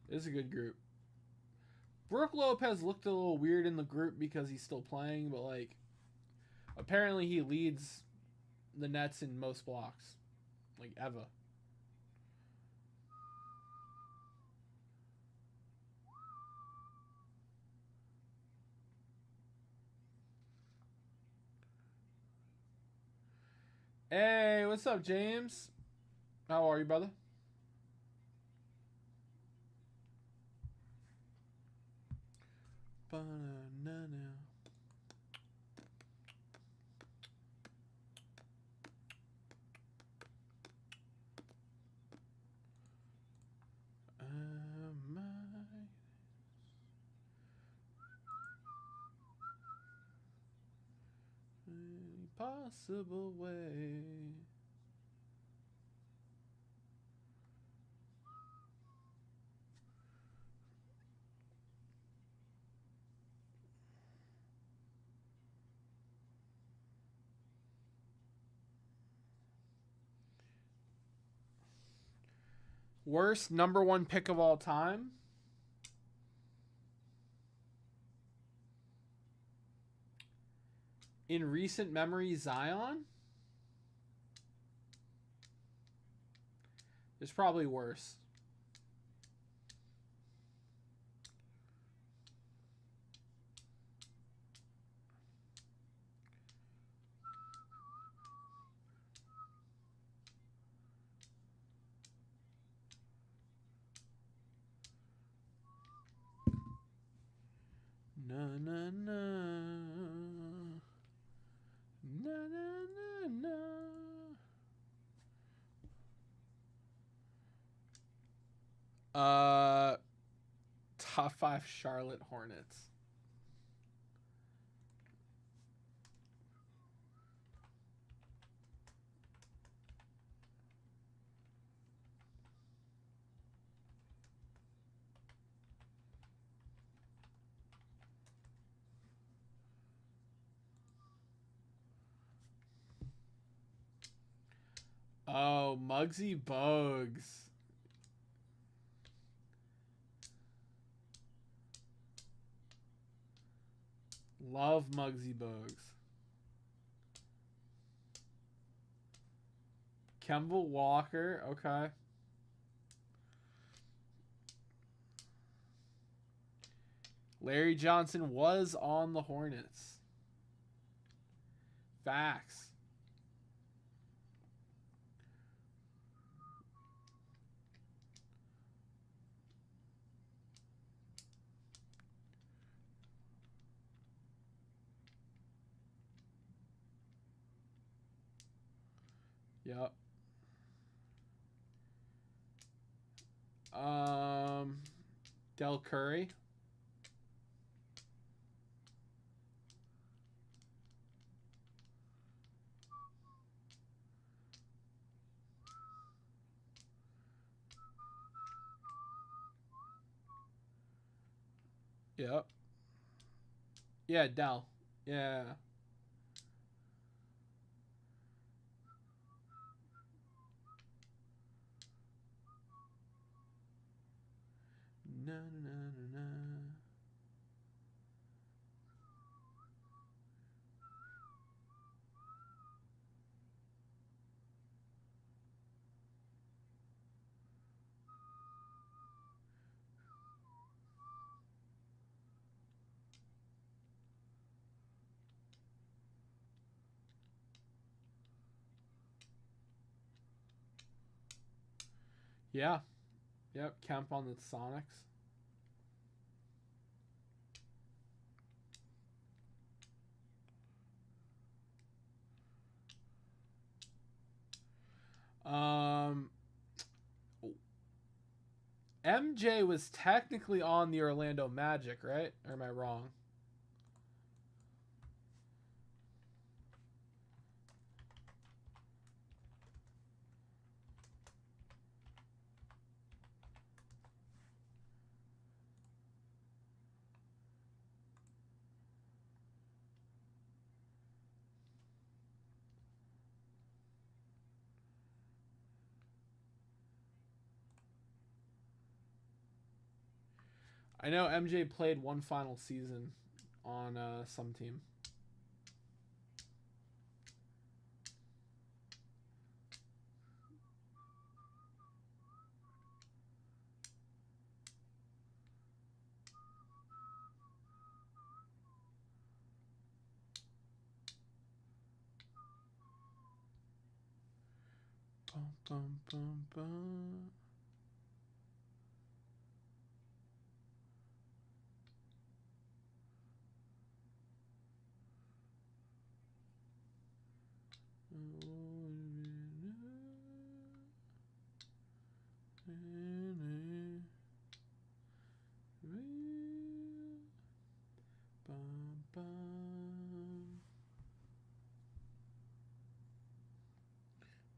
This is a good group. Brooke Lopez looked a little weird in the group because he's still playing, but like apparently he leads the Nets in most blocks, like ever. Hey, what's up, James? How are you, brother? Ba-na-na-na. Any possible way. Worst number 1 pick of all time? In recent memory, Zion? There's probably worse. Na na na. Na na na na. Top 5 Charlotte Hornets. Oh, Muggsy Bogues. Love Muggsy Bogues. Kemba Walker. Okay. Larry Johnson was on the Hornets. Facts. Yep. Del Curry. Yep. Yeah, Del. Yeah. Na na na na. Yeah. Yep. Kemp on the Sonics. MJ was technically on the Orlando Magic, right? Or am I wrong? I know MJ played one final season on some team. Bum, bum, bum, bum. Bum, bum.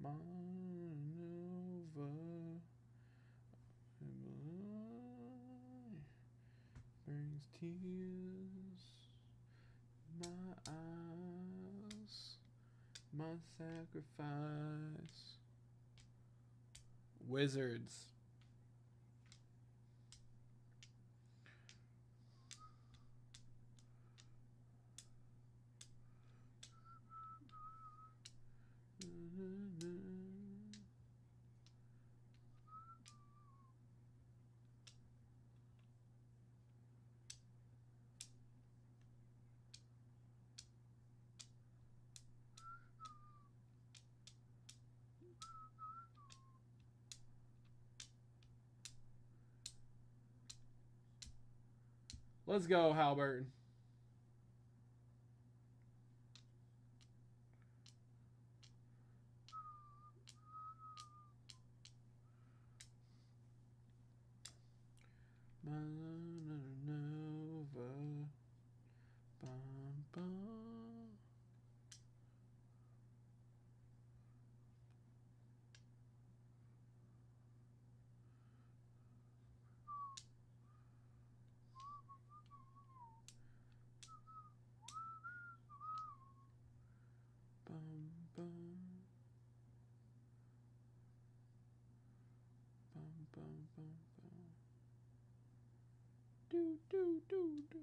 Manova brings tears my eyes, my sacrifice. Wizards. Let's go, Halbert. Manova. Bum, bum. Bum, bum. Bum, bum, bum, bum. Do, do, do, do.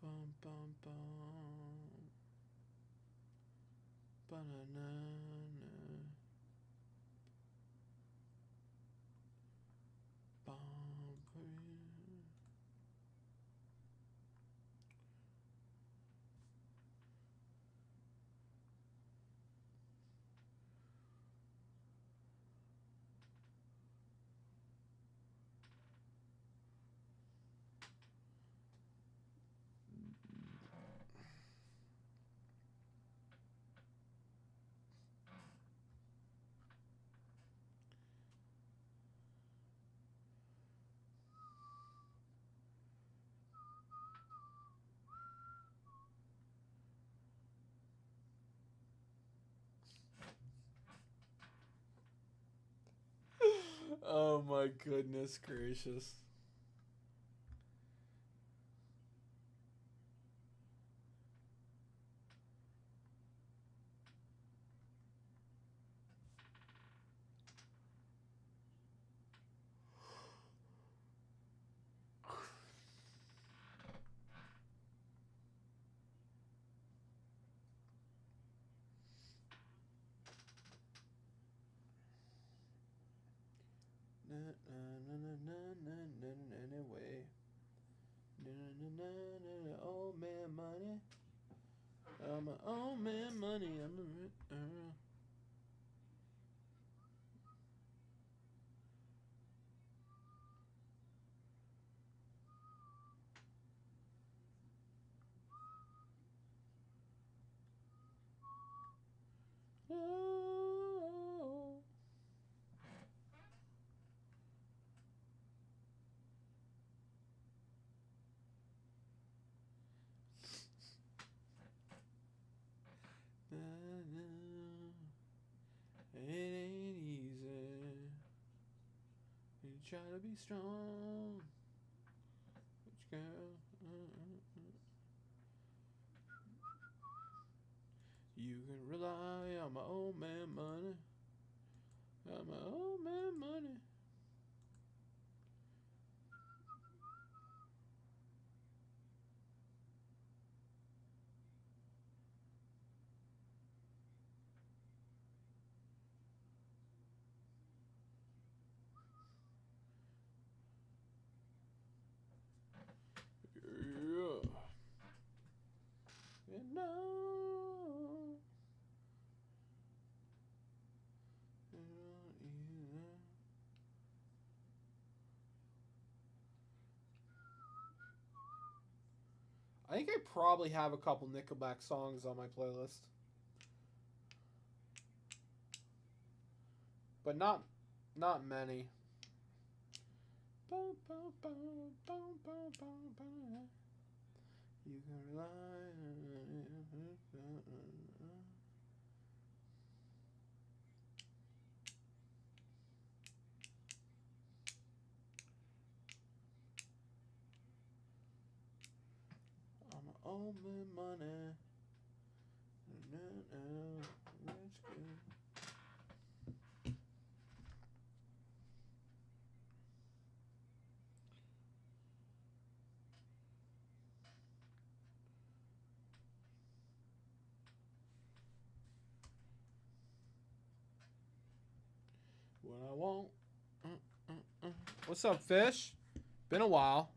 Bum, bum, bum. Banana. Bum, bum. Oh my goodness gracious. Anyway. Old man money. I'm an old man money. gotta be strong. Which girl? You can rely on my old man money. On my old man money. Yeah. And now. I think I probably have a couple Nickelback songs on my playlist. But not many. You can rely on my own money. That's good. What I want. What's up, Fish? Been a while.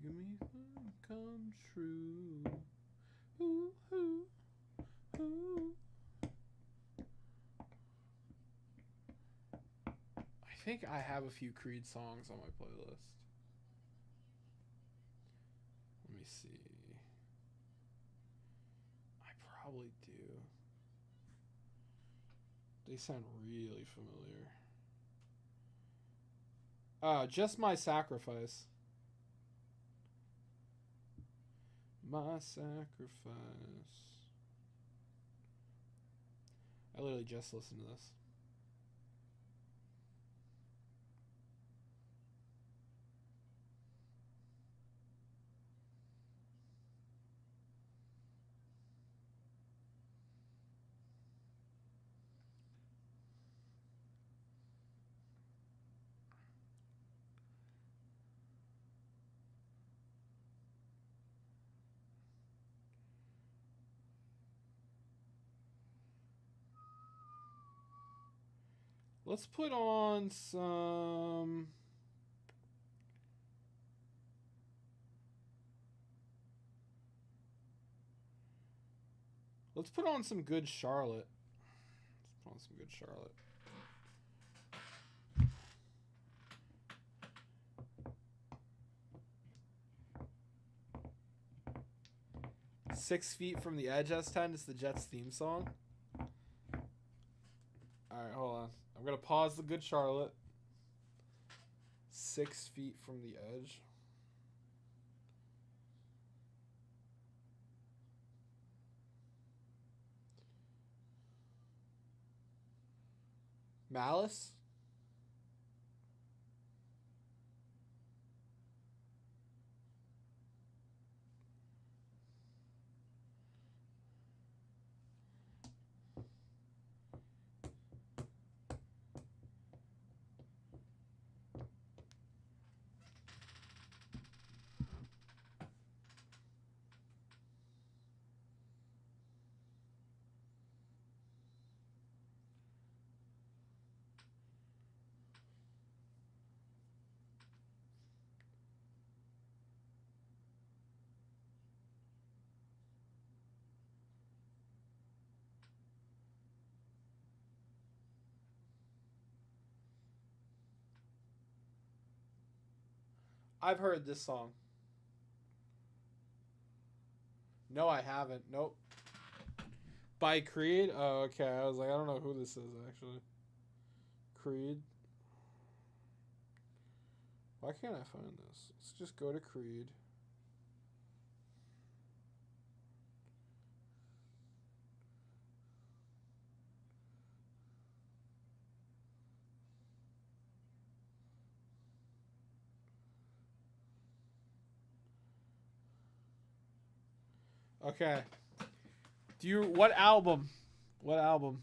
Making me come true. Ooh, ooh, ooh. I think I have a few Creed songs on my playlist. Let me see. I probably do. They sound really familiar. Just My Sacrifice. My Sacrifice. I literally just listened to this. Let's put on some... Let's put on some good Charlotte. Let's put on some good Charlotte. "6 Feet from the Edge" S10 is the Jets theme song. Alright, hold on. I'm going to pause the good Charlotte. 6 Feet from the Edge. Malice? I've heard this song. No, I haven't. Nope. By Creed? Oh, okay. I was like, I don't know who this is, actually. Creed. Why can't I find this? Let's just go to Creed. Okay. What album? What album?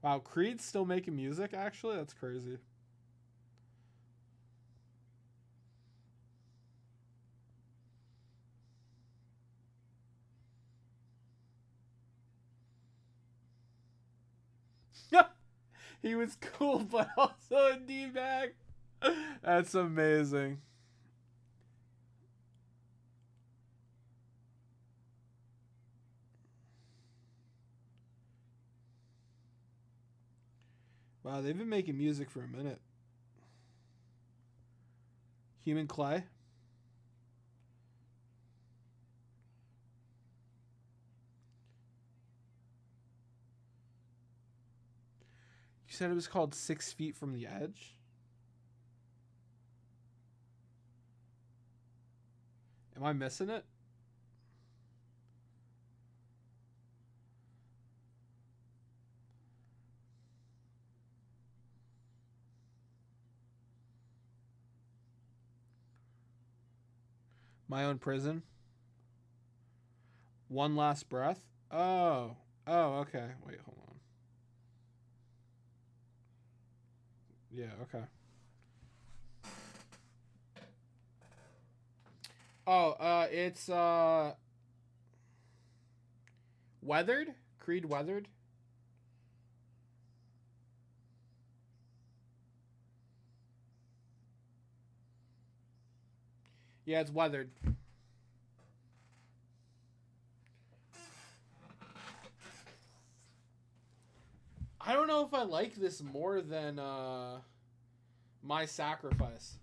Wow, Creed's still making music, actually? That's crazy. He was cool, but also a D-bag. That's amazing. Wow, they've been making music for a minute. Human Clay? You said it was called 6 Feet from the Edge? Am I missing it? My Own Prison? One Last Breath? Oh. Oh, okay. Wait, hold on. Yeah, okay. Oh, it's Weathered? Creed Weathered? Yeah, it's Weathered. I don't know if I like this more than My Sacrifice.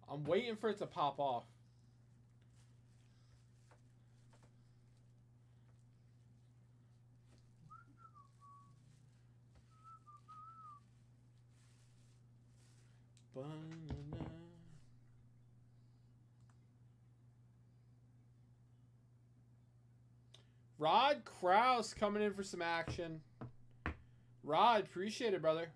I'm waiting for it to pop off. Rod Krause coming in for some action. Rod, appreciate it, brother.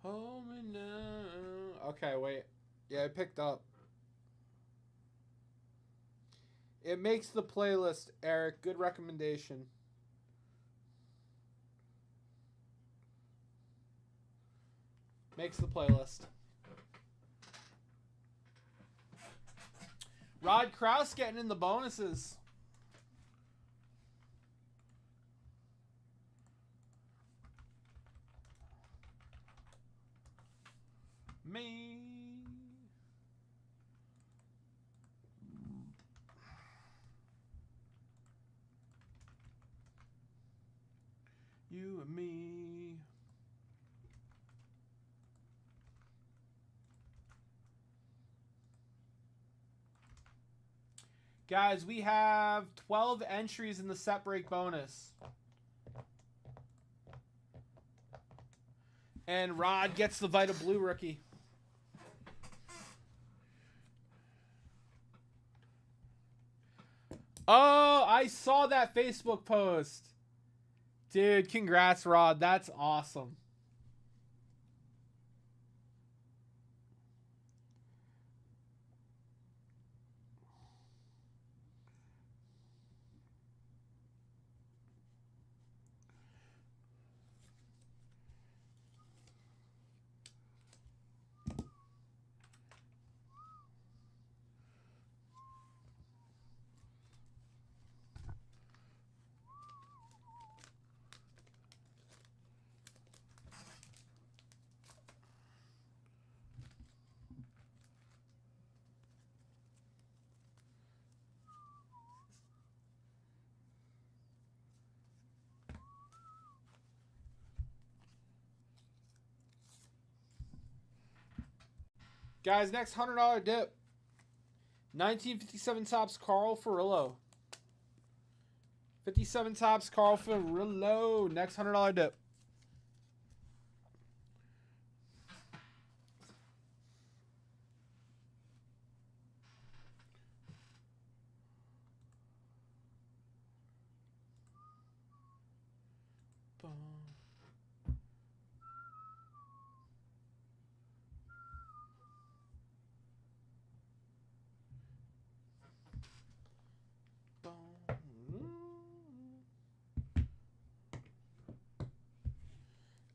Hold me now. Okay, wait. Yeah, it picked up. It makes the playlist, Eric. Good recommendation. Makes the playlist. Rod Krause getting in the bonuses. Me. You and me. Guys, we have 12 entries in the set break bonus. And Rod gets the Vita Blue rookie. Oh, I saw that Facebook post. Dude, congrats, Rod. That's awesome. Guys, next $100 dip. 1957 tops Carl Furillo. 57 tops Carl Furillo. Next $100 dip.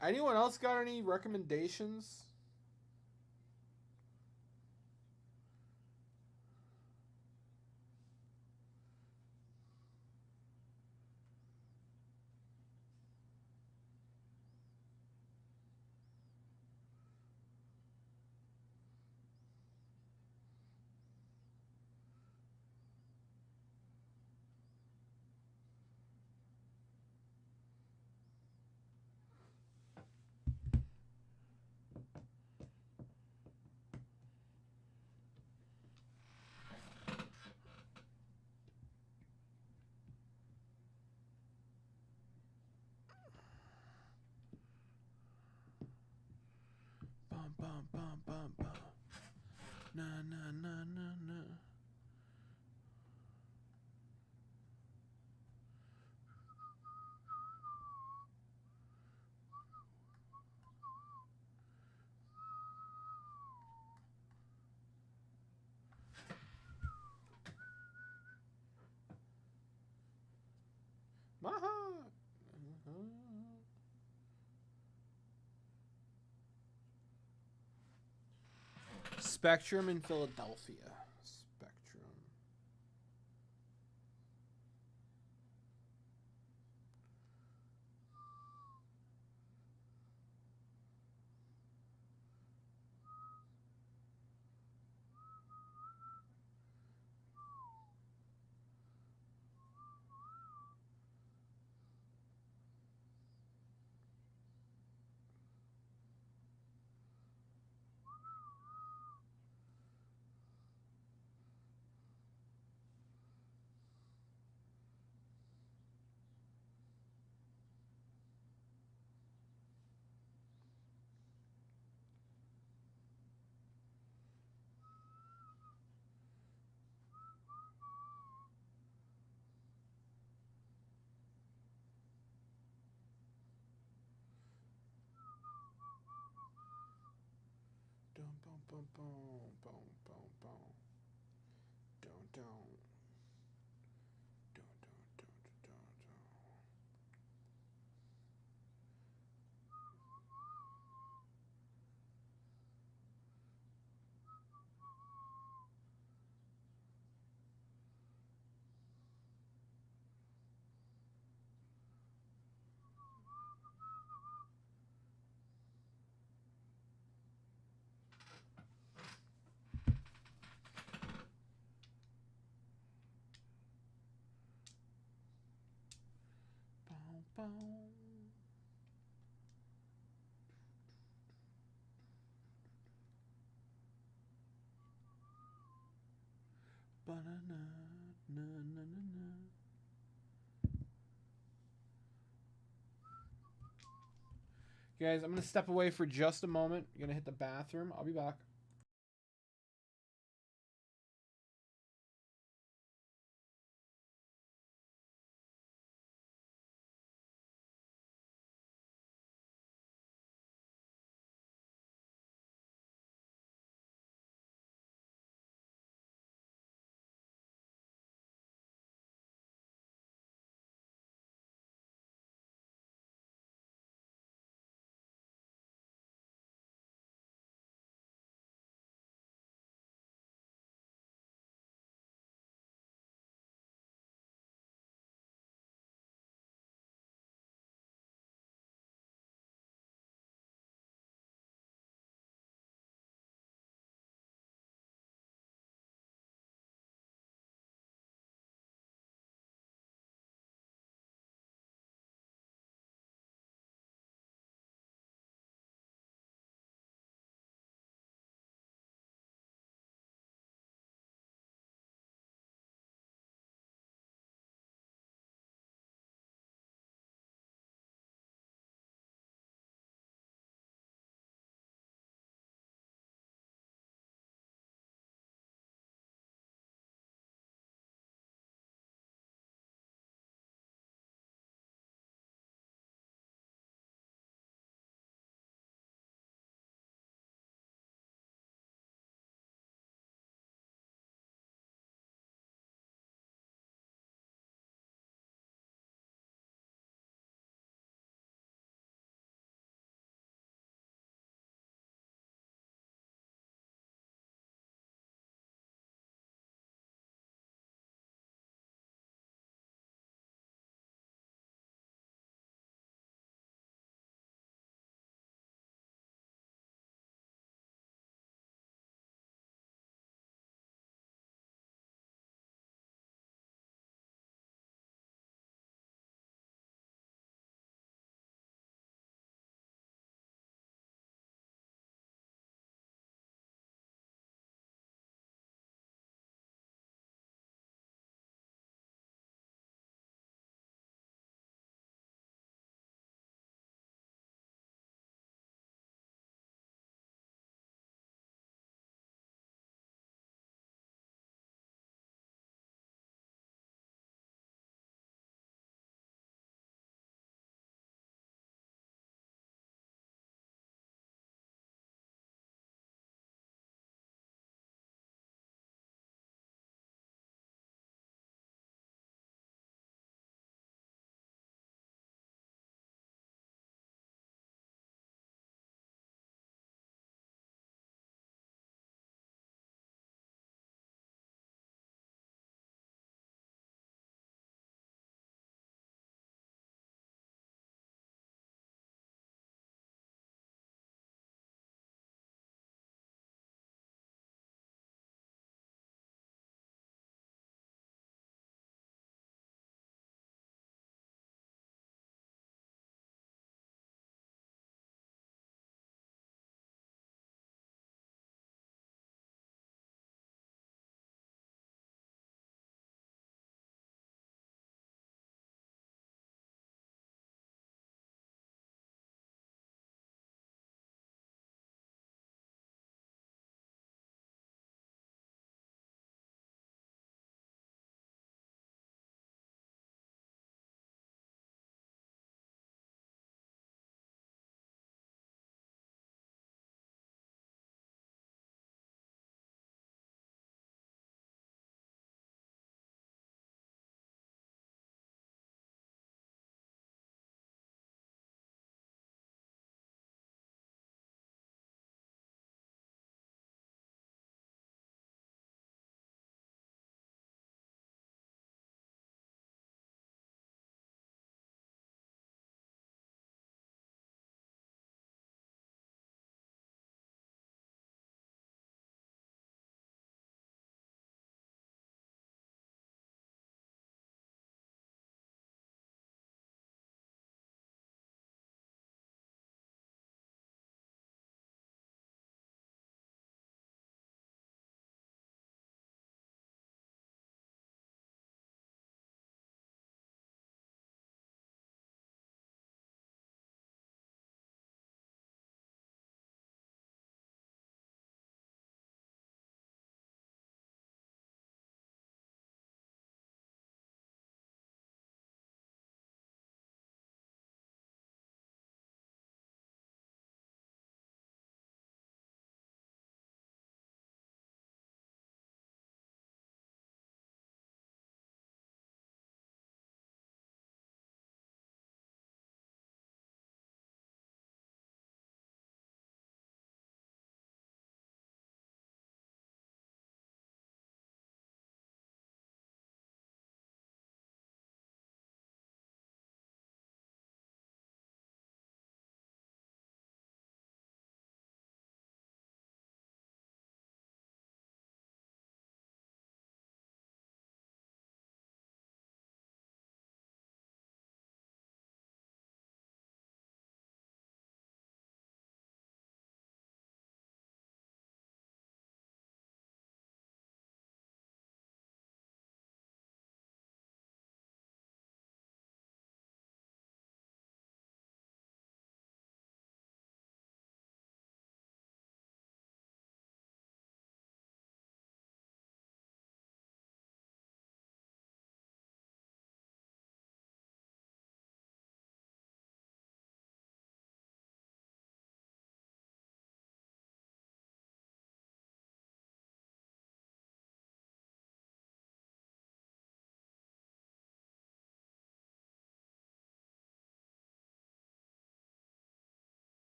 Anyone else got any recommendations? Bum, bum, bum, bum, bum. Na, na, na, na, na. My heart. Spectrum in Philadelphia. Spectrum. Dum, bum, bum, bum, bum, bum, bum. Dum, dum. Dum, dum, dum, dum, dum. Bum, bum. Ba-na-na, na, na, na, na. Guys, I'm going to step away for just a moment. I'm going to hit the bathroom. I'll be back.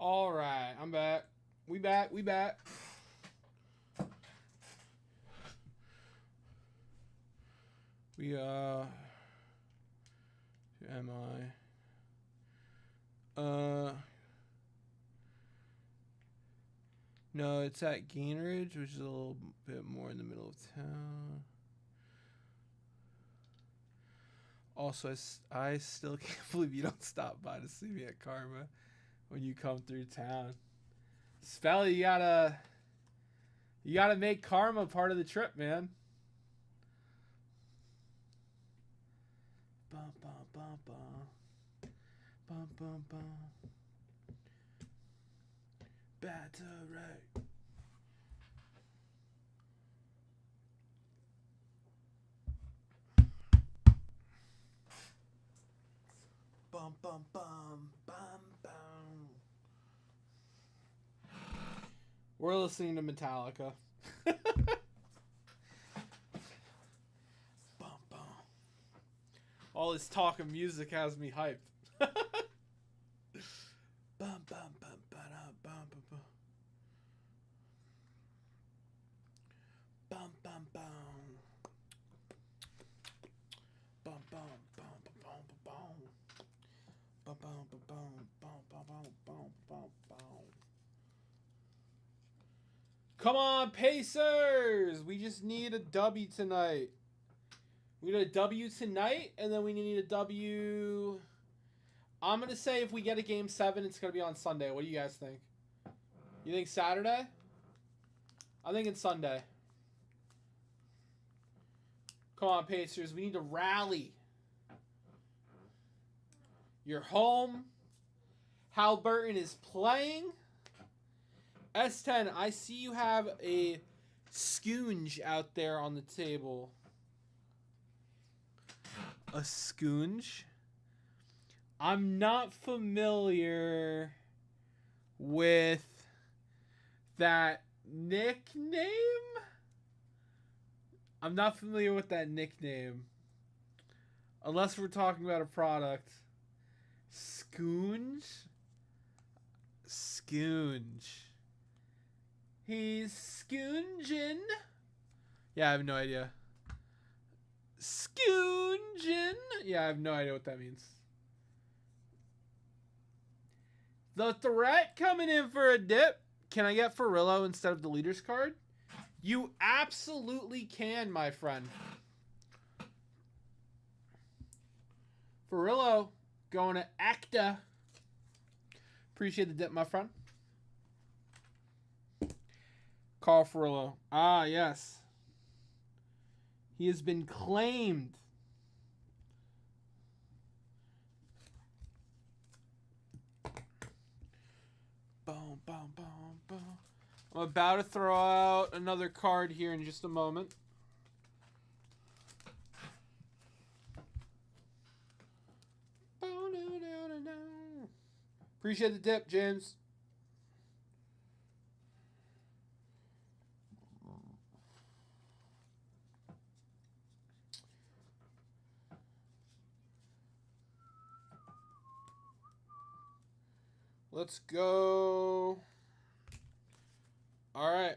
All right, I'm back. We back. We who am I? No, it's at Gainridge, which is a little bit more in the middle of town. Also, I still can't believe you don't stop by to see me at Karma when you come through town. Spelly, you gotta make Karma part of the trip, man. Bum bum bum bum. Bum bum bum. Battery. Bum bum bum bum bum. We're listening to Metallica. Bum bum. All this talk of music has me hyped. Bum bum bum bum bum bum. Bum bum bum. Bum bum bum bum bum. Bum bum bum bum bum bum bum bum. Come on, Pacers! We just need a W tonight. We need a W tonight, and then we need a W. I'm going to say if we get a Game 7, it's going to be on Sunday. What do you guys think? You think Saturday? I'm thinking Sunday. Come on, Pacers. We need to rally. You're home. Halliburton is playing. S10, I see you have a scoonge out there on the table. A scoonge? I'm not familiar with that nickname. I'm not familiar with that nickname. Unless we're talking about a product. Scoonge? Scoonge. He's scoonging. Yeah, I have no idea. Scoonging. Yeah, I have no idea what that means. The threat coming in for a dip. Can I get Ferrillo instead of the leader's card? You absolutely can, my friend. Ferrillo going to Acta. Appreciate the dip, my friend. Carl Ferrillo. Ah, yes. He has been claimed. Boom, boom, boom, boom. I'm about to throw out another card here in just a moment. Appreciate the dip, James. Let's go. All right.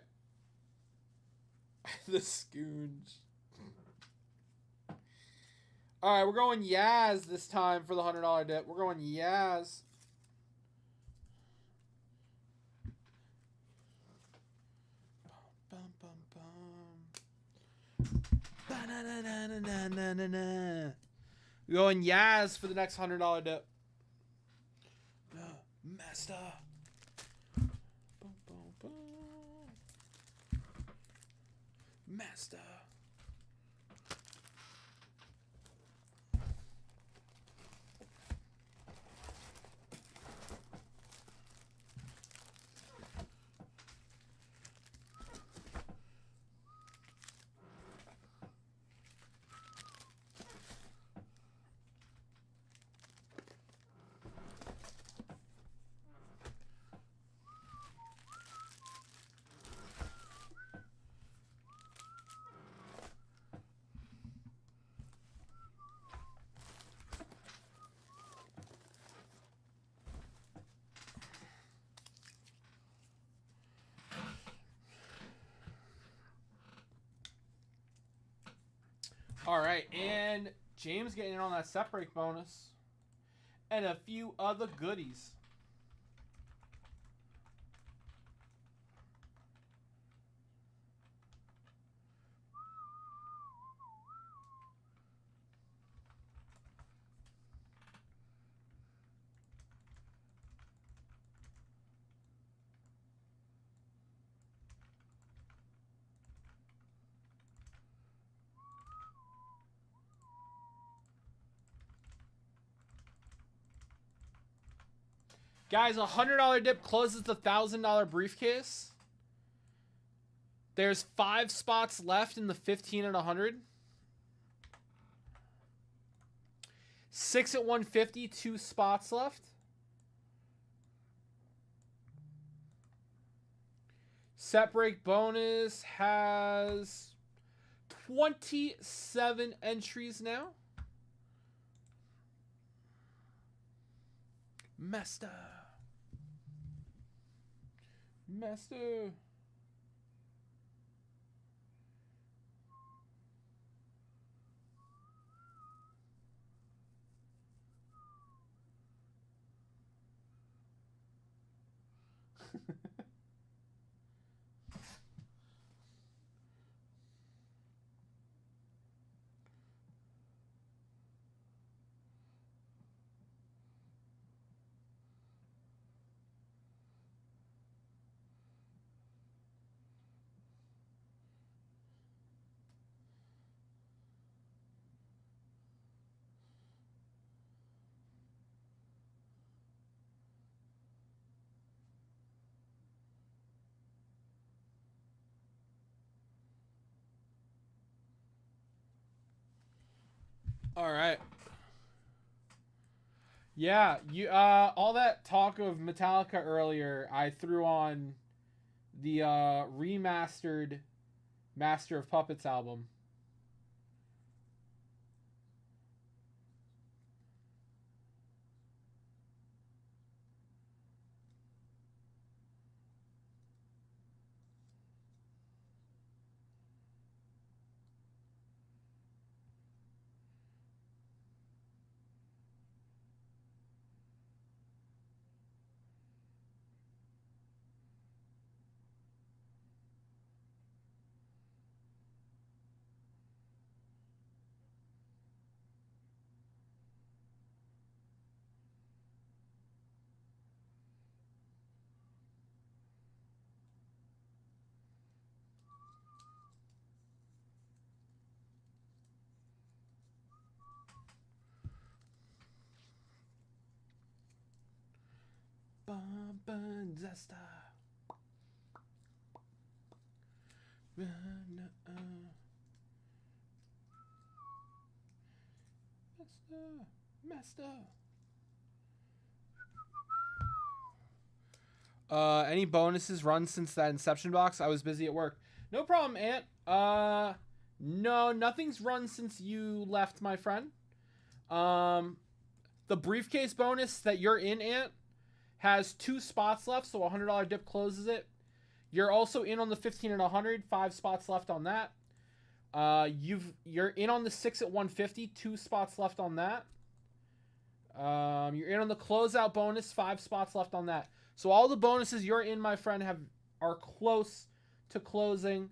The Scoonge. All right, we're going Yaz this time for the $100 dip. We're going Yaz. Bum, bum, bum. Ba-na-na-na-na-na-na-na. We're going Yaz for the next $100 dip. Master. Boom, boom, boom. Master. All right, and James getting in on that set break bonus. And a few other goodies. Guys, $100 dip closes the $1,000 briefcase. There's 5 spots left in the 15 and 100. 6 at 150, 2 spots left. Set break bonus has 27 entries now. Master. All right. Yeah, you all that talk of Metallica earlier, I threw on the remastered Master of Puppets album. Zesta. Master. Any bonuses run since that Inception box? I was busy at work. No problem, Ant. No, nothing's run since you left, my friend. The briefcase bonus that you're in, Ant, has 2 spots left, so $100 dip closes it. You're also in on the 15 and 100, 5 spots left on that. You're in on the 6 at 150, 2 spots left on that. You're in on the closeout bonus, 5 spots left on that. So all the bonuses you're in, my friend, are close to closing.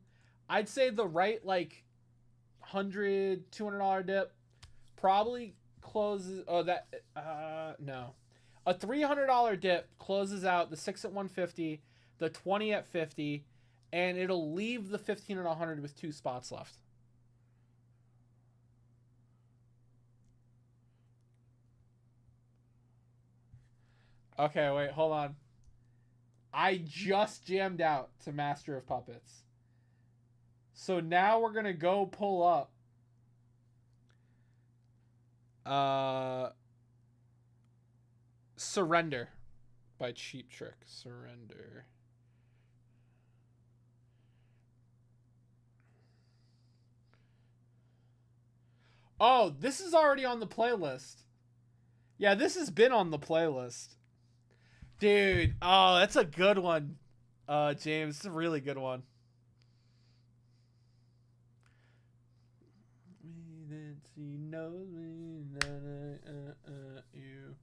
I'd say the right like $100, $200 dip probably closes. Oh, that no. A $300 dip closes out the 6 at 150, the 20 at 50, and it'll leave the 15 and 100 with 2 spots left. Okay, wait, hold on. I just jammed out to Master of Puppets. So now we're going to go pull up Surrender by Cheap Trick. Surrender. Oh, this is already on the playlist. Yeah, this has been on the playlist. Dude, oh, that's a good one. James, it's a really good one. me, then she knows me. You.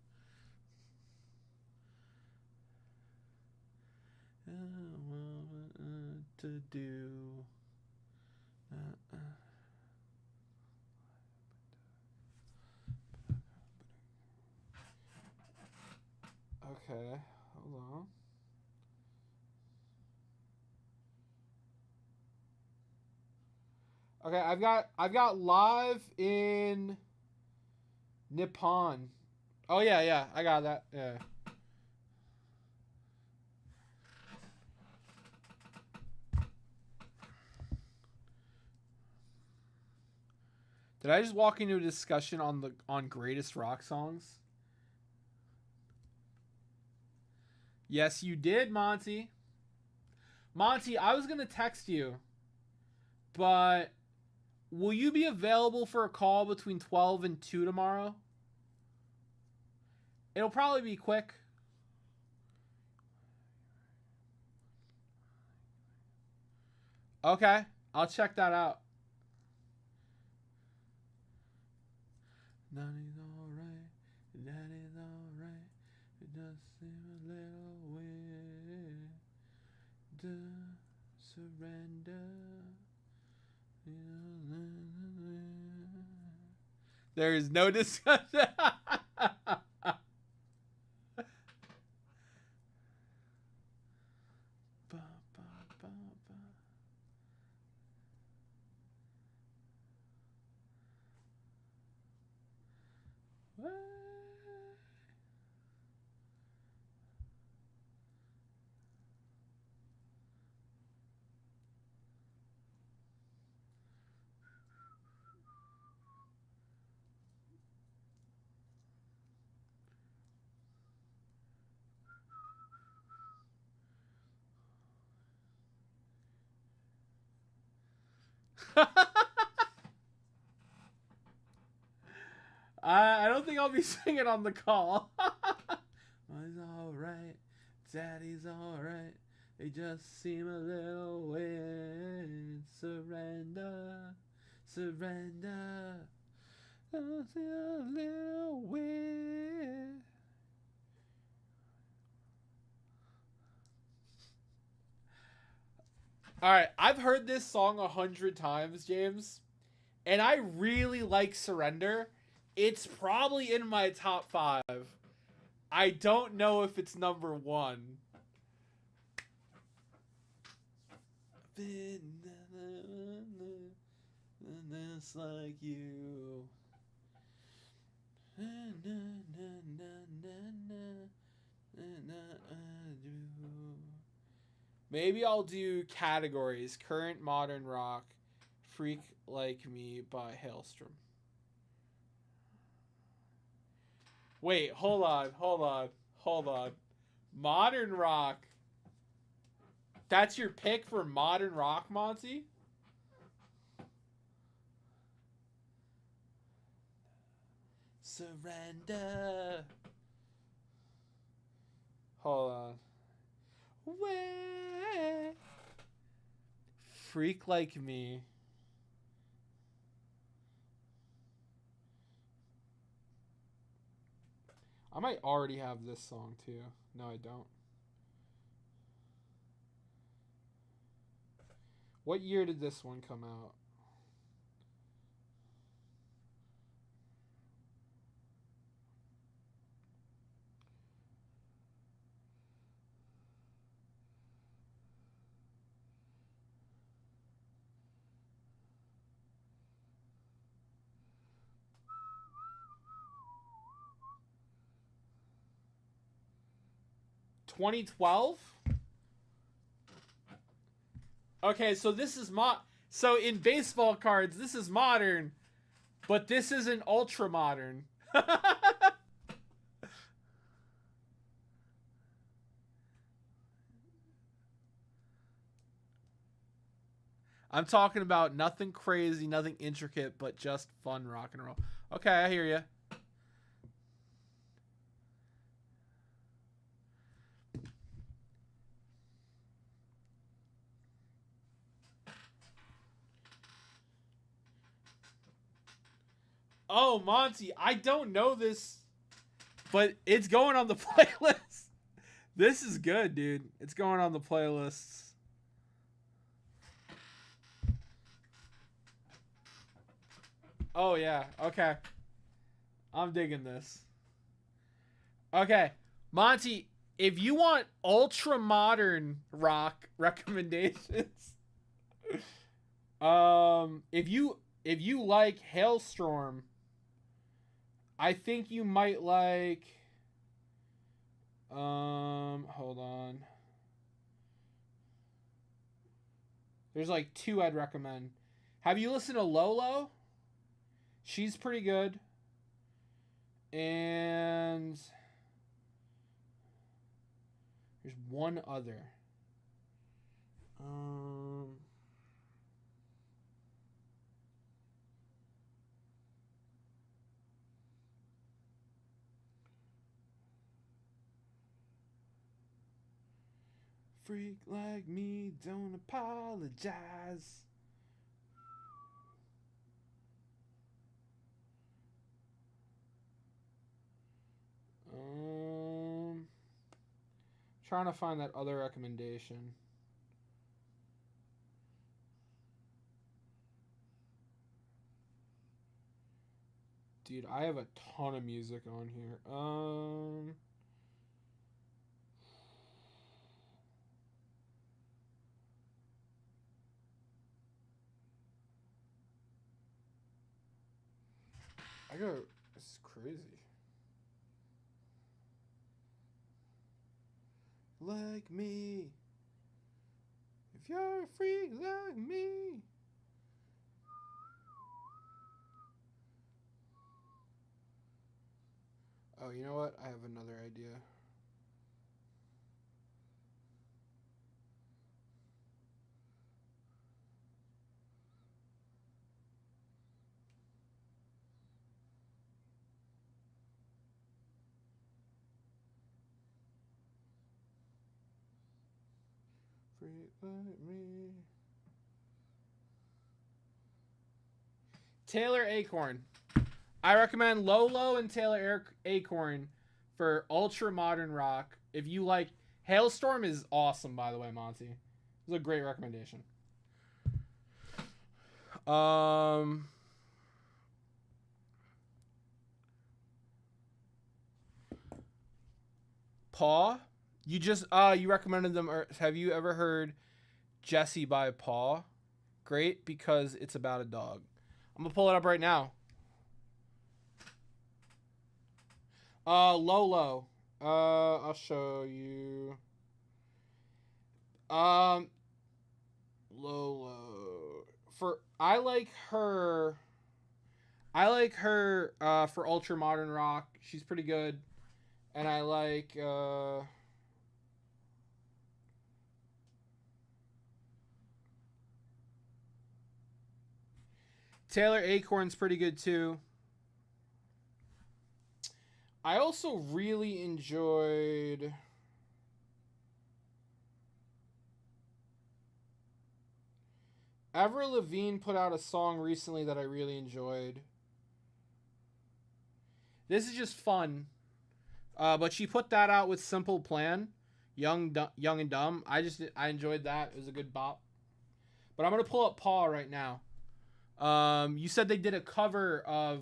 To do. Okay, hold on. Okay, I've got live in Nippon. Oh yeah, I got that. Yeah. Did I just walk into a discussion on greatest rock songs? Yes, you did, Monty. Monty, I was gonna text you, but will you be available for a call between 12 and 2 tomorrow? It'll probably be quick. Okay, I'll check that out. Nothing's alright. That is alright. It does seem a little weird to surrender. There is no discussion. I don't think I'll be singing on the call. It's alright. Daddy's alright. They just seem a little weird. Surrender. Surrender. Don't seem a little weird. Alright, I've heard this song 100 times, James. And I really like Surrender. It's probably in my top 5. I don't know if it's number 1. Been just like you. Maybe I'll do categories. Current modern rock. Freak Like Me by Hailstrom. Wait, hold on. Modern rock. That's your pick for modern rock, Monty? Surrender. Hold on. Way. Freak Like Me. I might already have this song too. No, I don't. What year did this one come out? $2012? Okay, so this is so in baseball cards, this is modern, but this isn't ultra modern. I'm talking about nothing crazy, nothing intricate, but just fun rock and roll. Okay, I hear you. Oh, Monty, I don't know this, but it's going on the playlist. This is good, dude. It's going on the playlists. Oh, yeah. Okay. I'm digging this. Okay. Monty, if you want ultra modern rock recommendations, if you like Hailstorm, I think you might like hold on. There's like two I'd recommend. Have you listened to Lolo? She's pretty good. And there's one other. Freak like me, don't apologize. Trying to find that other recommendation. Dude, I have a ton of music on here. This is crazy. Like me. If you're a freak like me. Oh, you know what? I have another idea. Freak like me. Taylor Acorn. I recommend Lolo and Taylor Acorn for ultra modern rock. If you like, Hailstorm is awesome, by the way, Monty. It's a great recommendation. Paw, you just you recommended them. Or have you ever heard Jesse by Paw? Great, because it's about a dog. I'm gonna pull it up right now. Lolo. I'll show you. Lolo. I like her for ultra modern rock. She's pretty good. And I like Taylor Acorn's pretty good too. I also really enjoyed Avril Lavigne put out a song recently that I really enjoyed. This is just fun. But she put that out with Simple Plan, Young and Dumb. I enjoyed that. It was a good bop. But I'm gonna pull up Paw right now. You said they did a cover of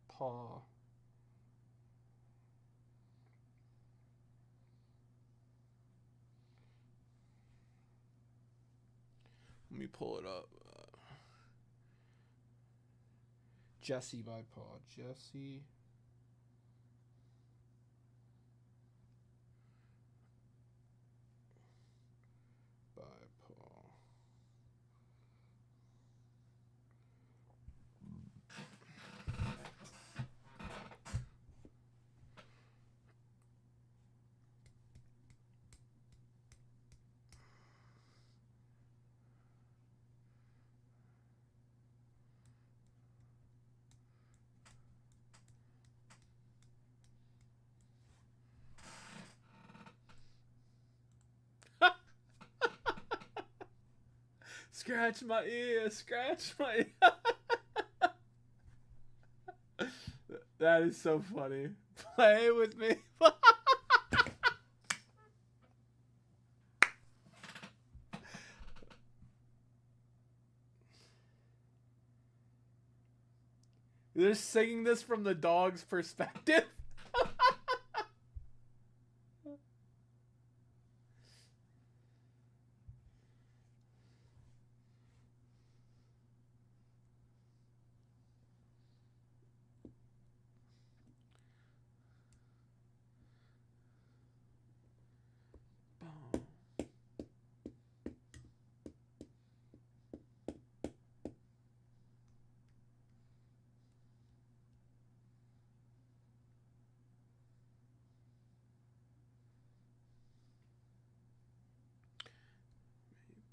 Paw. Let me pull it up. Jesse by Paw. Jesse. By Paw. Scratch my ear, scratch my ear. That is so funny. Play with me. They're singing this from the dog's perspective.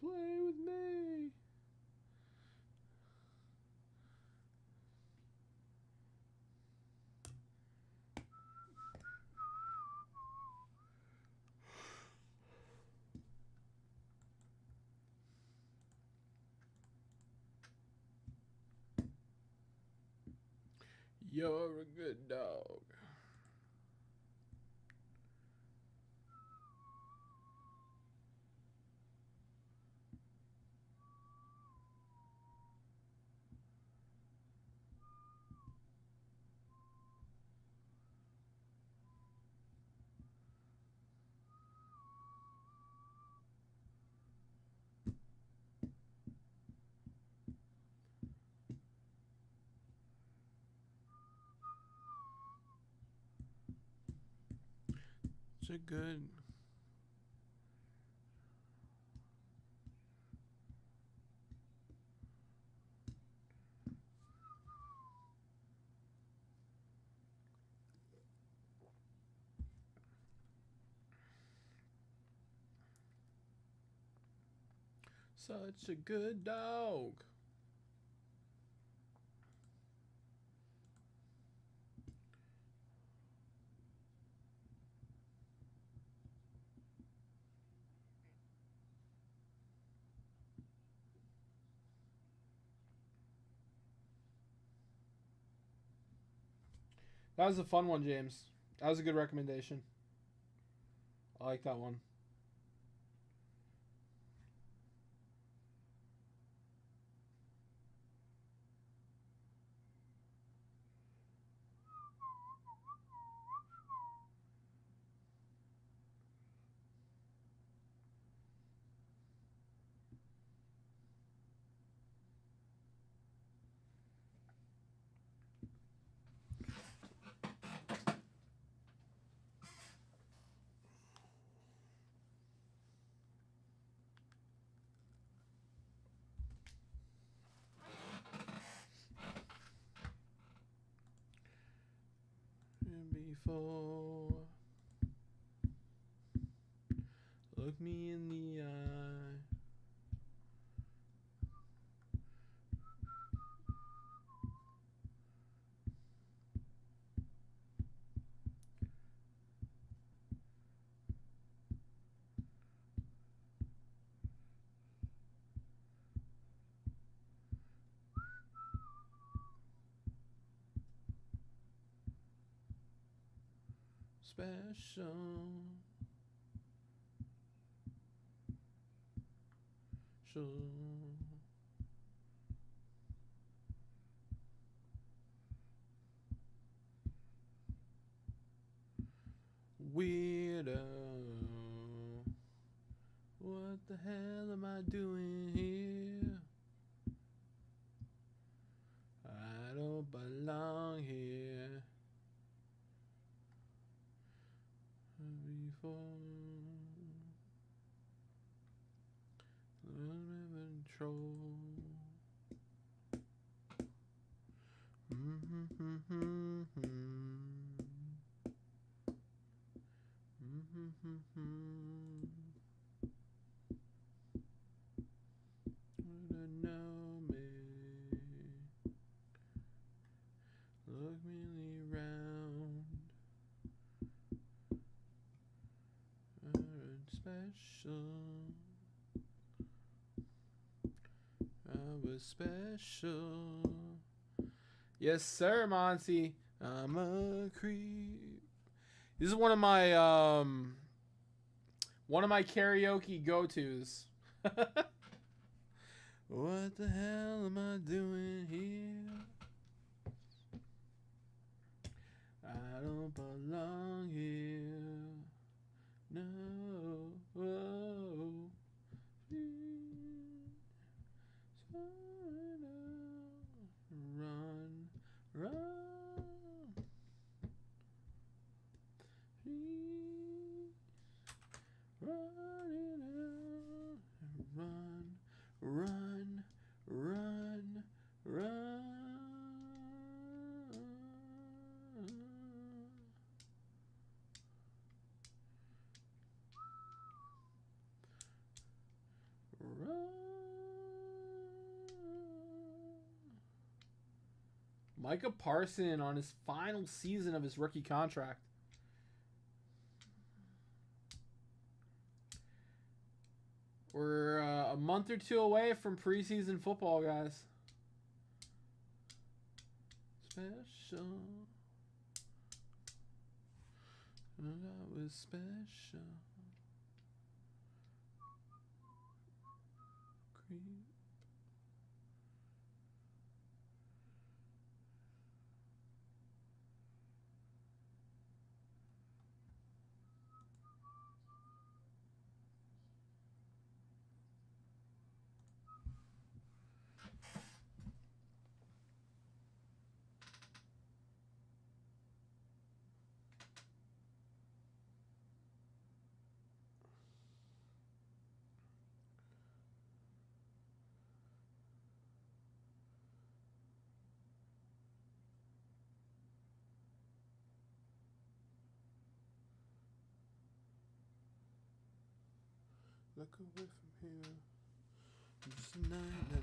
Play with me. You're a good dog. It's a good. Such a good dog. That was a fun one, James. That was a good recommendation. I like that one. Before, look me in the eye. Special. Weirdo. What the hell am I doing here? I don't belong here. Before control. Know me. Look me around. Special. I was special. Yes, sir, Monty. I'm a creep. This is one of my karaoke go-tos. What the hell am I doing here? I don't belong here. No. Whoa. Run, run. Running out. Run, run, run. Micah Parsons on his final season of his rookie contract. We're a month or two away from preseason football, guys. Special. That was special. Creep. Look away from here. Just na, na,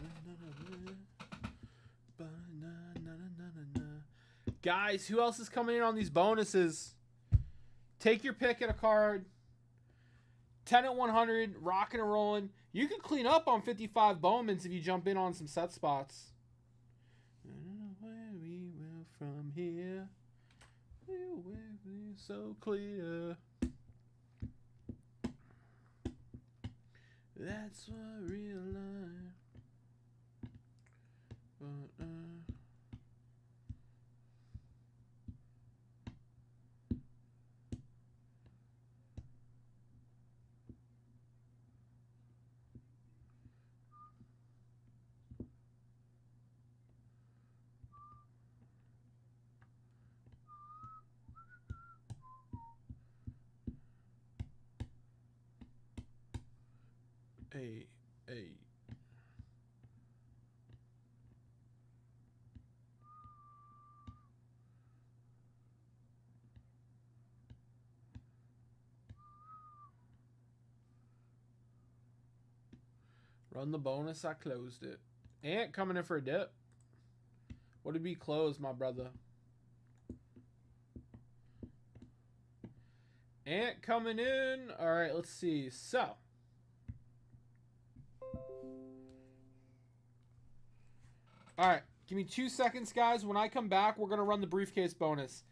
na. Guys, who else is coming in on these bonuses? Take your pick at a card. 10 at 100, rocking and rolling. You can clean up on 55 Bowmans if you jump in on some set spots. I don't know where we will from here. We will be so clear. That's what real life. But, hey. Run the bonus, I closed it. Ant coming in for a dip. What did we close, my brother? Ant coming in. All right, let's see. So. All right, give me 2 seconds, guys. When I come back, we're going to run the briefcase bonus.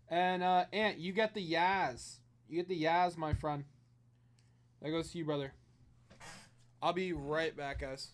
And, Ant, you get the Yaz. You get the Yaz, my friend. That goes to you, brother. I'll be right back, guys.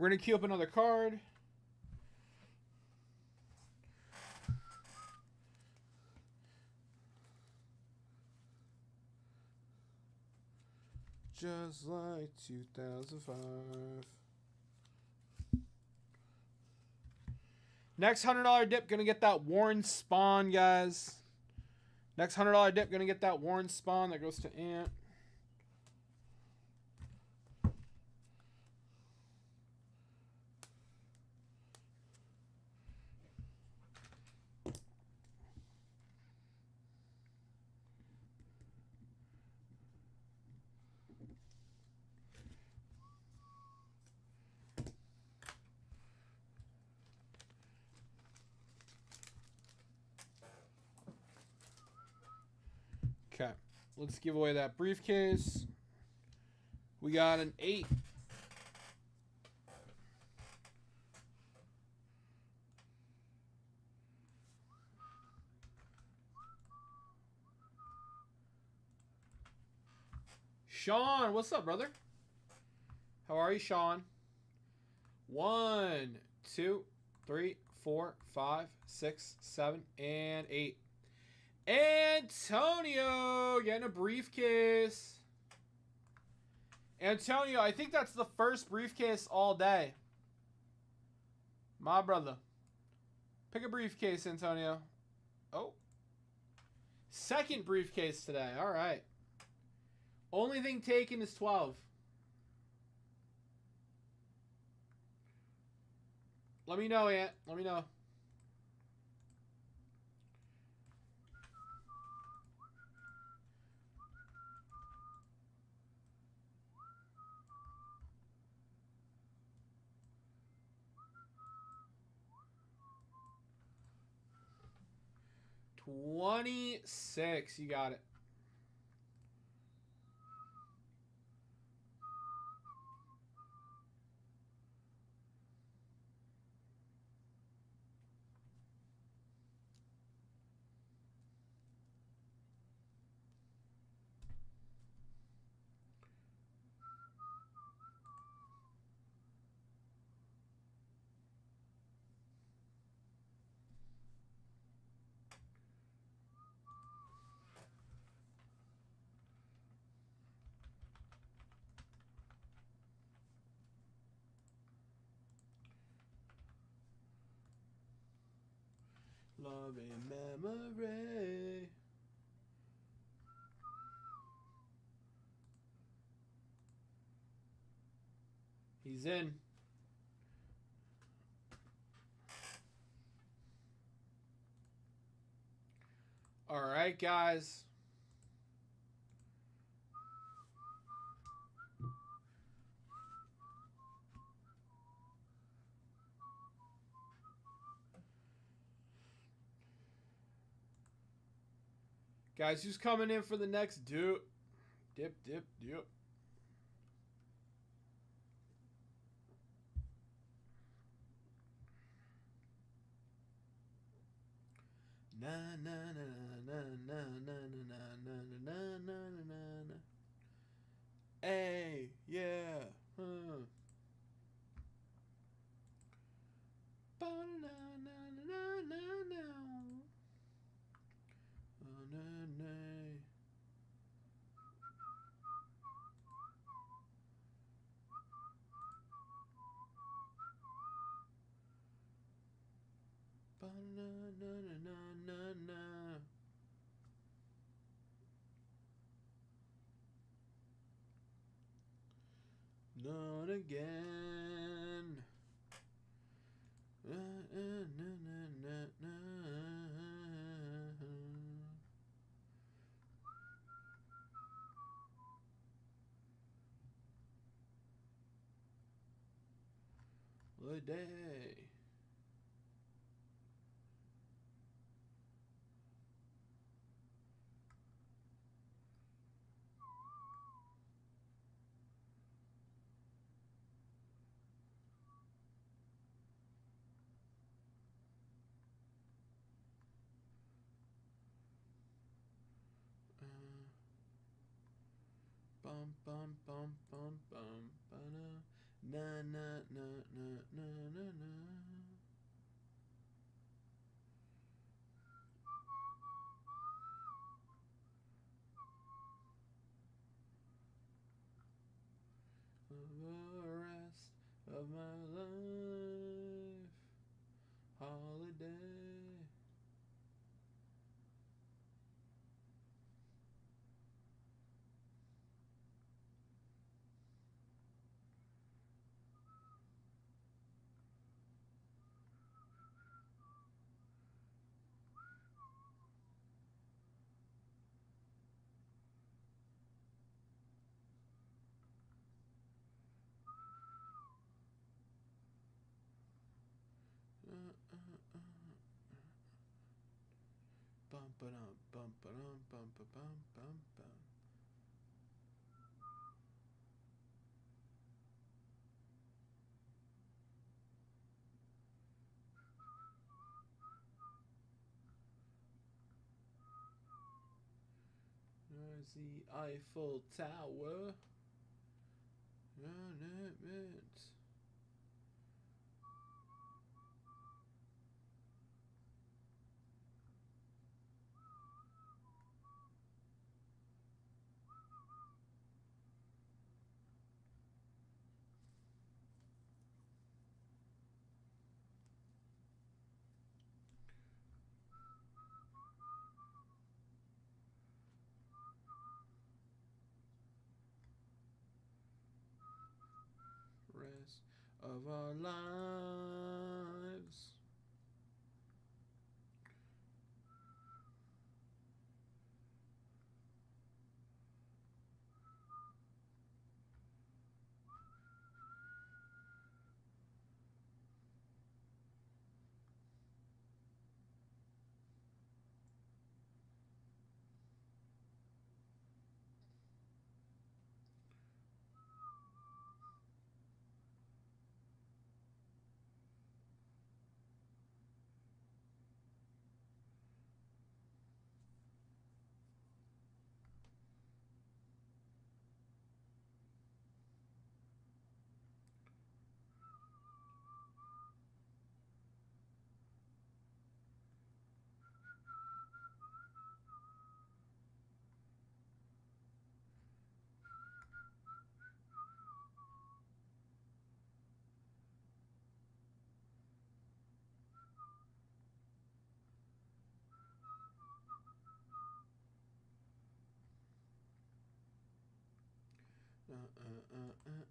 We're going to queue up another card. Just like 2005. Next $100 dip, gonna get that Warren Spawn, guys. Next $100 dip, gonna get that Warren Spawn. That goes to Ant. Okay, let's give away that briefcase. We got an 8. Sean, what's up, brother? How are you, Sean? 1, 2, 3, 4, 5, 6, 7, and 8. Antonio getting a briefcase. Antonio, I think that's the first briefcase all day. My brother. Pick a briefcase, Antonio. Oh. Second briefcase today. All right. Only thing taken is 12. Let me know, Ant. Let me know. $26. You got it. Love and memory. He's in. All right, guys. Guys, who's coming in for the next dip? Dip. Na na na na na na na na na na na na. Hey, yeah. Ba na na na na na. Not again. A day. Bum bum bum bum bum. Ba-da. Na na na na na na na. The rest of my life, holiday. Bum ba dum bum ba dum bum ba bum bum bum. There's the Eiffel Tower. On it. Rest of our lives.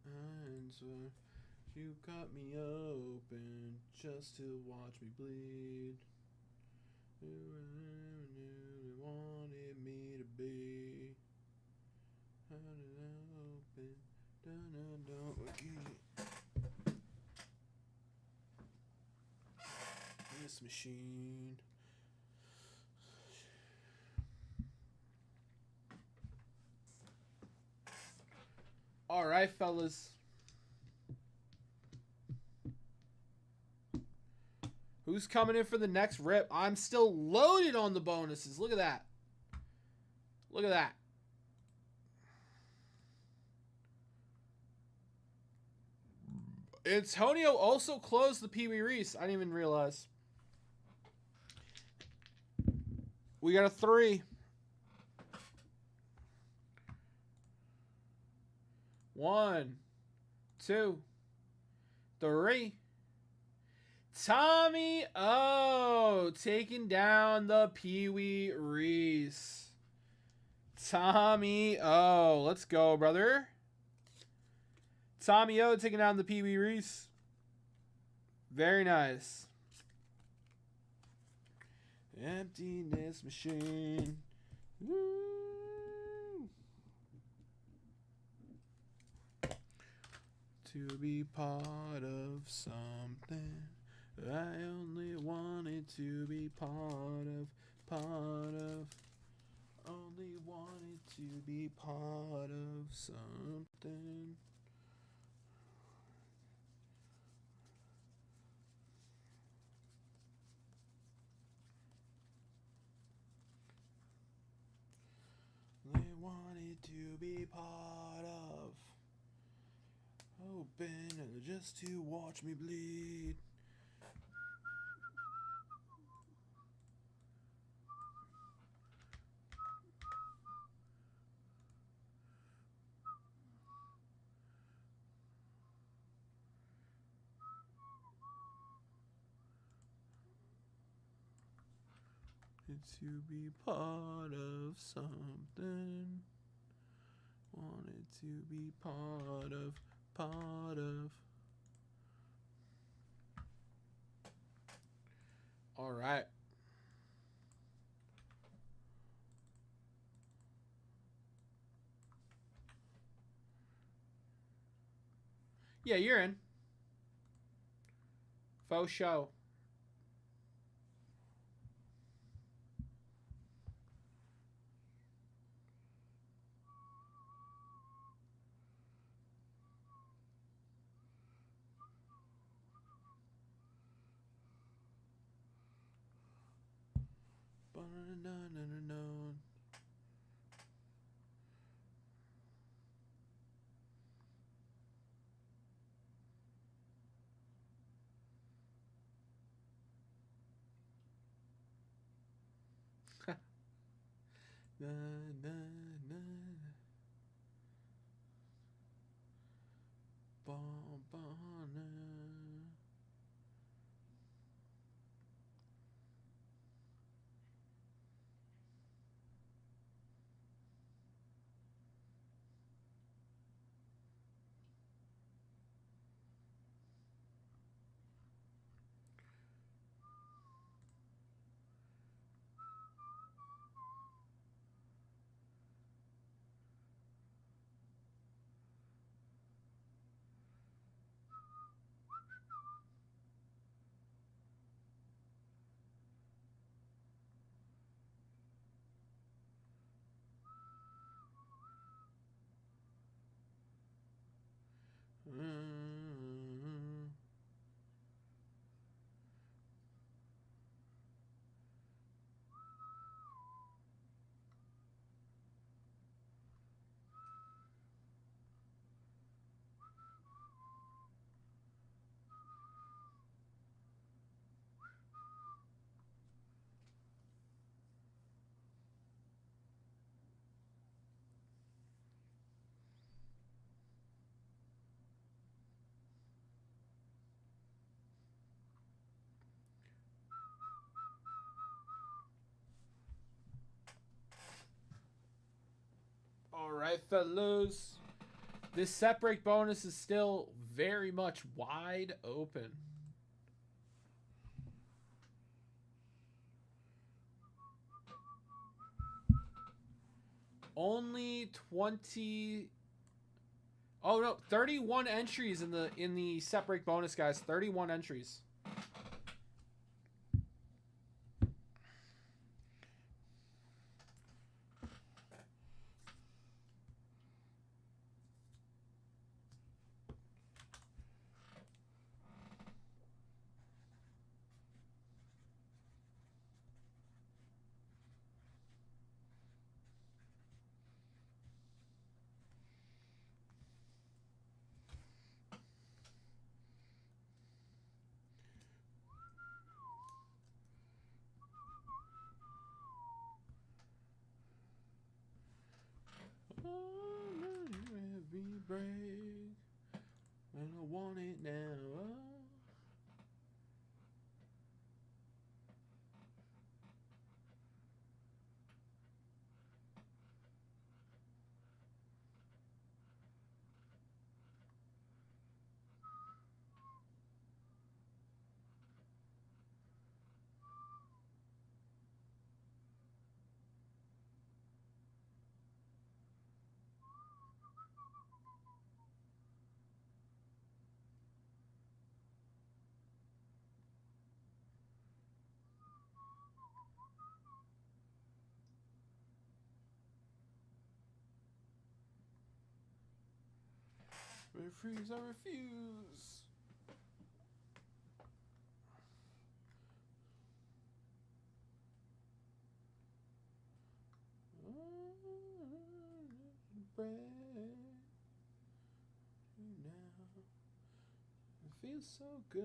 Answer. You cut me open just to watch me bleed. You really wanted me to be. How did I open? This machine. All right, fellas. Who's coming in for the next rip? I'm still loaded on the bonuses. Look at that. Look at that. Antonio also closed the Pee Wee Reese. I didn't even realize. We got a 3. 1, 2, 3. Tommy O taking down the Pee Wee Reese. Tommy O. Let's go, brother. Tommy O taking down the Pee Wee Reese. Very nice. Emptiness machine. Woo. To be part of something I only wanted to be part of. Only wanted to be part of something. They wanted to be part of. Oh, open just to watch me bleed. To be part of something. Wanted to be part of. All right. Yeah, you're in. Faux show. Na, na, na. Ba, ba, na. All right, fellas. This set break bonus is still very much wide open. Only 20. Oh no, 31 entries in the set break bonus, guys. 31 entries. Every break, and I want it now. Refuse, I refuse. Break now. feels so good.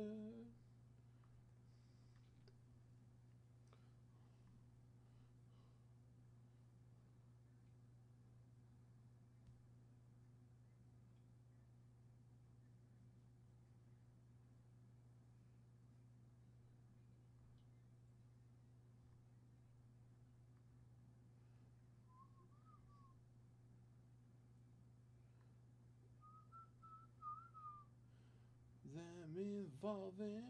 Them evolving.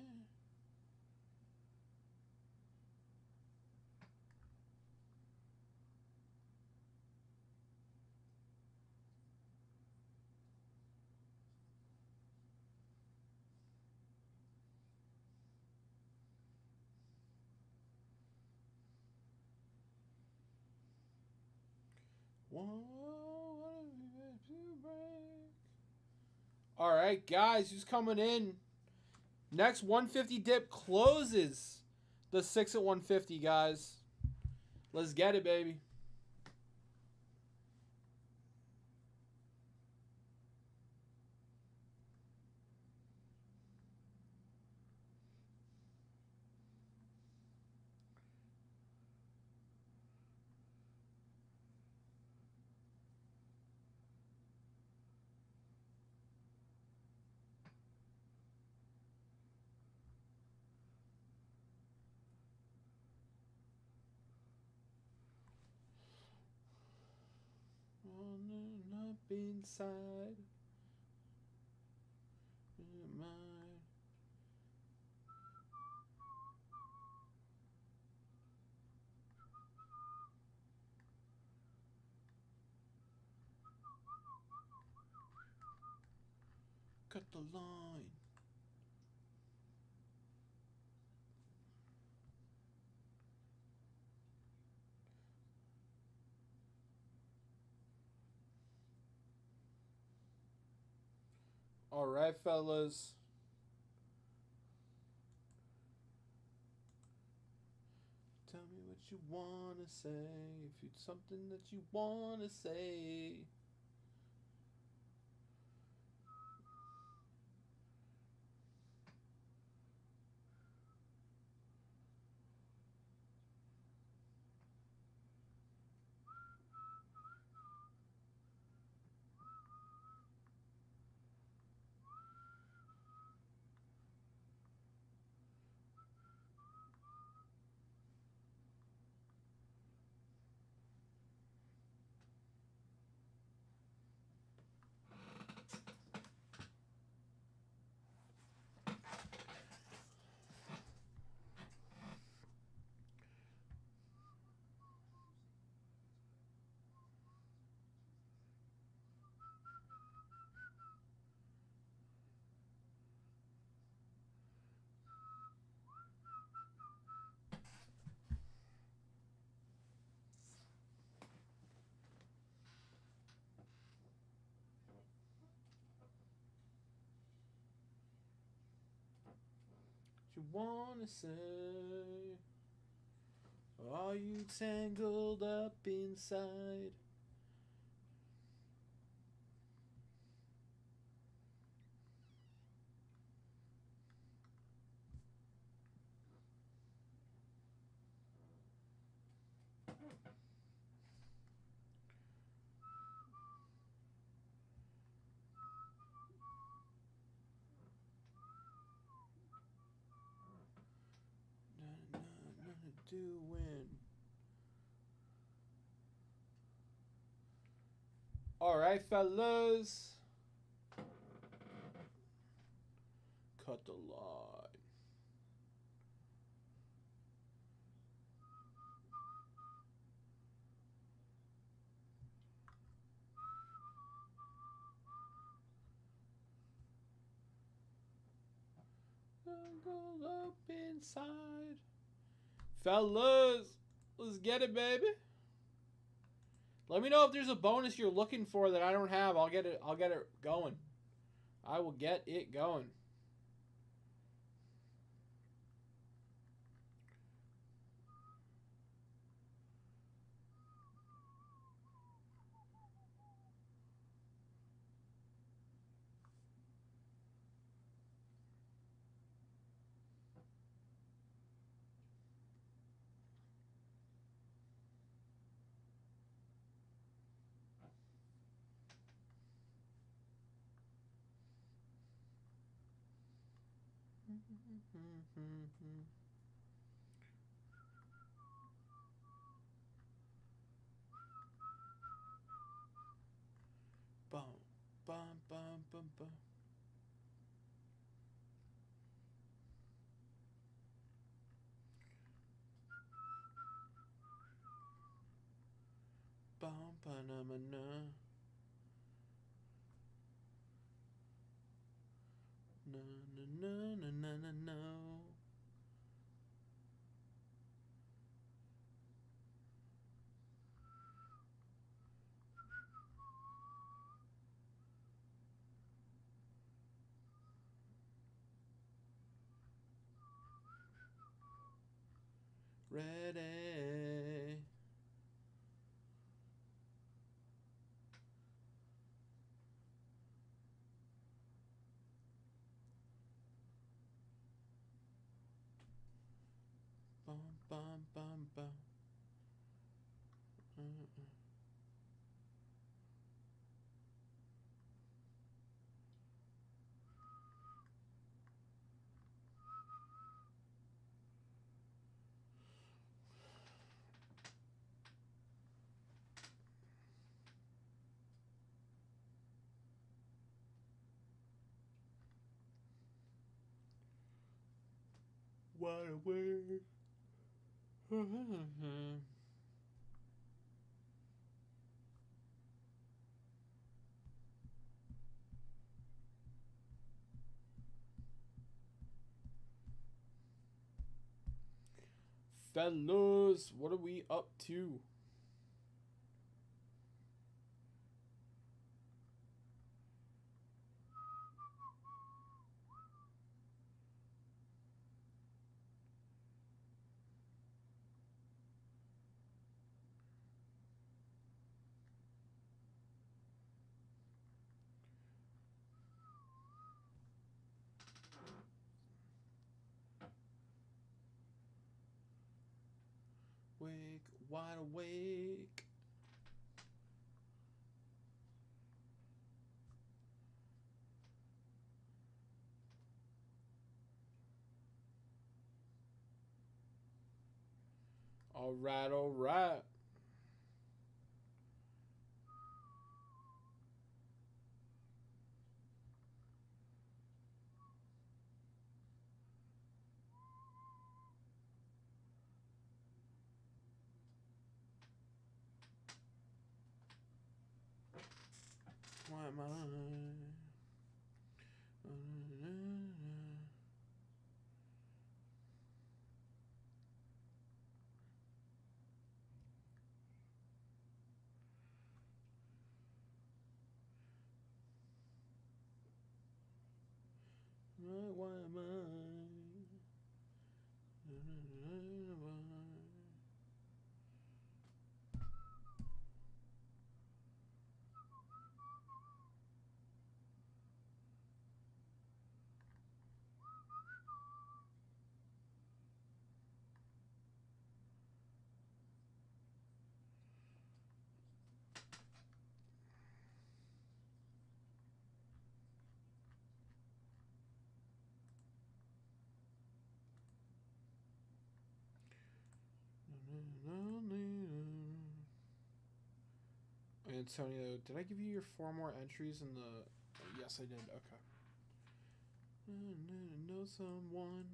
All right, guys, who's coming in? Next 150 dip closes the 6 at 150, guys. Let's get it, baby. On up inside. Mine. Cut the line. All right, fellas. Tell me what you want to say. If it's something that you want to say. You wanna say, are you tangled up inside? Nothing doing. All right, fellas. Cut the line. Tangled up inside. Fellas, let's get it, baby. Let me know if there's a bonus you're looking for that I don't have. I'll get it going. I will get it going. Bum, bum, bum, bum, bum. Bum, ba-na-ma-na. Na, na, na, na, na, na, na. Ready. Bum, bum, bum, bum. Wide awake. Fellas, what are we up to? Wake, wide awake. All right, all right. Why am I? Why am I? Antonio, did I give you your 4 more entries in the... Yes, I did. Okay. Know someone.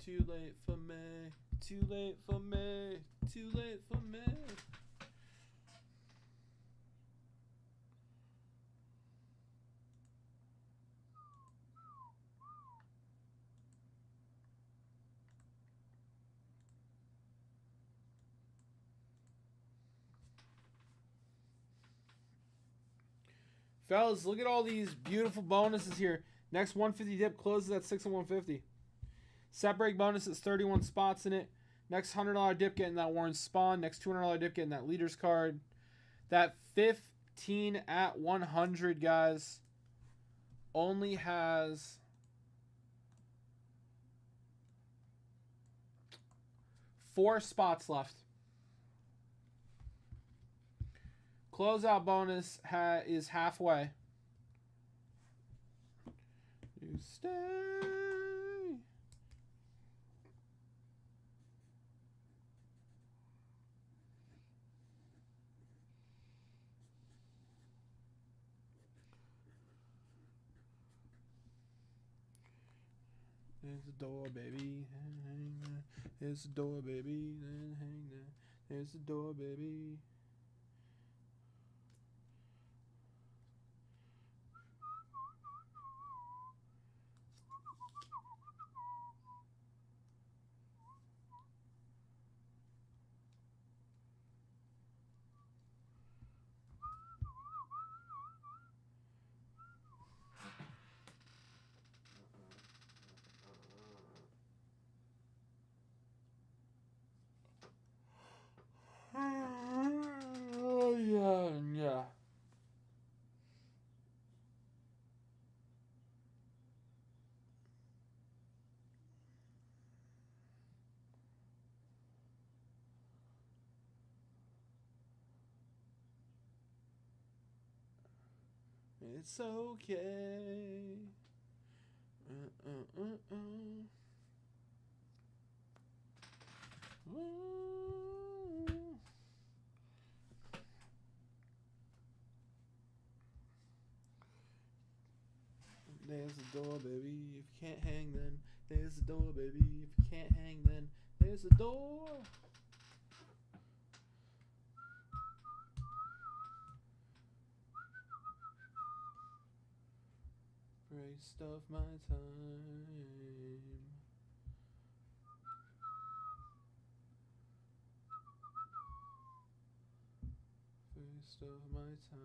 Too late for me. Too late for me. Too late for me. Fellas, look at all these beautiful bonuses here. Next 150 dip closes at 6 and 150. Set break bonus is 31 spots in it. Next $100 dip getting that Warren Spawn. Next $200 dip getting that Leaders card. That 15 at 100, guys, only has 4 spots left. Closeout bonus is halfway. You stay. There's the door, baby. Hang there. There's the door, baby. Then hang there. There's the door, baby. Oh, yeah. It's okay. There's the door, baby. If you can't hang, then there's the door, baby. If you can't hang, then there's the door. Waste of my time. Waste of my time.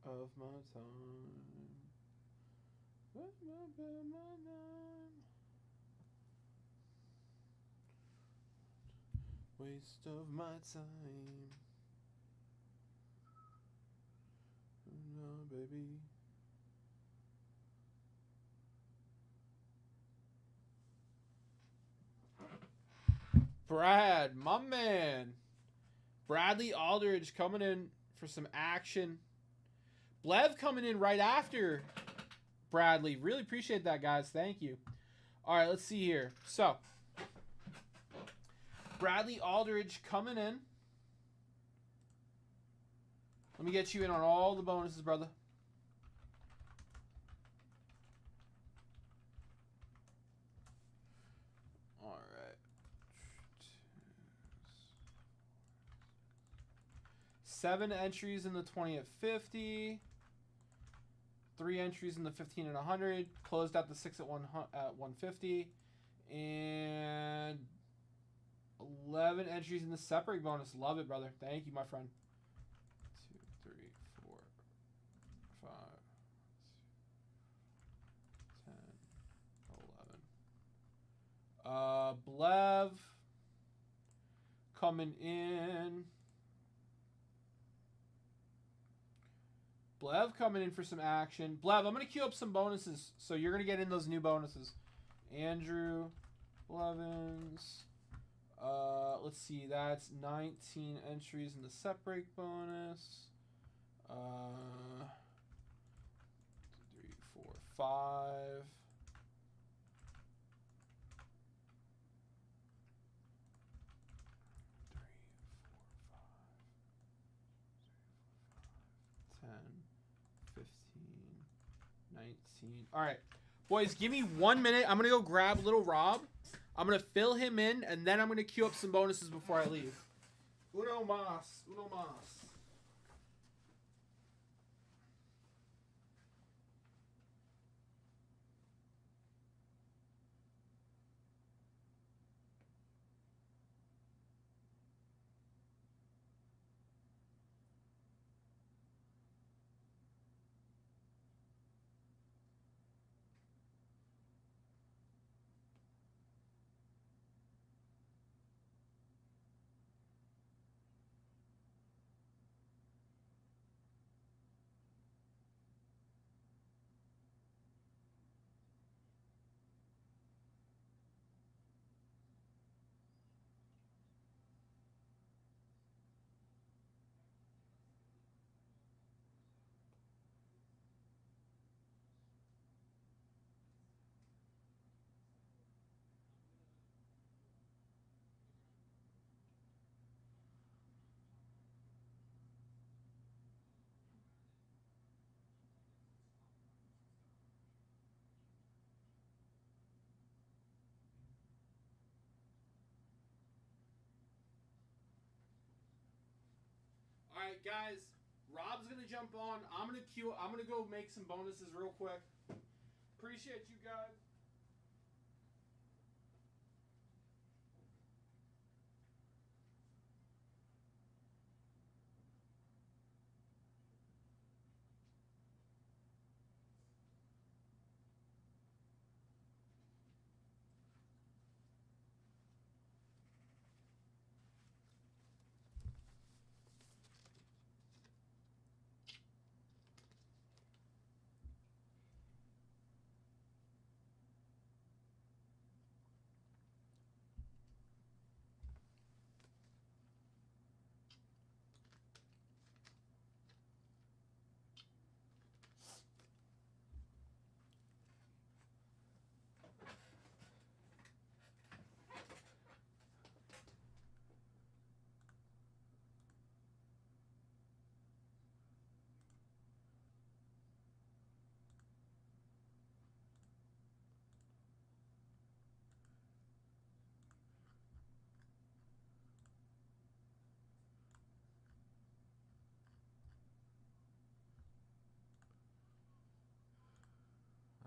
Of my time. Waste of my time. No, baby. Brad, my man. Bradley Aldridge coming in for some action. Blev coming in right after Bradley. Really appreciate that, guys. Thank you. All right, let's see here. So, Bradley Aldridge coming in. Let me get you in on all the bonuses, brother. 7 entries in the 20 at 50. 3 entries in the 15 and 100. Closed out the 6 at 150. And 11 entries in the separate bonus. Love it, brother. Thank you, my friend. 2, 3, 4, 5, 10, 11. Blev coming in. Blev coming in for some action. Blev, I'm going to queue up some bonuses, so you're going to get in those new bonuses. Andrew Blevins. Let's see, that's 19 entries in the set break bonus. 2, 3, 4, 5. 10, 15, 19. All right, boys, give me 1 minute. I'm going to go grab little Rob. I'm going to fill him in, and then I'm going to queue up some bonuses before I leave. Uno mas. Uno mas. All right, guys. Rob's gonna jump on. I'm gonna go make some bonuses real quick. Appreciate you guys.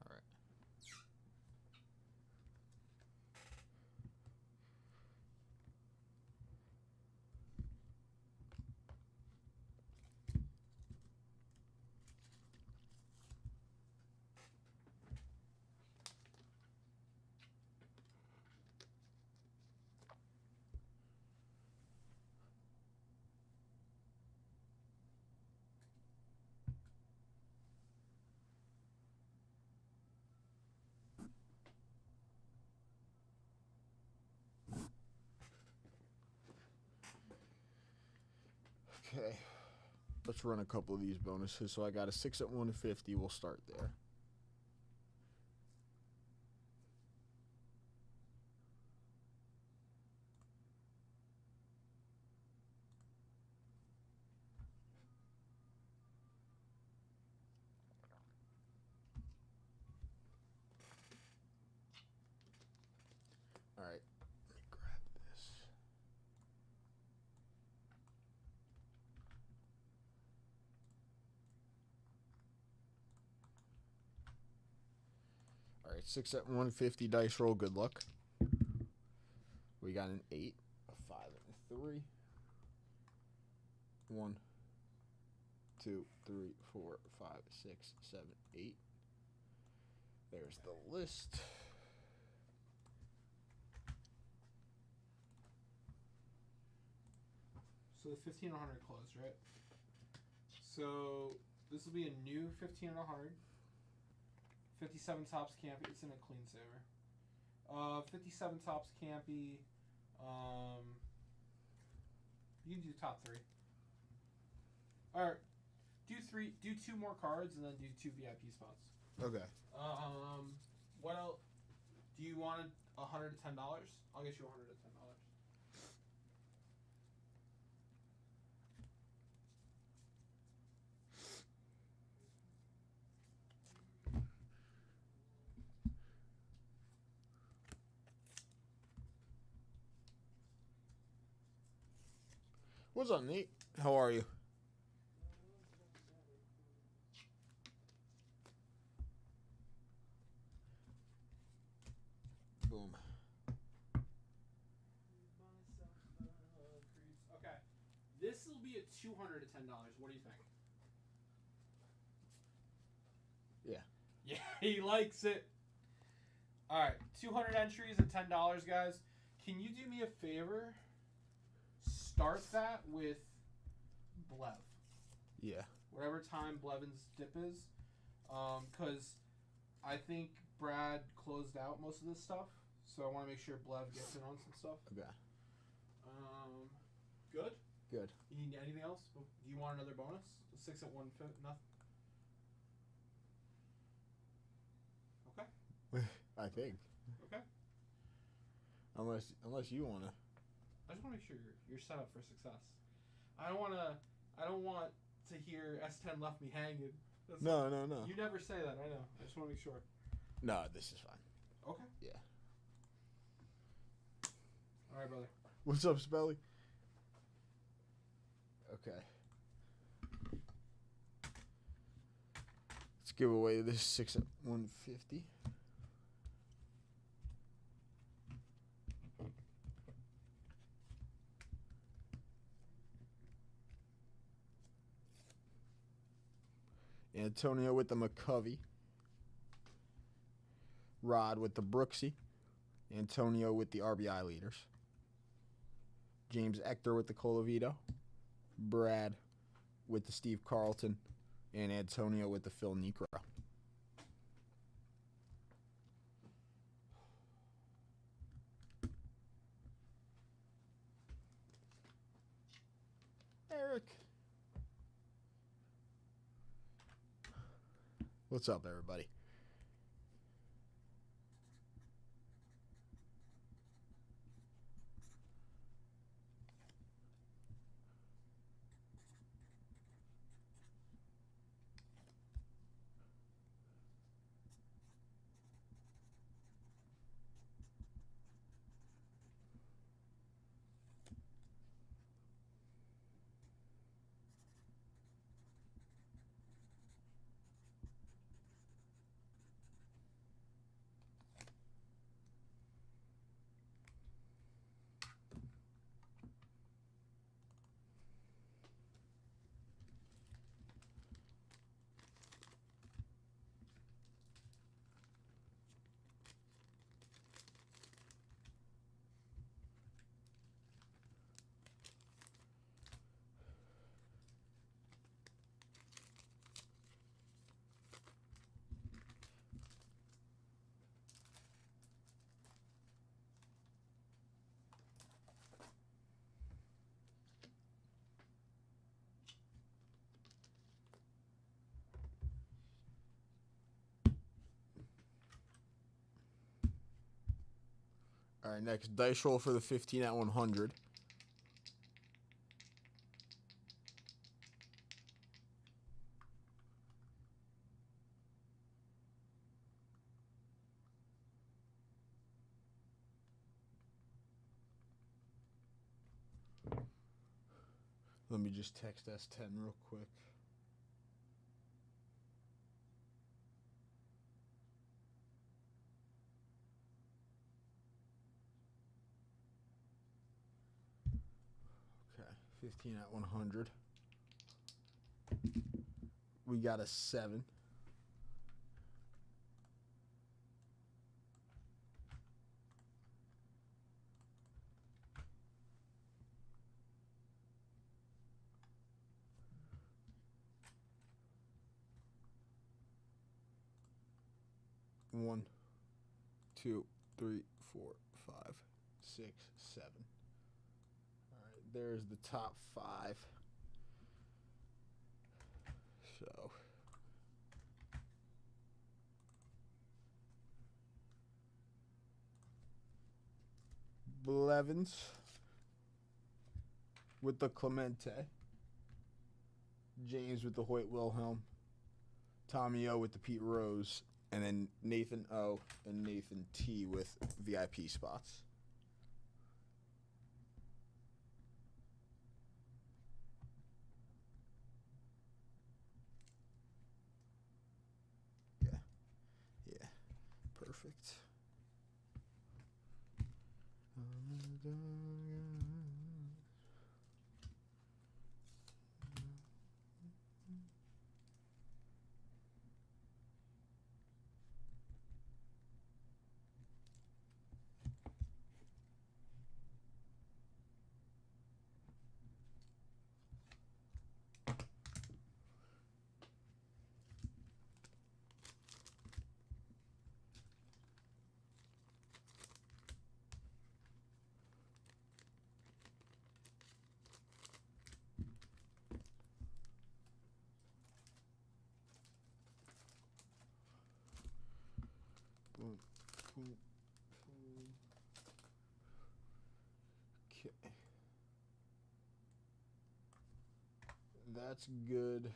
All right. Okay. Let's run a couple of these bonuses. So I got a 6 at 150. We'll start there. All right. Let me grab this. right, 6 at 150 dice roll. Good luck. We got an 8, a 5, and a 3. 1, 2, 3, 4, 5, 6, 7, 8. There's the list. So the 15 and 100 closed, right? So this will be a new 15 and 100. 57 tops can't be. It's in a clean saver. 57 tops can't be. You can do top 3. Or do 3. Do 2 more cards and then do 2 VIP spots. Okay. What else? Do you want $110? I'll get you $110. What's up, Nate? How are you? Boom. Okay. This will be at $210. What do you think? Yeah. Yeah, he likes it. All right, 200 entries at $10, guys. Can you do me a favor? Start that with Blev. Yeah. Whatever time Blevin's dip is. Because I think Brad closed out most of this stuff. So I want to make sure Blev gets in on some stuff. Okay. Good? Good. You need anything else? Do you want another bonus? 6 at 150? Nothing? Okay. I think. Okay. Unless you wanna. I just want to make sure you're set up for success. I don't want to hear S10 left me hanging. No. You never say that. I know. I just want to make sure. No, this is fine. Okay. Yeah. All right, brother. What's up, Spelly? Okay. Let's give away this 6 at 150. Antonio with the McCovey. Rod with the Brooksy. Antonio with the RBI leaders. James Ector with the Colavito. Brad with the Steve Carlton. And Antonio with the Phil Necro. Eric. What's up, everybody? All right, next dice roll for the 15 at 100. Let me just text S10 real quick. 15 at 100. We got a 7. One, 2, 3, 4, 5, 6, 7. All right, there's the top 5. So Blevins with the Clemente, James with the Hoyt Wilhelm, Tommy O with the Pete Rose, and then Nathan O and Nathan T with VIP spots. Yeah, perfect. Boom, boom, boom. Okay. That's good.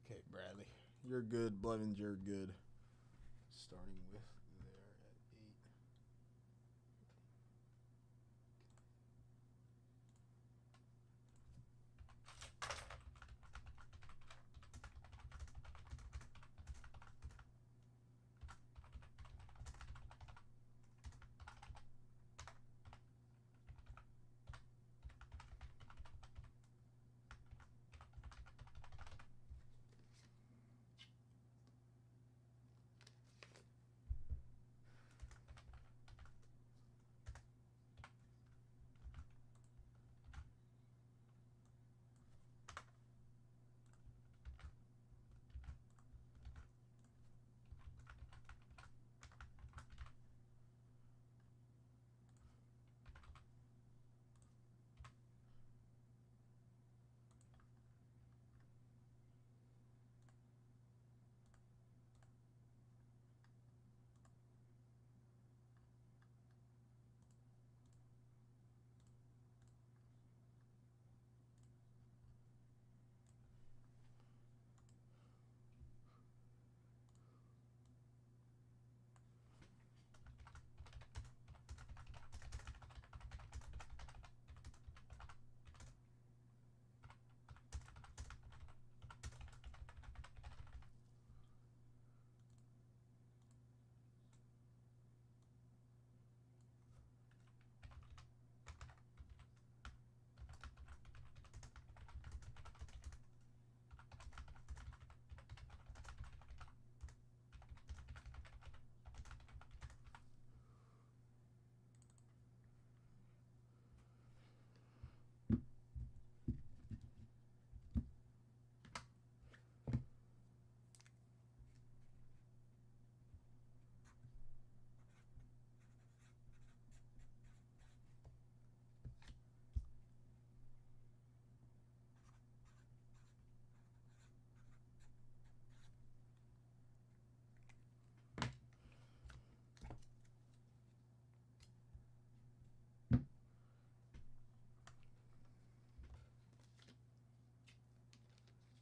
Okay, Bradley. You're good. Blevins, you're good. Starting with there at 8.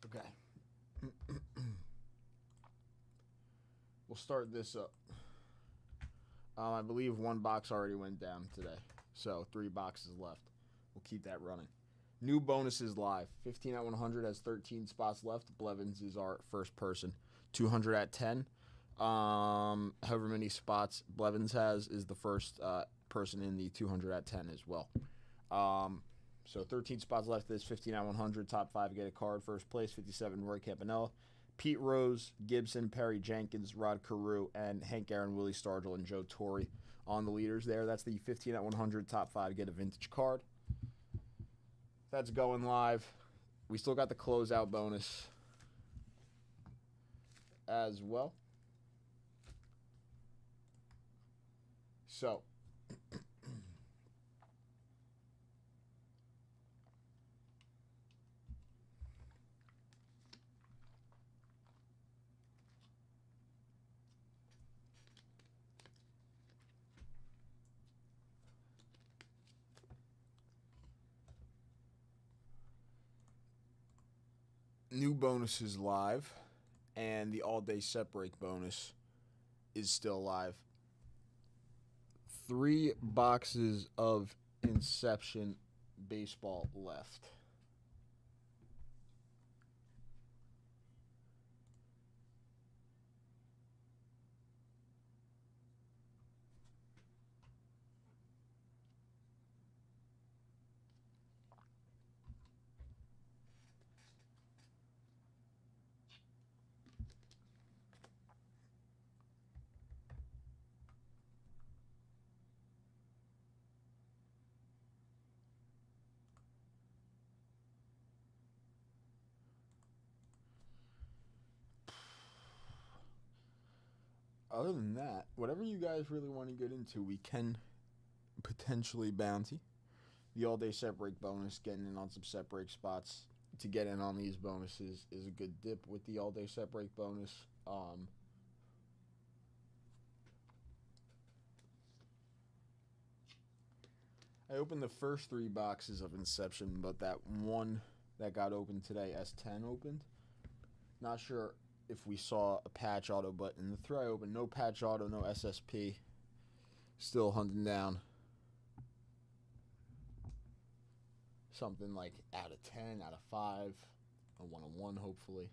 Okay. We'll start this up. I believe one box already went down today, so 3 boxes left. We'll keep that running. New bonuses live. 15 at 100 has 13 spots left. Blevins is our first person. 200 at 10. However many spots Blevins has is the first person in the 200 at 10 as well. So 13 spots left. This 15 at 100. Top 5 get a card. First place, 57, Roy Campanella. Pete Rose, Gibson, Perry Jenkins, Rod Carew, and Hank Aaron, Willie Stargell, and Joe Torre on the leaders there. That's the 15 at 100. Top 5 get a vintage card. That's going live. We still got the closeout bonus as well. So, new bonuses live, and the all-day set break bonus is still live. 3 boxes of Inception baseball left. Other than that, whatever you guys really want to get into, we can potentially bounty. The all-day set break bonus, getting in on some set break spots to get in on these bonuses is a good dip with the all-day set break bonus. I opened the first 3 boxes of Inception, but that one that got opened today, S10 opened. Not sure if we saw a patch auto, but in the 3 I opened, no patch auto, no SSP. Still hunting down something like out of 10, out of 5, a 1-on-1 hopefully.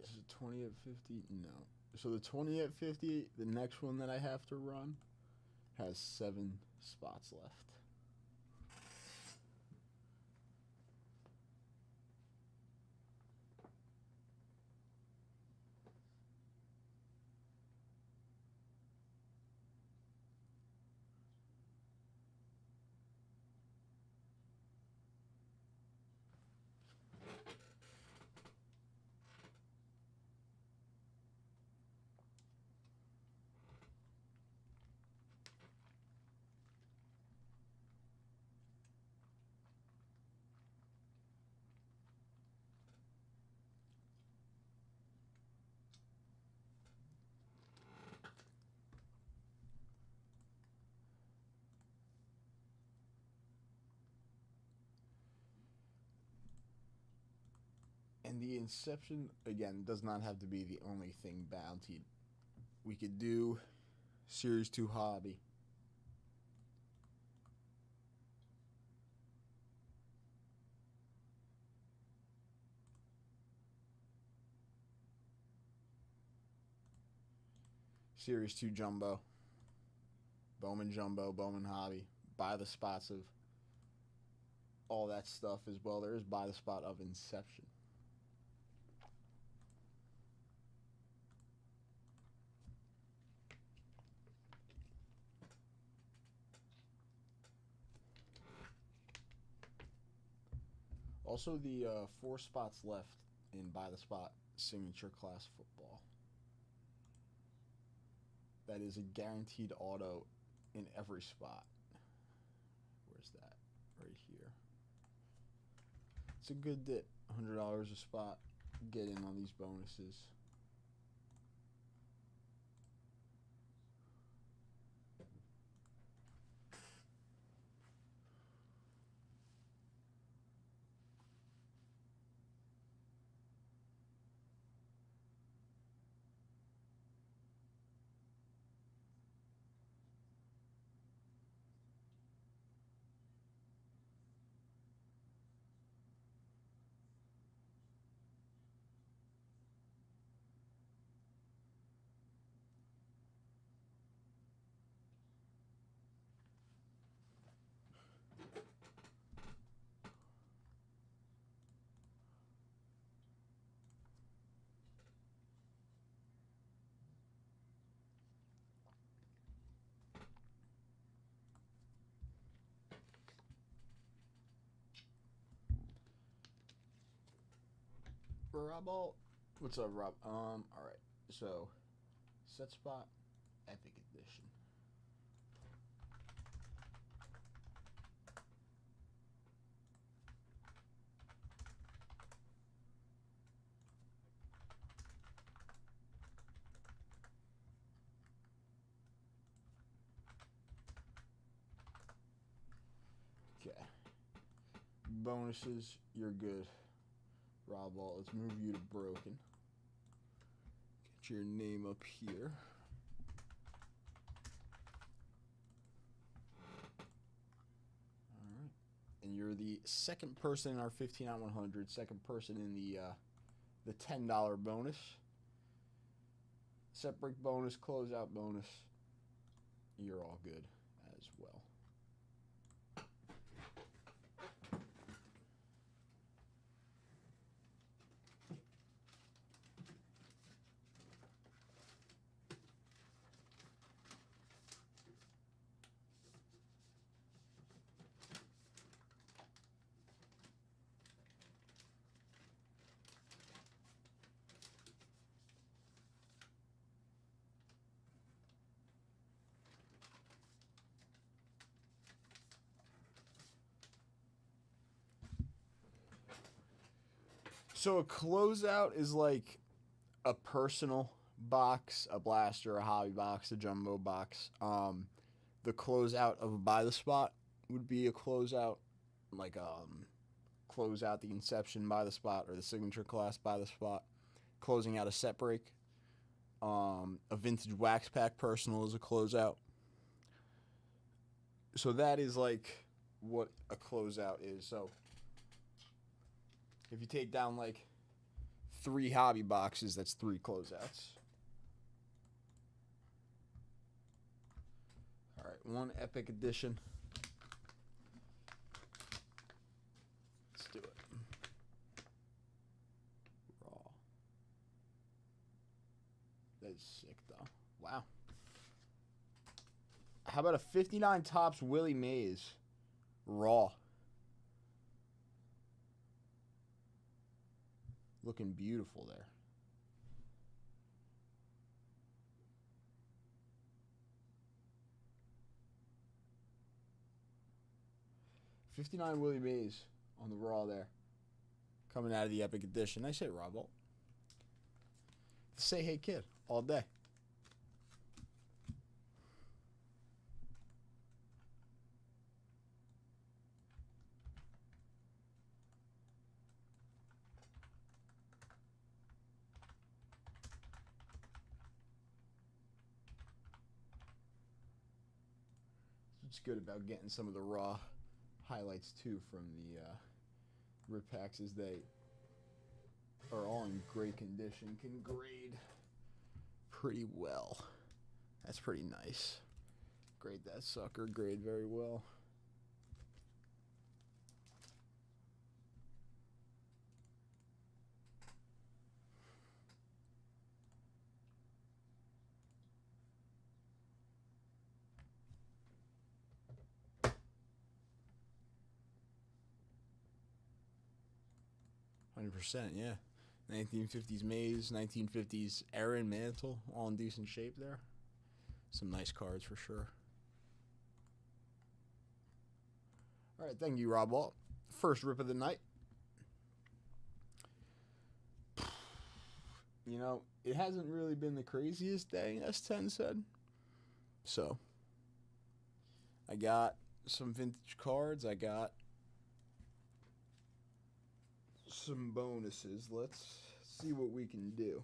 Is it 20 at 50? No. So the 20 at 50, the next one that I have to run, has 7 spots left. And the Inception, again, does not have to be the only thing bountied. We could do Series 2 Hobby. Series 2 Jumbo. Bowman Jumbo, Bowman Hobby. Buy the spots of all that stuff as well. There is buy the spot of Inception. Also, the 4 spots left in Buy the Spot Signature Class Football. That is a guaranteed auto in every spot. Where's that? Right here. It's a good dip. $100 a spot. Get in on these bonuses. Rob, what's up, Rob? All right. So, set spot, Epic Edition. Okay. Bonuses, you're good. Rob Ball, let's move you to broken. Get your name up here. Alright. And you're the second person in our 15 on 100, second person in the $10 bonus. Set break bonus, closeout bonus. You're all good as well. So a closeout is like a personal box, a blaster, a hobby box, a jumbo box. The closeout of a Buy the Spot would be a closeout, like close out the Inception Buy the Spot or the Signature Class Buy the Spot. Closing out a set break. A vintage wax pack personal is a closeout. So that is like what a closeout is. So if you take down like 3 hobby boxes. That's 3 closeouts. All right, 1 Epic Edition. Let's do it. Raw. That's sick, though. Wow. How about a 59 Topps Willie Mays? Raw. Looking beautiful there. $59 Willie Mays on the raw there. Coming out of the Epic Edition. Nice hit, Rob. Say hey kid all day. It's good about getting some of the raw highlights too from the rip packs, as they are all in great condition, can grade pretty well. That's pretty nice. Grade that sucker, grade very well. %, yeah. 1950s Mays, 1950s Aaron Mantle, all in decent shape there. Some nice cards for sure. All right, thank you, Rob Walt. First rip of the night. You know, it hasn't really been the craziest day, S10 said. So, I got some vintage cards. I got some bonuses. Let's see what we can do.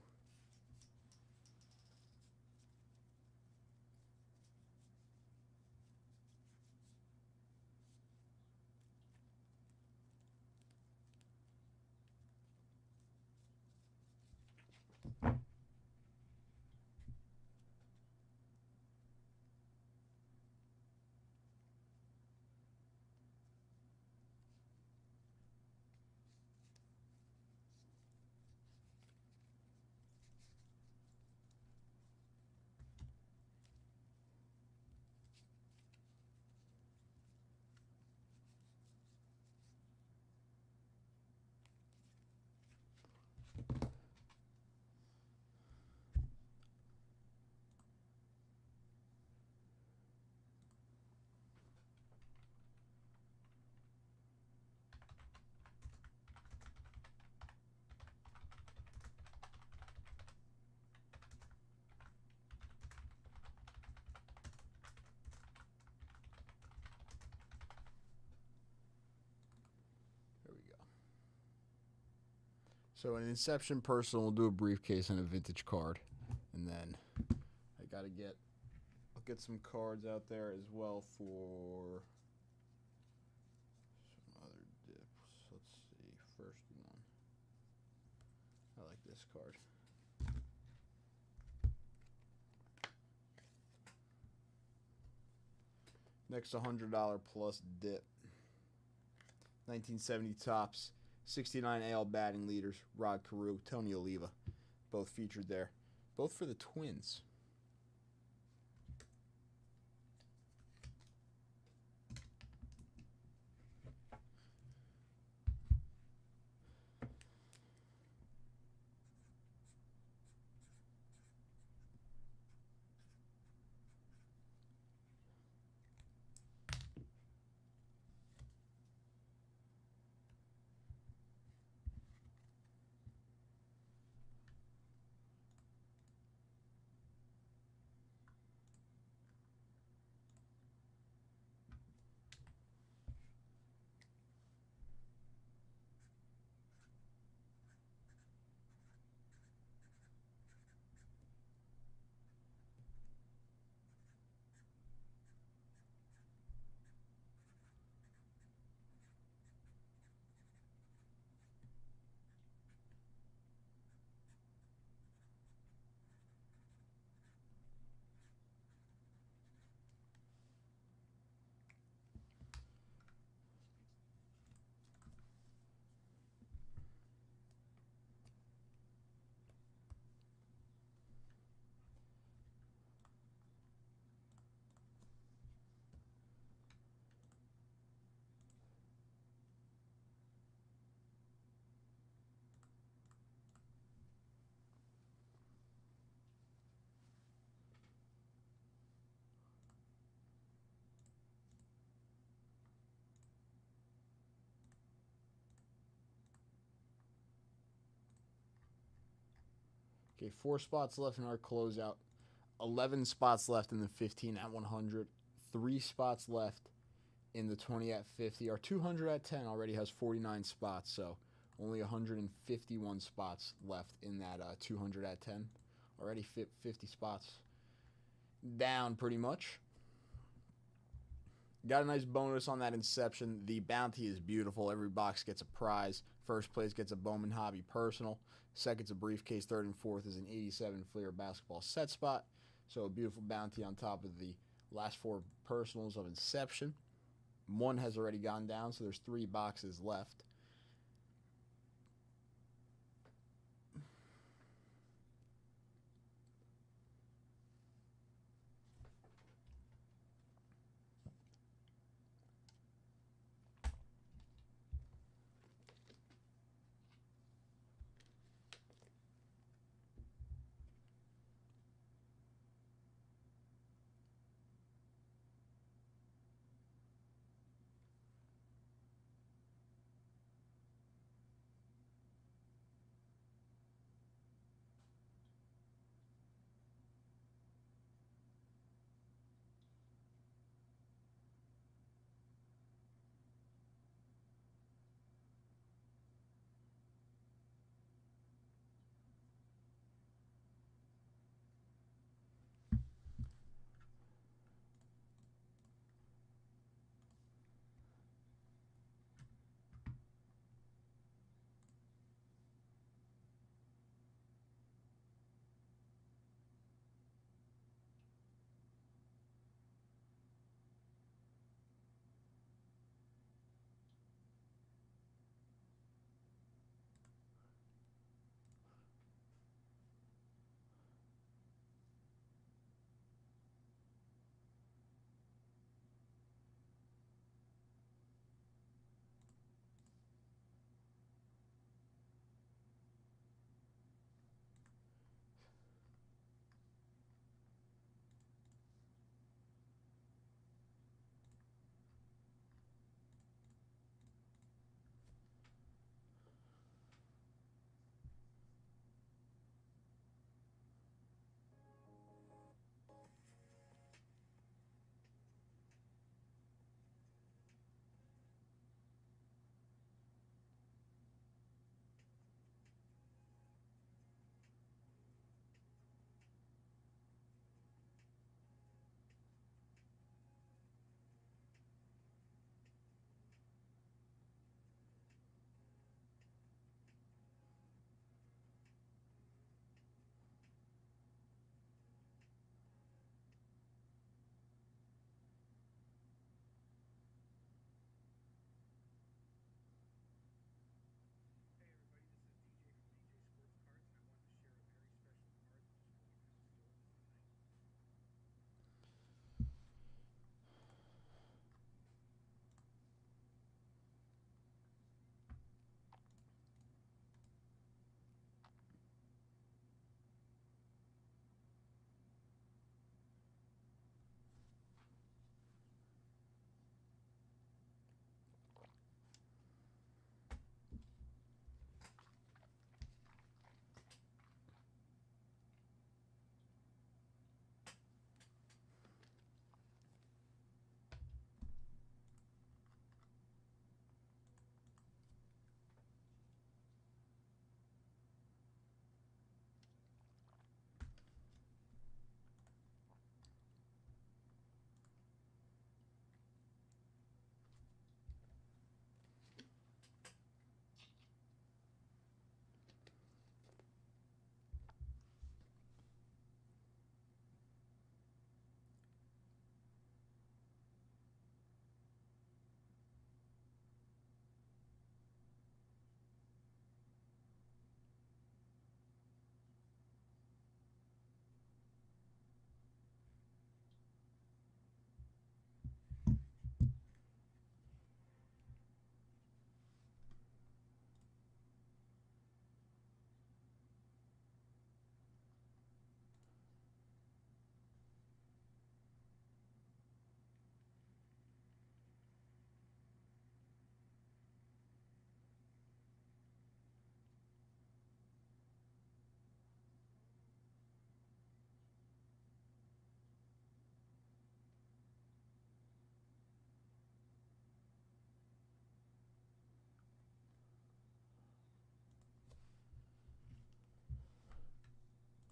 So an Inception Personal, we'll do a briefcase and a vintage card. And then I'll get some cards out there as well for some other dips. Let's see, first one. I like this card. Next $100 plus dip. 1970 Topps. 69 AL batting leaders, Rod Carew, Tony Oliva, both featured there. Both for the Twins. Okay, 4 spots left in our closeout. 11 spots left in the 15 at 100. 3 spots left in the 20 at 50. Our 200 at 10 already has 49 spots, so only 151 spots left in that 200 at 10. Already 50 spots down pretty much. Got a nice bonus on that Inception. The bounty is beautiful. Every box gets a prize. First place gets a Bowman Hobby Personal. Second's a briefcase. Third and fourth is an 87 Fleer basketball set spot. So a beautiful bounty on top of the last 4 personals of Inception. 1 has already gone down, so there's 3 boxes left.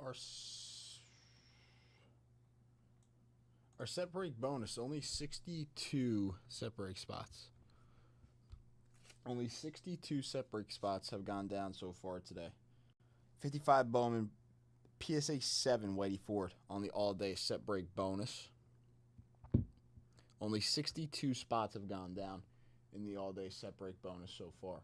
Our set break bonus, only 62 set break spots. Only 62 set break spots have gone down so far today. 55 Bowman, PSA 7 Whitey Ford on the all-day set break bonus. Only 62 spots have gone down in the all-day set break bonus so far.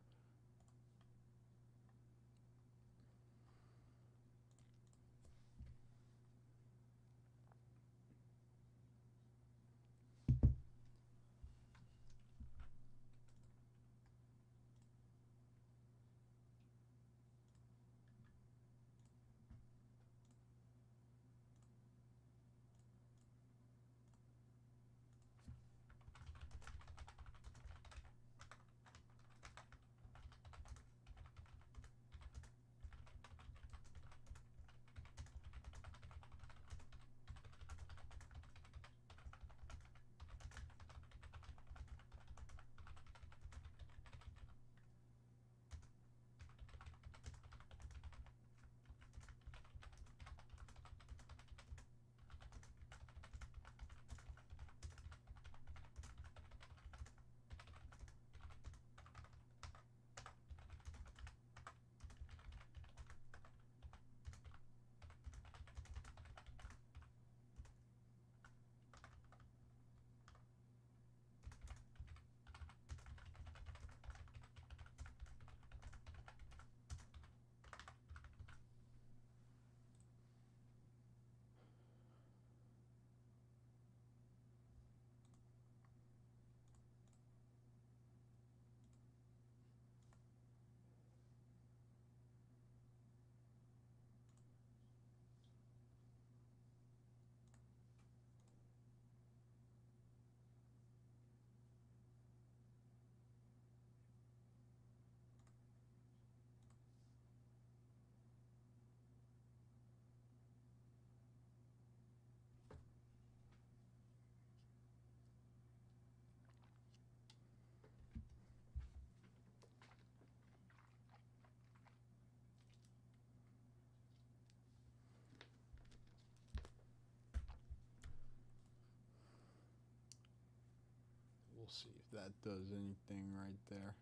We'll see if that does anything right there.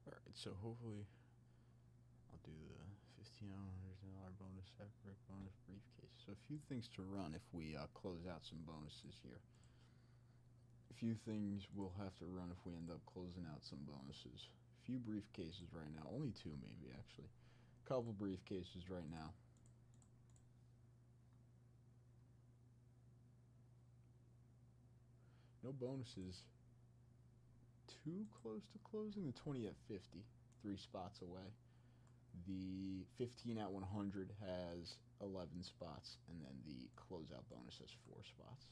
Alright, so hopefully I'll do the $1,500 bonus separate bonus briefcase. So a few things to run if we close out some bonuses here. A few things we'll have to run if we end up closing out some bonuses. A few briefcases right now. Only two maybe actually. A couple briefcases right now. no bonuses. Too close to closing. The 20 at 50, 3 spots away. The 15 at 100 has 11 spots, and then the closeout bonus has 4 spots.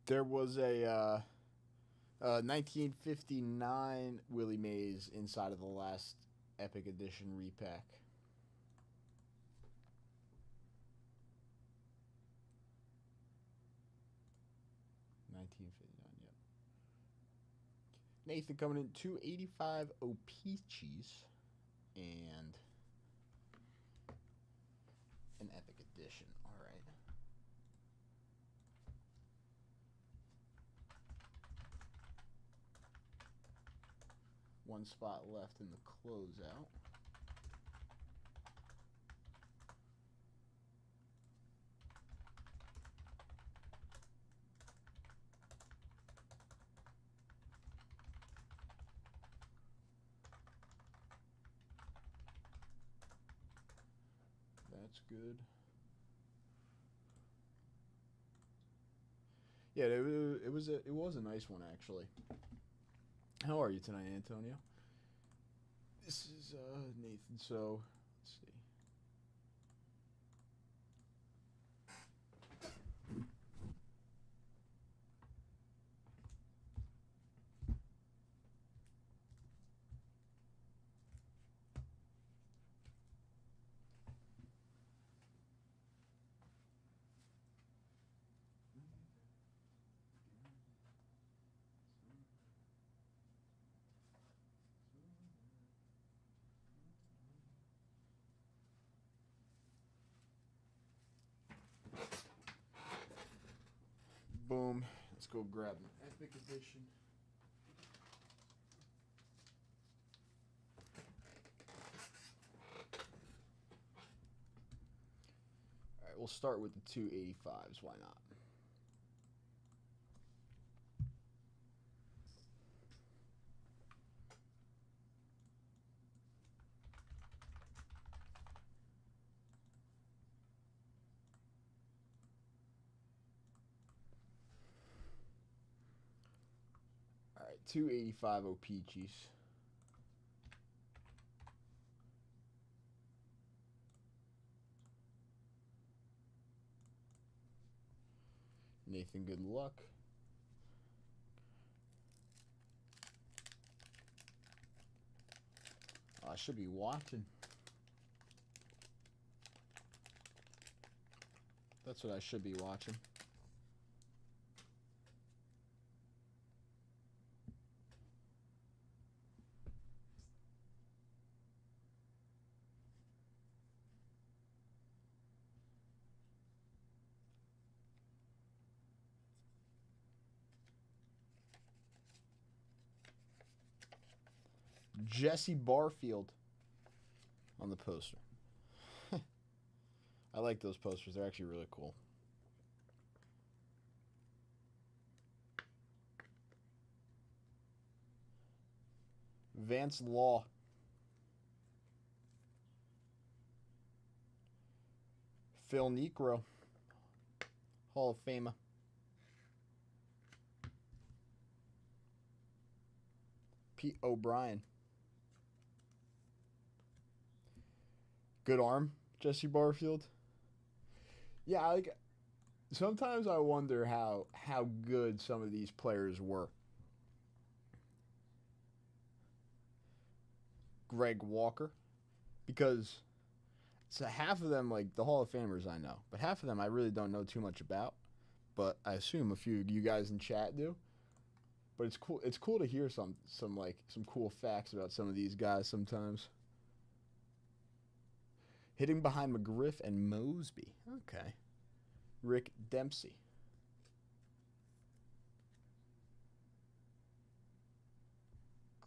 There was a 1959 Willie Mays inside of the last Epic Edition repack. Yep. Nathan coming in 285 O-Peaches and an Epic Edition. All right. One spot left in the closeout. That's good. Yeah, it was a nice one actually. How are you tonight, Antonio? This is Nathan. So let's see. Boom. Let's go grab an Epic Edition. All right, we'll start with the 285s. Why not? All right, 285 O-Peaches. Nathan, good luck. I should be watching. That's what I should be watching. Jesse Barfield on the poster. I like those posters. They're actually really cool. Vance Law. Phil Necro. Hall of Famer. Pete O'Brien. Good arm, Jesse Barfield. Yeah, like sometimes I wonder how good some of these players were. Greg Walker, because so half of them, like the Hall of Famers, I know, but half of them I really don't know too much about. But I assume a few of you guys in chat do. But it's cool. It's cool to hear some cool facts about some of these guys sometimes. Hitting behind McGriff and Mosby. Okay. Rick Dempsey.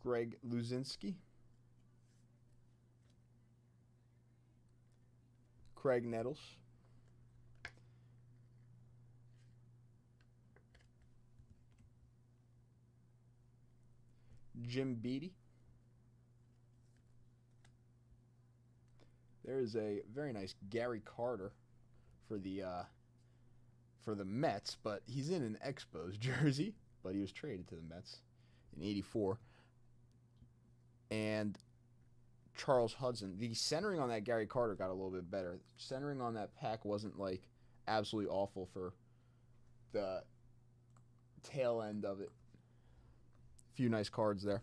Greg Luzinski. Craig Nettles. Jim Beattie. There is a very nice Gary Carter for the Mets, but he's in an Expos jersey, but he was traded to the Mets in '84. And Charles Hudson. The centering on that Gary Carter got a little bit better. Centering on that pack wasn't like absolutely awful for the tail end of it. Few nice cards there.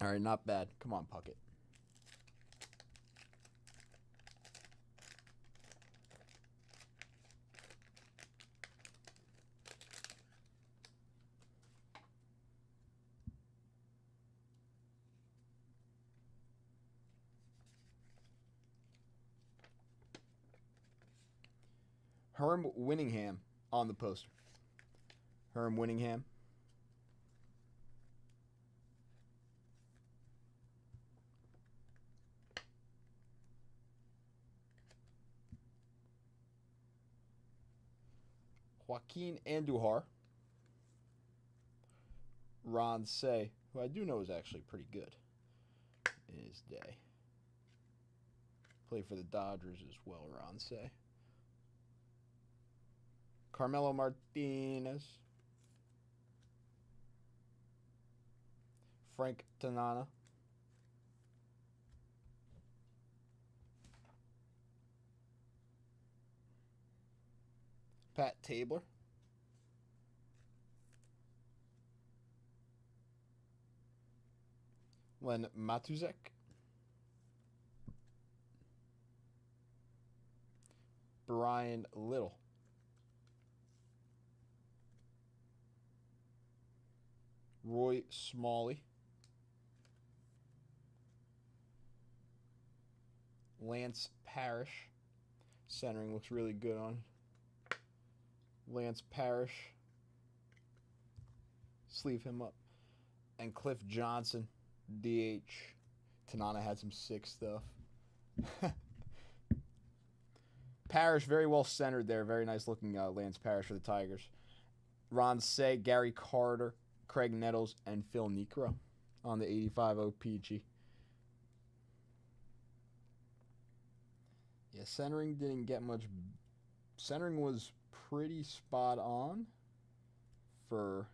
All right, not bad. Come on, Puckett. Herm Winningham on the poster. Herm Winningham. Joaquin Andujar. Ron Say, who I do know is actually pretty good in his day. Played for the Dodgers as well, Ron Say. Carmelo Martinez. Frank Tanana. Pat Tabler. Len Matuzek. Brian Little. Roy Smalley. Lance Parrish. Centering looks really good on Lance Parrish. Sleeve him up. And Cliff Johnson, DH. Tanana had some sick stuff. Parrish, very well centered there. Very nice looking Lance Parrish for the Tigers. Ron Say, Gary Carter, Craig Nettles, and Phil Niekro on the 85 OPG. Yeah, centering didn't get much. Centering was pretty spot on for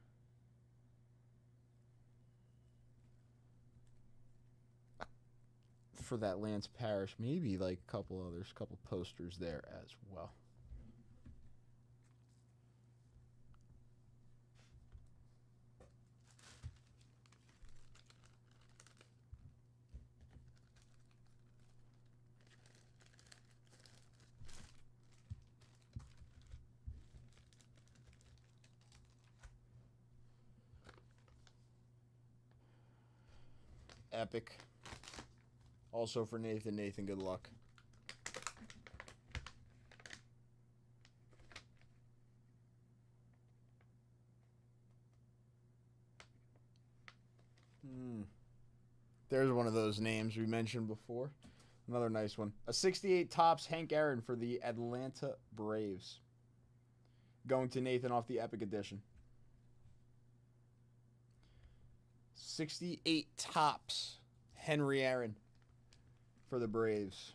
that Lance Parrish. Maybe like a couple others, couple posters there as well. Epic. Also for Nathan. Nathan, good luck. There's one of those names we mentioned before. Another nice one. A 68 tops Hank Aaron for the Atlanta Braves. Going to Nathan off the Epic Edition. 68 tops Henry Aaron for the Braves.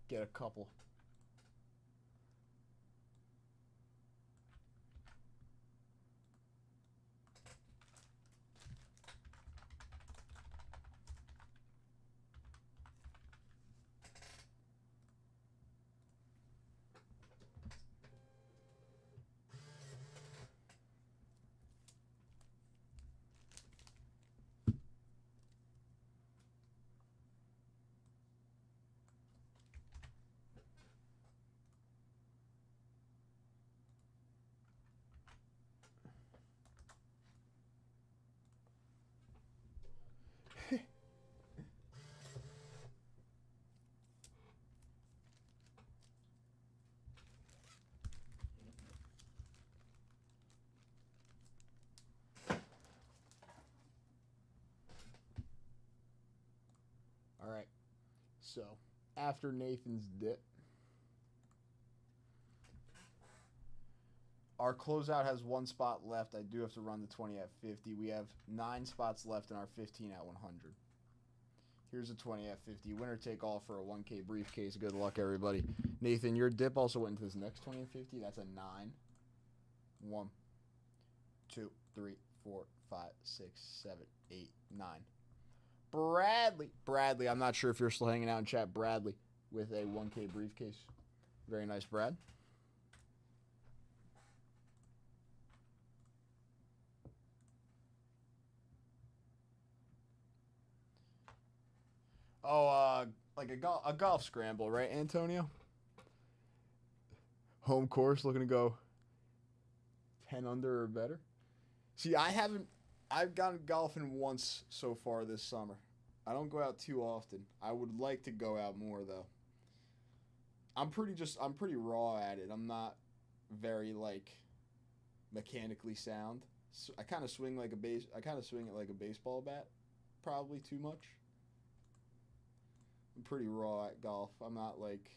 Get a couple. So, after Nathan's dip, our closeout has 1 spot left. I do have to run the 20 at 50. We have 9 spots left in our 15 at 100. Here's a 20 at 50. Winner take all for a 1K briefcase. Good luck, everybody. Nathan, your dip also went into this next 20 at 50. That's a 9. 1, 2, 3, 4, 5, 6, 7, 8, 9. Bradley, I'm not sure if you're still hanging out in chat. Bradley with a 1K briefcase. Very nice, Brad. Oh, like a golf scramble, right, Antonio? Home course, looking to go 10 under or better. See, I've gone golfing once so far this summer. I don't go out too often. I would like to go out more though. I'm pretty raw at it. I'm not very like mechanically sound. So I kind of swing it like a baseball bat, probably too much. I'm pretty raw at golf. I'm not like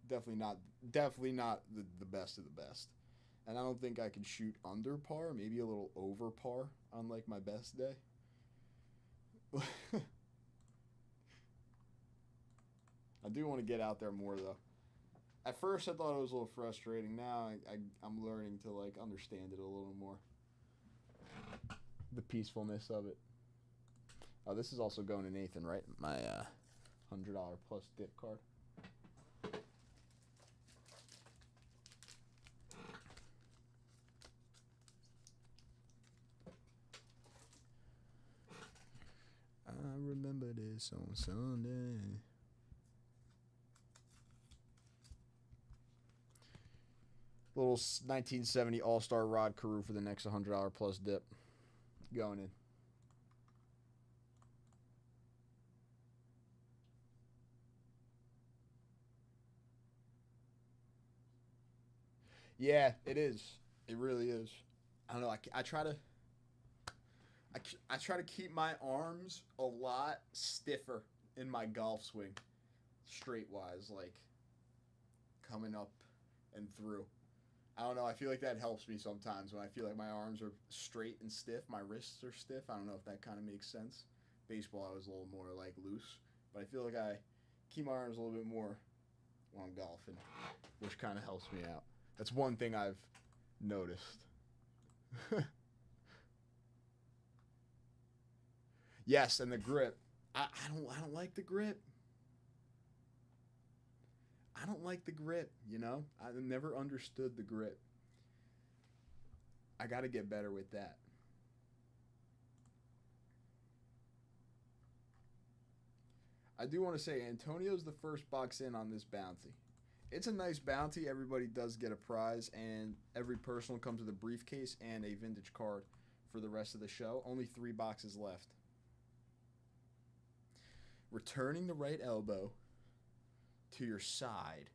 definitely not the best of the best. And I don't think I can shoot under par, maybe a little over par on like my best day. I do want to get out there more though. At first I thought it was a little frustrating. Now I'm learning to like understand it a little more. The peacefulness of it. Oh, this is also going to Nathan, right? My $100 plus dip card. I remember this on Sunday. Little 1970 All-Star Rod Carew for the next $100 plus dip. Going in. Yeah, it is. It really is. I don't know. I try to keep my arms a lot stiffer in my golf swing, straight wise, like coming up and through. I don't know. I feel like that helps me sometimes when I feel like my arms are straight and stiff. My wrists are stiff. I don't know if that kind of makes sense. Baseball, I was a little more like loose, but I feel like I keep my arms a little bit more when I'm golfing, which kind of helps me out. That's one thing I've noticed. Yes, and the grip. I don't like the grip. I don't like the grip, you know? I've never understood the grip. I got to get better with that. I do want to say Antonio's the first box in on this bounty. It's a nice bounty. Everybody does get a prize, and every person will come to the briefcase and a vintage card for the rest of the show. Only 3 boxes left. Returning the right elbow to your side.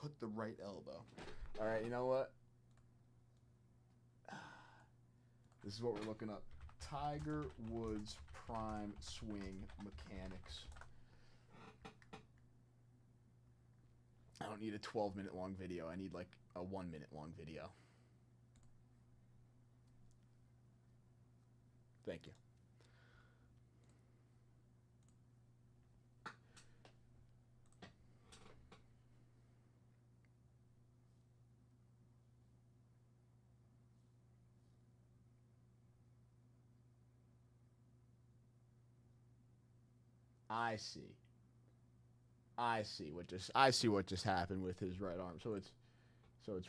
Put the right elbow. All right, you know what? This is what we're looking up. Tiger Woods Prime Swing Mechanics. I don't need a 12-minute long video. I need like a 1-minute long video. Thank you. I see what just happened with his right arm. So it's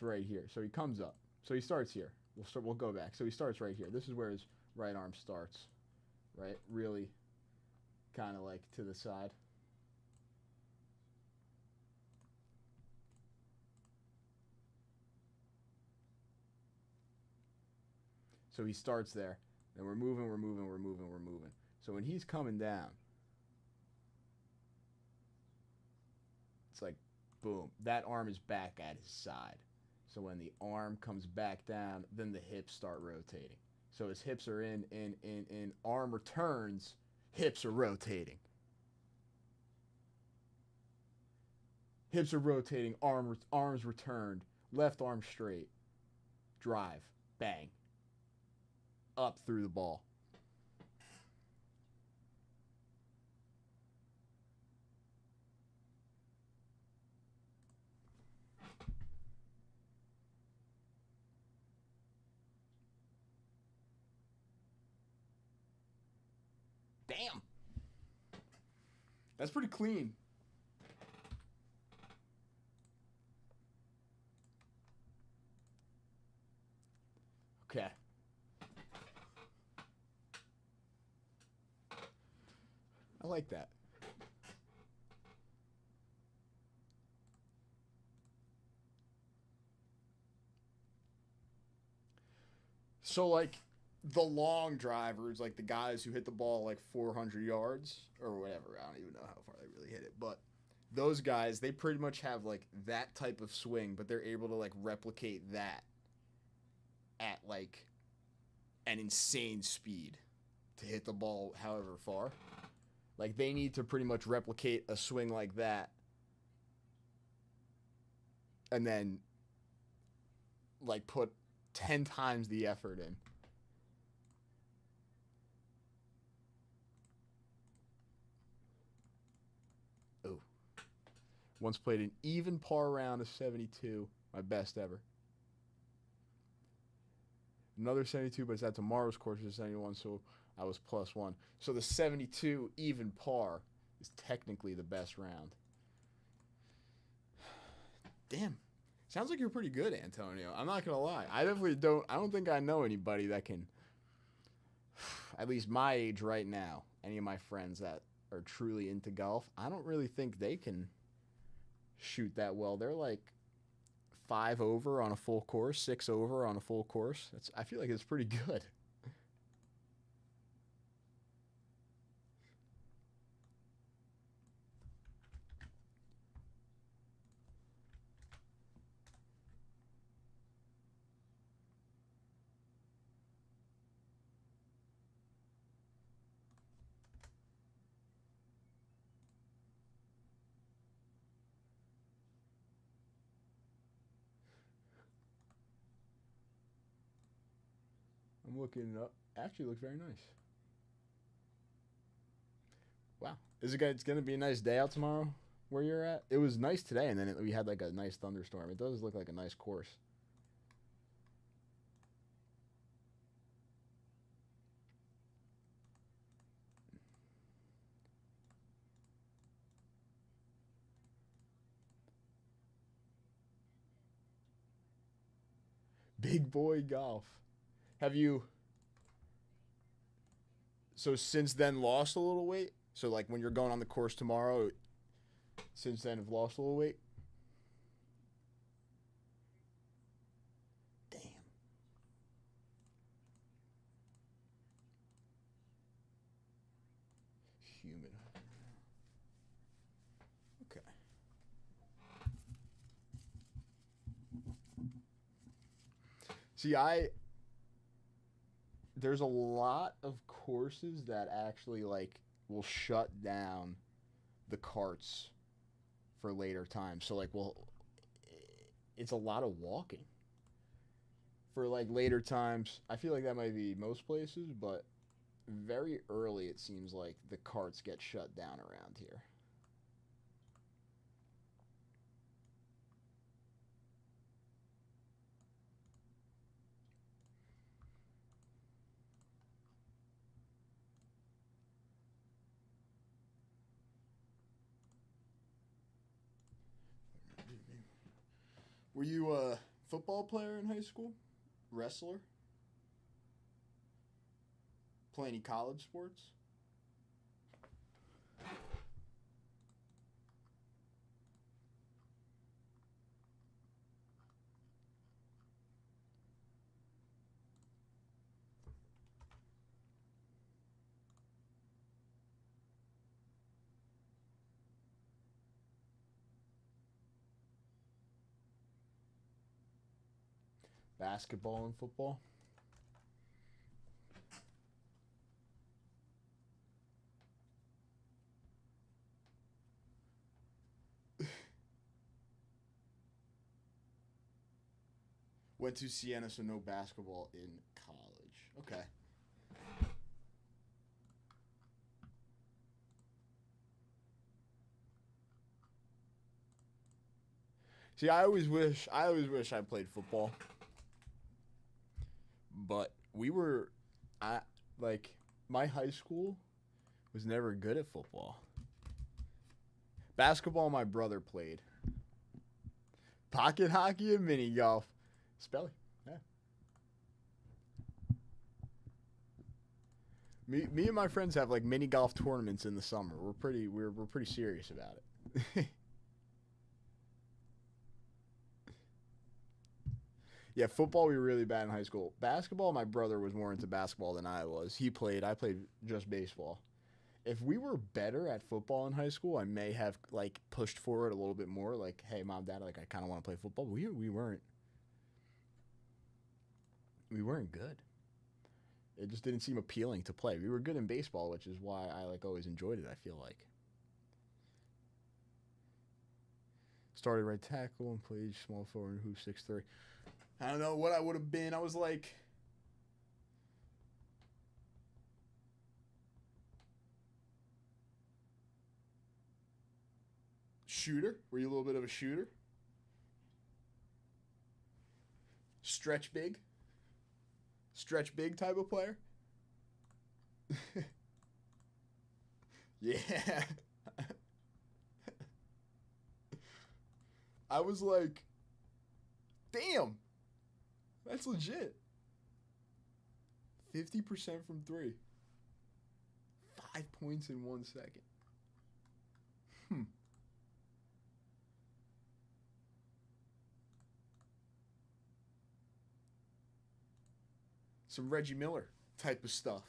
right here. So he comes up. So he starts here. We'll go back. So he starts right here. This is where his right arm starts. Right? Really kind of like to the side. So he starts there. And we're moving. So when he's coming down, it's like, boom, that arm is back at his side. So when the arm comes back down, then the hips start rotating. So his hips are in arm returns, hips are rotating. Hips are rotating, arms returned, left arm straight, drive, bang, up through the ball. Damn. That's pretty clean. Okay. I like that. So, like, the long drivers, like the guys who hit the ball like 400 yards or whatever, I don't even know how far they really hit it, but those guys, they pretty much have like that type of swing, but they're able to like replicate that at like an insane speed to hit the ball however far. Like, they need to pretty much replicate a swing like that and then like put 10 times the effort in. Oh. Once played an even par round of 72, my best ever. Another 72, but it's at tomorrow's course is 71, so I was +1. So the 72 even par is technically the best round. Damn. Sounds like you're pretty good, Antonio. I'm not going to lie. I don't think I know anybody that can, at least my age right now, any of my friends that are truly into golf, I don't really think they can shoot that well. They're like 5 over on a full course, 6 over on a full course. I feel like it's pretty good. I'm looking it up. Actually, looks very nice. Wow. It's going to be a nice day out tomorrow where you're at? It was nice today, and then we had like a nice thunderstorm. It does look like a nice course. Big boy golf. Have you, so since then, lost a little weight? So like when you're going on the course tomorrow, since then have lost a little weight? Damn. Humid. Okay. See, there's a lot of courses that actually like will shut down the carts for later times. So like, well, it's a lot of walking for like later times. I feel like that might be most places, but very early it seems like the carts get shut down around here. Were you a football player in high school? Wrestler? Play any college sports? Basketball and football? Went to Siena, so no basketball in college. Okay. See, I always wish I played football. But my high school was never good at football. Basketball, my brother played. Pocket hockey and mini golf. Spelly, yeah. Me and my friends have like mini golf tournaments in the summer. We're pretty serious about it. Yeah, football we were really bad in high school. Basketball, my brother was more into basketball than I was. He played. I played just baseball. If we were better at football in high school, I may have like pushed forward a little bit more. Like, hey, mom, dad, like I kind of want to play football. But we weren't. We weren't good. It just didn't seem appealing to play. We were good in baseball, which is why I like always enjoyed it. I feel like. Started right tackle and played small forward, who's 6'3". I don't know what I would have been. I was like shooter. Were you a little bit of a shooter? Stretch big type of player? Yeah. I was like, damn. That's legit. 50% from 3. 5 points in 1 second. Some Reggie Miller type of stuff.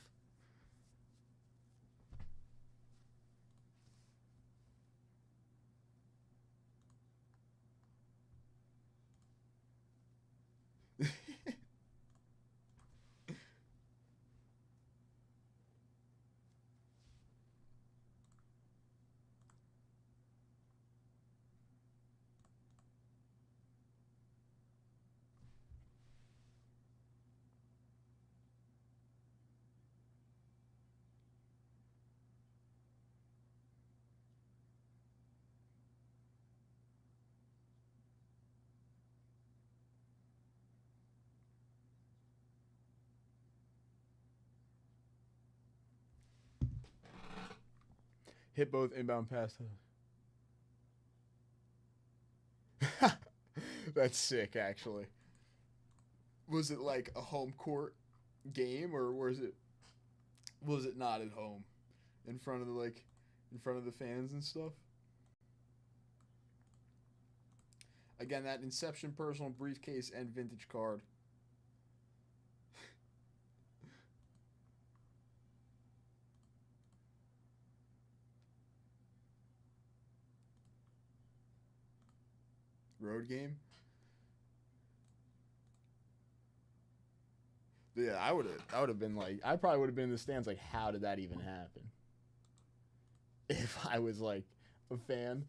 Hit both inbound pass. That's sick, actually. Was it like a home court game, or was it not at home, in front of the fans and stuff? Again, that Inception personal briefcase and vintage card. Road game? Yeah, I would have been like, I probably would have been in the stands like, how did that even happen? If I was like a fan.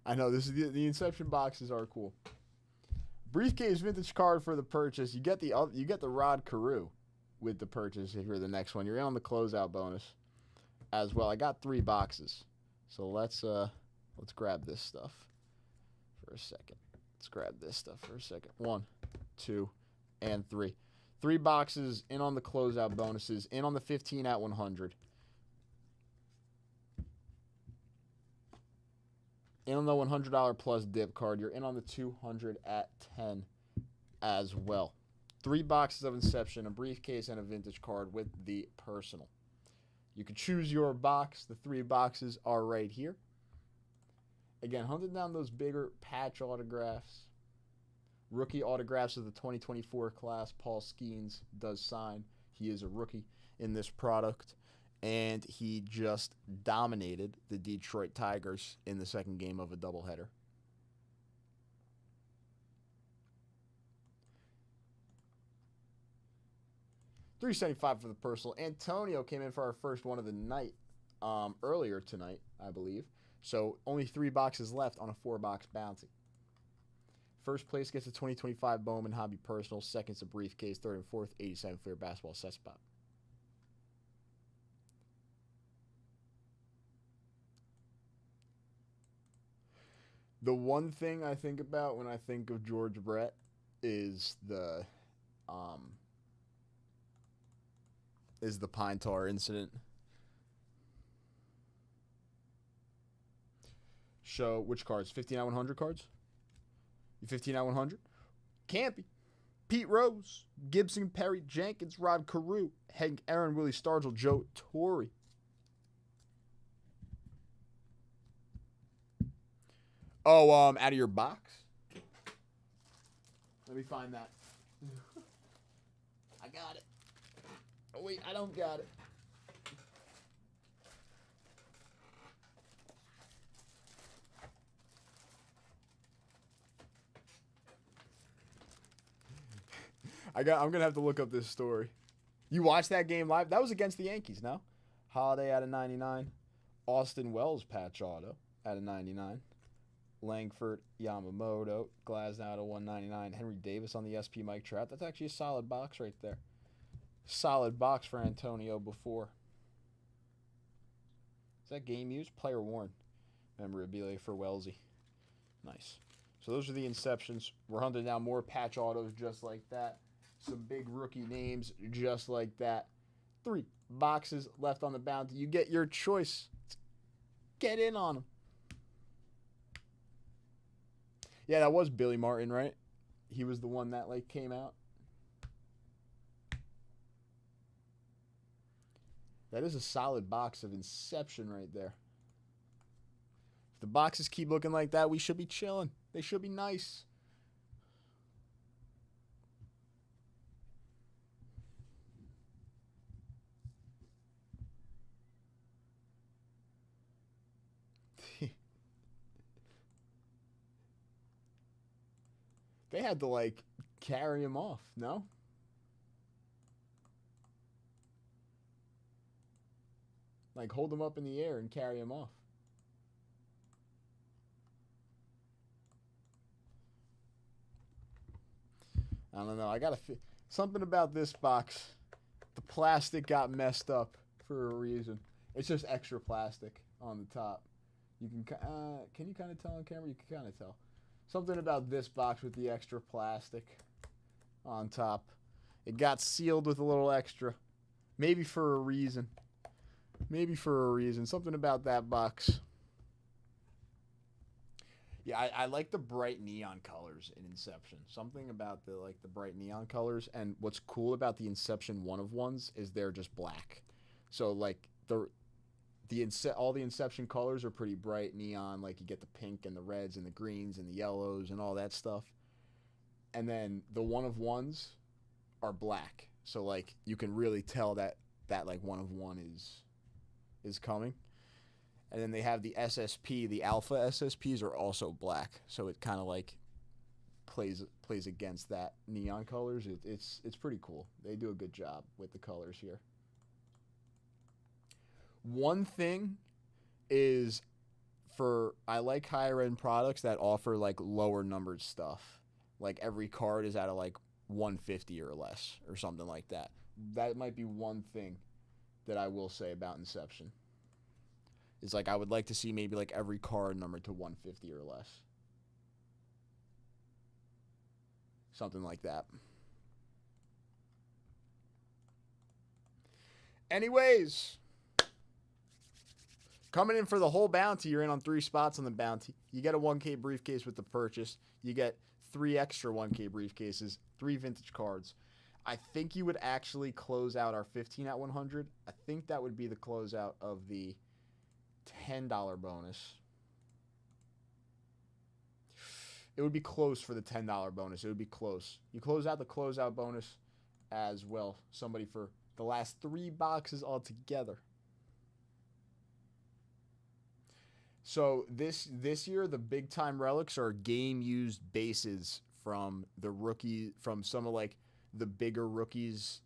I know this is the Inception boxes are cool. Briefcase vintage card for the purchase. You get the Rod Carew with the purchase if you're the next one. You're in on the closeout bonus as well. I got 3 boxes, so let's grab this stuff for a second. Let's grab this stuff for a second. 1, 2, and 3. 3 boxes in on the closeout bonuses. In on the 15 at 100. In on the $100 plus dip card. You're in on the 200 at 10 as well. 3 boxes of Inception, a briefcase, and a vintage card with the personal. You can choose your box. The 3 boxes are right here. Again, hunting down those bigger patch autographs. Rookie autographs of the 2024 class. Paul Skeens does sign. He is a rookie in this product. And he just dominated the Detroit Tigers in the second game of a doubleheader $375 for the personal. Antonio came in for our first one of the night earlier tonight, I believe. So only 3 boxes left on a 4-box bounty. First place gets a 2025 Bowman Hobby Personal. Second's a briefcase. Third and fourth, 87 for your basketball set spot. The one thing I think about when I think of George Brett is the Pine Tar incident. Show which cards? 15 out 100 cards? You 15 out 100? Campy, Pete Rose, Gibson, Perry, Jenkins, Rod Carew, Hank Aaron, Willie Stargell, Joe Torre. Oh, out of your box? Let me find that. I got it. Oh, wait, I don't got it. I'm going to have to look up this story. You watched that game live? That was against the Yankees, no? Holiday out of 99. Austin Wells patch auto out of 99. Langford, Yamamoto, Glasnow out of 199. Henry Davis on the SP Mike Trout. That's actually a solid box right there. Solid box for Antonio before. Is that game used? Player worn. Memorabilia for Wellesley. Nice. So those are the Inceptions. We're hunting down more patch autos just like that. Some big rookie names just like that. 3 boxes left on the bounty. You get your choice. Get in on them. Yeah, that was Billy Martin, right? He was the one that came out. That is a solid box of Inception right there. If the boxes keep looking like that, we should be chilling. They should be nice. They had to, carry him off, no? Hold him up in the air and carry him off. I don't know. I got to... Something about this box. The plastic got messed up for a reason. It's just extra plastic on the top. You can you kind of tell on camera? You can kind of tell. Something about this box with the extra plastic on top. It got sealed with a little extra. Maybe for a reason. Maybe for a reason. Something about that box. Yeah, I like the bright neon colors in Inception. Something about the bright neon colors. And what's cool about the Inception 1-of-1s is they're just black. So all the Inception colors are pretty bright neon. You get the pink and the reds and the greens and the yellows and all that stuff. And then the 1-of-1s are black. So you can really tell that 1-of-1 is coming. And then they have the SSP, the alpha SSPs are also black. So it kind of plays against that neon colors. It's pretty cool. They do a good job with the colors here. One thing is I like higher end products that offer lower numbered stuff. Every card is out of 150 or less or something like that. That might be one thing that I will say about Inception. Is I would like to see maybe every card numbered to 150 or less. Something like that. Anyways, coming in for the whole bounty, you're in on 3 spots on the bounty. You get a 1K briefcase with the purchase. You get 3 extra 1K briefcases, 3 vintage cards. I think you would actually close out our 15 at 100. I think that would be the closeout of the $10 bonus. It would be close for the $10 bonus. It would be close. You close out the closeout bonus as well. Somebody for the last 3 boxes altogether. So this year, the big time relics are game used bases from the rookie, from some of the bigger rookies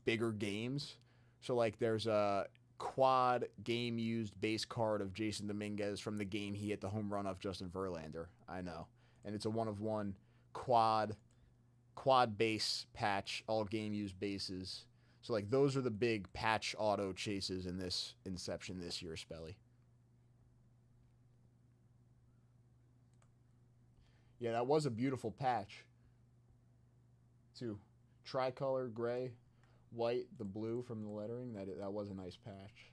bigger games. So like there's a quad game used base card of Jason Dominguez from the game he hit the home run off Justin Verlander. I know. And it's a 1-of-1 quad base patch, all game used bases. So like those are the big patch auto chases in this Inception this year, Spelly. Yeah, that was a beautiful patch. Too. Tricolor, gray, white, the blue from the lettering. That was a nice patch.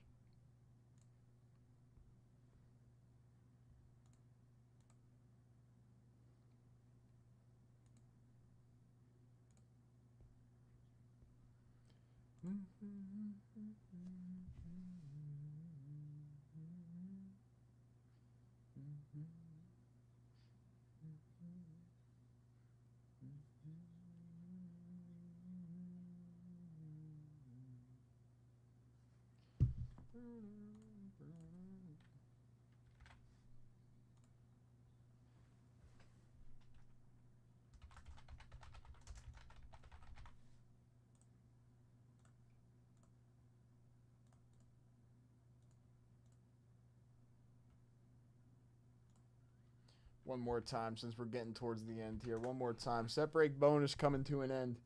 One more time, since we're getting towards the end here. One more time. Set break bonus coming to an end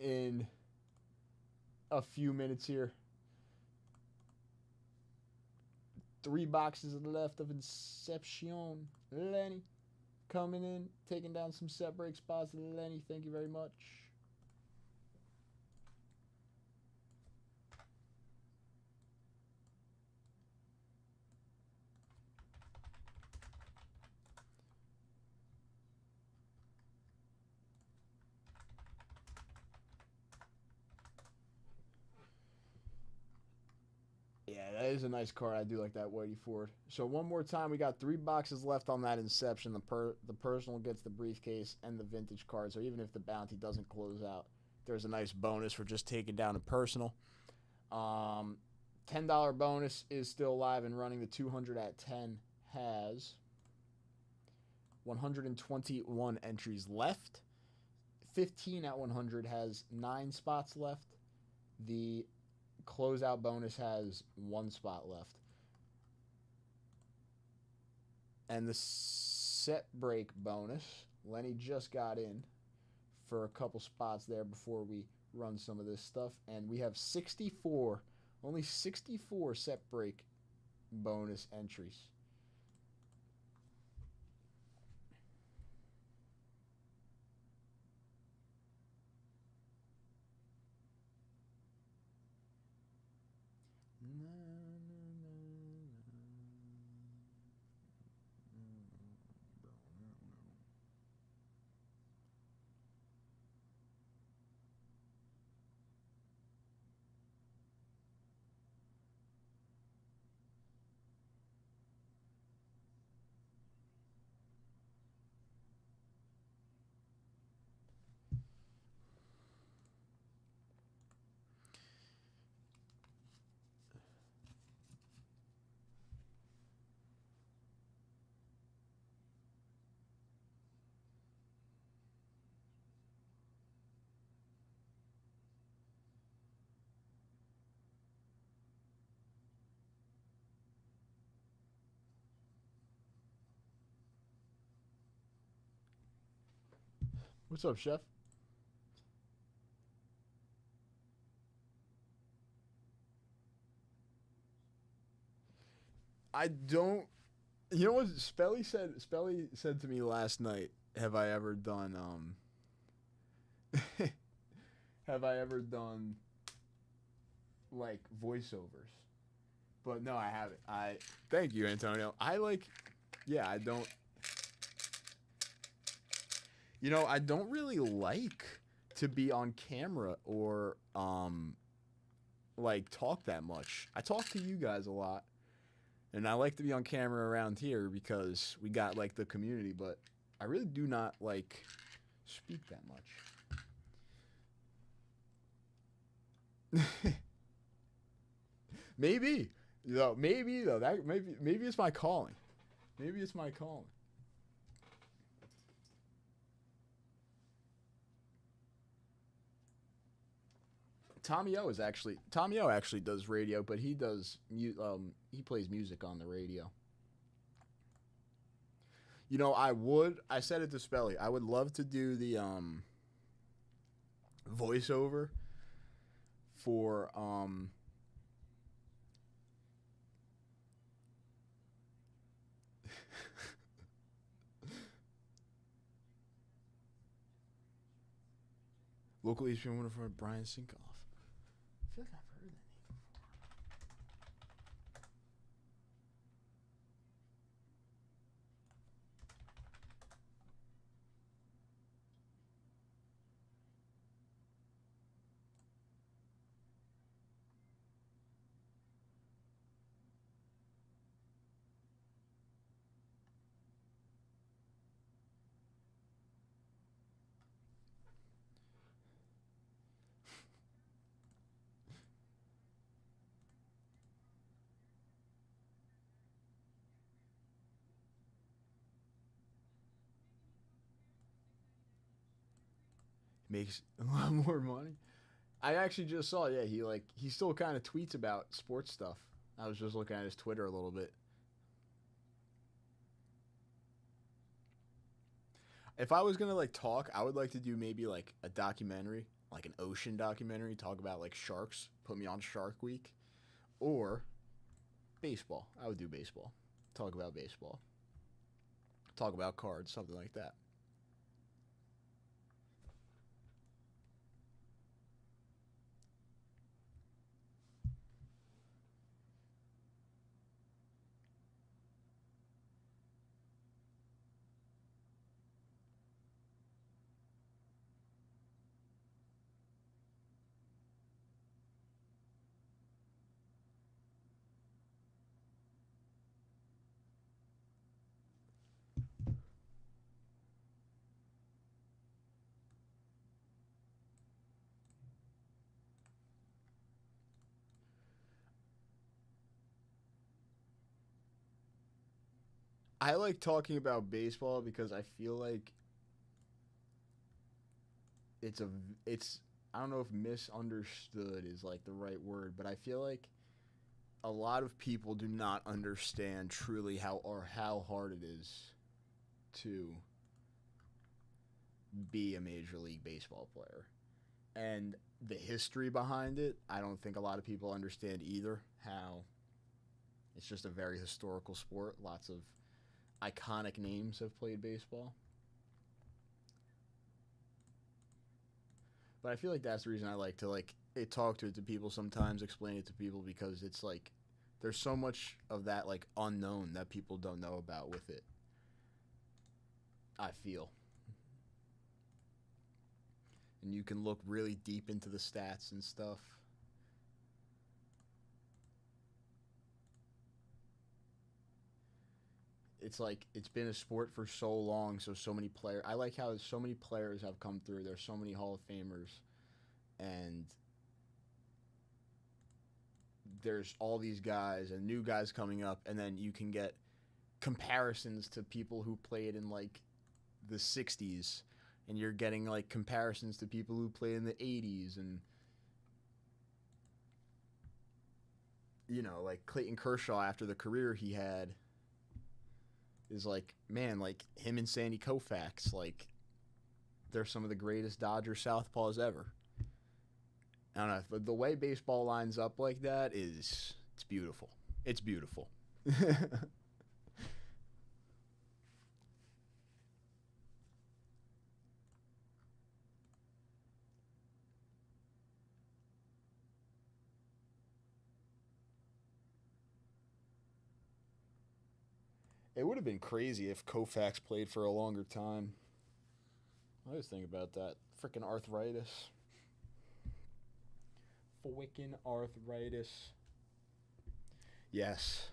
in a few minutes here. 3 boxes left of Inception. Lenny coming in, taking down some set break spots. Lenny, thank you very much. Yeah, that is a nice card. I do like that Whitey Ford. So one more time, we got 3 boxes left on that Inception. The personal gets the briefcase and the vintage card. So even if the bounty doesn't close out, there's a nice bonus for just taking down a personal. $10 bonus is still live and running. The 200 at 10 has 121 entries left. 15 at 100 has 9 spots left. The closeout bonus has 1 spot left. And the set break bonus, Lenny just got in for a couple spots there before we run some of this stuff. And we have 64, only 64 set break bonus entries. What's up, Chef? I don't. You know what Spelly said? Spelly said to me last night, "Have I ever done have I ever done like voiceovers?" But no, I haven't. Thank you, Antonio. Yeah, I don't. You know, I don't really like to be on camera or like talk that much. I talk to you guys a lot. And I like to be on camera around here because we got like the community, but I really do not like speak that much. Maybe though, that maybe it's my calling. Maybe it's my calling. Tommy O actually does radio, but he he plays music on the radio. You know, I said it to Spelly, I would love to do the voiceover for local ESPN one for Brian Sinkoff. I feel like I've heard that name before. Makes a lot more money. I actually just saw, yeah, he still kind of tweets about sports stuff. I was just looking at his Twitter a little bit. If I was gonna like talk, I would like to do maybe like a documentary, like an ocean documentary, talk about like sharks, put me on Shark Week, or baseball. I would do baseball. Talk about baseball. Talk about cards, something like that. I like talking about baseball because I feel like it's I don't know if misunderstood is like the right word, but I feel like a lot of people do not understand truly how hard it is to be a Major League Baseball player. And the history behind it, I don't think a lot of people understand either. How it's just a very historical sport. Lots of iconic names have played baseball. But I feel like that's the reason I like to talk to people sometimes, explain it to people, because it's like there's so much of that like unknown that people don't know about with it. I feel. And you can look really deep into the stats and stuff. It's like it's been a sport for so long, so many players. I like how so many players have come through. There's so many Hall of Famers, and there's all these guys and new guys coming up, and then you can get comparisons to people who played in like the 60s, and you're getting like comparisons to people who played in the 80s, and you know, like Clayton Kershaw after the career he had is like, man, like him and Sandy Koufax, like they're some of the greatest Dodger southpaws ever. I don't know, but the way baseball lines up like that it's beautiful. It's beautiful. It would have been crazy if Koufax played for a longer time. I always think about that. Freaking arthritis. Freaking arthritis. Yes.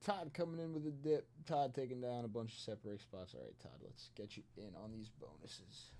Todd coming in with a dip. Todd taking down a bunch of separate spots. All right, Todd, let's get you in on these bonuses.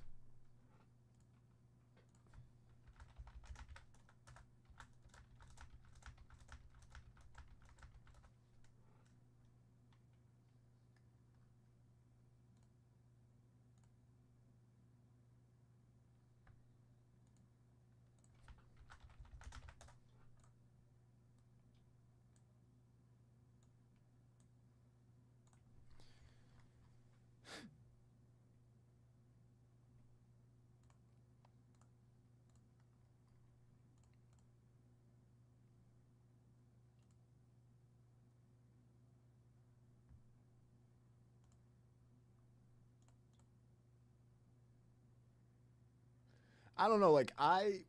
I don't know, like I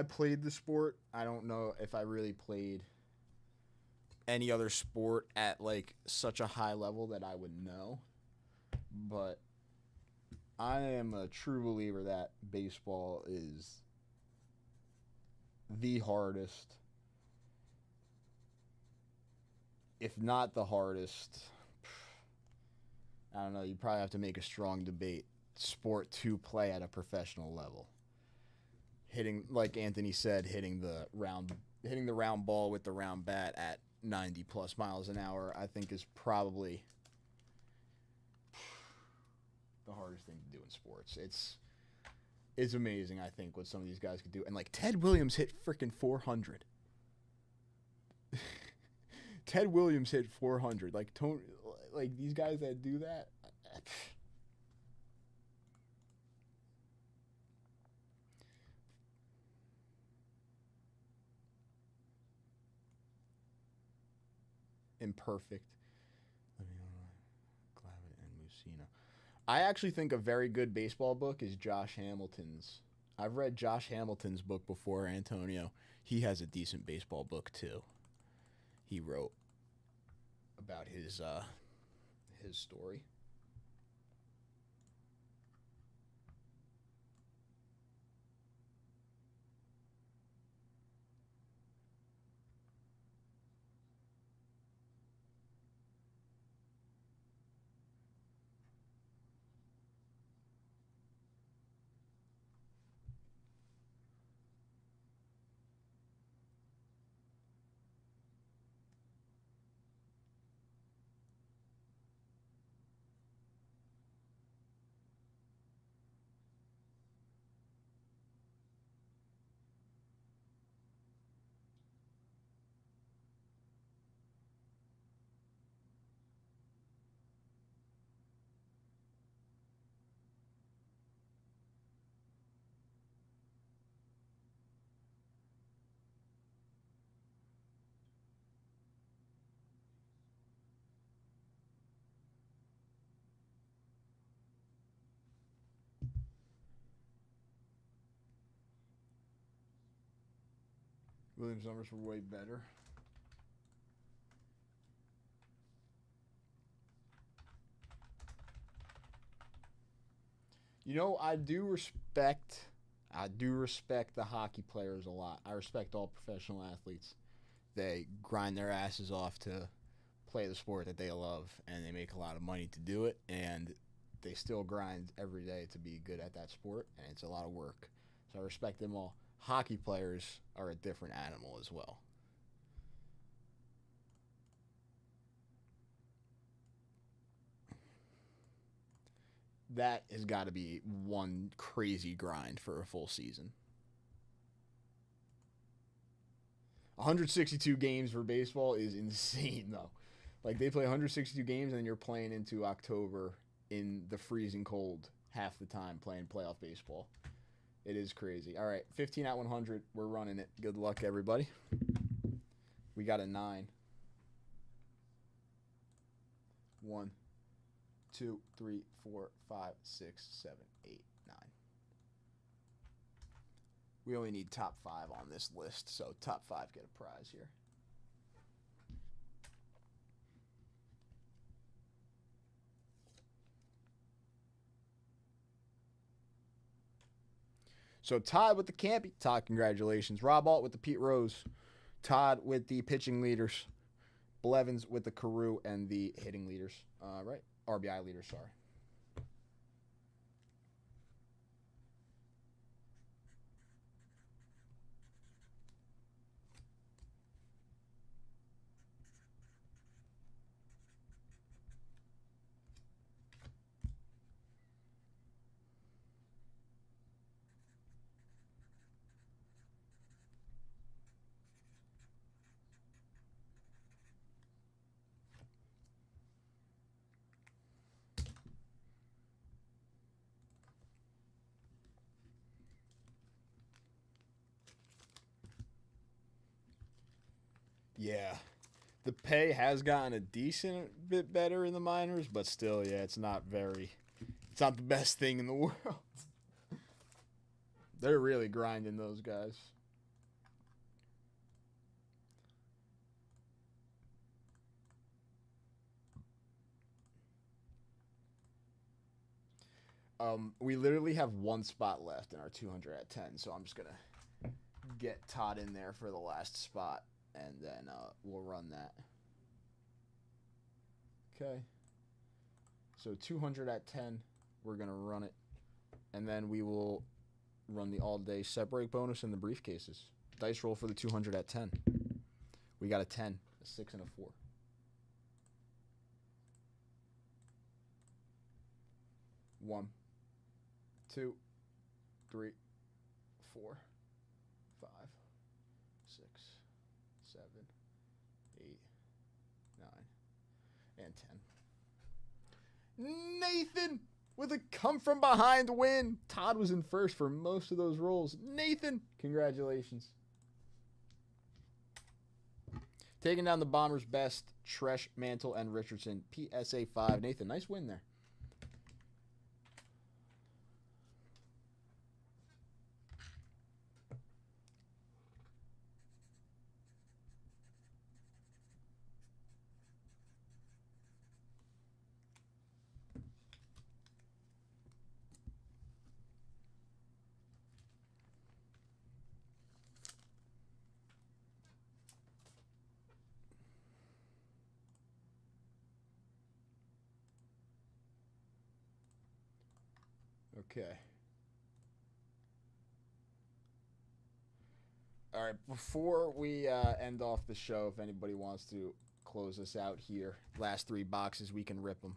played the sport. I don't know if I really played any other sport at like such a high level that I would know. But I am a true believer that baseball is the hardest, if not the hardest. I don't know, you probably have to make a strong debate sport to play at a professional level. Hitting, like Anthony said, hitting the round ball with the round bat at 90 plus miles an hour, I think is probably the hardest thing to do in sports. It's amazing, I think, what some of these guys could do. And like Ted Williams hit freaking 400. Ted Williams hit 400. Like these guys that do that. Imperfect. Glavit and Musina. I actually think a very good baseball book is Josh Hamilton's. I've read Josh Hamilton's book before, Antonio. He has a decent baseball book too. He wrote about his story. Williams' numbers were way better. You know, I do respect the hockey players a lot. I respect all professional athletes. They grind their asses off to play the sport that they love, and they make a lot of money to do it, and they still grind every day to be good at that sport, and it's a lot of work. So I respect them all. Hockey players are a different animal as well. That has got to be one crazy grind for a full season. 162 games for baseball is insane, though. Like, they play 162 games, and then you're playing into October in the freezing cold half the time playing playoff baseball. It is crazy. All right, 15 at 100. We're running it. Good luck, everybody. We got a 9. 1, 2, 3, 4, 5, 6, 7, 8, 9. We only need top 5 on this list, so top 5 get a prize here. So Todd with the Campy. Todd, congratulations. Rob Alt with the Pete Rose. Todd with the pitching leaders. Blevins with the Carew and the hitting leaders. Right? RBI leaders, sorry. Yeah. The pay has gotten a decent bit better in the minors, but still, yeah, it's not the best thing in the world. They're really grinding, those guys. We literally have one spot left in our 200 at 10, so I'm just going to get Todd in there for the last spot, and then we'll run that. Okay. So 200 at 10, we're going to run it, and then we will run the all-day set break bonus and the briefcases. Dice roll for the 200 at 10. We got a 10, a 6, and a 4. 1, 2, 3, 4, 5, 6, 7, 8, 9, and 10. Nathan with a come from behind win. Todd was in first for most of those rolls. Nathan, congratulations. Taking down the Bombers' best, Tresh, Mantle, and Richardson. PSA 5. Nathan, nice win there. Okay. All right, before we end off the show, if anybody wants to close us out here, last 3 boxes, we can rip them.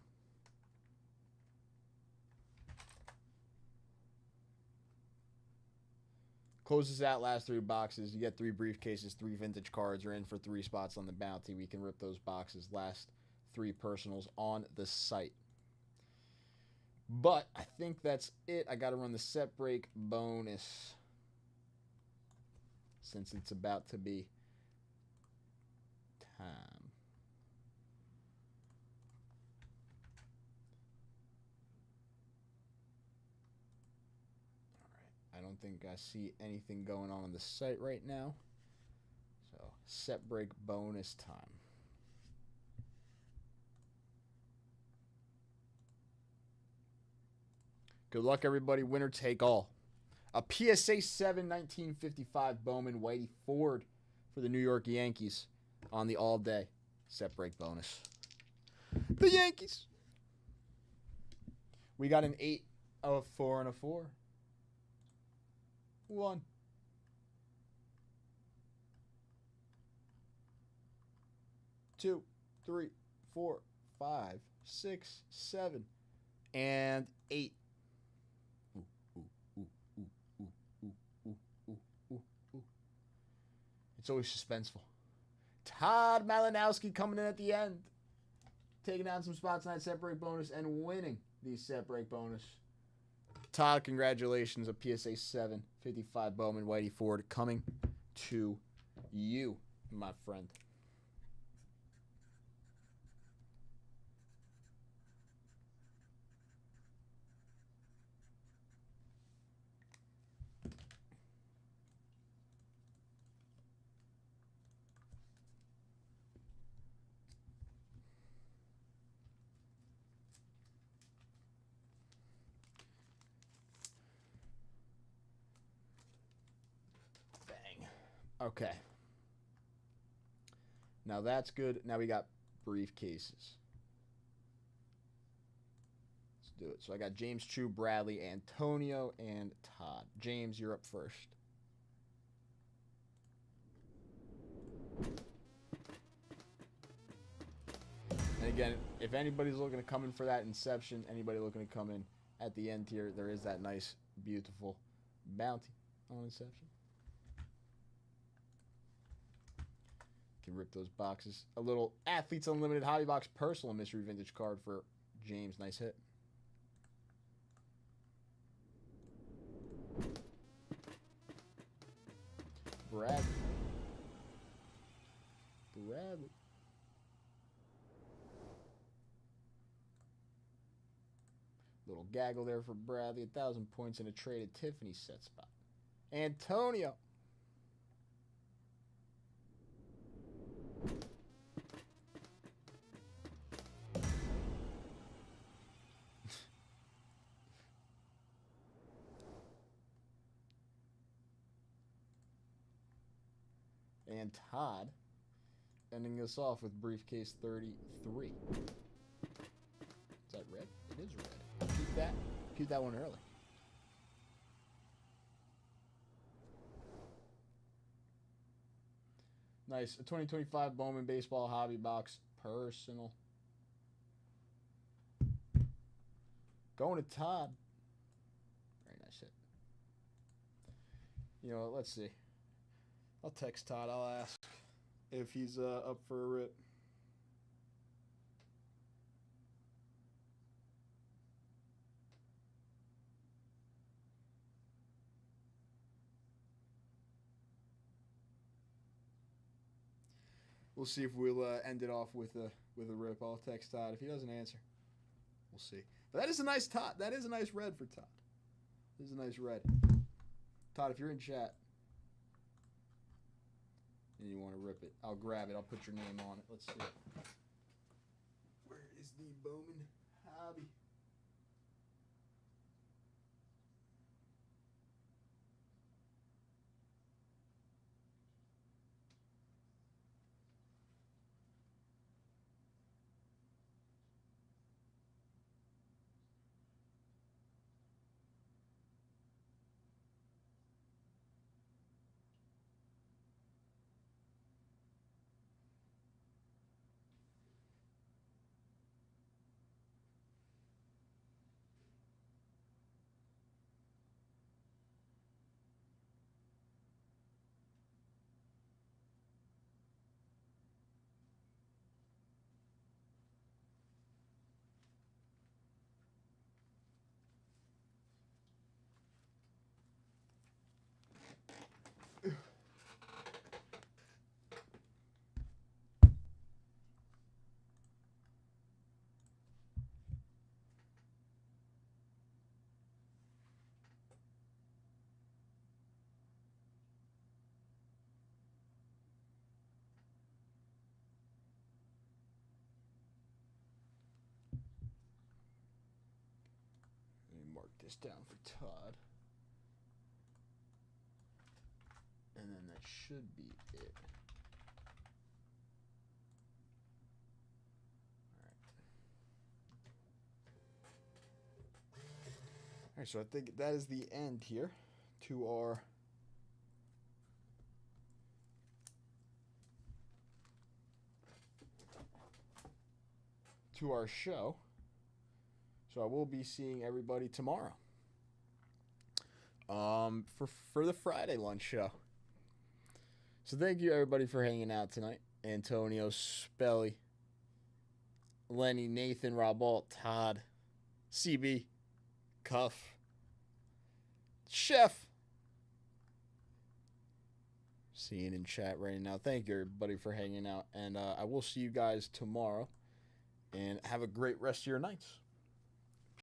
Close us out, last 3 boxes. You get 3 briefcases, 3 vintage cards. You're in for 3 spots on the bounty. We can rip those boxes. Last 3 personals on the site. But I think that's it. I got to run the set break bonus since it's about to be time. All right. I don't think I see anything going on the site right now. So, set break bonus time. Good luck, everybody. Winner take all. A PSA 7 1955 Bowman Whitey Ford for the New York Yankees on the all-day set break bonus. The Yankees. We got an 8, a 4, and a 4. 1. 2, 3, 4, 5, 6, 7, and 8. It's always suspenseful. Todd Malinowski coming in at the end. Taking down some spots on that set break bonus and winning the set break bonus. Todd, congratulations. A PSA 7 55 Bowman Whitey Ford coming to you, my friend. Okay. Now that's good. Now we got briefcases. Let's do it. So I got James, Chu, Bradley, Antonio, and Todd. James, you're up first. And again, if anybody's looking to come in for that Inception, anybody looking to come in at the end here, there is that nice, beautiful bounty on Inception. Can rip those boxes. A little Athletes Unlimited Hobby Box Personal Mystery Vintage card for James. Nice hit. Bradley. Little gaggle there for Bradley. 1,000 points in a traded Tiffany set spot. Antonio. And Todd ending us off with briefcase 33. Is that red? It is red. Keep that. Keep that one early. Nice. A 2025 Bowman Baseball Hobby Box Personal. Going to Todd. Very nice hit. You know what? Let's see. I'll text Todd. I'll ask if he's up for a rip. We'll see if we'll end it off with a rip. I'll text Todd. If he doesn't answer, we'll see. But that is a nice Todd. That is a nice red for Todd. This is a nice red. Todd, if you're in chat and you want to rip it, I'll grab it. I'll put your name on it. Let's see. Where is the Bowman Hobby? Mark this down for Todd. And then that should be it. Alright, so I think that is the end here to our show. So I will be seeing everybody tomorrow for the Friday lunch show. So thank you everybody for hanging out tonight. Antonio, Spelly, Lenny, Nathan, Robalt, Todd, CB, Cuff, Chef. Seeing in chat right now. Thank you everybody for hanging out. And I will see you guys tomorrow. And have a great rest of your nights.